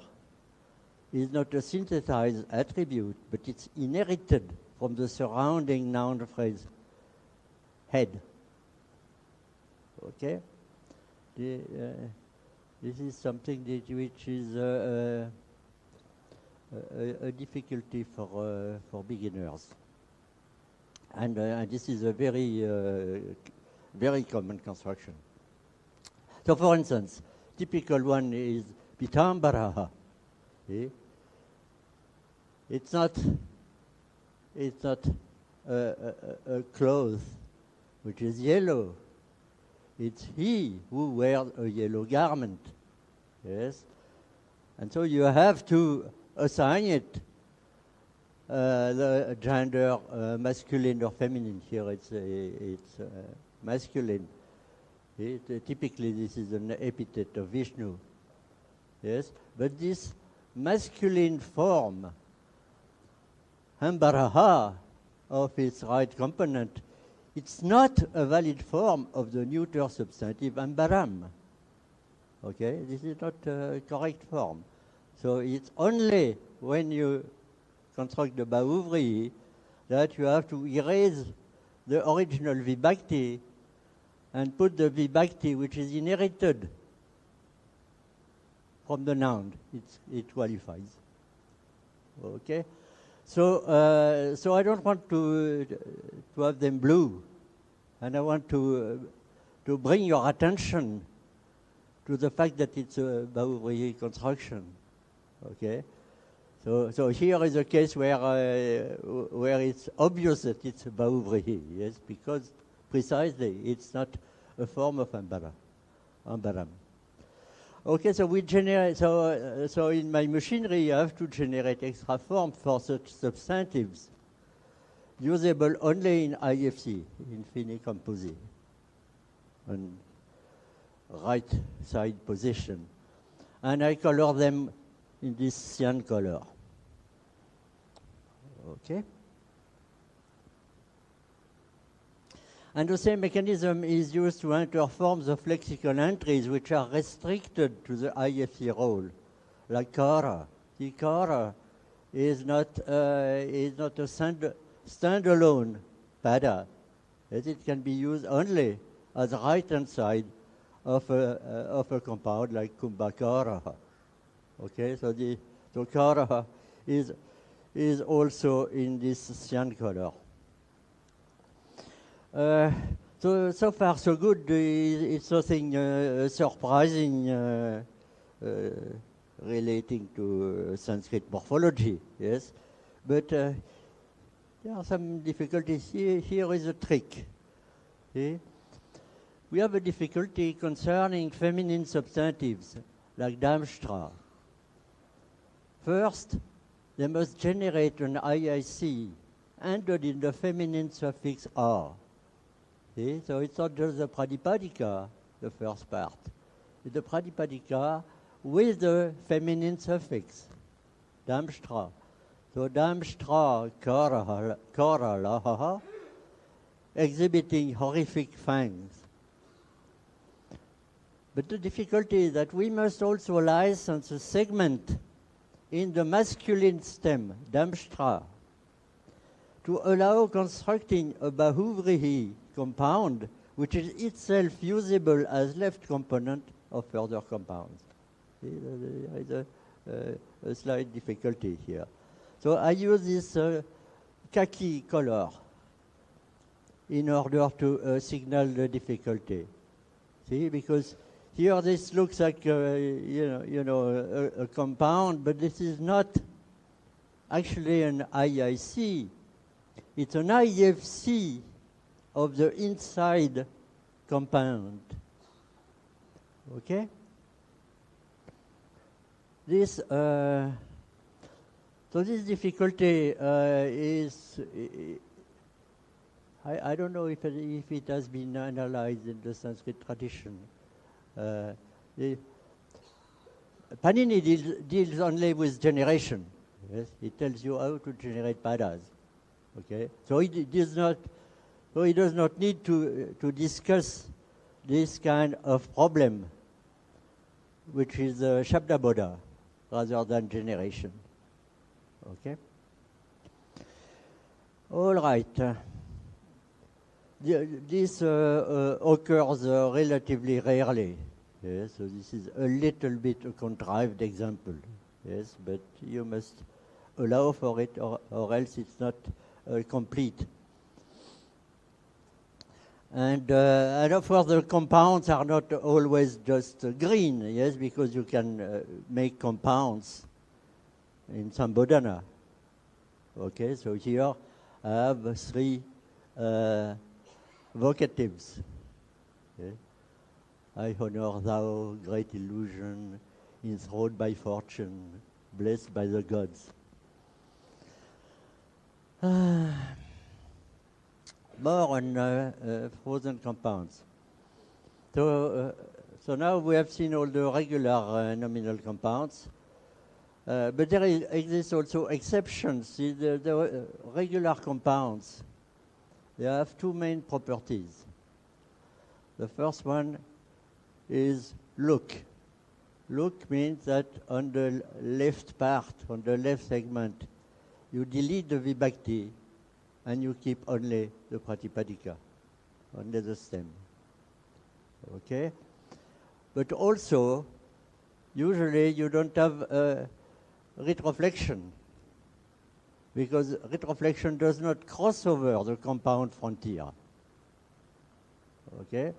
is not a synthesized attribute, but it's inherited from the surrounding noun phrase, head. Okay? This is something which is a difficulty for beginners. And this is a very common construction. So for instance, typical one is Pitambaraha. See? It's not a cloth which is yellow. It's he who wears a yellow garment. Yes? And so you have to assign it the gender masculine or feminine. Here it's masculine. Typically this is an epithet of Vishnu. Yes? But this masculine form, Hambaraha, of its right component, it's not a valid form of the neuter substantive Ambaram. Okay? This is not a correct form. So it's only when you construct the Bahuvri that you have to erase the original Vibhakti and put the Vibhakti which is inherited from the noun. It qualifies. Okay? So, so I don't want to have them blue, and I want to bring your attention to the fact that it's a Bahuvri construction. Okay, so here is a case where it's obvious that it's a Baouvrier, yes, because precisely it's not a form of emballam. Okay, so we generate. So in my machinery, I have to generate extra form for such substantives, usable only in IFC, infinite composite, on right side position, and I color them in this cyan color. Okay. And the same mechanism is used to enter forms of lexical entries which are restricted to the IFC role, like Kara. The Kara is not a standalone PADA, as it can be used only as the right-hand side of a compound like Kumbhakara. Okay, so Kara is also in this cyan color. So far so good. It's nothing surprising relating to Sanskrit morphology, yes. But there are some difficulties. Here is a trick. See? We have a difficulty concerning feminine substantives, like Darmstadt. First, they must generate an IIC ended in the feminine suffix R. See? So it's not just the Pradipadika, the first part. It's the Pradipadika with the feminine suffix, Darmstradt. So Darmstradt, Kara, exhibiting horrific fangs. But the difficulty is that we must also license a segment in the masculine stem, Darmstradt, to allow constructing a Baouvrier compound which is itself usable as left component of further compounds. There is a slight difficulty here. So I use this khaki color in order to signal the difficulty. See, because here this looks like a compound, but this is not actually an IIC. It's an IFC of the inside compound. Okay? This so this difficulty is I don't know if it has been analyzed in the Sanskrit tradition. Panini deals only with generation. Yes, he tells you how to generate padas. Okay, so he does not need to discuss this kind of problem, which is Shabdaboda rather than generation. Okay. All right. This occurs relatively rarely. Yes, so this is a little bit a contrived example. Yes, but you must allow for it, or else it's not complete. And of course, the compounds are not always just green. Yes, because you can make compounds in Sambodhana. Okay, so here I have three vocatives. Okay. I honor thou, great illusion, enthralled by fortune, blessed by the gods. More on frozen compounds. So now we have seen all the regular nominal compounds, but there exists also exceptions. See, the regular compounds, they have two main properties. The first one is look. Look means that on the left part, on the left segment, you delete the vibhakti and you keep only the pratipadika, only the stem. Okay? But also, usually you don't have retroflexion, because retroflexion does not cross over the compound frontier. Okay?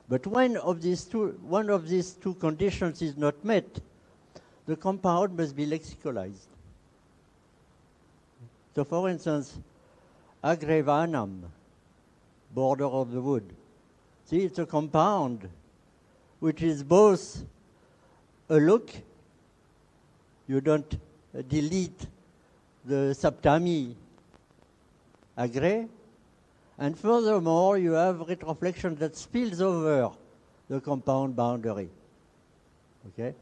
But one of these two conditions is not met, the compound must be lexicalized. So for instance, agrevanam, border of the wood. See, it's a compound which is both a look, you don't delete the subtami agre, and furthermore you have retroflexion that spills over the compound boundary. Okay?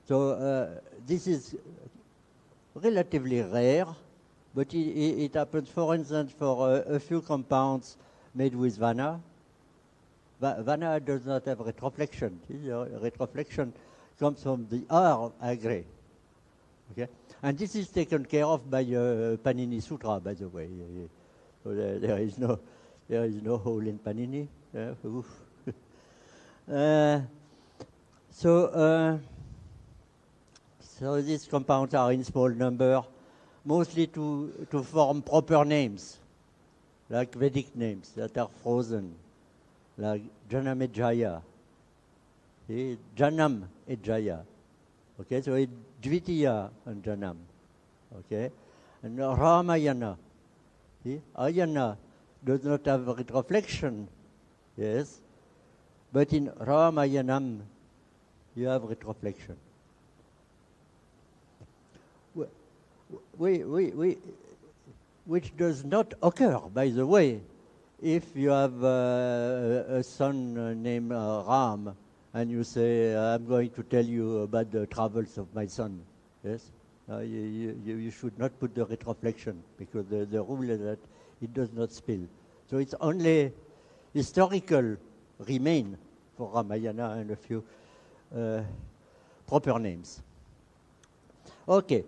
So this is relatively rare, but it happens, for instance, for a few compounds made with Vanna. Vanna does not have retroflexion. Retroflexion comes from the R agre. Okay? And this is taken care of by Panini Sutra, by the way. So there is no hole in Panini. So these compounds are in small number, mostly to form proper names, like Vedic names that are frozen, like Janam Ejaya. See, Janam Ejaya. Okay, so it's Dvitiya and Janam. Okay, and Ramayana. See, Ayana does not have retroflexion, yes, but in Ramayanam you have retroflexion. Which does not occur, by the way, if you have a son named Ram, and you say, I'm going to tell you about the travels of my son. Yes? You should not put the retroflexion, because the rule is that it does not spill. So it's only historical remain for Ramayana and a few proper names. Okay.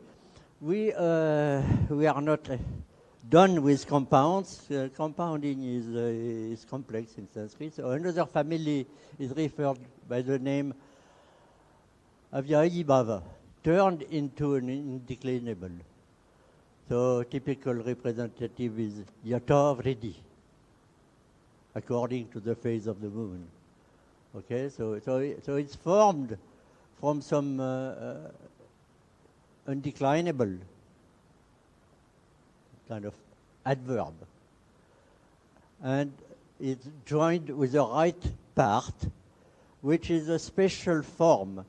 We are not done with compounds. Compounding is complex in Sanskrit. So another family is referred by the name Avyayibhava, turned into an indeclinable. So typical representative is Yata Vriddhi, according to the phase of the moon. Okay, so it's formed from some undeclinable kind of adverb, and it's joined with the right part, which is a special form,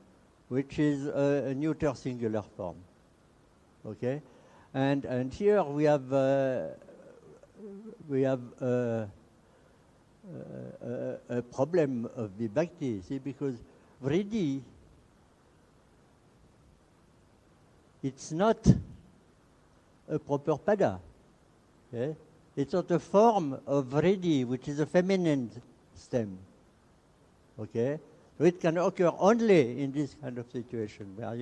which is a neuter singular form. Okay, and here we have a problem of vibhakti, see, because vriddhi, it's not a proper pada. Okay? It's not a form of vriddhi, which is a feminine stem. Okay? So it can occur only in this kind of situation where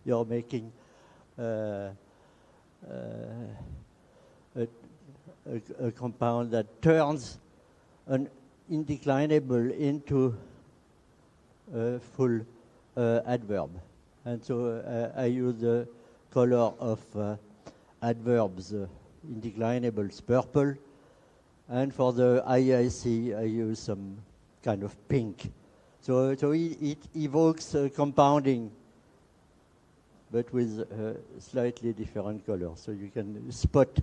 you're making a compound that turns an indeclinable into a full adverb. And so I use the color of adverbs, indeclinables, purple. And for the IIC, I use some kind of pink. So it evokes compounding, but with slightly different colors. So you can spot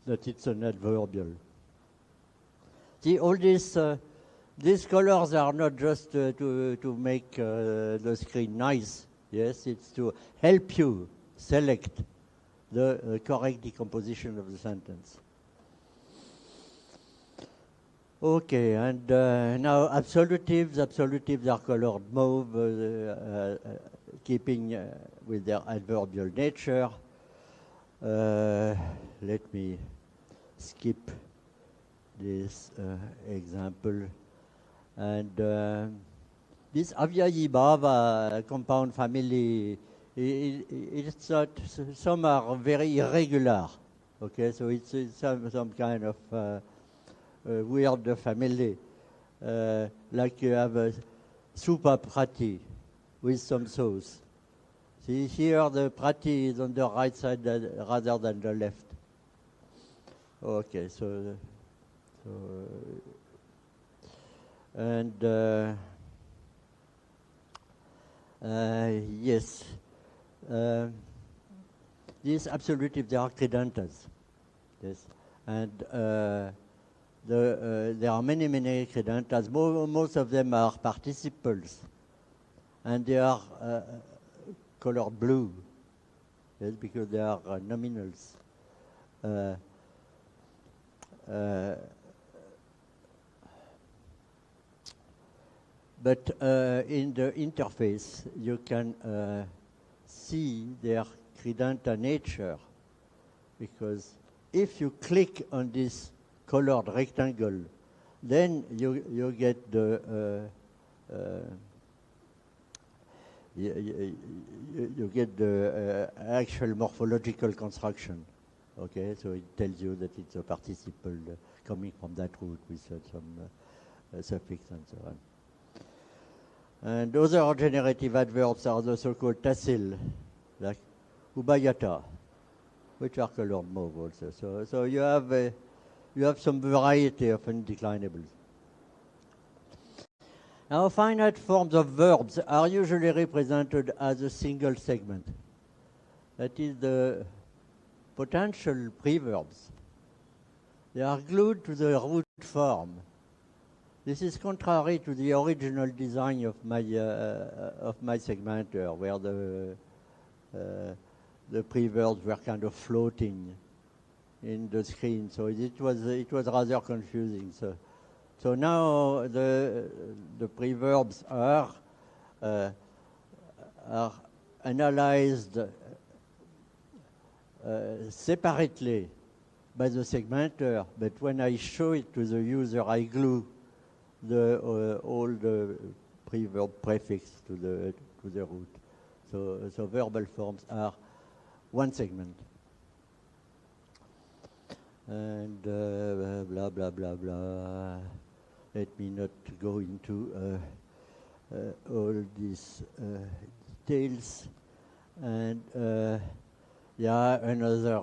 that it's an adverbial. See, all these colors are not just to make the screen nice. Yes, it's to help you select the correct decomposition of the sentence. Okay, and now absolutives. Absolutives are colored mauve, keeping with their adverbial nature. Let me skip this example. And this Avyayibhava compound family, it's not, some are very irregular. Okay, so it's some kind of weird family. Like you have a supa prati with some sauce. See, here the prati is on the right side rather than the left. Okay, and yes, these absolutives, they are credentas. Yes. And there are many, many credentas. Most of them are participles. And they are colored blue. Yes, because they are nominals. But in the interface, you can see their credenta nature, because if you click on this colored rectangle, then you get the you get the actual morphological construction. Okay, so it tells you that it's a participle coming from that root with some suffix and so on. And other generative adverbs are the so-called tacile, like ubayata, which are colored mauve also. So you have some variety of undeclinables. Now, finite forms of verbs are usually represented as a single segment. That is the potential preverbs. They are glued to the root form. This is contrary to the original design of my segmenter, where the preverbs were kind of floating in the screen. So it was rather confusing. So now the preverbs are analyzed separately by the segmenter, but when I show it to the user, I glue all the preverb prefix to the root. So verbal forms are one segment. And blah, blah, blah, blah. Let me not go into all these details. And another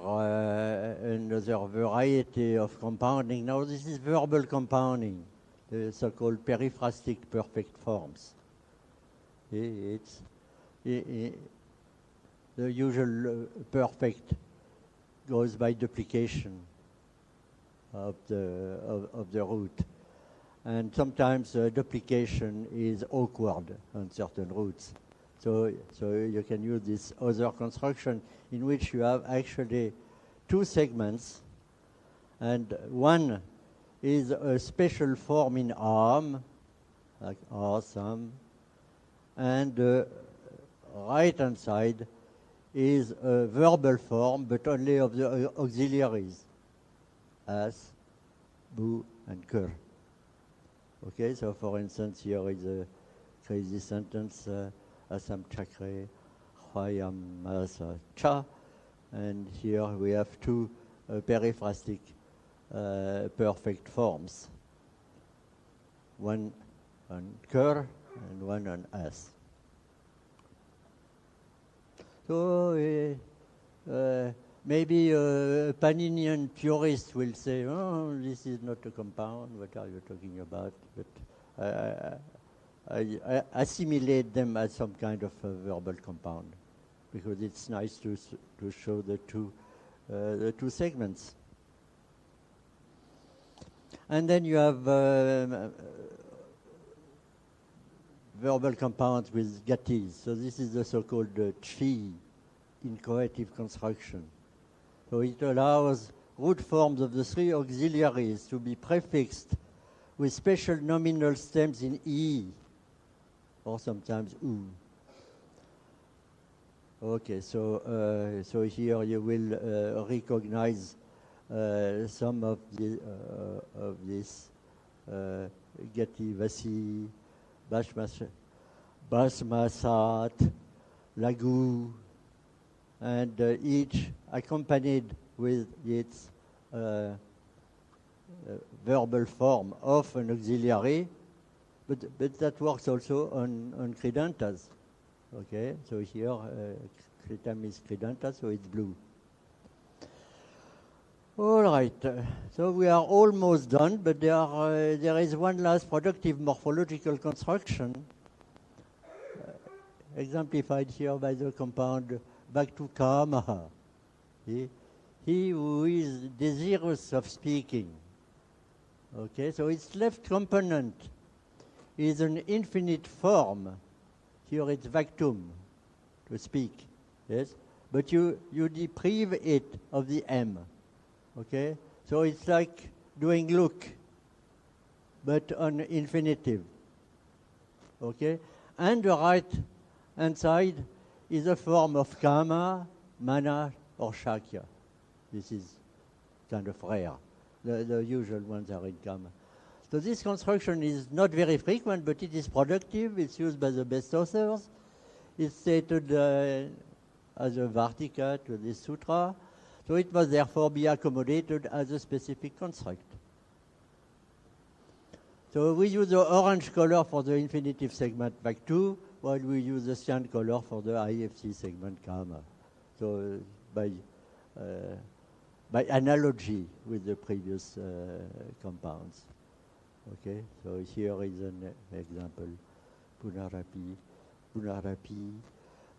variety of compounding. Now this is verbal compounding, the so-called periphrastic perfect forms. It's the usual perfect goes by duplication of the root. And sometimes duplication is awkward on certain roots. So you can use this other construction in which you have actually two segments, and one is a special form in arm, like awesome, and the right-hand side is a verbal form, but only of the auxiliaries, as, bu, and kur. Okay, so for instance, here is a crazy sentence, asam chakre, khayam masa cha, and here we have two periphrastic perfect forms, one on kur and one on as. So maybe a Paninian purist will say, oh, this is not a compound, what are you talking about? But I assimilate them as some kind of a verbal compound, because it's nice to show the two segments. And then you have verbal compounds with gatis. So this is the so-called chi inchoative construction. So it allows root forms of the three auxiliaries to be prefixed with special nominal stems in e, or sometimes u. Okay, so here you will recognize some of this gati vasi, basmasat, lagu, and each accompanied with its verbal form of an auxiliary, but that works also on credentas. Okay, so here cretam is credenta, so it's blue. All right, so we are almost done, but there is one last productive morphological construction exemplified here by the compound back to kama. He who is desirous of speaking. Okay, so its left component is an infinite form. Here it's vacuum, to speak, yes? But you deprive it of the M, okay? So it's like doing look, but on infinitive, okay? And the right-hand side is a form of kama, mana, or shakya. This is kind of rare. The usual ones are in kama. So this construction is not very frequent, but it is productive. It's used by the best authors. It's stated as a vartika to this sutra. So it must therefore be accommodated as a specific construct. So we use the orange color for the infinitive segment back 2, while we use the cyan color for the IFC segment kama. So by analogy with the previous compounds. Okay, so here is an example. Punarapi,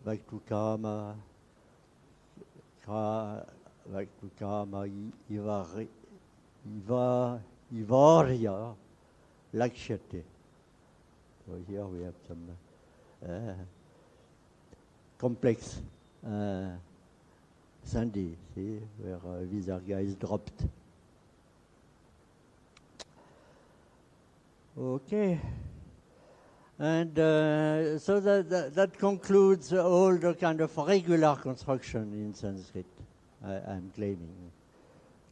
back to kama, back to kama, ivarya, lakshyate. So here we have some complex sandhi, see, where visarga is dropped. Okay. And so that concludes all the kind of regular construction in Sanskrit, I'm claiming.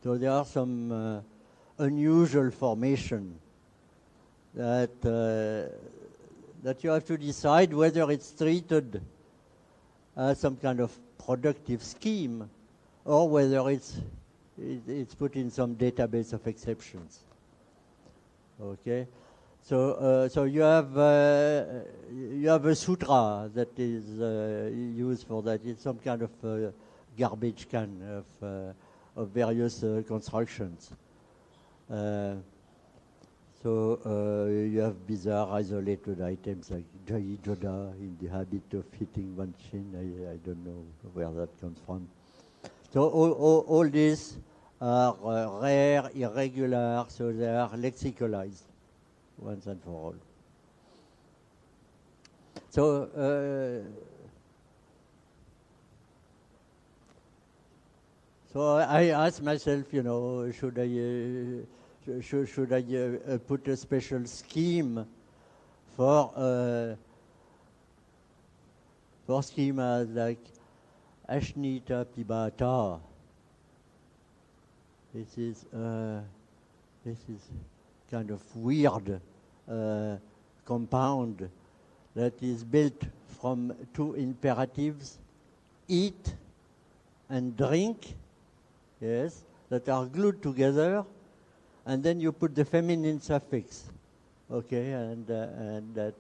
So there are some unusual formation that you have to decide whether it's treated as some kind of productive scheme or whether it's put in some database of exceptions. Okay. So you have a sutra that is used for that. It's some kind of garbage can of various constructions. So you have bizarre isolated items like Jai Joda in the habit of hitting one chin. I don't know where that comes from. So all these are rare, irregular, so they are lexicalized once and for all. So so I asked myself, you know, should I put a special scheme for schemas like Ashnita Pibata? This is kind of weird compound that is built from two imperatives, eat and drink, yes, that are glued together, and then you put the feminine suffix, okay, and that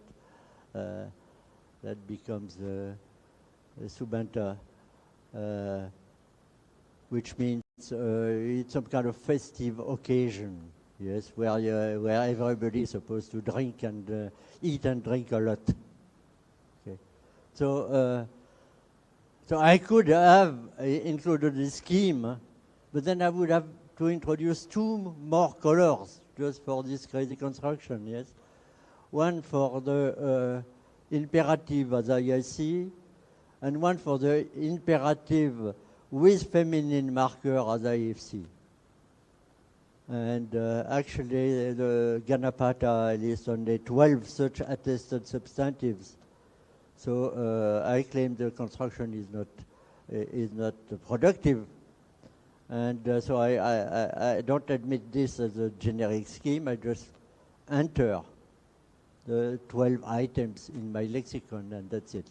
becomes subanta, which means it's some kind of festive occasion. Yes, where everybody is supposed to drink and eat and drink a lot. Okay, so I could have included this scheme, but then I would have to introduce two more colors just for this crazy construction. Yes, one for the imperative as I see, and one for the imperative with feminine marker as IFC. And actually, the Ganapata lists only 12 such attested substantives. So I claim the construction is not productive, and so I don't admit this as a generic scheme. I just enter the 12 items in my lexicon, and that's it.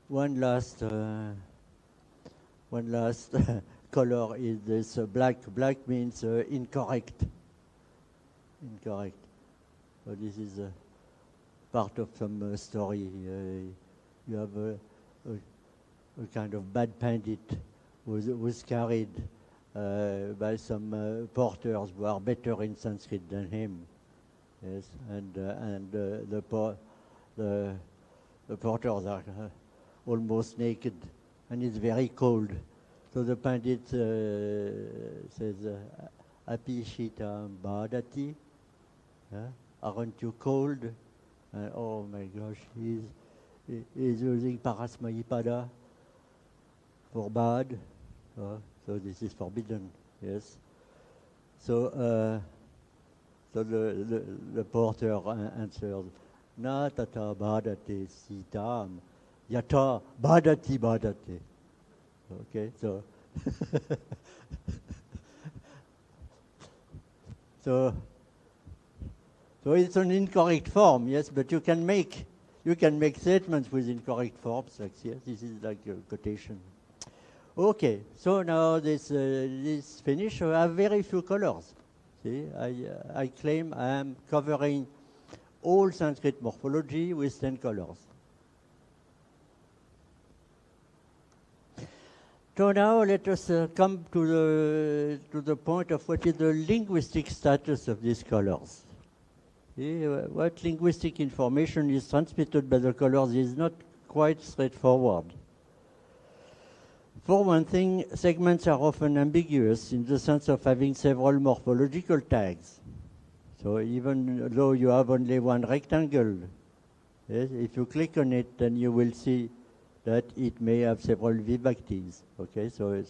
One last color is this black. Black means incorrect. Incorrect. So this is part of some story. You have a kind of bad bandit who was carried by some porters who are better in Sanskrit than him. Yes, and the porters are almost naked, and it's very cold. So the pandit says, "Api shitam badati, aren't you cold?" Oh my gosh, he's using parasmayipada for bad. So this is forbidden, yes. So the porter answered, "Na tata badate sitam, yata badati badate." Okay, so so it's an incorrect form, yes, but you can make statements with incorrect forms, like here. This is like a quotation. Okay, so now this finish. I have very few colors. See, I claim I am covering all Sanskrit morphology with 10 colors. So now let us come to the point of what is the linguistic status of these colors. See, what linguistic information is transmitted by the colors is not quite straightforward. For one thing, segments are often ambiguous in the sense of having several morphological tags. So even though you have only one rectangle, yes, if you click on it, then you will see that it may have several vibhaktis. Okay, so it's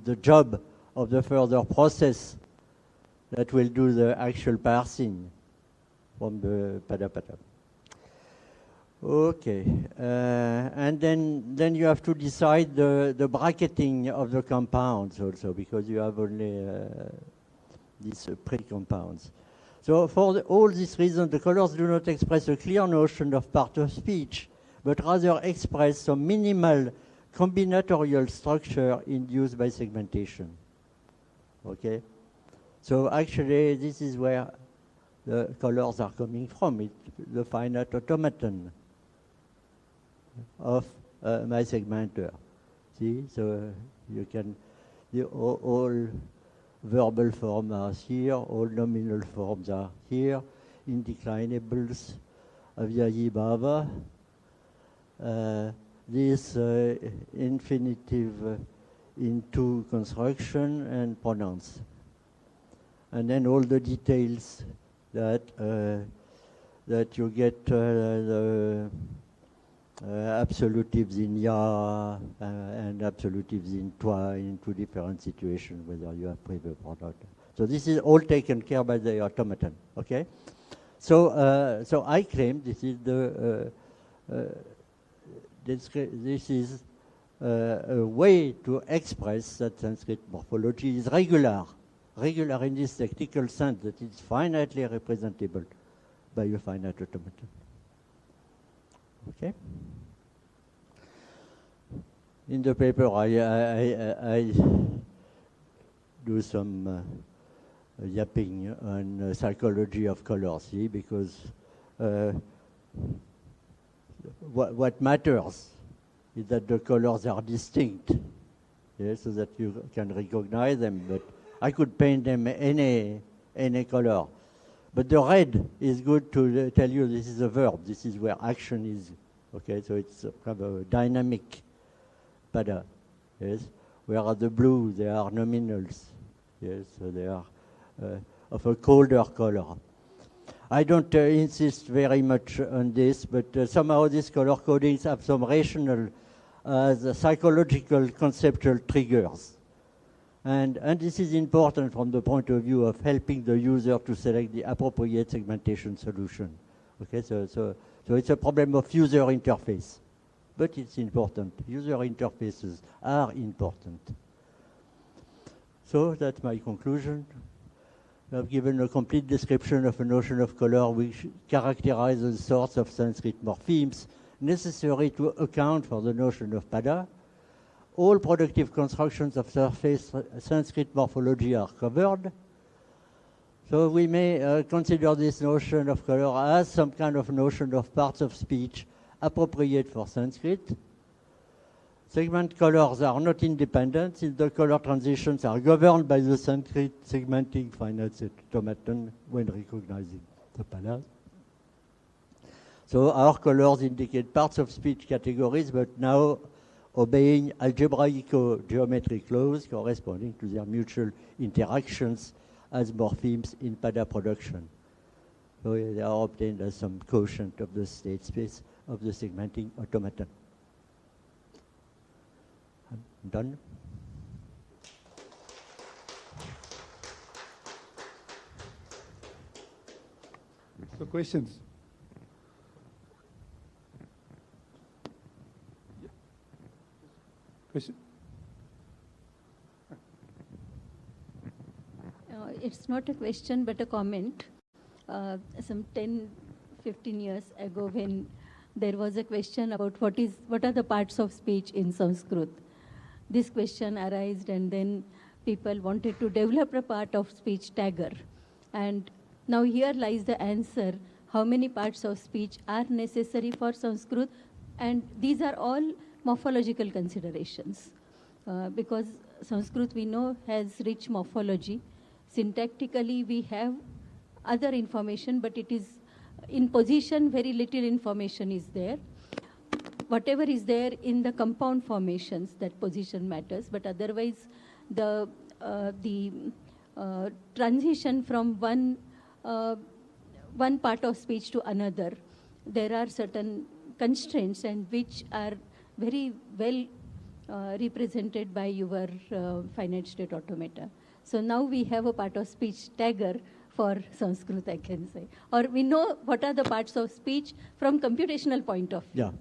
the job of the further process that will do the actual parsing from the pada. Okay, and then you have to decide the bracketing of the compounds also, because you have only these pre-compounds. So for all these reasons, the colors do not express a clear notion of part of speech, but rather express some minimal combinatorial structure induced by segmentation. Okay? So actually, this is where the colors are coming from, the finite automaton of my segmenter. See? So you can, all verbal forms are here, all nominal forms are here, indeclinables, avyayi bhava, this infinitive into construction and pronouns. And then all the details that you get the absolutives in ya and absolutives in toi in two different situations, whether you have preverb or not. So this is all taken care by the automaton. Okay. So I claim this is the this is a way to express that Sanskrit morphology is regular in this technical sense, that it's finitely representable by a finite automaton. Okay. In the paper, I do some yapping on psychology of color, see, because what matters is that the colors are distinct, yes, so that you can recognize them. But I could paint them any color. But the red is good to tell you this is a verb. This is where action is. Okay, so it's kind of a dynamic pada, yes. Whereas the blue, they are nominals, yes, so they are of a colder color. I don't insist very much on this, but somehow these color codings have some rational, psychological, conceptual triggers. And this is important from the point of view of helping the user to select the appropriate segmentation solution. Okay, so it's a problem of user interface, but it's important. User interfaces are important. So that's my conclusion. I've given a complete description of a notion of color which characterizes the sorts of Sanskrit morphemes necessary to account for the notion of pada. All productive constructions of surface Sanskrit morphology are covered. So we may consider this notion of color as some kind of notion of parts of speech appropriate for Sanskrit. Segment colors are not independent since the color transitions are governed by the Sanskrit segmenting finite automaton when recognizing the palace. So our colors indicate parts of speech categories, but now obeying algebraico-geometric laws corresponding to their mutual interactions as morphemes in pada production. So they are obtained as some quotient of the state space of the segmenting automaton. I'm done. So questions? Question? It's not a question but a comment. Some 10, 15 years ago when there was a question about what are the parts of speech in Sanskrit. This question arose and then people wanted to develop a part of speech tagger. And now here lies the answer, how many parts of speech are necessary for Sanskrit, and these are all morphological considerations. Because Sanskrit we know has rich morphology. Syntactically we have other information, but it is in position very little information is there. Whatever is there in the compound formations, that position matters, but otherwise the transition from one part of speech to another, there are certain constraints and which are very well represented by your finite state automata. So now we have a part of speech tagger for Sanskrit, I can say. Or we know what are the parts of speech from computational point of view. Yeah.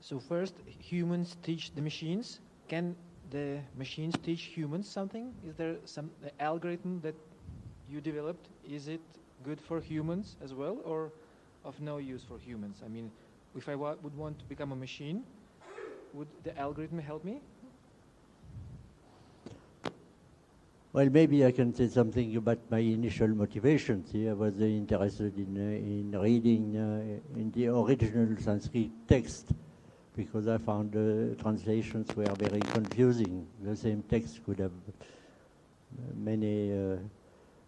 So first, humans teach the machines. Can the machines teach humans something? Is there some algorithm that you developed? Is it good for humans as well, or of no use for humans? I mean, if I would want to become a machine, would the algorithm help me? Well, maybe I can say something about my initial motivations. I was interested in reading in the original Sanskrit text because I found the translations were very confusing. The same text could have many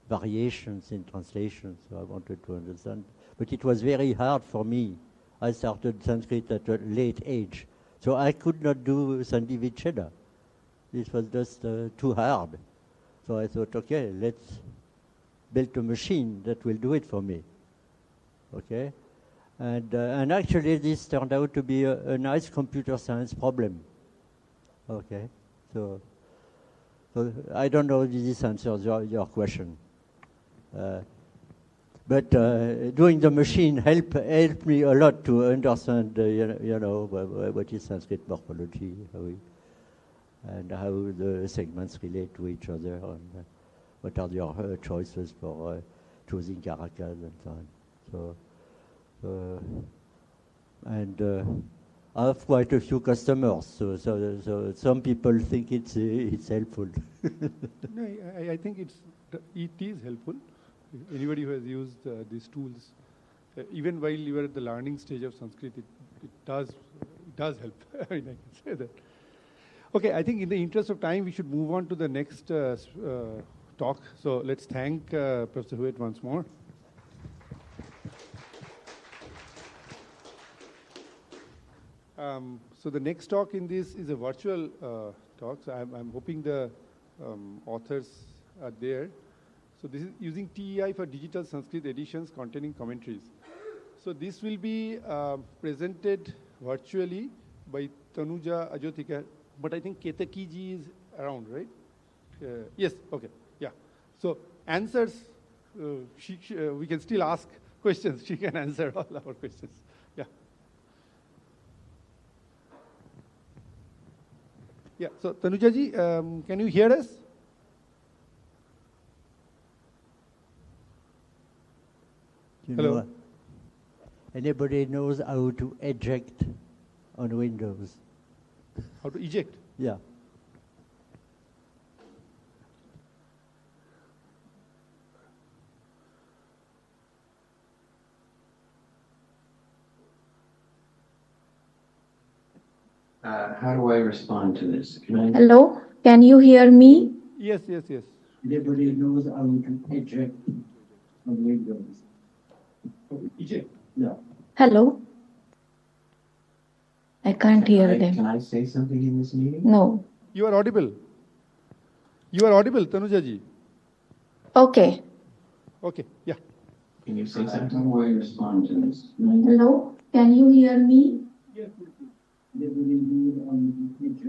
variations in translation, so I wanted to understand. But it was very hard for me. I started Sanskrit at a late age, so I could not do Sandhi Vicheda. This was just too hard. So I thought, okay, let's build a machine that will do it for me. Okay? And actually this turned out to be a nice computer science problem. Okay? So I don't know if this answers your question. But doing the machine helped me a lot to understand, what is Sanskrit morphology, and how the segments relate to each other, and what are your choices for choosing characters and so on. And I have quite a few customers, so some people think it's helpful. No, I think it is helpful. Anybody who has used these tools, even while you are at the learning stage of Sanskrit, it does help. I mean, I can say that. Okay, I think in the interest of time, we should move on to the next talk. So let's thank Professor Huet once more. So the next talk in this is a virtual talk. So I'm hoping the authors are there. So this is using TEI for digital Sanskrit editions containing commentaries. So this will be presented virtually by Tanuja Ajotika, but I think Ketaki ji is around, right? Yes, okay, yeah. So answers, we can still ask questions. She can answer all our questions. Yeah. Yeah, so Tanuja ji, can you hear us? Hello. Anybody knows how to eject on Windows? How to eject? Yeah. How do I respond to this? Can I? Hello, can you hear me? Yes, yes, yes. Everybody knows I will eject on Windows. Eject. No. Hello? I can't hear them. Can I say something in this meeting? No. You are audible. You are audible, Tanuja ji. Okay. Okay, yeah. Can you say something? How do I respond to this? Hello, can you hear me? Yes.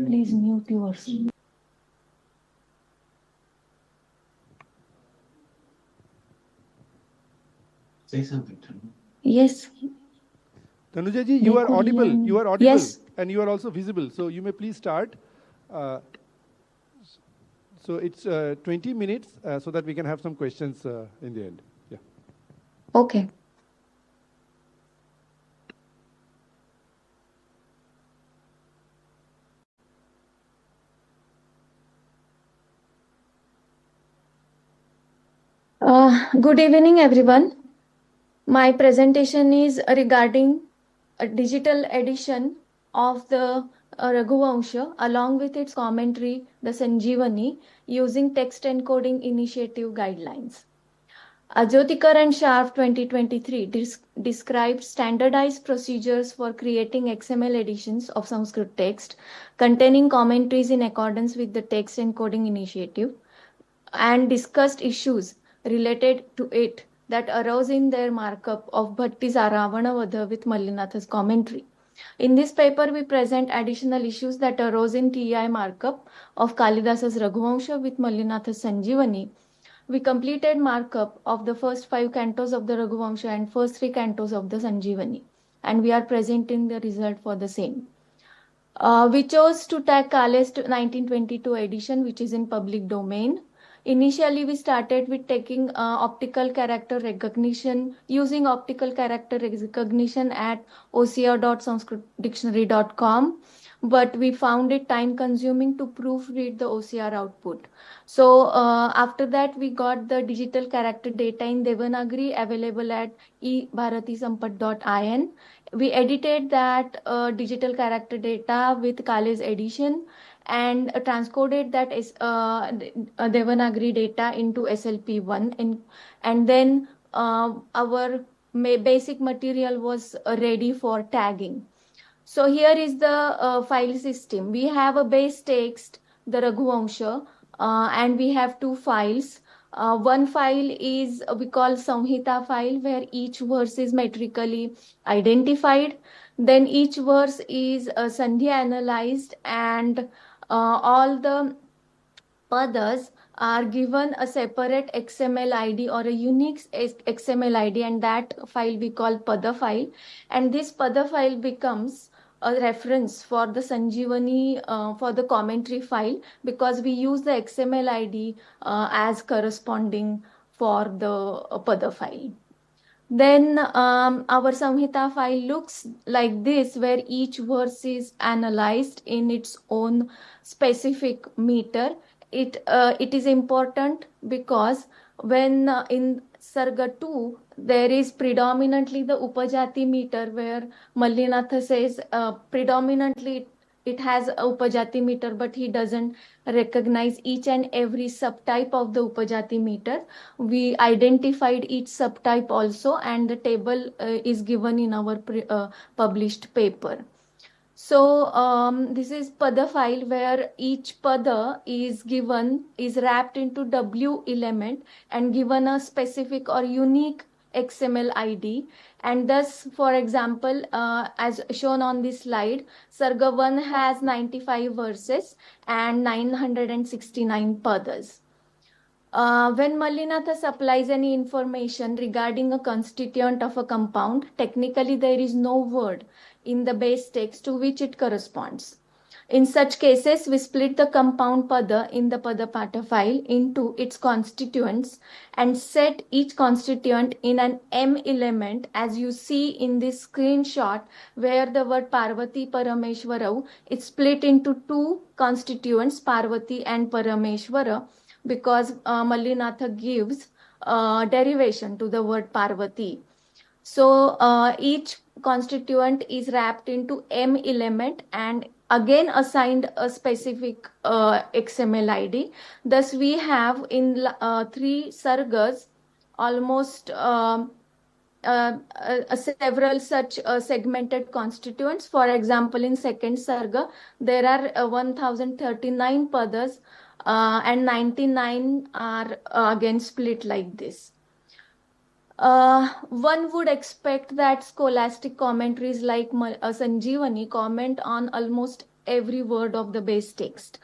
Please mute yours. Say something to me. Yes. Tanuja ji, you are audible. You are audible. Yes. And you are also visible. So you may please start. So it's 20 minutes so that we can have some questions in the end. Yeah. Okay. Good evening, everyone. My presentation is regarding a digital edition of the Raghuvamsha along with its commentary, the Sanjeevani, using text encoding initiative guidelines. Ajyotikar and Sharp 2023 described standardized procedures for creating XML editions of Sanskrit text containing commentaries in accordance with the text encoding initiative and discussed issues related to it that arose in their markup of Bhatti's Ravanavadha with Mallinatha's commentary. In this paper, we present additional issues that arose in TI markup of Kalidasa's Raghuvamsha with Mallinatha's Sanjeevani. We completed markup of the first 5 cantos of the Raghuvamsha and first 3 cantos of the Sanjeevani, and we are presenting the result for the same. We chose to tag Kale's 1922 edition, which is in public domain. Initially, we started with taking optical character recognition, using optical character recognition at ocr.sanskritdictionary.com, but we found it time consuming to proofread the OCR output. So after that, we got the digital character data in Devanagari available at ebharatisampat.in. We edited that digital character data with Kale's edition and transcoded that Devanagari data into SLP1, and then our basic material was ready for tagging. So here is the file system. We have a base text, the Raghuvamsha, and we have 2 files. One file is we call Samhita file, where each verse is metrically identified. Then each verse is Sandhya analyzed, and all the padas are given a separate XML ID or a unique XML ID, and that file we call pada file. And this pada file becomes a reference for the Sanjeevani for the commentary file, because we use the XML ID as corresponding for the pada file. Then our Samhita file looks like this, where each verse is analyzed in its own specific meter. It is important because when in Sarga 2, there is predominantly the Upajati meter, where Mallinatha says predominantly it has a Upajati meter, but he doesn't recognize each and every subtype of the Upajati meter. We identified each subtype also, and the table is given in our published paper. So this is pada file, where each pada is wrapped into W element and given a specific or unique XML ID. And thus, for example, as shown on this slide, Sarga 1 has 95 verses and 969 padas. When Mallinatha supplies any information regarding a constituent of a compound, technically there is no word in the base text to which it corresponds. In such cases, we split the compound pada in the Padapata file into its constituents and set each constituent in an M element, as you see in this screenshot, where the word Parvati Parameshwarau is split into 2 constituents, Parvati and Parameshwara, because Mallinatha gives derivation to the word Parvati. So each constituent is wrapped into M element, and again assigned a specific XML ID. Thus, we have in 3 sargas almost several such segmented constituents. For example, in second sarga, there are 1039 padas and 99 are again split like this. One would expect that scholastic commentaries like Sanjeevani comment on almost every word of the base text.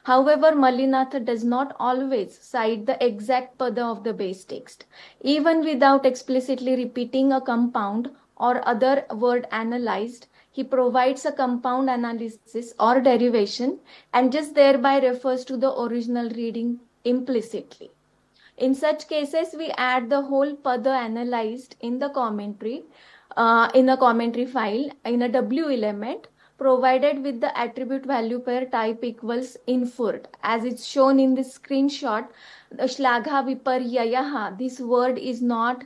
However, Mallinatha does not always cite the exact pada of the base text. Even without explicitly repeating a compound or other word analyzed, he provides a compound analysis or derivation and just thereby refers to the original reading implicitly. In such cases, we add the whole pada analyzed in the commentary, in a commentary file, in a W element, provided with the attribute value pair type equals inferred. As it's shown in this screenshot, the shlagha viparyayaha, this word is not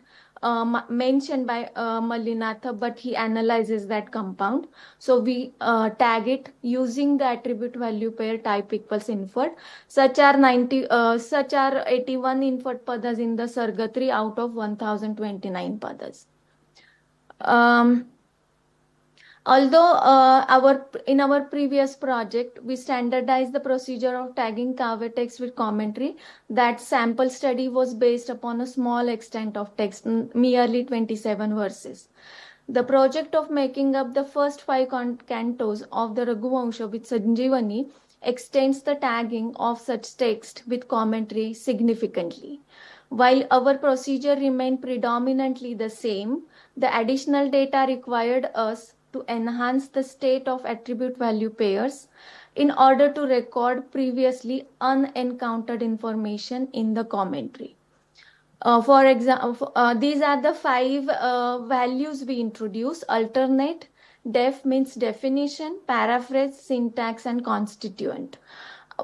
mentioned by Mallinatha, but he analyzes that compound. So we tag it using the attribute value pair type equals inferred. Such are 81 inferred padas in the Sarga 3 out of 1029 padas. Although in our previous project, we standardized the procedure of tagging Kavya text with commentary, that sample study was based upon a small extent of text, merely 27 verses. The project of making up the first 5 cantos of the Raghuvansha with Sanjeevani extends the tagging of such text with commentary significantly. While our procedure remained predominantly the same, the additional data required us to enhance the state of attribute value pairs in order to record previously unencountered information in the commentary. For example, these are the 5 values we introduce: alternate, def means definition, paraphrase, syntax, and constituent.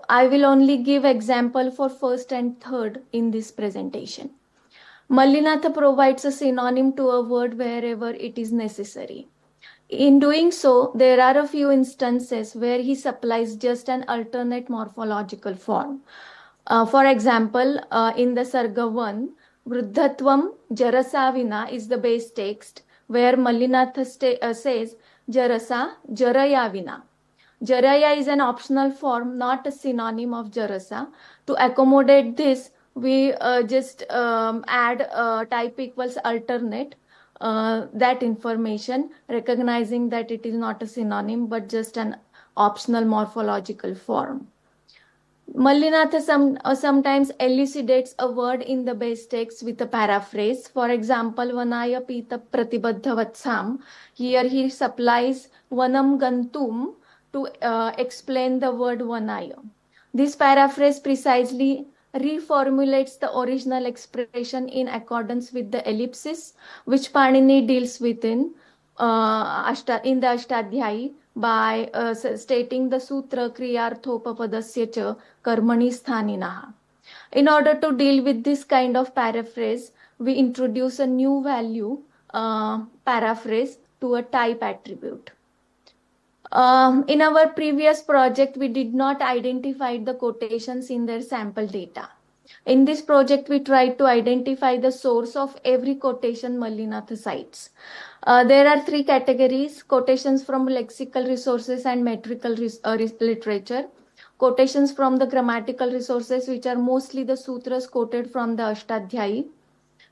I will only give example for first and third in this presentation. Mallinatha provides a synonym to a word wherever it is necessary. In doing so, there are a few instances where he supplies just an alternate morphological form. For example, in the Sarga 1, Vruddhatvam Jarasavina is the base text, where Mallinatha says Jarasa Jarayavina. Jaraya is an optional form, not a synonym of Jarasa. To accommodate this, we just add type equals alternate, that information, recognizing that it is not a synonym but just an optional morphological form. Mallinatha sometimes elucidates a word in the base text with a paraphrase. For example, Vanaya Pita Pratibadha Vatsam. Here he supplies Vanam Gantum to explain the word Vanaya. This paraphrase precisely reformulates the original expression in accordance with the ellipsis, which Panini deals with in the Ashtadhyayi by stating the sutra kriyarthopapadasya cha karmani sthaninaha. In order to deal with this kind of paraphrase, we introduce a new value paraphrase to a type attribute. In our previous project, we did not identify the quotations in their sample data. In this project, we tried to identify the source of every quotation Mallinatha cites. There are 3 categories: quotations from lexical resources and metrical literature, quotations from the grammatical resources, which are mostly the sutras quoted from the Ashtadhyayi,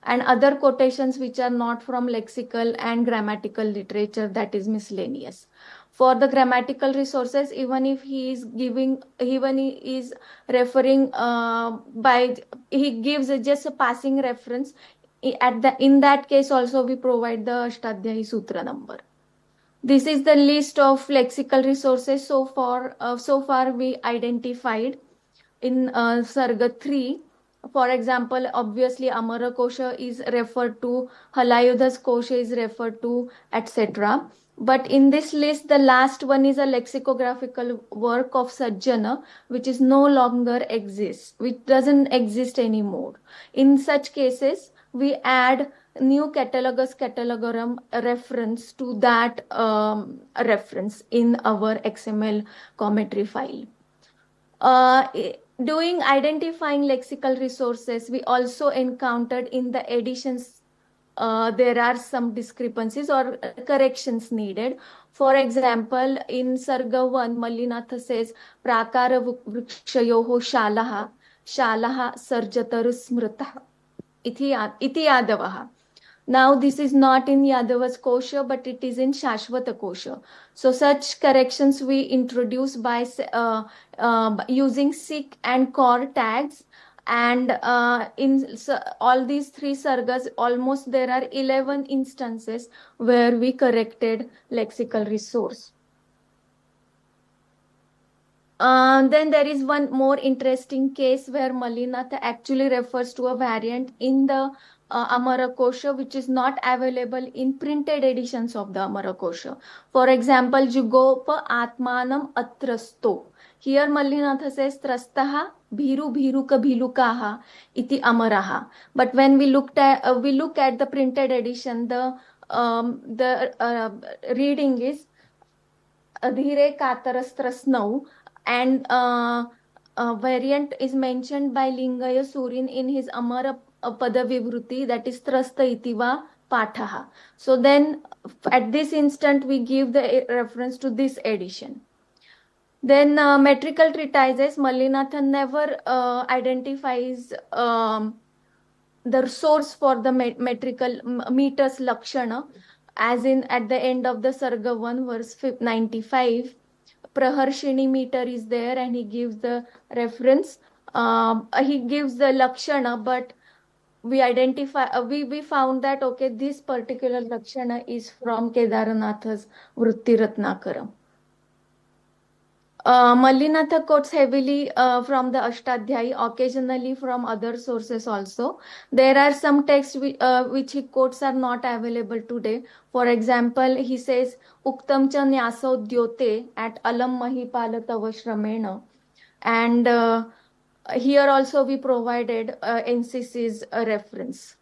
and other quotations which are not from lexical and grammatical literature, that is miscellaneous. For the grammatical resources, even if he is referring he gives just a passing reference, in that case also we provide the Ashtadhyayi Sutra number. This is the list of lexical resources so far we identified in Sarga 3. For example, obviously Amara Kosha is referred to, Halayuda's Kosha is referred to, etc. But in this list, the last one is a lexicographical work of Sajjana, which is no longer exists, which doesn't exist anymore. In such cases, we add new catalogous catalogorum reference to that reference in our XML commentary file. Doing identifying lexical resources, we also encountered in the editions there are some discrepancies or corrections needed. For example, in Sarga 1, Mallinatha says, Prakara Vrikshayoho Shalaha, Shalaha Sarjataru Smritaha, iti Yadavaha. Now, this is not in Yadava's kosha, but it is in Shashvata kosha. So, such corrections we introduce by using SIC and core tags. And in all these three sargas, almost there are 11 instances where we corrected lexical resource. Then there is one more interesting case where Mallinatha actually refers to a variant in the Amarakosha which is not available in printed editions of the Amarakosha. For example, Jugopa Atmanam Atrasto. Here Mallinatha says Trastaha Bhiru Bhiruka Bhilukaha iti Amaraha. But when we look at the printed edition, the reading is Adhire Katarastrasnau, and variant is mentioned by Lingaya Surin in his Amara Padavivruti, that is Trasta Itiva Pathaha. So then at this instant we give the reference to this edition. Then metrical treatises, Mallinathan never identifies the source for the metrical meters Lakshana, as in at the end of the Sarga 1 verse 95. Praharshini meter is there and he gives the reference. He gives the Lakshana, but we identify, we found that, okay, this particular Lakshana is from Kedaranatha's Vritti Ratnakara. Mallinatha quotes heavily from the Ashtadhyayi, occasionally from other sources also. There are some texts which he quotes are not available today. For example, he says, Uktam cha nyaso dyote at alam mahipala tavashramena. And here also we provided NCC's reference.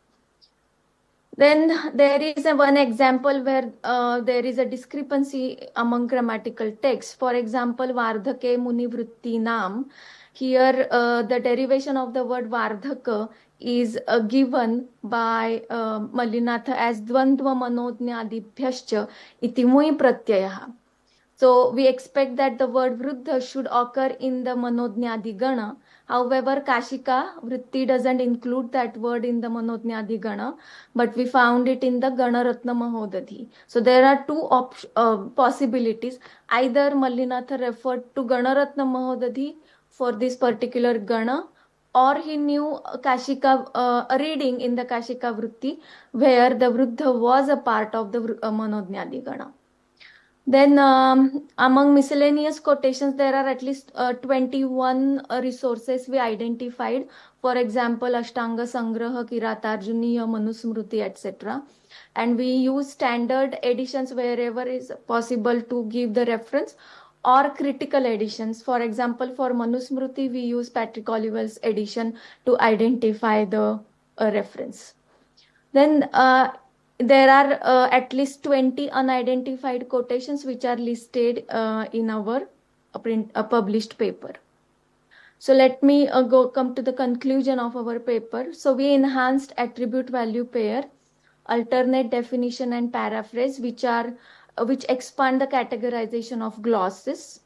Then there is one example where there is a discrepancy among grammatical texts. For example, Vardhake Muni Vritti Nam. Here the derivation of the word Vardhaka is given by Mallinatha as Dvandva Manodnyadibhyascha iti mui pratyaya. So we expect that the word Vruddha should occur in the Manodnyadi Gana. However, Kashika Vritti doesn't include that word in the Manodnyadi Gana, but we found it in the Gana Ratna Mahodadhi. So there are two possibilities. Either Mallinatha referred to Gana Ratna Mahodadhi for this particular Gana, or he knew Kashika reading in the Kashika Vritti where the Vruddha was a part of the Manodnyadi Gana. Then among miscellaneous quotations, there are at least 21 resources we identified. For example, Ashtanga Sangraha, Kiratarjuniya, Manusmruti, etc. And we use standard editions wherever is possible to give the reference, or critical editions. For example, for Manusmruti, we use Patrick Olivell's edition to identify the reference. Then there are at least 20 unidentified quotations which are listed in our published paper. So let me come to the conclusion of our paper. So we enhanced attribute value pair, alternate definition and paraphrase, which expand the categorization of glosses.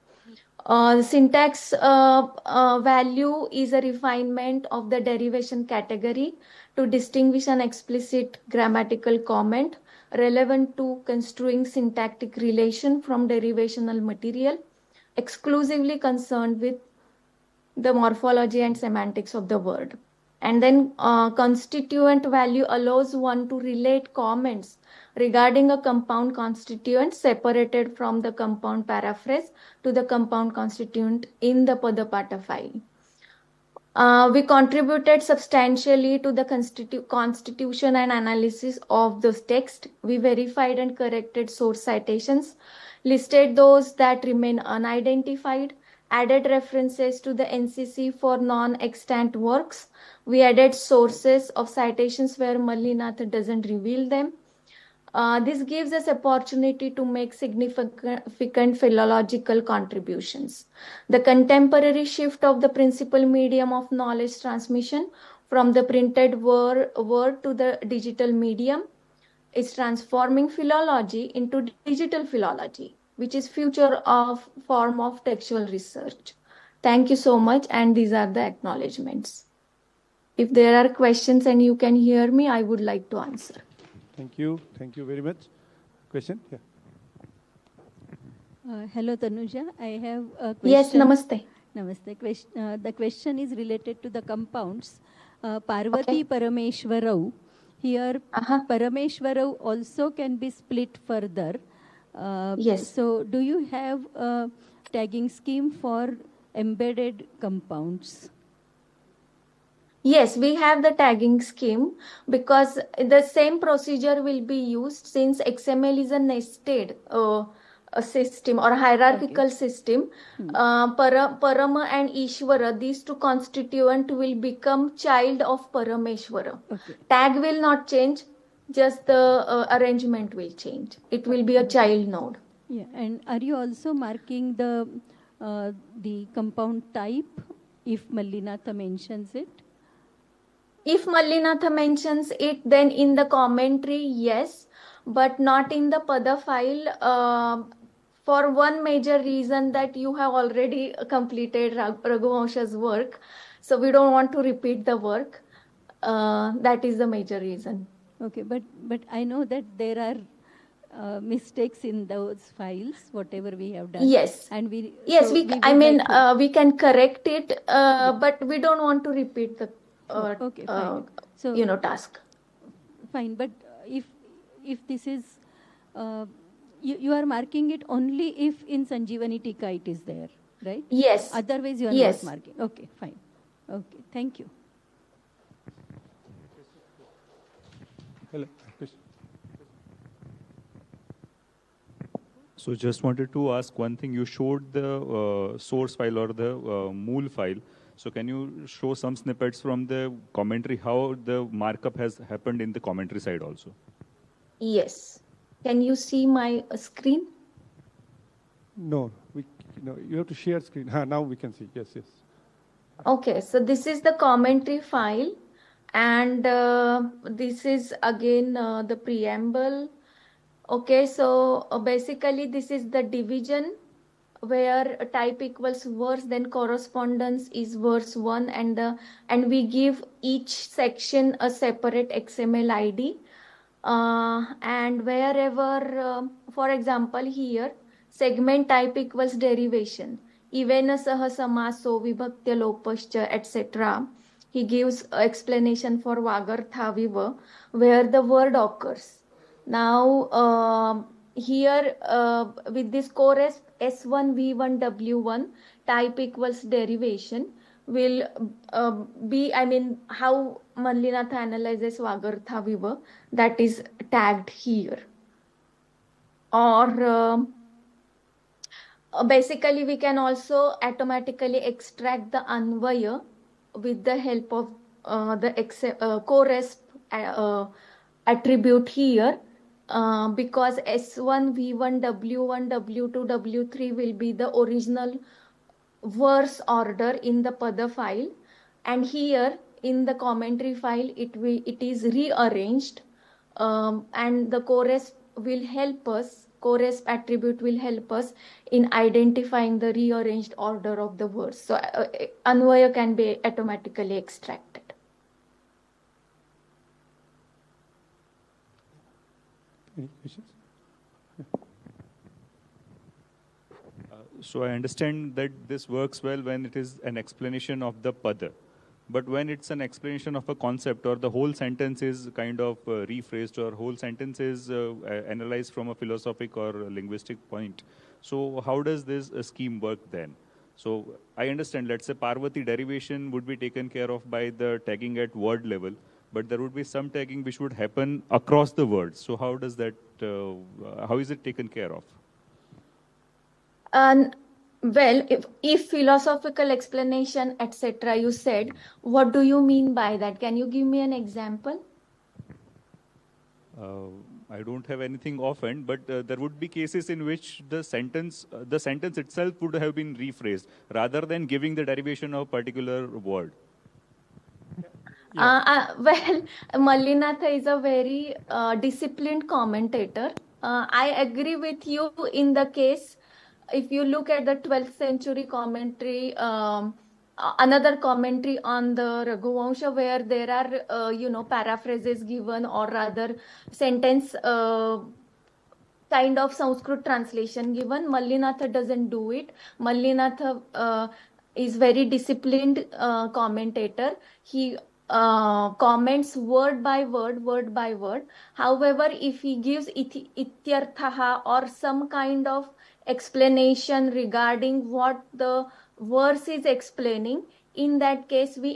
Syntax value is a refinement of the derivation category to distinguish an explicit grammatical comment relevant to construing syntactic relation from derivational material, exclusively concerned with the morphology and semantics of the word. And then constituent value allows one to relate comments regarding a compound constituent separated from the compound paraphrase to the compound constituent in the Padapata file. We contributed substantially to the constitution and analysis of this text. We verified and corrected source citations, listed those that remain unidentified, added references to the NCC for non-extant works. We added sources of citations where Mallinatha doesn't reveal them. This gives us opportunity to make significant philological contributions. The contemporary shift of the principal medium of knowledge transmission from the printed word to the digital medium is transforming philology into digital philology, which is future of form of textual research. Thank you so much, and these are the acknowledgements. If there are questions and you can hear me, I would like to answer. Thank you very much. Question? Yeah. Hello, Tanuja. I have a question. Yes, namaste. Namaste. The question is related to the compounds. Parvati Parameshwarau. Here, Parameshwarau also can be split further. Yes. So, do you have a tagging scheme for embedded compounds? Yes, we have the tagging scheme because the same procedure will be used since XML is a nested a system or hierarchical system. Parama and Ishvara, these two constituent will become child of Parameshwara. Tag will not change, just the arrangement will change. It will be a child node. Yeah, and are you also marking the compound type if Mallinatha mentions it? If Mallinatha mentions it, then in the commentary, yes, but not in the Pada file. For one major reason that you have already completed Raghuvamsha's work, so we don't want to repeat the work. That is the major reason. Okay, but I know that there are mistakes in those files, whatever we have done. Yes. And we we can correct it, but we don't want to repeat the task. Fine, but if this is you are marking it only if in Sanjeevani Tika it is there, right? Yes. Otherwise you are not marking. Okay, fine. Okay, thank you. Hello. So just wanted to ask one thing. You showed the source file or the mool file. So can you show some snippets from the commentary, how the markup has happened in the commentary side also? Yes. Can you see my screen? No, you have to share screen. Now we can see. Yes. Okay, so this is the commentary file, and this is again the preamble. Okay, so basically this is the division where type equals verse, then correspondence is verse 1, and we give each section a separate XML ID. And wherever, for example, here segment type equals derivation, even saha samaso vibhaktya lopascha, etc. He gives explanation for vagarthaviva where the word occurs. Now here with this core S1 V1 W1 type equals derivation will be, how Mallinatha analyzes vagarthaviva, that is tagged here. Or basically we can also automatically extract the anvaya with the help of the core attribute here. Because S1, V1, W1, W2, W3 will be the original verse order in the Pada file, and here in the commentary file it is rearranged, and the chorus will help us, chorus attribute will help us in identifying the rearranged order of the verse. So Anvaya can be automatically extracted. Any questions? So I understand that this works well when it is an explanation of the pada. But when it's an explanation of a concept, or the whole sentence is kind of rephrased, or whole sentence is analyzed from a philosophic or a linguistic point, so how does this scheme work then? So I understand, let's say Parvati derivation would be taken care of by the tagging at word level, but there would be some tagging which would happen across the words. So how does that, how is it taken care of? Well, if philosophical explanation, etc., you said, what do you mean by that? Can you give me an example? I don't have anything offhand, but there would be cases in which the sentence itself would have been rephrased rather than giving the derivation of a particular word. Well, Mallinatha is a very disciplined commentator. I agree with you in the case, if you look at the 12th century commentary, another commentary on the Raghuvansha where there are, paraphrases given or rather sentence kind of Sanskrit translation given. Mallinatha doesn't do it. Mallinatha is very disciplined commentator. He comments word by word. However, if he gives ityarthaha or some kind of explanation regarding what the verse is explaining, in that case we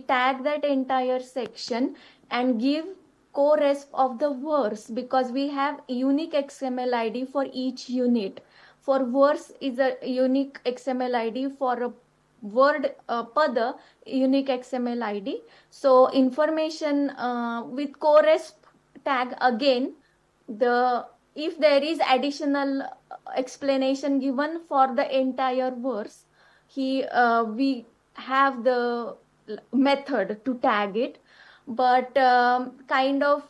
tag that entire section and give co-resp of the verse, because we have unique XML ID for each unit. For verse is a unique XML ID, for a word pada unique XML ID. So information with co-resp tag again, if there is additional explanation given for the entire verse, we have the method to tag it. But kind of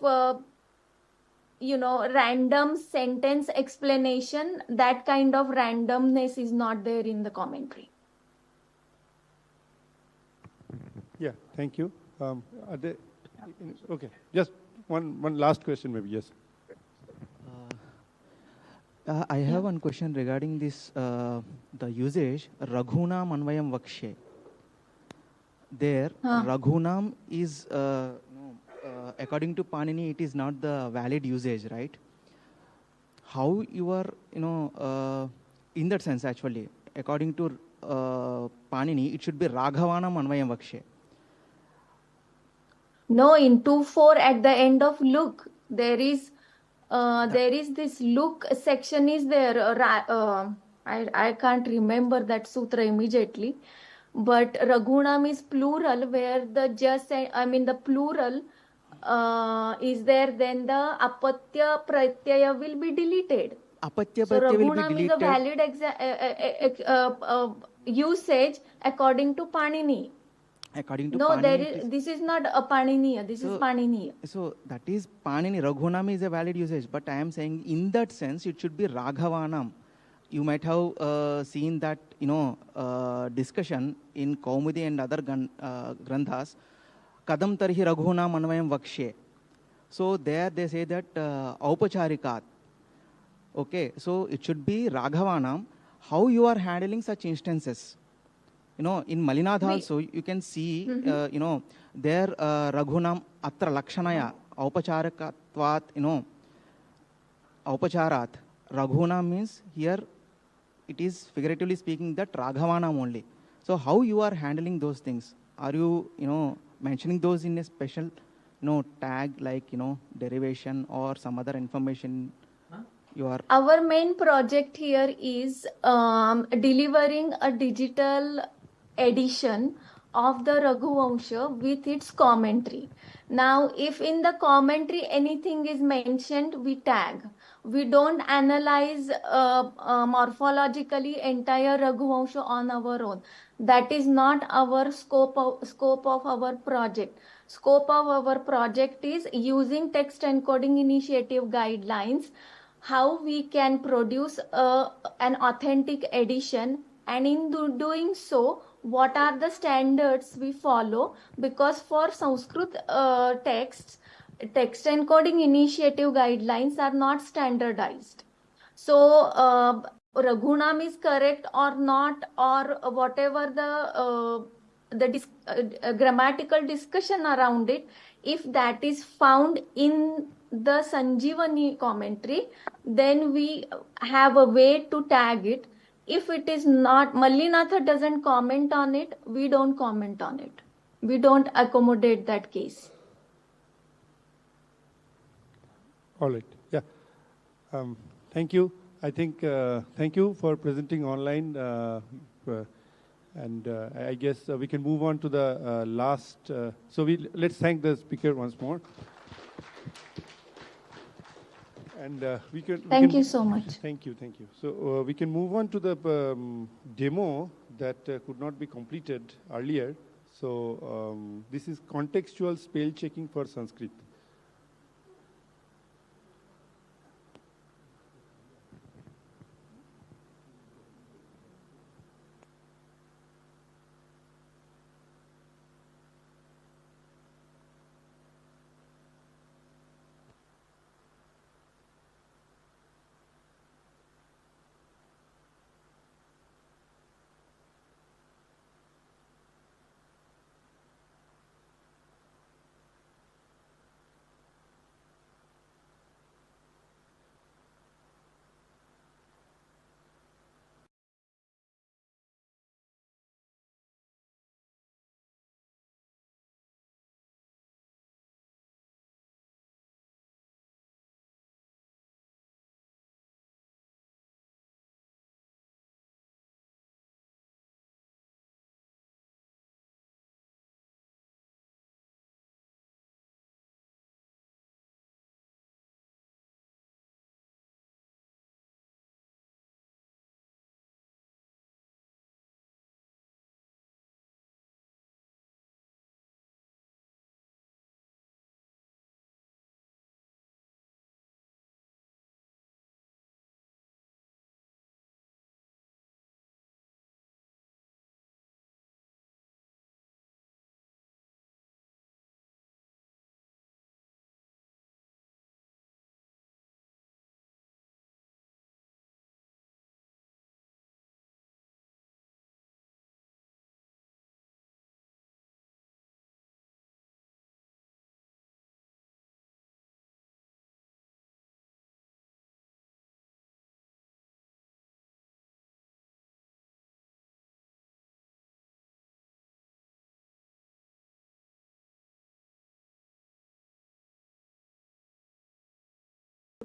random sentence explanation, that kind of randomness is not there in the commentary. Yeah, thank you. Okay, just one last question maybe, yes. I have one question regarding this, the usage, Raghunam Anvayam Vakshe. There, Raghunam is, according to Panini, it is not the valid usage, right? How you are, in that sense actually, according to Panini, it should be Raghavanam Anvayam Vakshe. No, in 2.4 at the end of look, there is this look section is there. I can't remember that sutra immediately, but Raghunam is plural, where the plural is there, then the apatya pratyaya will be deleted. Apatya So pratyaya will be Raghunam is a valid usage according to Panini. According to No, Panini, this is not a Paniniya. This is Paniniya. So that is Panini. Raghunam is a valid usage, but I am saying in that sense it should be Raghavanam. You might have seen that discussion in Kaumudi and other granthas. Kadam tarhi Raghunam Anvayam Vakshe. So there they say that Aupacharikat. Okay, so it should be Raghavanam. How you are handling such instances? In Mallinatha also, you can see, there Raghunam Atra Lakshanaya, Aupacharakatvat, Aupacharat. Raghunam means here, it is figuratively speaking that Raghavanam only. So how you are handling those things? Are you, mentioning those in a special, tag like, derivation or some other information? Our main project here is delivering a digital edition of the Raghuvansha with its commentary. Now, if in the commentary anything is mentioned, we tag. We don't analyze morphologically entire Raghuvansha on our own. That is not our scope of our project. Scope of our project is using text encoding initiative guidelines, how we can produce an authentic edition, and in doing so, what are the standards we follow, because for Sanskrit text encoding initiative guidelines are not standardized. So Raghunam is correct or not, or whatever the grammatical discussion around it, if that is found in the Sanjeevani commentary, then we have a way to tag it. If it is not, Mallinatha doesn't comment on it, we don't comment on it. We don't accommodate that case. All right. Yeah. Thank you. I think, thank you for presenting online. And I guess we can move on to the last. Let's thank the speaker once more. And Thank you so much. Thank you. So we can move on to the demo that could not be completed earlier. So this is contextual spell checking for Sanskrit.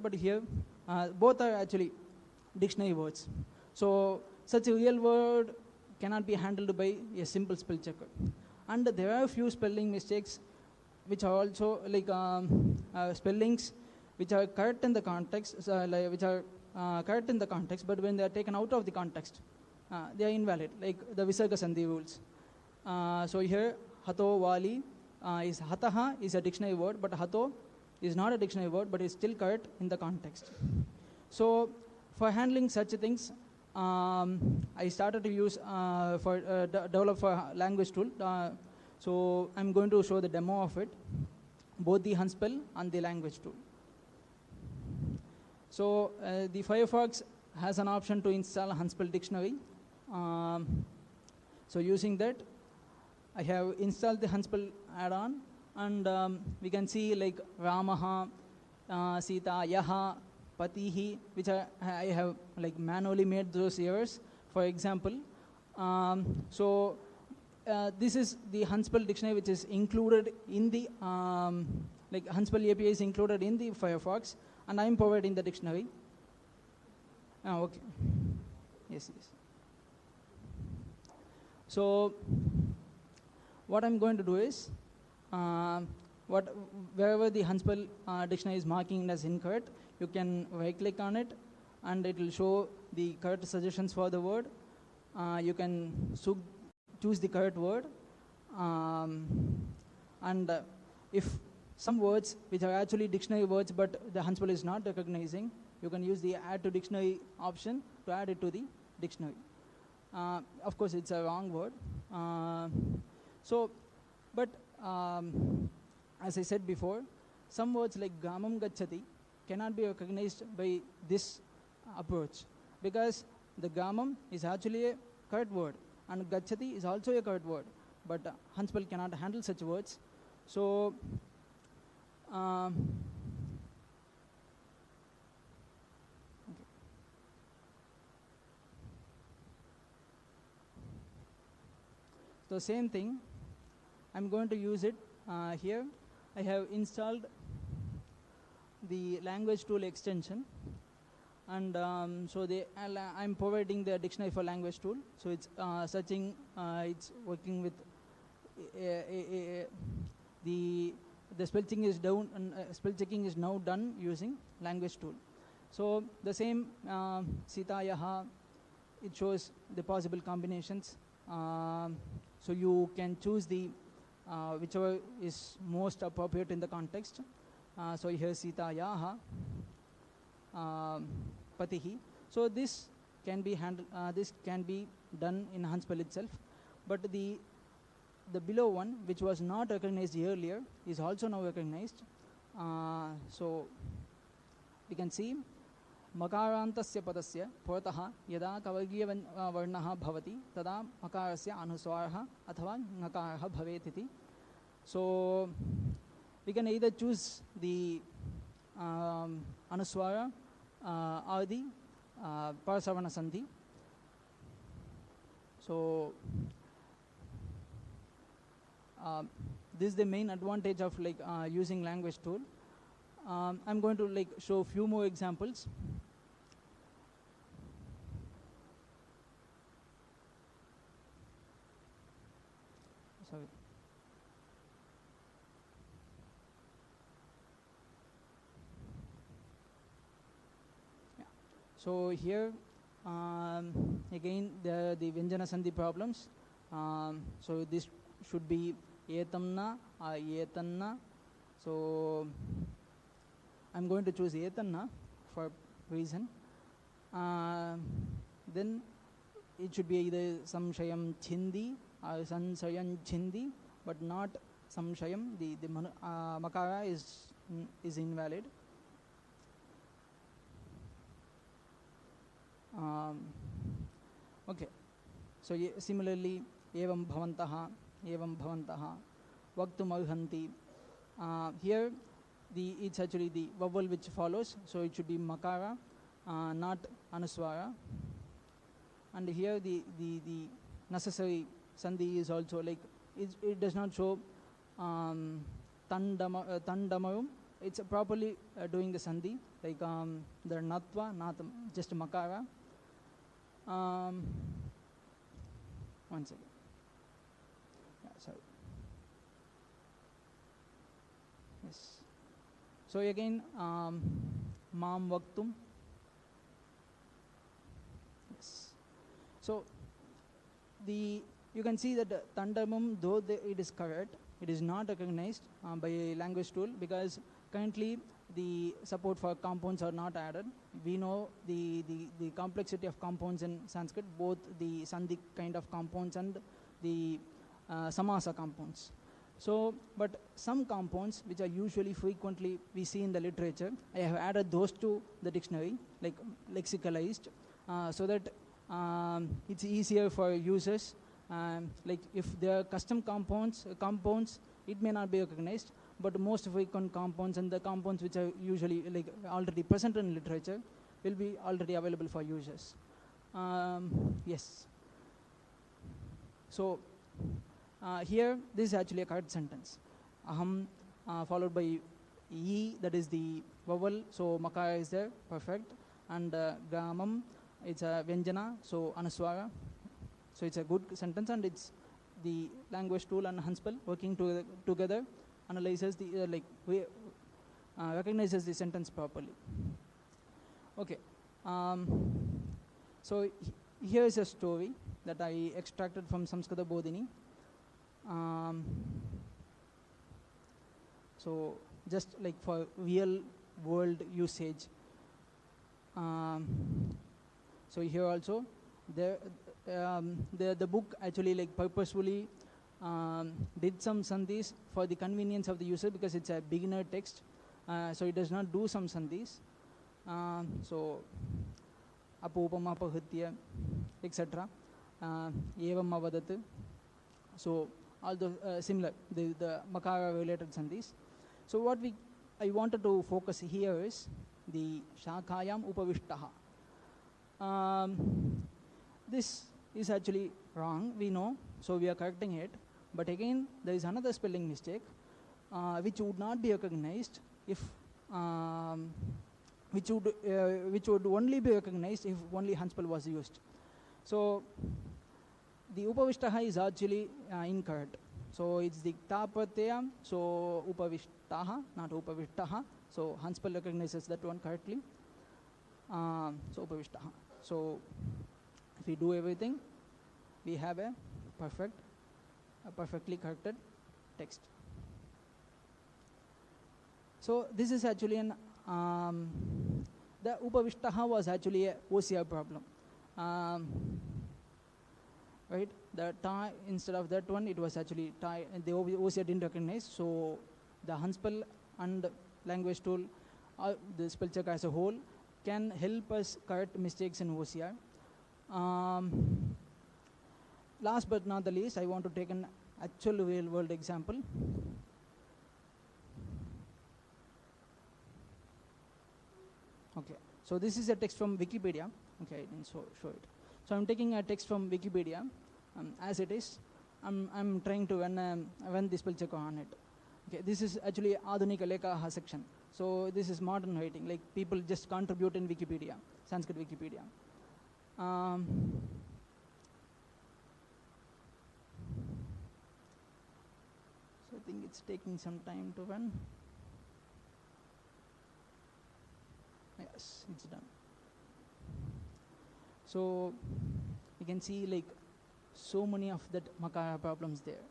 But here, both are actually dictionary words. So such a real word cannot be handled by a simple spell checker. And there are a few spelling mistakes which are also like spellings which are correct in the context, correct in the context, but when they are taken out of the context, they are invalid, like the Visarga Sandhi rules. So here, hato wali is hataha is a dictionary word, but hato is not a dictionary word, but is still correct in the context. So for handling such things, I started to use develop a language tool. So I'm going to show the demo of it, both the Hunspell and the language tool. So the Firefox has an option to install a Hunspell dictionary. So using that, I have installed the Hunspell add-on, and we can see like Ramaha, Sita, Yaha, Patihi, which I have like manually made those errors. For example, this is the Hunspell dictionary, which is included in the like Hunspell API is included in the Firefox, and I am providing the dictionary. Okay. Yes. So what I'm going to do is, wherever the Hunspell dictionary is marking as incorrect, you can right-click on it, and it will show the correct suggestions for the word. You can choose the correct word, and if some words which are actually dictionary words but the Hunspell is not recognizing, you can use the add to dictionary option to add it to the dictionary. Of course, it's a wrong word. As I said before, some words like gamam gacchati cannot be recognized by this approach, because the gamam is actually a correct word and gacchati is also a correct word, but Hunspell cannot handle such words. So the same thing, I'm going to use it here. I have installed the language tool extension, And so I'm providing the dictionary for language tool. So it's searching, it's working with the spell checking is down, and spell checking is now done using language tool. So the same Sitayaha, it shows the possible combinations. So you can choose the whichever is most appropriate in the context. So here Sitayaha Patihi. So this can be handled. This can be done in Handspell itself, but the below one, which was not recognized earlier, is also now recognized. So we can see मकारान्तस्य पदस्य पुरतः यदा कवर्गीयवर्णः भवति तदा मकारस्य अनुस्वारः अथवा ङकारः भवेत् इति. So we can either choose the anuswara or the parasravana sandhi. So this is the main advantage of using language tool. I'm going to show a few more examples. Sorry. Yeah. So here again the Vyanjana Sandhi problems. So this should be etamna or etanna. So I'm going to choose etanna for reason. Then it should be either samshayam chindi or sansayam chindi, but not samshayam. The makara is invalid. Okay. So similarly, evam bhavantaha, vaktum arhanti. Here it's actually the vowel which follows, so it should be makara, not anuswara. And here the necessary sandhi is also it does not show tandamarum. It's properly doing the sandhi, the natva, not just makara. One second. Yeah, sorry. Yes. So again, mam vaktum. Yes. So you can see that tandamam, though it is correct, it is not recognized by a language tool because currently the support for compounds are not added. We know the complexity of compounds in Sanskrit, both the sandhi kind of compounds and the samasa compounds. So, but some compounds which are usually frequently we see in the literature, I have added those to the dictionary, lexicalized, so that it's easier for users. If there are custom compounds, it may not be recognized, but most frequent compounds and the compounds which are usually already present in literature will be already available for users. Yes. So here this is actually a correct sentence. Aham followed by E, that is the vowel, so makara is there, perfect. And gramam, it's a vyanjana, so anuswara. So it's a good sentence, and it's the language tool and Handspell working together analyzes the recognizes the sentence properly. Okay. So here is a story that I extracted from Samskrita Bodhini. So just for real world usage. So here also the book actually purposefully did some sandhis for the convenience of the user because it's a beginner text, so it does not do some sandhis. So apopam apahritya, etc. Evam avadat. So all the similar the makara related sandhis. So what I wanted to focus here is the shakayam upavishtaha. This is actually wrong, we know, so we are correcting it. But again, there is another spelling mistake which would not be recognized if which would only be recognized if only Hanspal was used. So the upavishtaha is actually incorrect. So it's the ta pratyaya, so upavishtaha, not upavishtaha. So Hanspal recognizes that one correctly. So upavishtaha. So if we do everything, we have a perfectly corrected text. So this is actually an the upavishtaha was actually a OCR problem. Right? The ta instead of that one, it was actually ta. The OCR didn't recognize. So the Hanspal and language tool, the spell check as a whole, can help us correct mistakes in OCR. Last but not the least, I want to take an actual real-world example. Okay, so this is a text from Wikipedia. Okay, I didn't show it. So I'm taking a text from Wikipedia as it is. I'm trying to run the spell check on it. Okay, this is actually Adhunika Lekaha section. So this is modern writing, like people just contribute in Wikipedia, Sanskrit Wikipedia. So I think it's taking some time to run. Yes, it's done. So you can see like so many of that Makara problems there.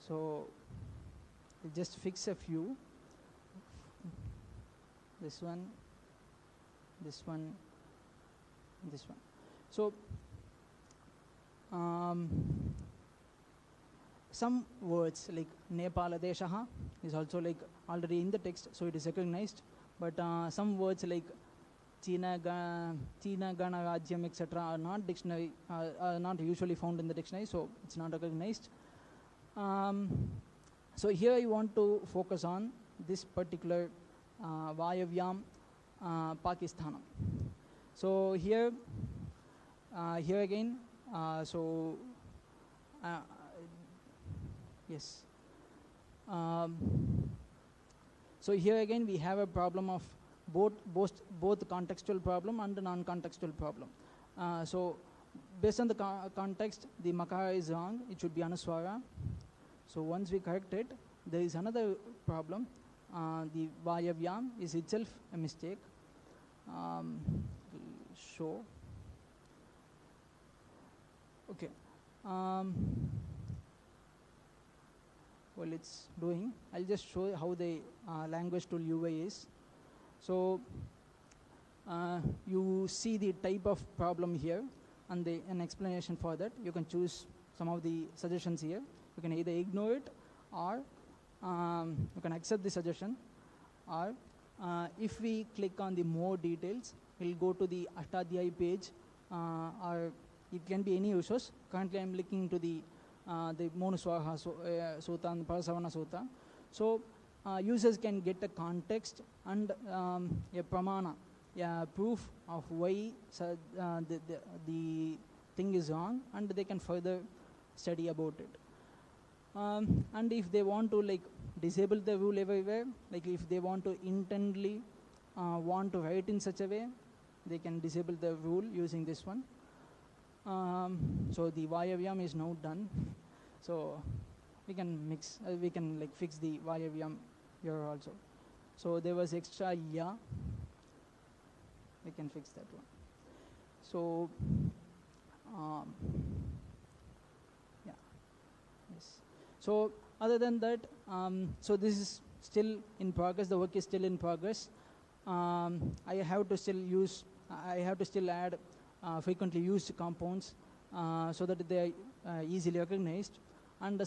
So I'll just fix a few. This one, this one, this one. So some words like Nepala Deshaha is also like already in the text, so it is recognized. But some words like China Gana Rajyam, etc. are not dictionary, are not usually found in the dictionary, so it's not recognized. So here I want to focus on this particular Vayavyam Pakistanam. So here again, yes. So here again we have a problem of both contextual problem and non-contextual problem. So based on the context, the Makara is wrong. It should be Anuswara. So once we correct it, there is another problem. The Vayavyam is itself a mistake. Show. Okay. Well, it's doing. I'll just show how the language tool UI is. So you see the type of problem here and an explanation for that. You can choose some of the suggestions here. You can either ignore it or you can accept the suggestion, or if we click on the more details, we'll go to the Ashtadhyay page, or it can be any resource. Currently I'm looking to the Monuswaha Sutta and Parasavana Sutta. So users can get a context and a pramana, proof of why the thing is wrong, and they can further study about it. And if they want to like disable the rule everywhere, like if they want to intently want to write in such a way, they can disable the rule using this one. So the Vayavyam is now done. So we can mix, we can like fix the Vayavyam here also. So there was extra ya. We can fix that one. So yeah, yes. So other than that, so this is still in progress. The work is still in progress. I have to still add frequently used compounds so that they are easily recognized. And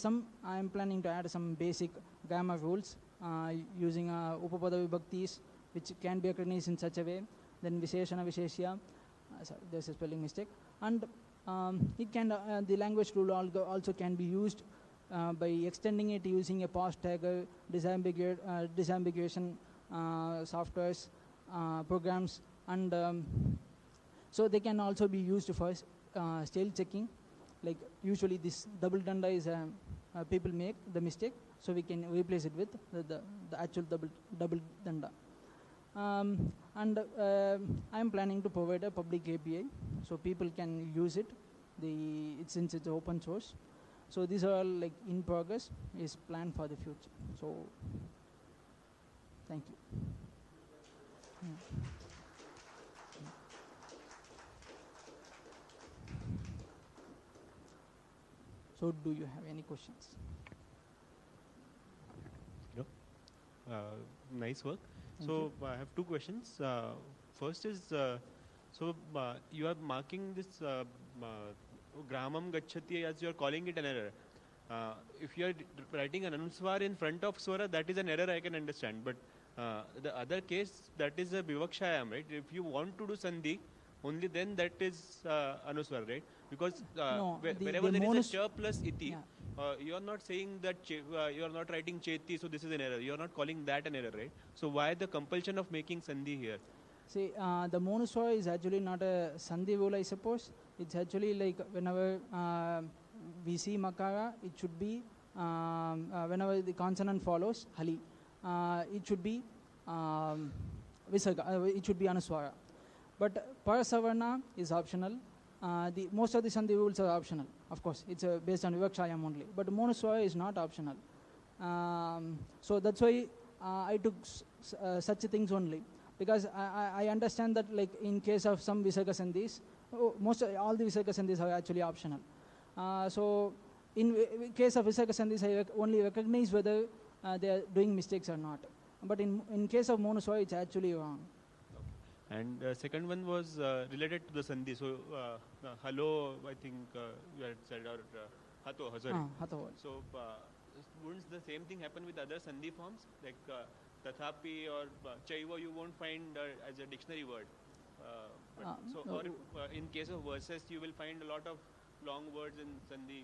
I am planning to add some basic grammar rules using Upapada Vibhaktis, which can be recognized in such a way. Then Visheshana Visheshya, sorry, there's a spelling mistake. And it can the language rule also can be used by extending it using a past tagger, disambiguation softwares, programs, and so they can also be used for style checking. Like usually this double danda is people make the mistake, so we can replace it with the actual double danda. And I'm planning to provide a public API, so people can use it. Since it's open source, so these are all like in progress, is planned for the future. So thank you. So do you have any questions? No. Nice work. So I have two questions. First is, you are marking this gramam gacchati as you are calling it an error. If you are writing an anuswar in front of swara, that is an error I can understand. But the other case, that is a bivakshayam, right? If you want to do sandhi, only then that is anuswar, right? Because wherever there is a cha plus iti, you are not saying that you are not writing cheti, so this is an error. You are not calling that an error, right? So why the compulsion of making sandhi here? See, the monuswara is actually not a sandhi rule, I suppose. It's actually like whenever we see makara, it should be whenever the consonant follows hali, it should be visarga, it should be anuswara. But parasavarna is optional. Most of the sandhi rules are optional. Of course, it's based on vivakshayam only. But monuswara is not optional. So that's why I took such things only. Because I understand that, like in case of some visarga sandhis, all the visarga sandhis are actually optional. So in case of visarga sandhis, I only recognize whether they are doing mistakes or not. But in case of monuswara, it's actually wrong. And second one was related to the sandhi. So hello, I think you had said, or hato, sorry. Hato. So wouldn't the same thing happen with other sandhi forms, like tathapi or chaiva? You won't find as a dictionary word. Or in case of verses, you will find a lot of long words in sandhi.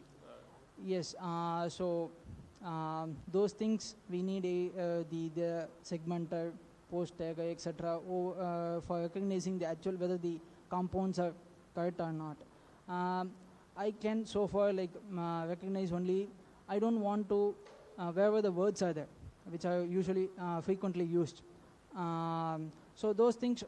Yes. So those things we need the segmenter, post tag, etc. For recognizing the actual whether the compounds are correct or not. I can so far like recognize only. I don't want to wherever the words are there, which are usually frequently used. So those things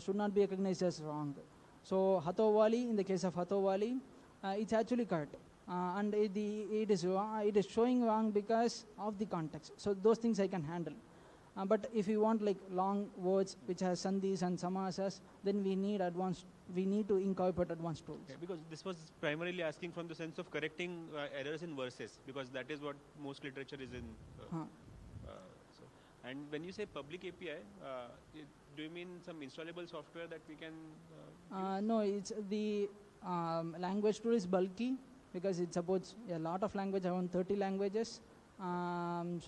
should not be recognized as wrong. So hatovali, in the case of hatovali, it's actually correct. And it is wrong, it is showing wrong because of the context. So those things I can handle. But if you want like long words which has sandhis and samasas, then we need to incorporate advanced tools. Okay, because this was primarily asking from the sense of correcting errors in verses, because that is what most literature is in. And when you say public API, do you mean some installable software that we can use? No, it's the language tool is bulky because it supports a lot of language, around 30 languages. And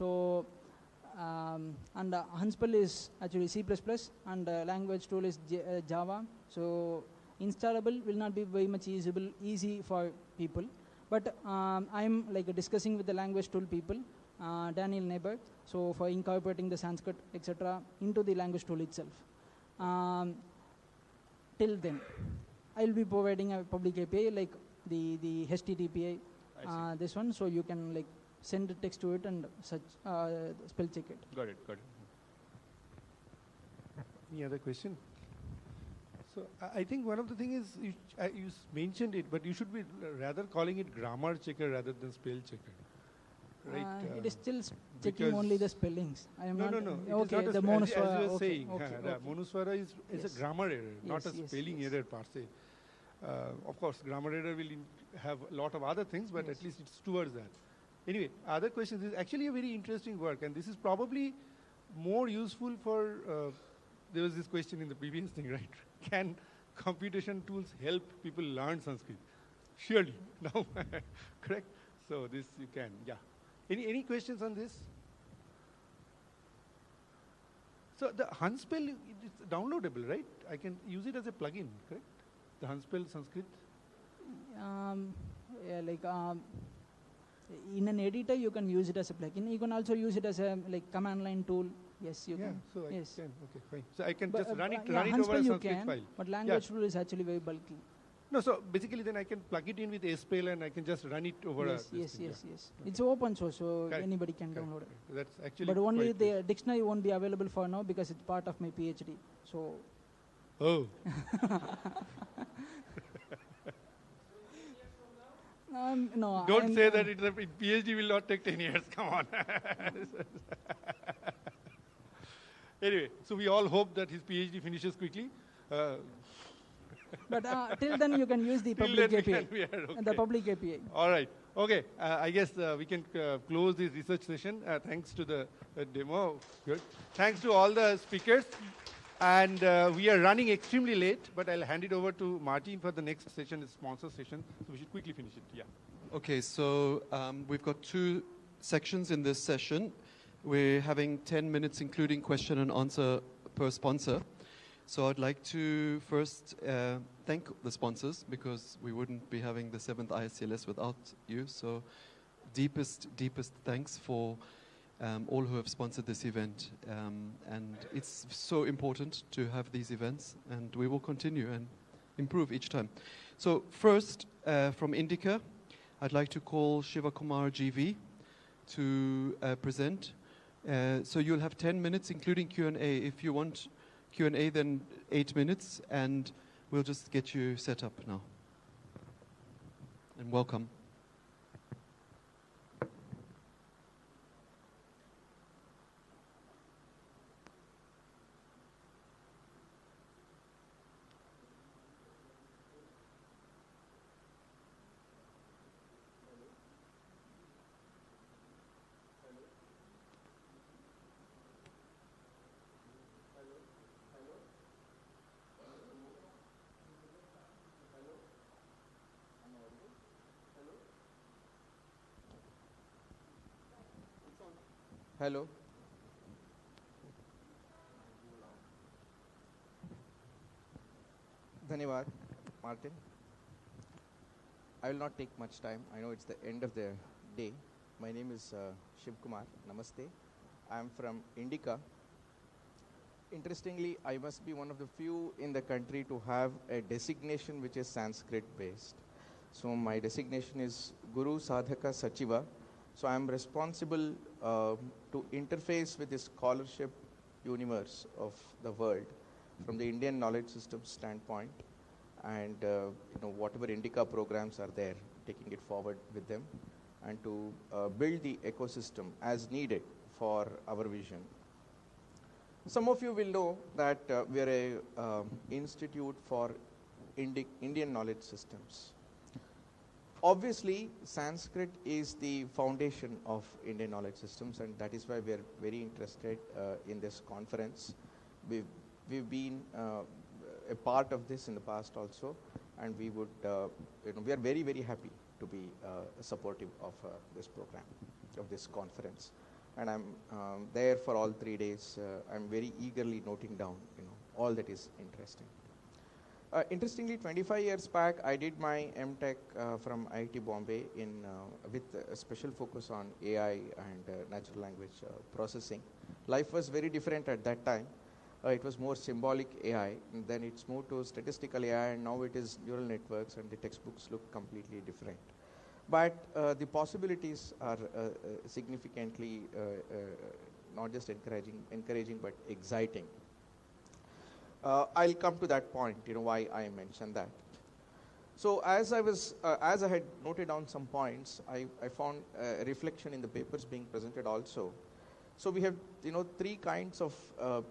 Hunspell is actually C++ and language tool is Java. So installable will not be very much easy for people. But I'm like discussing with the language tool people, Daniel Neighbor, so for incorporating the Sanskrit, etc. into the language tool itself. Till then, I'll be providing a public API like the HTTP, this one, so you can like send a text to it and such spell check it. Got it. Any other question? So I think one of the things is you mentioned it, but you should be rather calling it grammar checker rather than spell checker. Right? It is still checking only the spellings. I am no. Okay, it is not the monuswara. as you were saying, Okay. monuswara is a grammar error, not a spelling error per se. Of course, grammar error will have a lot of other things, but at least it's towards that. Anyway, other questions. This is actually a very interesting work, and this is probably more useful for. There was this question in the previous thing, right? Can computation tools help people learn Sanskrit? Surely, no, correct? So this you can, yeah. Any questions on this? So the Hunspell is downloadable, right? I can use it as a plugin, correct? The Hunspell Sanskrit. In an editor, you can use it as a plugin. You can also use it as a command line tool. Yes, you can. So I can. Okay, fine. So I can but, just run it Hunspell over a you Sanskrit can, file. But language tool is actually very bulky. No, so basically then I can plug it in with SPL and I can just run it over. Yes. It's open source, so Correct. anybody can download it. That's actually. But only quite the dictionary won't be available for now because it's part of my PhD. So. Oh. No. Don't say that PhD will not take 10 years. Come on. Anyway, so we all hope that his PhD finishes quickly. But till then, you can use the public API. The public API. All right. Okay. I guess we can close this research session. Thanks to the demo. Good. Thanks to all the speakers. And we are running extremely late, but I'll hand it over to Martin for the next session, the sponsor session. So we should quickly finish it. Yeah. Okay, so we've got 2 sections in this session. We're having 10 minutes, including question and answer per sponsor. So I'd like to first thank the sponsors, because we wouldn't be having the 7th ISCLS without you. So deepest thanks for all who have sponsored this event. And it's so important to have these events, and we will continue and improve each time. So first, from Indica, I'd like to call Shiva Kumar GV to present. So you'll have 10 minutes, including Q&A. If you want Q&A, then 8 minutes, and we'll just get you set up now. And welcome. Hello. Dhanyavad, Martin. I will not take much time. I know it's the end of the day. My name is Shiv Kumar. Namaste. I am from Indica. Interestingly, I must be one of the few in the country to have a designation which is Sanskrit based. So my designation is Guru Sadhaka Sachiva. So I am responsible to interface with the scholarship universe of the world from the Indian knowledge system standpoint, and whatever Indica programs are there, taking it forward with them, and to build the ecosystem as needed for our vision. Some of you will know that we are a institute for Indian knowledge systems. Obviously, Sanskrit is the foundation of Indian knowledge systems, and that is why we are very interested in this conference. We've been a part of this in the past also, and we would, we are very, very happy to be supportive of this program, of this conference. And I'm there for all 3 days. I'm very eagerly noting down, all that is interesting. Interestingly, 25 years back, I did my MTech from IIT Bombay with a special focus on AI and natural language processing. Life was very different at that time. It was more symbolic AI, and then it's moved to statistical AI, and now it is neural networks, and the textbooks look completely different. But the possibilities are significantly not just encouraging, but exciting. I'll come to that point, why I mentioned that. So as I had noted down some points, I found a reflection in the papers being presented also. So we have, 3 kinds of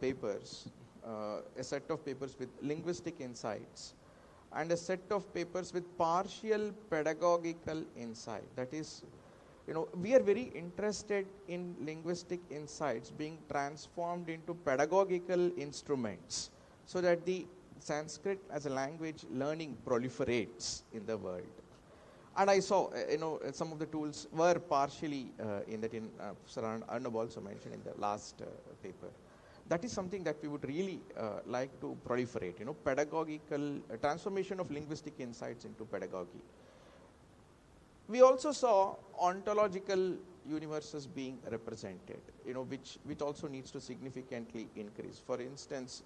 papers, a set of papers with linguistic insights, and a set of papers with partial pedagogical insight. That is, we are very interested in linguistic insights being transformed into pedagogical instruments, so that the Sanskrit as a language learning proliferates in the world. And I saw, some of the tools were partially in that, Sir Arnab also mentioned in the last paper. That is something that we would really like to proliferate, pedagogical transformation of linguistic insights into pedagogy. We also saw ontological universes being represented, which also needs to significantly increase. For instance,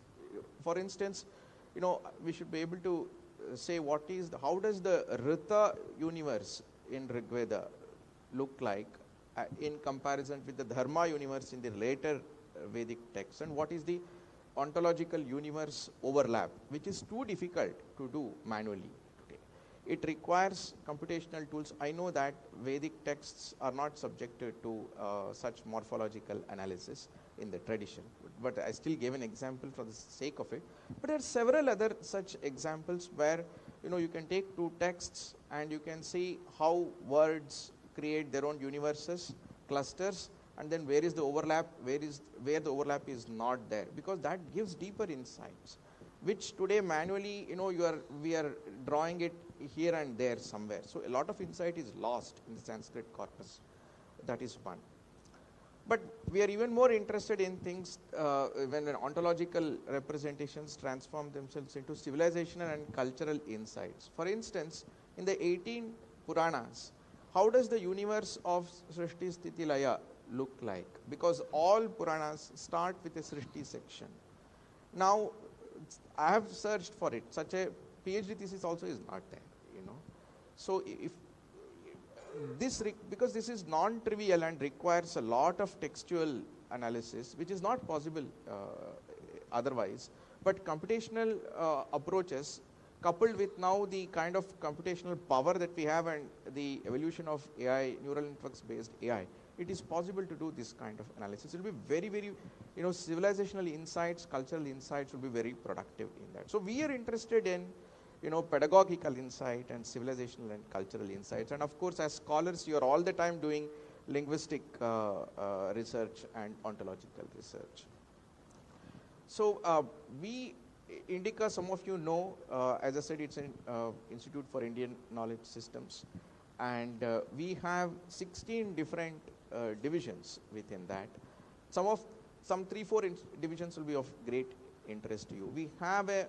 we should be able to say how does the Rita universe in Rig Veda look like in comparison with the Dharma universe in the later Vedic texts, and what is the ontological universe overlap, which is too difficult to do manually today. It requires computational tools. I know that Vedic texts are not subjected to such morphological analysis in the tradition, but I still gave an example for the sake of it. But there are several other such examples where you can take two texts and you can see how words create their own universes, clusters, and then where is the overlap, where the overlap is not there, because that gives deeper insights, which today manually we are drawing it here and there somewhere. So a lot of insight is lost in the Sanskrit corpus. That is one. But we are even more interested in things when ontological representations transform themselves into civilizational and cultural insights. For instance, in the 18 Puranas, how does the universe of Srishti Sthiti Laya look like? Because all Puranas start with a Srishti section. Now, I have searched for it. Such a PhD thesis also is not there, So because this is non-trivial and requires a lot of textual analysis, which is not possible otherwise, but computational approaches coupled with now the kind of computational power that we have and the evolution of AI, neural networks based AI, it is possible to do this kind of analysis. It will be very, very, civilizational insights, cultural insights will be very productive in that. So we are interested in pedagogical insight and civilizational and cultural insights. And of course, as scholars, you are all the time doing linguistic research and ontological research. So Indica, some of you know, as I said, it's an Institute for Indian Knowledge Systems. And we have 16 different divisions within that. Some 3-4 divisions will be of great interest to you. We have a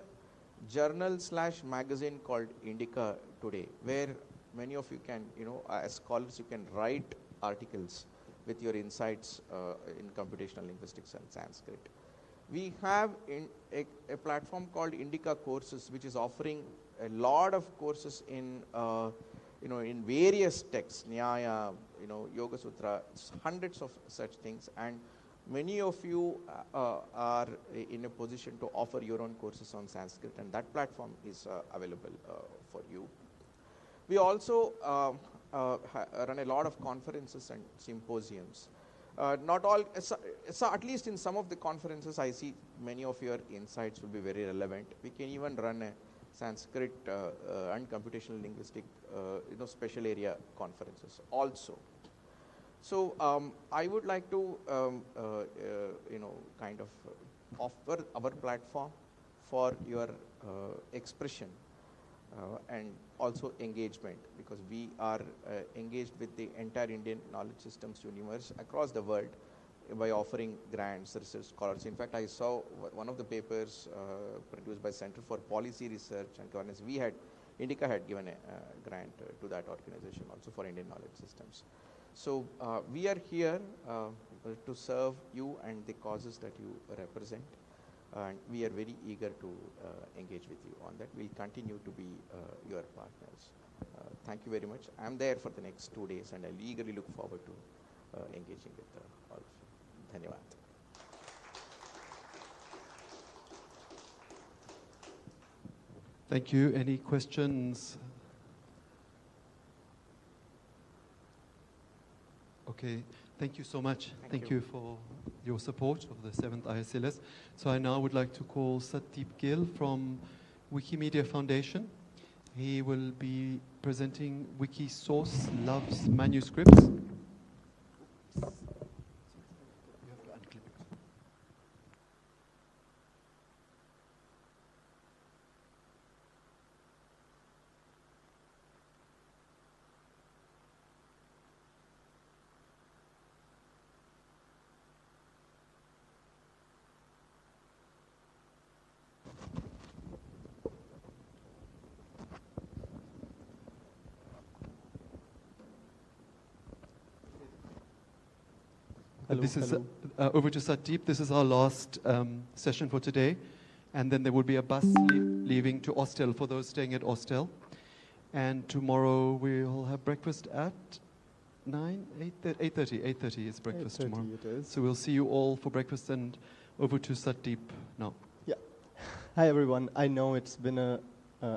journal/magazine called Indica today, where many of you can, as scholars, you can write articles with your insights in computational linguistics and Sanskrit. We have a platform called Indica Courses, which is offering a lot of courses in in various texts, Nyaya, Yoga Sutra, hundreds of such things, and many of you are in a position to offer your own courses on Sanskrit, and that platform is available for you. We also run a lot of conferences and symposiums. Not all, so at least in some of the conferences, I see many of your insights will be very relevant. We can even run a Sanskrit and computational linguistic, special area conferences also. So I would like to, kind of offer our platform for your expression and also engagement, because we are engaged with the entire Indian knowledge systems universe across the world by offering grants, research scholars. In fact, I saw one of the papers produced by Center for Policy Research and Governance. Indica had given a grant to that organization also for Indian knowledge systems. So we are here to serve you and the causes that you represent, and we are very eager to engage with you on that. We'll continue to be your partners. Thank you very much. I'm there for the next 2 days, and I'll eagerly look forward to engaging with all of you. Dhanyavad. Thank you. Any questions? Okay, thank you so much. Thank you for your support of the 7th ISCLS. So I now would like to call Satdeep Gill from Wikimedia Foundation. He will be presenting Wikisource Loves Manuscripts. This is over to Satdeep. This is our last session for today. And then there will be a bus leaving to Ostel for those staying at Ostel. And tomorrow we'll have breakfast at 8:30 is breakfast 8:30 tomorrow. it is. So we'll see you all for breakfast, and over to Satdeep now. Yeah. Hi, everyone. I know it's been a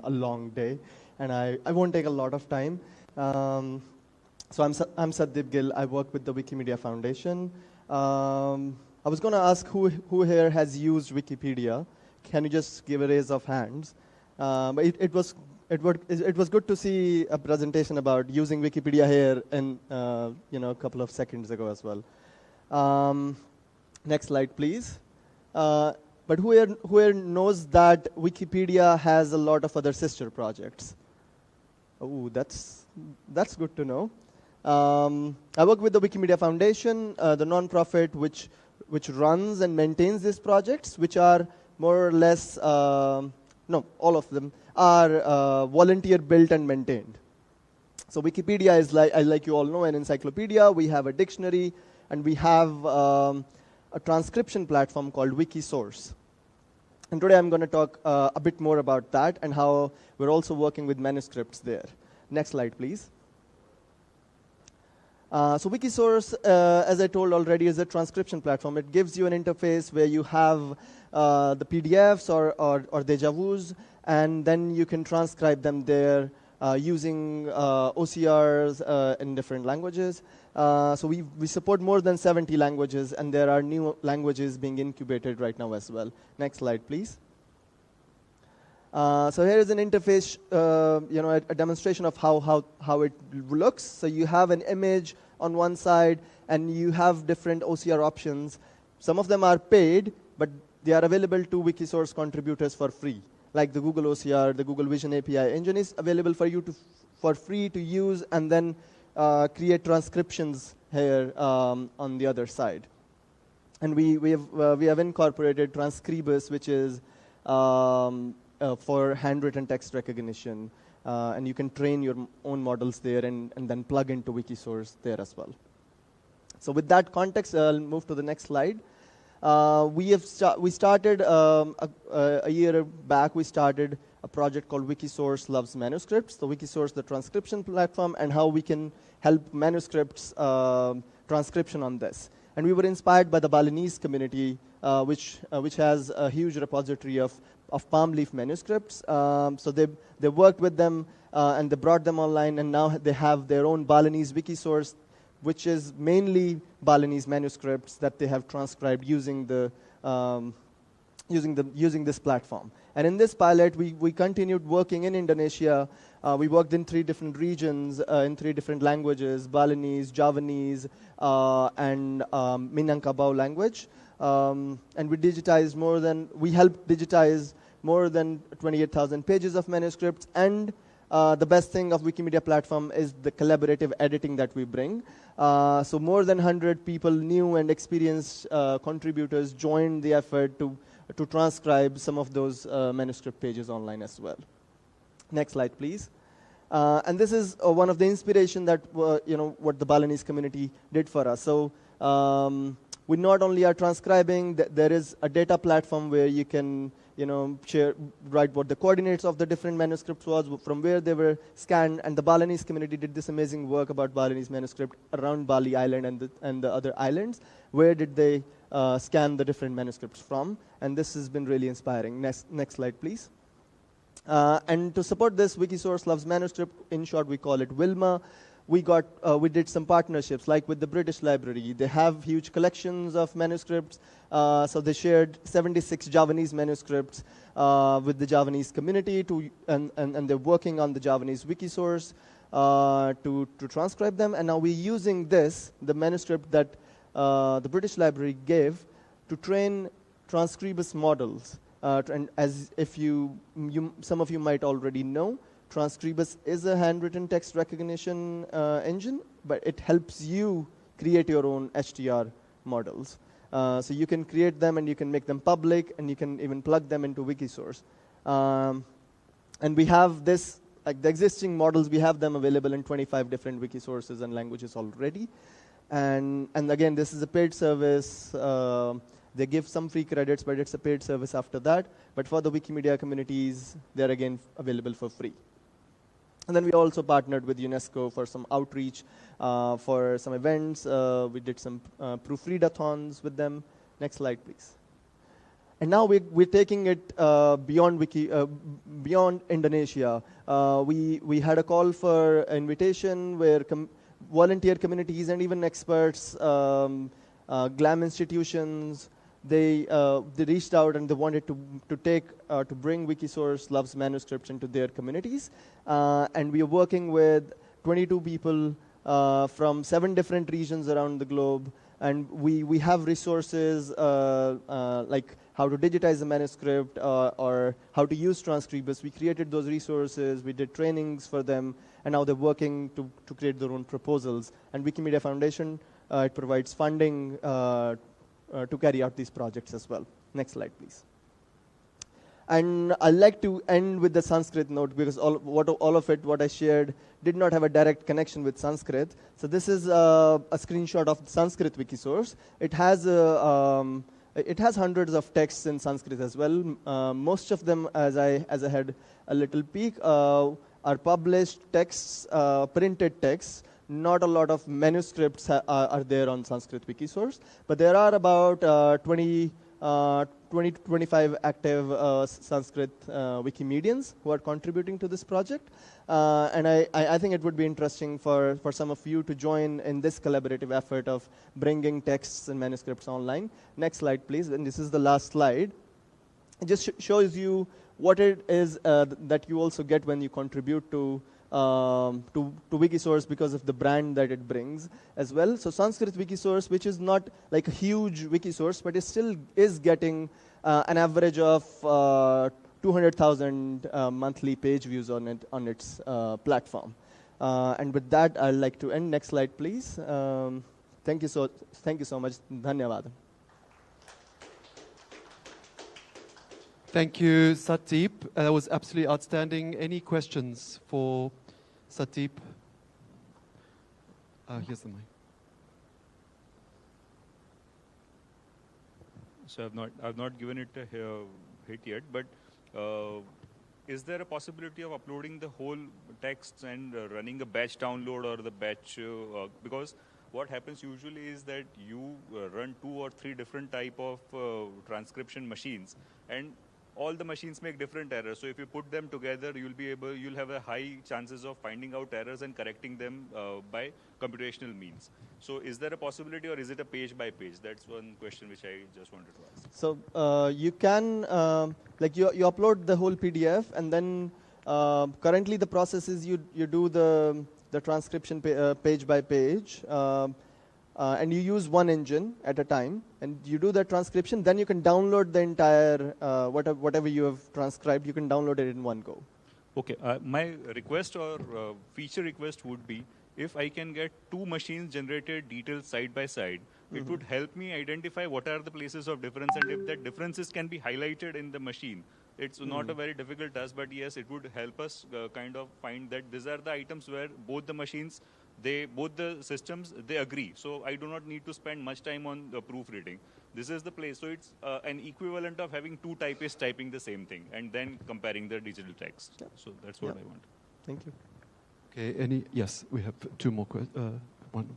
long day, and I won't take a lot of time. So I'm Satdeep Gill. I work with the Wikimedia Foundation. I was going to ask who here has used Wikipedia. Can you just give a raise of hands? But it was good to see a presentation about using Wikipedia here in a couple of seconds ago as well. Next slide, please. But who here knows that Wikipedia has a lot of other sister projects? Oh, that's good to know. I work with the Wikimedia Foundation, the nonprofit which runs and maintains these projects, which are more or less, no, all of them are volunteer built and maintained. So Wikipedia is like you all know, an encyclopedia. We have a dictionary, and we have a transcription platform called Wikisource. And today I'm going to talk a bit more about that and how we're also working with manuscripts there. Next slide, please. So Wikisource, as I told already, is a transcription platform. It gives you an interface where you have the PDFs or deja vus, and then you can transcribe them there using OCRs in different languages. So we support more than 70 languages, and there are new languages being incubated right now as well. Next slide, please. So here is an interface, a demonstration of how it looks. So you have an image on one side, and you have different OCR options. Some of them are paid, but they are available to Wikisource contributors for free. Like the Google OCR, the Google Vision API engine is available for you for free to use, and then create transcriptions here on the other side. And we have incorporated Transcribus, which is for handwritten text recognition, and you can train your own models there and then plug into Wikisource there as well. So with that context, I'll move to the next slide. We started a year back. We started a project called Wikisource Loves Manuscripts. So Wikisource, the transcription platform, and how we can help manuscripts transcription on this. And we were inspired by the Balinese community, which has a huge repository of palm leaf manuscripts. So they worked with them and they brought them online, and now they have their own Balinese Wikisource, which is mainly Balinese manuscripts that they have transcribed using using this platform. And in this pilot, we continued working in Indonesia. We worked in 3 different regions, in 3 different languages: Balinese, Javanese, and Minangkabau language. And we helped digitize more than 28,000 pages of manuscripts. And the best thing of Wikimedia platform is the collaborative editing that we bring. So more than 100 people, new and experienced contributors, joined the effort to transcribe some of those manuscript pages online as well. Next slide, please. And this is one of the inspiration that what the Balinese community did for us. So we not only are transcribing, there is a data platform where you can write what the coordinates of the different manuscripts was, from where they were scanned, and the Balinese community did this amazing work about Balinese manuscript around Bali Island and the other islands. Where did they scan the different manuscripts from? And this has been really inspiring. Next slide, please. And to support this, Wikisource Loves Manuscript, in short we call it WILMA. We did some partnerships, like with the British Library. They have huge collections of manuscripts, so they shared 76 Javanese manuscripts with the Javanese community, and they're working on the Javanese Wikisource to transcribe them. And now we're using the manuscript that the British Library gave, to train Transcribus models. And as some of you might already know, Transcribus is a handwritten text recognition engine, but it helps you create your own HTR models. So you can create them, and you can make them public, and you can even plug them into Wikisource. And we have this, like the existing models, we have them available in 25 different Wikisources and languages already. And again, this is a paid service, They give some free credits, but it's a paid service after that. But for the Wikimedia communities, they're again available for free. And then we also partnered with UNESCO for some outreach, for some events. We did some proofreadathons with them. Next slide, please. And now we're taking it beyond Indonesia. We had a call for invitation where volunteer communities and even experts, GLAM institutions, they reached out and they wanted to bring Wikisource Loves Manuscripts into their communities. And we are working with 22 people from 7 different regions around the globe. And we have resources like how to digitize the manuscript or how to use Transcribus. We created those resources, we did trainings for them, and now they're working to create their own proposals. And Wikimedia Foundation, it provides funding to carry out these projects as well. Next slide, please. And I'd like to end with the Sanskrit note because all of it, what I shared, did not have a direct connection with Sanskrit. So this is a screenshot of the Sanskrit Wikisource. It has hundreds of texts in Sanskrit as well. Most of them, as I had a little peek, are published texts, printed texts. Not a lot of manuscripts are there on Sanskrit Wikisource, but there are about 20 to 25 active Sanskrit Wikimedians who are contributing to this project. And I think it would be interesting for some of you to join in this collaborative effort of bringing texts and manuscripts online. Next slide, please. And this is the last slide. It just shows you what it is that you also get when you contribute to Wikisource because of the brand that it brings as well. So Sanskrit Wikisource, which is not like a huge Wikisource, but it still is getting an average of 200,000 monthly page views on its platform. And with that, I'd like to end. Next slide, please. Thank you so much. Dhanyavad. Thank you, Satdeep. That was absolutely outstanding. Any questions for Satdeep? Here's the mic. So I've not given it a hit yet, but is there a possibility of uploading the whole text and running a batch download or the batch? Because what happens usually is that you run 2 or 3 different type of transcription machines, and all the machines make different errors. So if you put them together, you'll have a high chances of finding out errors and correcting them by computational means. So is there a possibility, or is it a page by page? That's one question which I just wanted to ask. So you can, like you upload the whole PDF, and then currently the process is you do the transcription page by page. And you use one engine at a time, and you do the transcription, then you can download the entire, whatever you have transcribed, you can download it in one go. Okay, my request or feature request would be, if I can get 2 machines generated details side by side, it would help me identify what are the places of difference, and if that differences can be highlighted in the machine. It's not a very difficult task, but yes, it would help us kind of find that these are the items where both the machines, both the systems, they agree. So I do not need to spend much time on the proofreading. This is the place. So it's an equivalent of having 2 typists typing the same thing and then comparing the digital text. Yeah. So that's what I want. Thank you. Okay, yes, we have 2 more questions. One.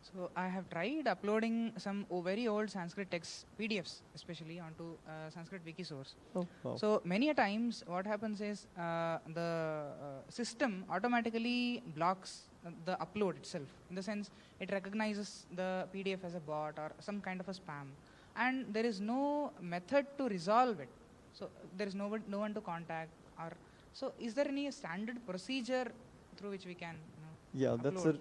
So I have tried uploading some very old Sanskrit texts, PDFs especially, onto Sanskrit Wikisource. Oh, wow. So many a times what happens is the system automatically blocks the upload itself. In the sense, it recognizes the PDF as a bot or some kind of a spam. And there is no method to resolve it. So there is no one to contact. So is there any standard procedure through which we can Yeah, upload?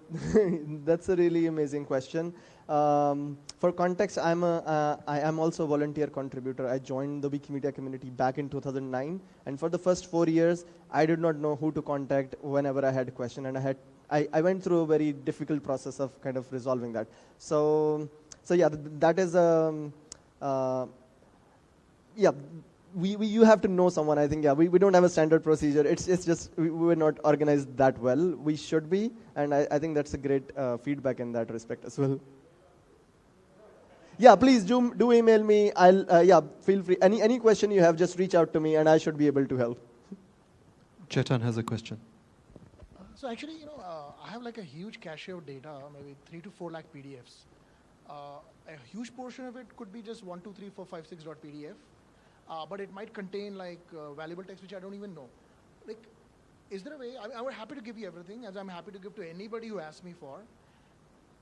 that's a really amazing question. For context, I am also a volunteer contributor. I joined the Wikimedia community back in 2009, and for the first 4 years, I did not know who to contact whenever I had a question, and I went through a very difficult process of kind of resolving that. So yeah, that is yeah. You have to know someone. I think, yeah, we don't have a standard procedure. It's just we were not organized that well. We should be, and I think that's a great feedback in that respect as well. Yeah, please do email me. Yeah, feel free. Any question you have, just reach out to me, and I should be able to help. Chetan has a question. So actually, I have like a huge cache of data, maybe 3 to 4 lakh PDFs. A huge portion of it could be just 1, 2, 3, 4, 5, 6.pdf, but it might contain like valuable text which I don't even know. Like, is there a way? I'm happy to give you everything, as I'm happy to give to anybody who asks me for.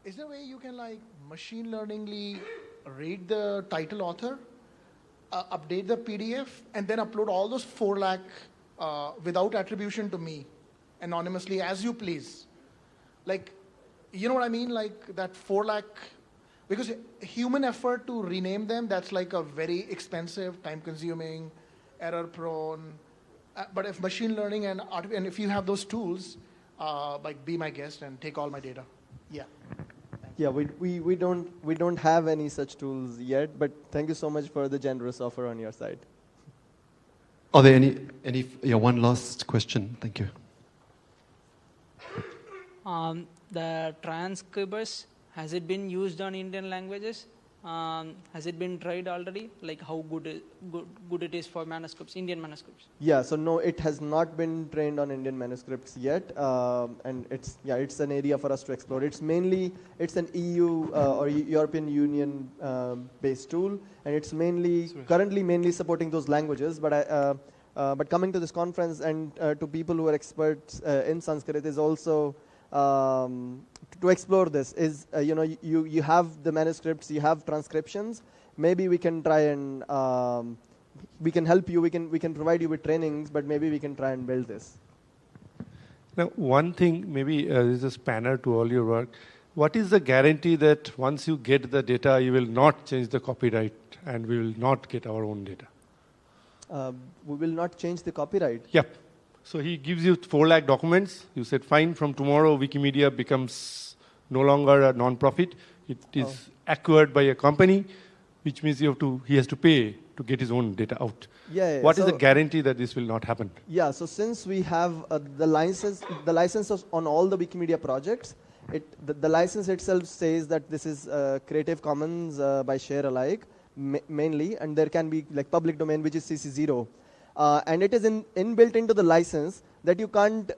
Is there a way you can like machine learningly read the title author, update the PDF, and then upload all those 4 lakh without attribution to me, anonymously, as you please? Like, you know what I mean? Like that 4 lakh, because human effort to rename them, that's like a very expensive, time-consuming, error-prone. But if machine learning and if you have those tools, like be my guest and take all my data. Yeah. Yeah, we don't have any such tools yet, but thank you so much for the generous offer on your side. Are there any? Yeah, one last question. Thank you. The transcribers, has it been used on Indian languages? Has it been tried already? Like how good it is for manuscripts, Indian manuscripts? Yeah, so no, it has not been trained on Indian manuscripts yet, and it's an area for us to explore. It's an EU or European Union based tool, and it's currently mainly supporting those languages. But coming to this conference and to people who are experts in Sanskrit is also to explore this. Is you have the manuscripts, you have transcriptions. Maybe we can try and we can help you. We can provide you with trainings, but maybe we can try and build this. Now, one thing, maybe this is a spanner to all your work. What is the guarantee that once you get the data, you will not change the copyright and we will not get our own data? We will not change the copyright. Yep. So he gives you 4 lakh documents. You said, fine, from tomorrow, Wikimedia becomes no longer a non-profit. It is acquired by a company, which means he has to pay to get his own data out. Yeah. What is the guarantee that this will not happen? Yeah. So since we have the licenses on all the Wikimedia projects, the license itself says that this is Creative Commons by share alike, mainly, and there can be like public domain, which is CC0. And it is inbuilt into the license that you can't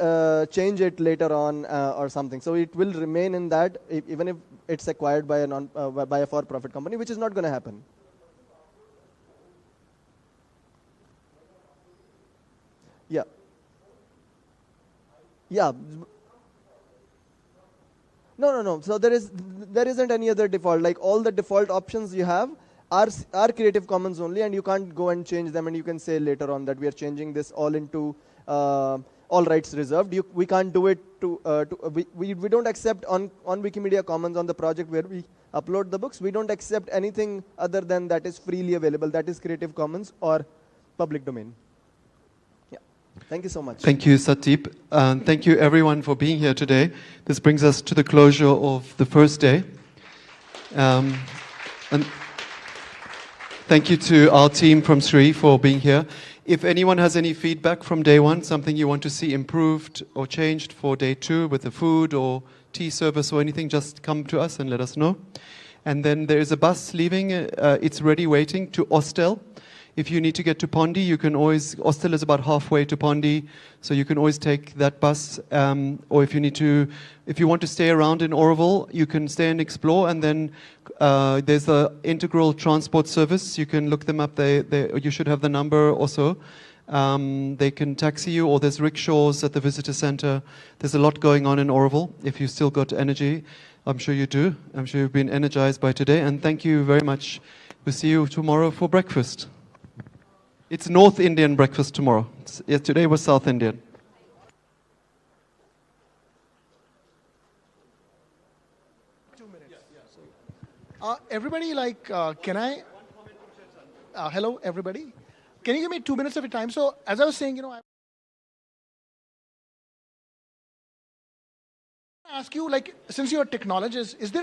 change it later on or something. So it will remain in that, even if it's acquired by a for-profit company, which is not going to happen. Yeah. Yeah. No. So there isn't any other default. Like all the default options you have are Creative Commons only, and you can't go and change them, and you can say later on that we are changing this all into all rights reserved. We can't do it we don't accept on Wikimedia Commons, on the project where we upload the books, we don't accept anything other than that is freely available, that is Creative Commons or public domain. Yeah. Thank you so much. Thank you, Satip. Thank you everyone for being here today. This brings us to the closure of the first day. And thank you to our team from Sri for being here. If anyone has any feedback from day one, something you want to see improved or changed for day two with the food or tea service or anything, just come to us and let us know. And then there is a bus leaving. It's ready waiting to Ostel. If you need to get to Pondi, you can always, Ostel is about halfway to Pondi, so you can always take that bus. Or if you want to stay around in Auroville, you can stay and explore. And then there's the Integral Transport Service. You can look them up. You should have the number also. They can taxi you, or there's rickshaws at the visitor center. There's a lot going on in Auroville. If you've still got energy, I'm sure you do. I'm sure you've been energized by today. And thank you very much. We'll see you tomorrow for breakfast. It's North Indian breakfast tomorrow. Today was South Indian. Everybody, can I? Hello, everybody. Can you give me 2 minutes of your time? So, as I was saying, I ask you, since you're technologists, is there a